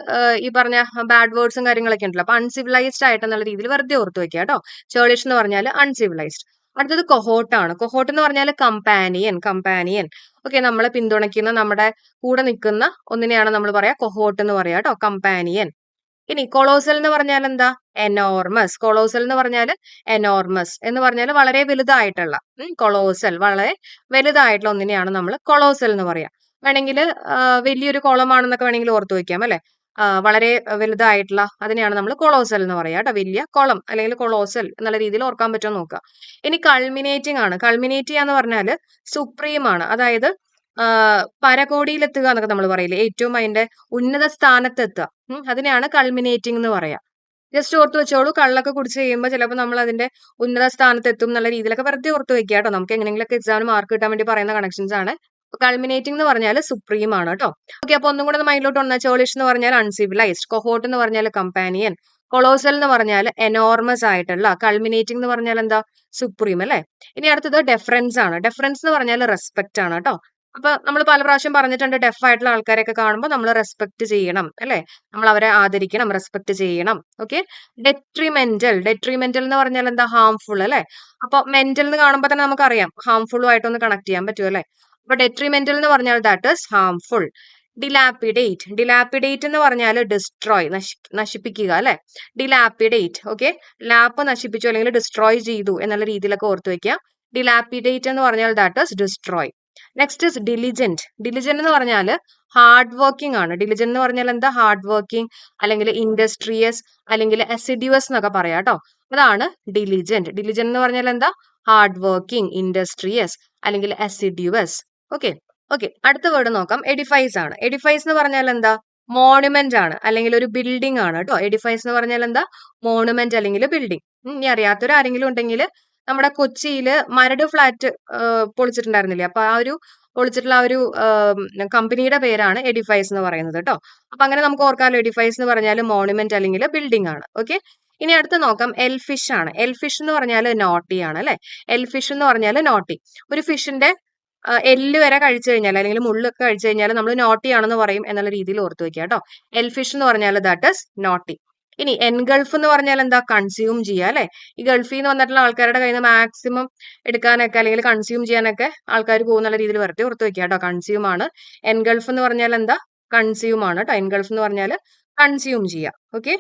ഈ പറഞ്ഞ ബാഡ് വേർഡ്സും കാര്യങ്ങളൊക്കെ ഉണ്ടല്ലോ. അപ്പൊ അൺസിവിലൈസ്ഡ് ആയിട്ടെന്നുള്ള രീതിയിൽ വെറുതെ ഓർത്ത് വെക്കുക കേട്ടോ. ചേളിഷ് എന്ന് പറഞ്ഞാൽ അൺസിവിലൈസ്ഡ്. അടുത്തത് കൊഹോട്ട് ആണ്. കൊഹോട്ട് എന്ന് പറഞ്ഞാൽ കമ്പാനിയൻ. ഓക്കെ, നമ്മളെ പിന്തുണയ്ക്കുന്ന, നമ്മുടെ കൂടെ നിൽക്കുന്ന ഒന്നിനെയാണ് നമ്മൾ പറയാ കൊഹോട്ട് എന്ന് പറയാ കേട്ടോ, കമ്പാനിയൻ. ഇനി കൊളോസൽ എന്ന് പറഞ്ഞാൽ എന്താ, എനോർമസ്. കൊളോസൽ എന്ന് പറഞ്ഞാൽ എനോർമസ് എന്ന് പറഞ്ഞാൽ വളരെ വലുതായിട്ടുള്ള. കൊളോസൽ വളരെ വലുതായിട്ടുള്ള ഒന്നിനെയാണ് നമ്മൾ കൊളോസൽ എന്ന് പറയാ. വേണമെങ്കിൽ വലിയൊരു കുളമാണെന്നൊക്കെ വേണമെങ്കിൽ ഓർത്ത് വെക്കാം അല്ലെ. വളരെ വലുതായിട്ടുള്ള അതിനെയാണ് നമ്മൾ കൊളോസൽ എന്ന് പറയാ കേട്ടോ. വലിയ കുളം അല്ലെങ്കിൽ കൊളോസൽ എന്നുള്ള രീതിയിൽ ഓർക്കാൻ പറ്റുമോ നോക്കുക. ഇനി കൾമിനേറ്റിംഗ് ആണ്. കൾമിനേറ്റ് ചെയ്യാന്ന് പറഞ്ഞാൽ സുപ്രീം ആണ്. അതായത് പരകോടിയിലെത്തുക എന്നൊക്കെ നമ്മൾ പറയില്ലേ, ഏറ്റവും അതിന്റെ ഉന്നത സ്ഥാനത്തെത്തുക. അതിനെയാണ് കൾമിനേറ്റിംഗ് എന്ന് പറയാ. ജസ്റ്റ് ഓർത്ത് വെച്ചോളൂ, കള്ളൊക്കെ കുടിച്ച് കഴിയുമ്പോൾ ചിലപ്പോൾ നമ്മൾ അതിന്റെ ഉന്നത സ്ഥാനത്ത് എത്തും എന്നുള്ള രീതിയിലൊക്കെ വെറുതെ ഓർത്ത് വെക്കുക കേട്ടോ. നമുക്ക് എങ്ങനെയെങ്കിലൊക്കെ എക്സാമിന് മാർക്ക് കിട്ടാൻ വേണ്ടി പറയുന്ന കണക്ഷൻസ് ആണ്. കൾമിനേറ്റിംഗ് എന്ന് പറഞ്ഞാൽ സുപ്രീം ആണ് കേട്ടോ. ഓക്കെ, അപ്പൊ ഒന്നും കൂടെ മൈൻഡിലോട്ട് വന്നാൽ, ചോളിഷ് എന്ന് പറഞ്ഞാൽ അൺസിവിലൈസ്ഡ്, കൊഹോട്ട് എന്ന് പറഞ്ഞാൽ കമ്പാനിയൻ, കൊളോസൽ എന്ന് പറഞ്ഞാൽ എനോർമസ് ആയിട്ടുള്ള, കൾമിനേറ്റിംഗ് എന്ന് പറഞ്ഞാൽ എന്താ, സുപ്രീം അല്ലെ. ഇനി അടുത്തത് ഡെഫറൻസ് ആണ്. ഡെഫറൻസ് എന്ന് പറഞ്ഞാൽ റെസ്പെക്ട് ആണ് കേട്ടോ. അപ്പൊ നമ്മൾ പല പ്രാവശ്യം പറഞ്ഞിട്ടുണ്ട്, ഡെഫ് ആയിട്ടുള്ള ആൾക്കാരെയൊക്കെ കാണുമ്പോൾ നമ്മൾ റെസ്പെക്ട് ചെയ്യണം അല്ലെ, നമ്മൾ അവരെ ആദരിക്കണം, റെസ്പെക്ട് ചെയ്യണം. ഓക്കെ, ഡെട്രിമെന്റൽ എന്ന് പറഞ്ഞാൽ എന്താ, ഹാംഫുൾ അല്ലെ. അപ്പൊ മെന്റൽ എന്ന് കാണുമ്പോൾ തന്നെ നമുക്കറിയാം ഹാംഫുള്ളും ആയിട്ടൊന്ന് കണക്ട് ചെയ്യാൻ പറ്റും അല്ലെ. അപ്പൊ ഡെട്രിമെന്റൽ എന്ന് പറഞ്ഞാൽ ദാറ്റ് ഇസ് ഹാംഫുൾ. ഡിലാപ്പിഡേറ്റ് എന്ന് പറഞ്ഞാൽ ഡിസ്ട്രോയ്, നശിപ്പിക്കുക അല്ലെ. ഡിലാപ്പിഡേറ്റ്. ഓക്കെ, ലാപ്പ് നശിപ്പിച്ചു അല്ലെങ്കിൽ ഡിസ്ട്രോയ് ചെയ്തു എന്നുള്ള രീതിയിലൊക്കെ ഓർത്ത് വെക്കുക. ഡിലാപ്പിഡേറ്റ് എന്ന് പറഞ്ഞാൽ that is destroy. Next is diligent. Diligent എന്ന് പറഞ്ഞാൽ ഹാർഡ് വർക്കിംഗ് ആണ്. ഡിലിജന്റ് എന്ന് പറഞ്ഞാൽ എന്താ, ഹാർഡ് വർക്കിംഗ് അല്ലെങ്കിൽ ഇൻഡസ്ട്രിയസ് അല്ലെങ്കിൽ അസിഡ്യൂസ് എന്നൊക്കെ പറയാം കേട്ടോ. അതാണ് ഡിലിജന്റ്. ഡിലിജന്റ് എന്ന് പറഞ്ഞാൽ എന്താ, ഹാർഡ് വർക്കിംഗ്, ഇൻഡസ്ട്രിയസ് അല്ലെങ്കിൽ അസിഡ്യൂസ്. ഓക്കെ, അടുത്ത വേർഡ് നോക്കാം, എഡിഫൈസ് ആണ്. എഡിഫൈസ് എന്ന് പറഞ്ഞാൽ എന്താ, മോണുമെന്റ് ആണ് അല്ലെങ്കിൽ ഒരു ബിൽഡിംഗ് ആണ് കേട്ടോ. എഡിഫൈസ് എന്ന് പറഞ്ഞാൽ എന്താ, മോണുമെന്റ് അല്ലെങ്കിൽ ബിൽഡിംഗ്. ഇനി അറിയാത്തൊരു ആരെങ്കിലും ഉണ്ടെങ്കിൽ, നമ്മുടെ കൊച്ചിയില് മരട് ഫ്ലാറ്റ് പൊളിച്ചിട്ടുണ്ടായിരുന്നില്ലേ, അപ്പൊ ആ ഒരു പൊളിച്ചിട്ടുള്ള ആ ഒരു കമ്പനിയുടെ പേരാണ് എഡിഫൈസ് എന്ന് പറയുന്നത് കേട്ടോ. അപ്പൊ അങ്ങനെ നമുക്ക് ഓർക്കാമല്ലോ, എഡിഫൈസ് എന്ന് പറഞ്ഞാൽ മോണുമെന്റ് അല്ലെങ്കിൽ ബിൽഡിംഗ് ആണ്. ഓക്കെ, ഇനി അടുത്ത് നോക്കാം, എൽഫിഷ് ആണ്. എൽഫിഷ് എന്ന് പറഞ്ഞാൽ നോട്ടി ആണ് അല്ലെ. എൽഫിഷ് എന്ന് പറഞ്ഞാൽ നോട്ടി. ഒരു ഫിഷിന്റെ എല്ല് വരെ കഴിച്ചു കഴിഞ്ഞാൽ അല്ലെങ്കിൽ മുള്ളൊക്കെ കഴിച്ചു കഴിഞ്ഞാൽ നമ്മൾ നോട്ടി ആണെന്ന് പറയും എന്നുള്ള രീതിയിൽ ഓർത്ത് വെക്കുക കേട്ടോ. എൽഫിഷ് എന്ന് പറഞ്ഞാൽ ദാറ്റ് ഇസ് നോട്ടി. ഇനി എൻഗൾഫ് എന്ന് പറഞ്ഞാൽ എന്താ, കൺസ്യൂം ചെയ്യുക അല്ലെ. ഈ ഗൾഫിൽ നിന്ന് വന്നിട്ടുള്ള ആൾക്കാരുടെ കയ്യിൽ നിന്ന് മാക്സിമം എടുക്കാനൊക്കെ അല്ലെങ്കിൽ കൺസ്യൂം ചെയ്യാനൊക്കെ ആൾക്കാർ പോകുന്നുള്ള രീതിയിൽ വെറുതെ ഓർത്ത് വെക്കുക കേട്ടോ. കൺസ്യൂം ആണ്. എൻഗൾഫ് എന്ന് പറഞ്ഞാൽ എന്താ, കൺസ്യൂം ആണ് കേട്ടോ. എൻഗൾഫ് എന്ന് പറഞ്ഞാൽ കൺസ്യൂം ചെയ്യുക. ഓക്കെ,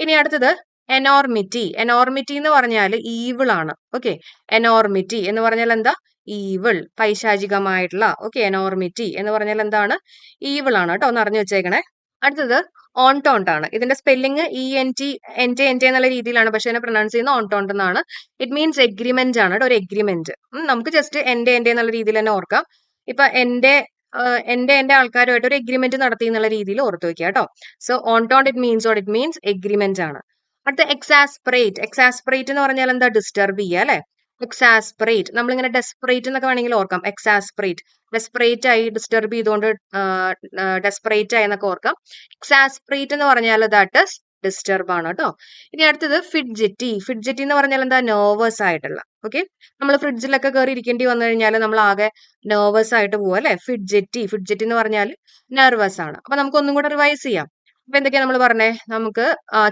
ഇനി അടുത്തത് എനോർമിറ്റി. എനോർമിറ്റി എന്ന് പറഞ്ഞാൽ ഈവിൾ ആണ്. ഓക്കെ, എനോർമിറ്റി എന്ന് പറഞ്ഞാൽ എന്താ, ഈവിൾ, പൈശാചികമായിട്ടുള്ള. ഓക്കെ, എനോർമിറ്റി എന്ന് പറഞ്ഞാൽ എന്താണ്, ഈവിൾ ആണ് കേട്ടോ. ഒന്ന് അറിഞ്ഞു വെച്ചേക്കണേ. അടുത്തത് ഓൺടോണ്ട് ആണ്. ഇതിന്റെ സ്പെല്ലിംഗ് ENT എന്നുള്ള രീതിയിലാണ്, പക്ഷെ അതിനെ പ്രൊനൗൺസ് ചെയ്യുന്ന ഓൺടോണ്ട് എന്നാണ്. ഇറ്റ് മീൻസ് എഗ്രിമെന്റ് ആണ് കേട്ടോ, ഒരു എഗ്രിമെന്റ്. നമുക്ക് ജസ്റ്റ് എന്റെ എന്നുള്ള രീതിയിൽ തന്നെ ഓർക്കാം. ഇപ്പൊ എന്റെ ആൾക്കാരുമായിട്ട് ഒരു എഗ്രിമെന്റ് നടത്തി എന്നുള്ള രീതിയിൽ ഓർത്ത് വെക്കുക കേട്ടോ. സോ ഓൺടോണ്ട് ഇറ്റ് മീൻസ് എഗ്രിമെന്റ് ആണ്. അടുത്ത എക്സാസ്പറേറ്റ് എന്ന് പറഞ്ഞാൽ എന്താ, ഡിസ്റ്റർബ് ചെയ്യുക അല്ലെ. എക്സാസ്പറേറ്റ്, നമ്മളിങ്ങനെ ഡെസ്പറേറ്റ് എന്നൊക്കെ വേണമെങ്കിൽ ഓർക്കാം. എക്സാസ്പറേറ്റ്, ഡെസ്പറേറ്റ് ആയി, ഡിസ്റ്റർബ് ചെയ്തുകൊണ്ട് ഡെസ്പറേറ്റ് ആയി എന്നൊക്കെ ഓർക്കാം. എക്സാസ്പറേറ്റ് എന്ന് പറഞ്ഞാൽ ദാറ്റ് ഇസ് ഡിസ്റ്റർബ് ആണ് കേട്ടോ. ഇനി അടുത്തത് ഫിഡ്ജറ്റി എന്ന് പറഞ്ഞാൽ എന്താ, നെർവസ് ആയിട്ടുള്ള. ഓക്കെ, നമ്മൾ ഫ്രിഡ്ജിലൊക്കെ കയറി ഇരിക്കേണ്ടി വന്നു കഴിഞ്ഞാൽ നമ്മൾ ആകെ നെർവസ് ആയിട്ട് പോവും അല്ലെ. ഫിഡ്ജറ്റി എന്ന് പറഞ്ഞാൽ നെർവസ് ആണ്. അപ്പൊ നമുക്ക് ഒന്നും കൂടെ റിവൈസ് ചെയ്യാം. അപ്പൊ എന്തൊക്കെയാ നമ്മൾ പറഞ്ഞേ, നമുക്ക്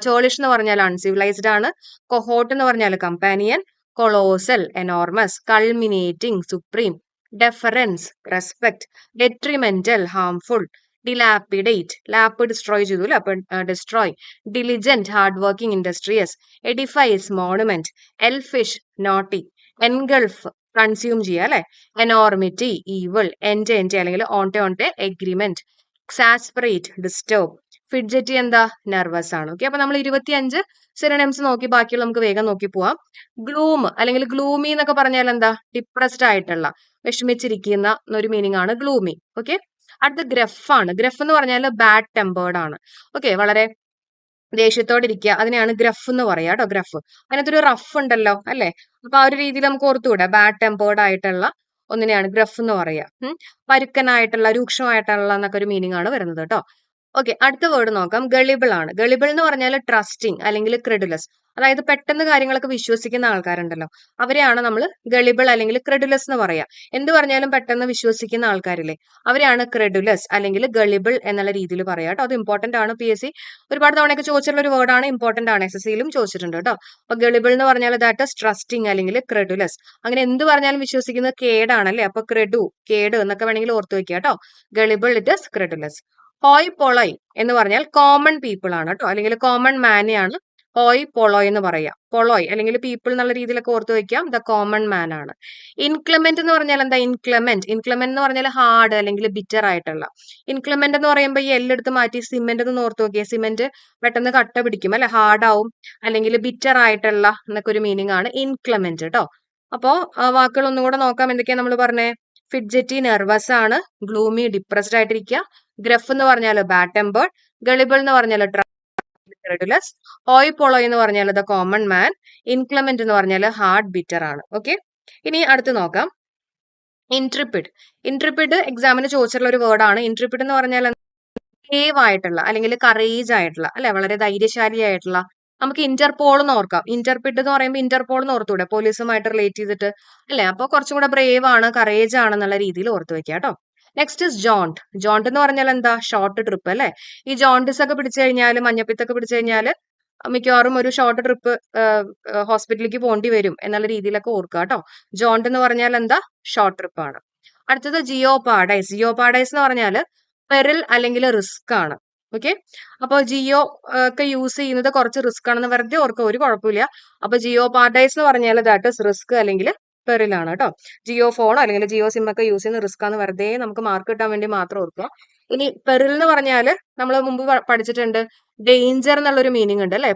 ചോളിഷ് എന്ന് പറഞ്ഞാൽ അൺസിവിലൈസ്ഡ് ആണ്, കൊഹോട്ട് എന്ന് പറഞ്ഞാൽ companion, colossal enormous, culminating supreme, deference respect, detrimental harmful, dilapidate lap destroy ചെയ്തു അല്ലെ, അപ്പൊ destroy, diligent hard working industrious, edifice monument, elfish naughty, engulf consume ചെയ്യുക അല്ലെ, എനോർമിറ്റി ഈവിൾ, എൻജെ അല്ലെങ്കിൽ ഓൺടെ എഗ്രിമെന്റ്, എക്സാസ്പറേറ്റ് ഡിസ്റ്റർബ്, ഫിഡ്ജറ്റി എന്താ നെർവസ് ആണ്. ഓക്കെ, അപ്പൊ നമ്മൾ 25 സിനോണിംസ് നോക്കി, ബാക്കിയുള്ള നമുക്ക് വേഗം നോക്കി പോവാം. ഗ്ലൂം അല്ലെങ്കിൽ ഗ്ലൂമി എന്നൊക്കെ പറഞ്ഞാൽ എന്താ ഡിപ്രസ്ഡ് ആയിട്ടുള്ള, വിഷമിച്ചിരിക്കുന്ന എന്നൊരു മീനിങ് ആണ് ഗ്ലൂമി. ഓക്കെ, അടുത്ത ഗ്രഫ് ആണ്. ഗ്രഫ് എന്ന് പറഞ്ഞാൽ ബാഡ് ടെമ്പേർഡ് ആണ്. ഓക്കെ, വളരെ ദേഷ്യത്തോടെ ഇരിക്കുക, അതിനെയാണ് ഗ്രഫ് എന്ന് പറയാ കേട്ടോ. ഗ്രഫ് അതിനകത്തൊരു റഫ് ഉണ്ടല്ലോ അല്ലെ, അപ്പൊ ആ ഒരു രീതിയിൽ നമുക്ക് ഓർത്തുകൂടെ, ബാഡ് ടെമ്പേർഡ് ആയിട്ടുള്ള ഒന്നിനെയാണ് ഗ്രഫ് എന്ന് പറയാ. പരുക്കനായിട്ടുള്ള, രൂക്ഷമായിട്ടുള്ള എന്നൊക്കെ ഒരു മീനിങ് ആണ് വരുന്നത് കേട്ടോ. ഓക്കെ, അടുത്ത വേർഡ് നോക്കാം. ഗളിബിൾ ആണ്. ഗളിബിൾ എന്ന് പറഞ്ഞാൽ ട്രസ്റ്റിംഗ് അല്ലെങ്കിൽ ക്രെഡുലസ്, അതായത് പെട്ടെന്ന് കാര്യങ്ങളൊക്കെ വിശ്വസിക്കുന്ന ആൾക്കാരുണ്ടല്ലോ, അവരെയാണ് നമ്മൾ ഗളിബിൾ അല്ലെങ്കിൽ ക്രെഡുലസ് എന്ന് പറയാ. എന്ത് പറഞ്ഞാലും പെട്ടെന്ന് വിശ്വസിക്കുന്ന ആൾക്കാരില്ലേ, അവരെയാണ് ക്രെഡുലസ് അല്ലെങ്കിൽ ഗളിബിൾ എന്നുള്ള രീതിയിൽ പറയാം കേട്ടോ. അത് ഇമ്പോർട്ടന്റ് ആണ്. PSC ഒരുപാട് തവണയൊക്കെ ചോദിച്ചിട്ടുള്ള ഒരു വേർഡാണ്, ഇമ്പോർട്ടന്റ് ആണ്. SSCയിലും ചോദിച്ചിട്ടുണ്ട് കേട്ടോ. അപ്പൊ ഗളിബിൾ എന്ന് പറഞ്ഞാൽ ദാറ്റ് ഇസ് ട്രസ്റ്റിംഗ് അല്ലെങ്കിൽ ക്രെഡുലസ്. അങ്ങനെ എന്ത് പറഞ്ഞാലും വിശ്വസിക്കുന്നത് കേടാണല്ലേ, അപ്പൊ കേട് എന്നൊക്കെ വേണമെങ്കിൽ ഓർത്ത് വെക്കുക കേട്ടോ. ഗളിബിൾ ഇറ്റ് ഇസ് ക്രെഡുലസ്. ഹോയ് പൊളോയ് എന്ന് പറഞ്ഞാൽ കോമൺ പീപ്പിൾ ആണ് കേട്ടോ, അല്ലെങ്കിൽ കോമൺ മാനെയാണ് ഹോയ് പൊളോയ് എന്ന് പറയാം. പൊളോയ് അല്ലെങ്കിൽ പീപ്പിൾ എന്നുള്ള രീതിയിലൊക്കെ ഓർത്ത് വെക്കാം, ദ കോമൺ മാൻ ആണ്. ഇൻക്ലമെന്റ് എന്ന് പറഞ്ഞാൽ എന്താ, ഇൻക്ലമെന്റ് എന്ന് പറഞ്ഞാൽ ഹാർഡ് അല്ലെങ്കിൽ ബിറ്റർ ആയിട്ടുള്ള. ഇൻക്ലമെന്റ് എന്ന് പറയുമ്പോൾ ഈ എല്ലെടുത്ത് മാറ്റി സിമെന്റ് എന്ന് ഓർത്ത് നോക്കിയാൽ, സിമെന്റ് പെട്ടെന്ന് കട്ട പിടിക്കും അല്ലെ, ഹാർഡ് ആവും അല്ലെങ്കിൽ ബിറ്റർ ആയിട്ടുള്ള എന്നൊക്കെ ഒരു മീനിങ് ആണ് ഇൻക്ലമെന്റ് കേട്ടോ. അപ്പോ വാക്കുകൾ ഒന്നും കൂടെ നോക്കാം. എന്തൊക്കെയാ നമ്മൾ പറഞ്ഞേ? ഫിഡ്ജറ്റി നെർവസ് ആണ്, ഗ്ലൂമി ഡിപ്രസ്ഡ് ആയിട്ടിരിക്കുക, ഗ്രഫ് എന്ന് പറഞ്ഞാൽ ബാഡ് ടെമ്പേർഡ്, ഗളിബിൾ എന്ന് പറഞ്ഞാൽ ക്രെഡുലസ്, ഹോയ് പൊളോയ് എന്ന് പറഞ്ഞാൽ ദ കോമൺ മാൻ, ഇൻക്ലമെന്റ് എന്ന് പറഞ്ഞാൽ ഹാർഡ് ബിറ്റർ ആണ്. ഓക്കെ, ഇനി അടുത്ത് നോക്കാം. ഇൻട്രിപ്പിഡ് എക്സാമിന് ചോദിച്ചിട്ടുള്ള ഒരു വേർഡാണ്. ഇൻട്രിപ്പിഡ് എന്ന് പറഞ്ഞാൽ ബ്രേവ് ആയിട്ടുള്ള അല്ലെങ്കിൽ കറേജ് ആയിട്ടുള്ള അല്ലെ, വളരെ ധൈര്യശാലി ആയിട്ടുള്ള. നമുക്ക് ഇന്റർപോൾ എന്ന് ഓർക്കാം. ഇന്റർപിഡ് എന്ന് പറയുമ്പോൾ ഇന്റർപോൾ എന്ന് ഓർത്തൂടെ, പോലീസുമായിട്ട് റിലേറ്റ് ചെയ്തിട്ട് അല്ലെ, അപ്പൊ കുറച്ചും കൂടെ ബ്രേവ് ആണ്, കറേജ് ആണെന്നുള്ള രീതിയിൽ ഓർത്ത് വെക്കുക കേട്ടോ. Next is ജോണ്ട്. ജോണ്ട് എന്ന് പറഞ്ഞാൽ എന്താ, ഷോർട്ട് ട്രിപ്പ് അല്ലെ. ഈ ജോണ്ടിസ് ഒക്കെ പിടിച്ചു കഴിഞ്ഞാൽ, മഞ്ഞപ്പിത്തൊക്കെ പിടിച്ചു കഴിഞ്ഞാൽ മിക്കവാറും ഒരു ഷോർട്ട് ട്രിപ്പ് ഹോസ്പിറ്റലിലേക്ക് പോകേണ്ടി വരും എന്നുള്ള രീതിയിലൊക്കെ ഓർക്കുക കേട്ടോ. ജോണ്ട് എന്ന് പറഞ്ഞാൽ എന്താ, ഷോർട്ട് ട്രിപ്പ് ആണ്. അടുത്തത് ജിയോപാഡൈസ്. ജിയോപാഡൈസ് എന്ന് പറഞ്ഞാൽ പെറിൽ അല്ലെങ്കിൽ റിസ്ക് ആണ്. ഓക്കെ, അപ്പൊ ജിയോ ഒക്കെ യൂസ് ചെയ്യുന്നത് കുറച്ച് റിസ്ക് ആണെന്ന് വെറുതെ ഓർക്കുക, ഒരു കുഴപ്പമില്ല. അപ്പൊ ജിയോപാഡൈസ് എന്ന് പറഞ്ഞാൽ ദാറ്റ് ഇസ് റിസ്ക് അല്ലെങ്കിൽ പെറിലാണ് കേട്ടോ. ജിയോ ഫോണോ അല്ലെങ്കിൽ ജിയോ സിം ഒക്കെ യൂസ് ചെയ്യുന്ന റിസ്ക് ആണ്, വെറുതെ നമുക്ക് മാർക്ക് കിട്ടാൻ വേണ്ടി മാത്രം ഓർക്കുക. ഇനി പെറിൽ എന്ന് പറഞ്ഞാൽ നമ്മൾ മുമ്പ് പഠിച്ചിട്ടുണ്ട്, ഡേഞ്ചർ എന്നുള്ളൊരു മീനിങ് ഉണ്ട് അല്ലെ.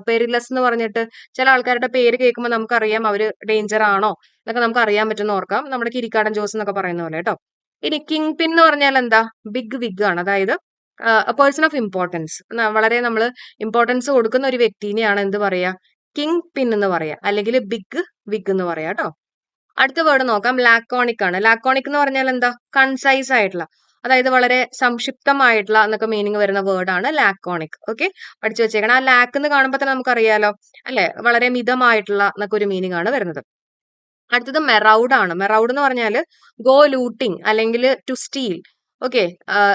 പെരിലസ് എന്ന് പറഞ്ഞിട്ട് ചില ആൾക്കാരുടെ പേര് കേൾക്കുമ്പോൾ നമുക്കറിയാം അവര് ഡേഞ്ചർ ആണോ എന്നൊക്കെ നമുക്ക് അറിയാൻ പറ്റുന്ന ഓർക്കാം. നമ്മുടെ കിരിക്കാടൻ ജോസ് എന്നൊക്കെ പറയുന്ന പോലെ കേട്ടോ. ഇനി കിങ് പിൻ എന്ന് പറഞ്ഞാൽ എന്താ, ബിഗ് വിഗ് ആണ്, അതായത് പേഴ്സൺ ഓഫ് ഇമ്പോർട്ടൻസ്, വളരെ നമ്മൾ ഇമ്പോർട്ടൻസ് കൊടുക്കുന്ന ഒരു വ്യക്തിനെയാണ് എന്ത് പറയാ, കിങ് പിൻ എന്ന് പറയാ, അല്ലെങ്കിൽ ബിഗ് വിഗ് എന്ന് പറയാ കേട്ടോ. അടുത്ത വേർഡ് നോക്കാം. ലാക്കോണിക് ആണ്. ലാക്കോണിക് എന്ന് പറഞ്ഞാൽ എന്താ, കൺസൈസ് ആയിട്ടുള്ള, അതായത് വളരെ സംക്ഷിപ്തമായിട്ടുള്ള എന്നൊക്കെ മീനിങ് വരുന്ന വേർഡാണ് ലാക്കോണിക്. ഓക്കെ, പഠിച്ചു വെച്ചേക്കണം. ആ ലാക്ക് എന്ന് കാണുമ്പോൾ തന്നെ നമുക്കറിയാലോ അല്ലെ, വളരെ മിതമായിട്ടുള്ള എന്നൊക്കെ ഒരു മീനിങ് ആണ് വരുന്നത്. അടുത്തത് മെറൗഡ് ആണ്. മെറൗഡ് എന്ന് പറഞ്ഞാൽ ഗോ ലൂട്ടിങ് അല്ലെങ്കിൽ ടു സ്റ്റീൽ. ഓക്കെ,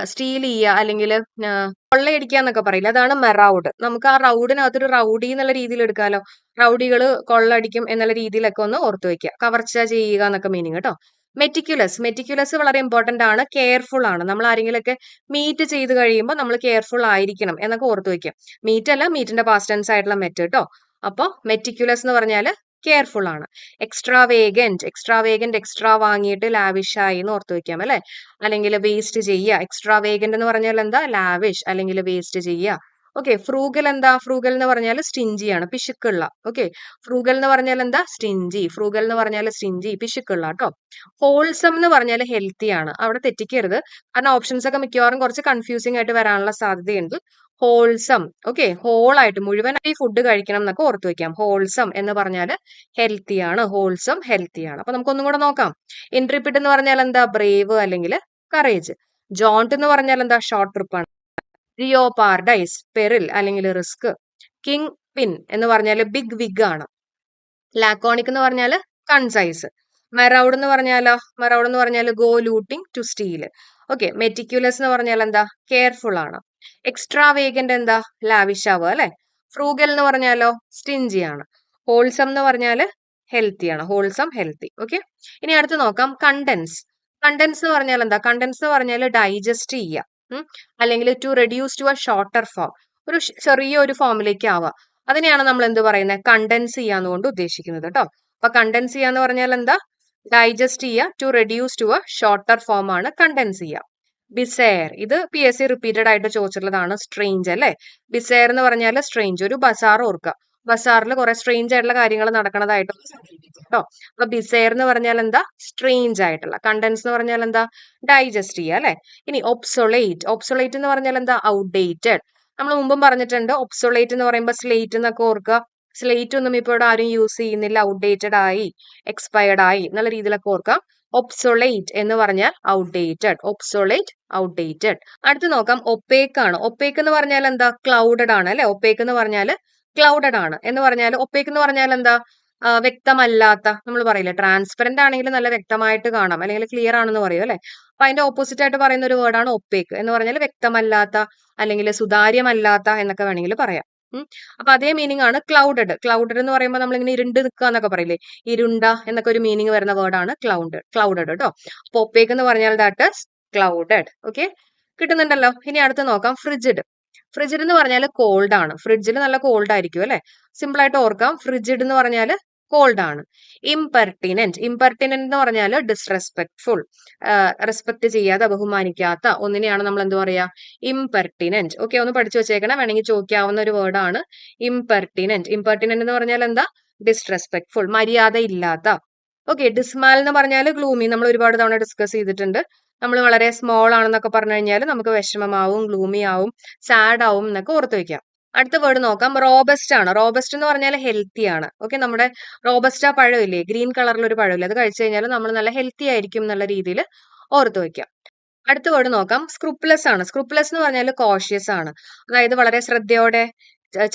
സ്റ്റീൽ ചെയ്യുക അല്ലെങ്കിൽ കൊള്ളയടിക്കുക എന്നൊക്കെ പറയില്ല, അതാണ് മെറൗഡ്. നമുക്ക് ആ റൗഡിനകത്തൊരു റൗഡി എന്നുള്ള രീതിയിൽ എടുക്കാലോ. റൗഡികൾ കൊള്ളടിക്കും എന്നുള്ള രീതിയിലൊക്കെ ഒന്ന് ഓർത്തു വെക്കുക. കവർച്ച ചെയ്യുക എന്നൊക്കെ മീനിങ് കേട്ടോ. മെറ്റിക്കുലസ് വളരെ ഇമ്പോർട്ടന്റ് ആണ്, കെയർഫുൾ ആണ്. നമ്മൾ ആരെങ്കിലുമൊക്കെ മീറ്റ് ചെയ്ത് കഴിയുമ്പോൾ നമ്മൾ കെയർഫുൾ ആയിരിക്കണം എന്നൊക്കെ ഓർത്തു വെക്കുക. മീറ്റ് അല്ല, മീറ്റിന്റെ പാസ്റ്റ് ടെൻസ് ആയിട്ടുള്ള മെറ്റ് കേട്ടോ. അപ്പൊ മെറ്റിക്കുലസ് എന്ന് പറഞ്ഞാൽ കെയർഫുൾ ആണ്. എക്സ്ട്രാവേഗന്റ് എക്സ്ട്രാ വാങ്ങിയിട്ട് ലാവിഷായി എന്ന് ഓർത്ത് വെക്കാം അല്ലെ, അല്ലെങ്കിൽ വേസ്റ്റ് ചെയ്യുക. എക്സ്ട്രാവേഗന്റ് എന്ന് പറഞ്ഞാൽ എന്താ, ലാവിഷ് അല്ലെങ്കിൽ വേസ്റ്റ് ചെയ്യുക. ഓക്കെ, ഫ്രൂഗൽ എന്താ, ഫ്രൂഗൽ എന്ന് പറഞ്ഞാൽ സ്റ്റിഞ്ചി ആണ്, പിശുക്കുള്ള. ഓക്കെ, ഫ്രൂഗൽ എന്ന് പറഞ്ഞാൽ എന്താ, ഫ്രൂഗൽ എന്ന് പറഞ്ഞാൽ സ്റ്റിഞ്ചി, പിശുക്കുള്ള കേട്ടോ. ഹോൾസം എന്ന് പറഞ്ഞാൽ ഹെൽത്തി ആണ്, അവിടെ തെറ്റിക്കരുത്, കാരണം ഓപ്ഷൻസ് ഒക്കെ മിക്കവാറും കുറച്ച് കൺഫ്യൂസിംഗ് ആയിട്ട് വരാനുള്ള സാധ്യതയുണ്ട്. ഹോൾസം, ഓക്കെ, ഹോൾ ആയിട്ട് മുഴുവനായി ഫുഡ് കഴിക്കണം എന്നൊക്കെ ഓർത്ത് വെക്കാം. ഹോൾസം എന്ന് പറഞ്ഞാൽ ഹെൽത്തി ആണ്, ഹോൾസം ഹെൽത്തി ആണ്. അപ്പൊ നമുക്കൊന്നും കൂടെ നോക്കാം. ഇൻട്രിപ്പിഡ് എന്ന് പറഞ്ഞാൽ എന്താ, ബ്രേവ് അല്ലെങ്കിൽ കറേജ്. ജോണ്ട് എന്ന് പറഞ്ഞാൽ എന്താ, ഷോർട്ട് ട്രിപ്പ് ആണ്. ജിയോപാർഡൈസ്, പെറിൽ അല്ലെങ്കിൽ റിസ്ക്. കിങ് പിൻ എന്ന് പറഞ്ഞാൽ ബിഗ് വിഗ് ആണ്. ലാക്കോണിക് എന്ന് പറഞ്ഞാൽ കൺസൈസ്. മെറൗഡ് എന്ന് പറഞ്ഞാൽ go looting to steal. Okay, meticulous എന്ന് പറഞ്ഞാൽ എന്താ, കെയർഫുൾ ആണ്. എക്സ്ട്രാവേഗന്റ് എന്താ, ലാവിഷാവ് അല്ലെ. ഫ്രൂഗൽ എന്ന് പറഞ്ഞാലോ സ്റ്റിഞ്ചി ആണ്. ഹോൾസം എന്ന് പറഞ്ഞാൽ ഹെൽത്തിയാണ്, ഹോൾസം ഹെൽത്തി. ഓക്കെ, ഇനി അടുത്ത് നോക്കാം കണ്ടൻസ്. കണ്ടൻസ് എന്ന് പറഞ്ഞാൽ എന്താ? കണ്ടൻസ് എന്ന് പറഞ്ഞാൽ ഡൈജസ്റ്റ് ചെയ്യുക, അല്ലെങ്കിൽ to reduce to a shorter form, ഒരു ചെറിയ ഒരു ഫോമിലേക്ക് ആവുക. അതിനെയാണ് നമ്മൾ എന്ത് പറയുന്നത്? കണ്ടൻസ് ചെയ്യാന്നുകൊണ്ട് ഉദ്ദേശിക്കുന്നത് കേട്ടോ. അപ്പൊ കണ്ടൻസ് ചെയ്യാന്ന് പറഞ്ഞാൽ എന്താ? ഡൈജസ്റ്റ് ചെയ്യുക, to reduce to a shorter form ആണ് കണ്ടൻസ് ചെയ്യുക. ബിസെയർ, ഇത് PSC റിപ്പീറ്റഡ് ആയിട്ട് ചോദിച്ചിട്ടുള്ളതാണ്. സ്ട്രേഞ്ച് അല്ലെ? ബിസെയർ എന്ന് പറഞ്ഞാൽ സ്ട്രേഞ്ച്, ഒരു ബസാർ ഓർക്കുക. ബസാറിൽ കുറെ സ്ട്രേഞ്ച് ആയിട്ടുള്ള കാര്യങ്ങൾ നടക്കണതായിട്ടൊന്ന് സങ്കല്പിക്കുക കേട്ടോ. അപ്പൊ ബിസെയർ എന്ന് പറഞ്ഞാൽ എന്താ? സ്ട്രേഞ്ച് ആയിട്ടുള്ള. കണ്ടൻസ് എന്ന് പറഞ്ഞാൽ എന്താ? ഡൈജസ്റ്റ് ചെയ്യുക അല്ലെ? ഇനി ഒബ്സൊളേറ്റ്. ഒബ്സൊളേറ്റ് എന്ന് പറഞ്ഞാൽ എന്താ? ഔട്ട്ഡേറ്റഡ്. നമ്മൾ മുമ്പും പറഞ്ഞിട്ടുണ്ട്, ഒബ്സൊളേറ്റ് എന്ന് പറയുമ്പോൾ സ്ലേറ്റ് എന്നൊക്കെ ഓർക്കുക. സ്ലേറ്റ് ഒന്നും ഇപ്പോൾ ഇവിടെ ആരും യൂസ് ചെയ്യുന്നില്ല, ഔട്ട്ഡേറ്റഡ് ആയി, എക്സ്പയർഡ് ആയി എന്നുള്ള രീതിയിലൊക്കെ ഓർക്കാം. ഒബ്സൊളേറ്റ് എന്ന് പറഞ്ഞാൽ ഔട്ട്ഡേറ്റഡ്. ഒബ്സൊളേറ്റ്, ഔട്ട്ഡേറ്റഡ്. അടുത്ത് നോക്കാം, ഒപ്പേക്ക് ആണ്. ഒപ്പേക്ക് എന്ന് പറഞ്ഞാൽ എന്താ? ക്ലൗഡഡ് ആണ് അല്ലെ? ഒപ്പേക്ക് എന്ന് പറഞ്ഞാൽ ക്ലൗഡഡ് ആണ് എന്ന് പറഞ്ഞാൽ, ഒപ്പേക്ക് എന്ന് പറഞ്ഞാൽ എന്താ? വ്യക്തമല്ലാത്ത, നമ്മൾ പറയില്ലേ ട്രാൻസ്പെറന്റ് ആണെങ്കിൽ നല്ല വ്യക്തമായിട്ട് കാണാം, അല്ലെങ്കിൽ ക്ലിയർ ആണെന്ന് പറയും അല്ലെ? അപ്പൊ അതിന്റെ ഓപ്പോസിറ്റ് ആയിട്ട് പറയുന്ന ഒരു വേർഡാണ് ഒപ്പേക്ക് എന്ന് പറഞ്ഞാൽ വ്യക്തമല്ലാത്ത, അല്ലെങ്കിൽ സുതാര്യമല്ലാത്ത എന്നൊക്കെ വേണമെങ്കിൽ പറയാം. അപ്പൊ അതേ മീനിങ് ആണ് ക്ലൗഡഡ്. ക്ലൗഡഡ് എന്ന് പറയുമ്പോൾ നമ്മൾ ഇങ്ങനെ ഇരുണ്ട് നിൽക്കുക എന്നൊക്കെ പറയില്ലേ, ഇരുണ്ട എന്നൊക്കെ ഒരു മീനിങ് വരുന്ന വേർഡാണ് ക്ലൗഡഡ് കേട്ടോ. അപ്പൊ ഒപ്പേക്ക് എന്ന് പറഞ്ഞാൽ ദാറ്റ് ഇസ് ക്ലൗഡഡ്. ഓക്കെ, കിട്ടുന്നുണ്ടല്ലോ. ഇനി അടുത്ത് നോക്കാം, ഫ്രിജിഡ്. ഫ്രിജിഡ് എന്ന് പറഞ്ഞാൽ കോൾഡ് ആണ്. ഫ്രിഡ്ജിൽ നല്ല കോൾഡ് ആയിരിക്കും അല്ലെ? സിമ്പിൾ ആയിട്ട് ഓർക്കാം, ഫ്രിജിഡ് എന്ന് പറഞ്ഞാൽ കോൾഡ് ആണ്. ഇംപെർട്ടിനന്റ്. ഇംപെർട്ടിനന്റ് എന്ന് പറഞ്ഞാൽ ഡിസ്റെസ്പെക്ട്ഫുൾ, റെസ്പെക്ട് ചെയ്യാത്ത, ബഹുമാനിക്കാത്ത ഒന്നിനെയാണ് നമ്മൾ എന്ത് പറയാ? ഇംപെർട്ടിനന്റ്. ഓക്കെ, ഒന്ന് പഠിച്ചു വെച്ചേക്കണം, വേണമെങ്കിൽ ചോദിക്കാവുന്ന ഒരു വേർഡാണ് ഇംപെർട്ടിനന്റ്. ഇംപെർട്ടിനന്റ് എന്ന് പറഞ്ഞാൽ എന്താ? ഡിസ്റെസ്പെക്ട്ഫുൾ, മര്യാദ ഇല്ലാത്ത. ഓക്കെ, ഡിസ്മാൽ എന്ന് പറഞ്ഞാൽ ഗ്ലൂമി. നമ്മൾ ഒരുപാട് തവണ ഡിസ്കസ് ചെയ്തിട്ടുണ്ട്. നമ്മൾ വളരെ സ്മോൾ ആണെന്നൊക്കെ പറഞ്ഞു കഴിഞ്ഞാൽ നമുക്ക് വിഷമമാവും, ഗ്ലൂമി ആവും, സാഡ് ആവും എന്നൊക്കെ ഓർത്ത് വെക്കാം. അടുത്ത വേർഡ് നോക്കാം, റോബസ്റ്റ് ആണ്. റോബസ്റ്റ് എന്ന് പറഞ്ഞാൽ ഹെൽത്തി ആണ്. ഓക്കെ, നമ്മുടെ റോബസ്റ്റ പഴമില്ലേ, ഗ്രീൻ കളറിൽ ഒരു പഴമില്ലേ, അത് കഴിച്ചു കഴിഞ്ഞാൽ നമ്മൾ നല്ല ഹെൽത്തി ആയിരിക്കും എന്നുള്ള രീതിയിൽ ഓർത്ത് വെക്കാം. അടുത്ത വേർഡ് നോക്കാം, സ്ക്രൂപ്ലെസ് ആണ്. സ്ക്രൂപ്ലെസ് എന്ന് പറഞ്ഞാൽ കോഷ്യസ് ആണ്, അതായത് വളരെ ശ്രദ്ധയോടെ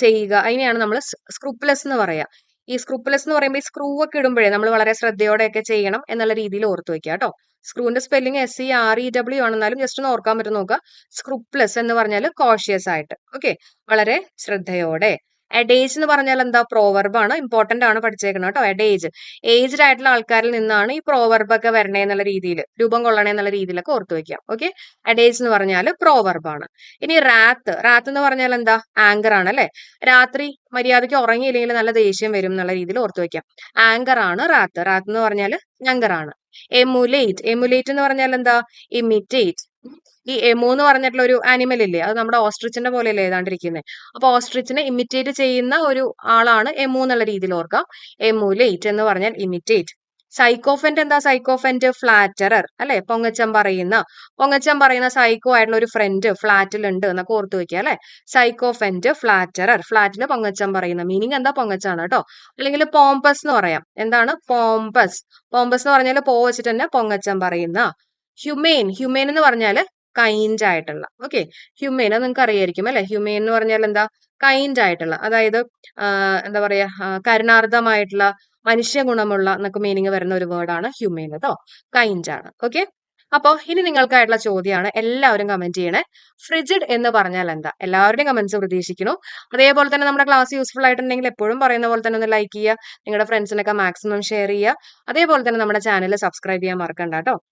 ചെയ്യുക. അതിനെയാണ് നമ്മൾ സ്ക്രൂപ്ലെസ് എന്ന് പറയാ. ഈ സ്ക്രൂപ്ലെസ് എന്ന് പറയുമ്പോൾ ഈ സ്ക്രൂ ഒക്കെ ഇടുമ്പോഴേ നമ്മൾ വളരെ ശ്രദ്ധയോടെയൊക്കെ ചെയ്യണം എന്നുള്ള രീതിയിൽ ഓർത്ത് വെക്കുക കേട്ടോ. സ്ക്രൂവിന്റെ സ്പെല്ലിംഗ് SCREW ആണെന്നാലും ജസ്റ്റ് ഒന്ന് ഓർക്കാൻ പറ്റും നോക്കുക. സ്ക്രൂപ്ലെസ് എന്ന് പറഞ്ഞാൽ കോഷ്യസ് ആയിട്ട്. ഓക്കെ, വളരെ ശ്രദ്ധയോടെ. എഡേജ് എന്ന് പറഞ്ഞാൽ എന്താ? പ്രോവർബ് ആണ്, ഇമ്പോർട്ടന്റ് ആണ്, പഠിച്ചേക്കണം കേട്ടോ. എഡേജ്, ഏജ്ഡ് ആയിട്ടുള്ള ആൾക്കാരിൽ നിന്നാണ് ഈ പ്രോവർബ് ഒക്കെ വരണേ എന്നുള്ള രീതിയിൽ, രൂപം കൊള്ളണേ എന്നുള്ള രീതിയിലൊക്കെ ഓർത്ത് വെക്കാം. ഓക്കെ, എഡേജ് എന്ന് പറഞ്ഞാൽ പ്രോവർബ് ആണ്. ഇനി റാത്ത്. റാത്ത് എന്ന് പറഞ്ഞാൽ എന്താ? ആങ്കർ ആണ് അല്ലെ? രാത്രി മര്യാദയ്ക്ക് ഉറങ്ങിയില്ലെങ്കിൽ നല്ല ദേഷ്യം വരും എന്നുള്ള രീതിയിൽ ഓർത്ത് വെക്കാം. ആങ്കർ ആണ് റാത്ത്. റാത്ത് എന്ന് പറഞ്ഞാൽ ആങ്കർ ആണ്. എമുലേറ്റ്. എമുലേറ്റ് എന്ന് പറഞ്ഞാൽ എന്താ? ഇമിറ്റേറ്റ്. ഈ എമു എന്ന് പറഞ്ഞിട്ടുള്ള ഒരു ആനിമൽ ഇല്ലേ, അത് നമ്മുടെ ഓസ്ട്രിച്ചിന്റെ പോലെയല്ലേ ഏതാണ്ടിരിക്കുന്നത്. അപ്പൊ ഓസ്ട്രിച്ചിനെ ഇമിറ്റേറ്റ് ചെയ്യുന്ന ഒരു ആളാണ് എമു എന്നുള്ള രീതിയിൽ ഓർക്കാം. എമുലേറ്റ് എന്ന് പറഞ്ഞാൽ ഇമിറ്റേറ്റ്. സൈക്കോഫെന്റ് എന്താ? സൈക്കോഫെന്റ് ഫ്ലാറ്ററർ അല്ലെ? പൊങ്ങച്ചം പറയുന്ന സൈക്കോ ആയിട്ടുള്ള ഒരു ഫ്രണ്ട് ഫ്ലാറ്റിലുണ്ട് എന്നൊക്കെ ഓർത്ത് വെക്കുക അല്ലെ? സൈക്കോഫെന്റ് ഫ്ലാറ്ററർ, ഫ്ലാറ്റില് പൊങ്ങച്ചം പറയുന്ന. മീനിങ് എന്താ? പൊങ്ങച്ചാണ് കേട്ടോ. അല്ലെങ്കിൽ പോംപസ് എന്ന് പറയാം. എന്താണ്? പോംപസ്. പോംപസ് എന്ന് പറഞ്ഞാൽ പോ വെച്ചിട്ട് തന്നെ പൊങ്ങച്ചം പറയുന്ന. ഹ്യൂമെയിൻ. ഹ്യൂമെയിൻ എന്ന് പറഞ്ഞാല് കൈൻഡ് ആയിട്ടുള്ള. ഓക്കെ, ഹ്യൂമെയിൻ അത് നിങ്ങൾക്ക് അറിയായിരിക്കും അല്ലെ? ഹ്യൂമെയിൻ എന്ന് പറഞ്ഞാൽ എന്താ? കൈൻഡ് ആയിട്ടുള്ള, അതായത് എന്താ പറയാ, കരുണാർദ്ദമായിട്ടുള്ള, മനുഷ്യ ഗുണമുള്ള എന്നൊക്കെ മീനിങ് വരുന്ന ഒരു വേർഡാണ് ഹ്യൂമെയിൻ കേട്ടോ. കൈൻഡ് ആണ്. ഓക്കെ, അപ്പോ ഇനി നിങ്ങൾക്കായിട്ടുള്ള ചോദ്യമാണ്, എല്ലാവരും കമന്റ് ചെയ്യണേ. ഫ്രിജിഡ് എന്ന് പറഞ്ഞാൽ എന്താ? എല്ലാവരുടെയും കമന്റ്സ് പ്രതീക്ഷിക്കുന്നു. അതേപോലെ തന്നെ നമ്മുടെ ക്ലാസ് യൂസ്ഫുൾ ആയിട്ടുണ്ടെങ്കിൽ എപ്പോഴും പറയുന്ന പോലെ തന്നെ ഒന്ന് ലൈക്ക് ചെയ്യുക, നിങ്ങളുടെ ഫ്രണ്ട്സിനൊക്കെ മാക്സിമം ഷെയർ ചെയ്യുക. അതേപോലെ തന്നെ നമ്മുടെ ചാനൽ സബ്സ്ക്രൈബ് ചെയ്യാൻ മറക്കണ്ട കേട്ടോ.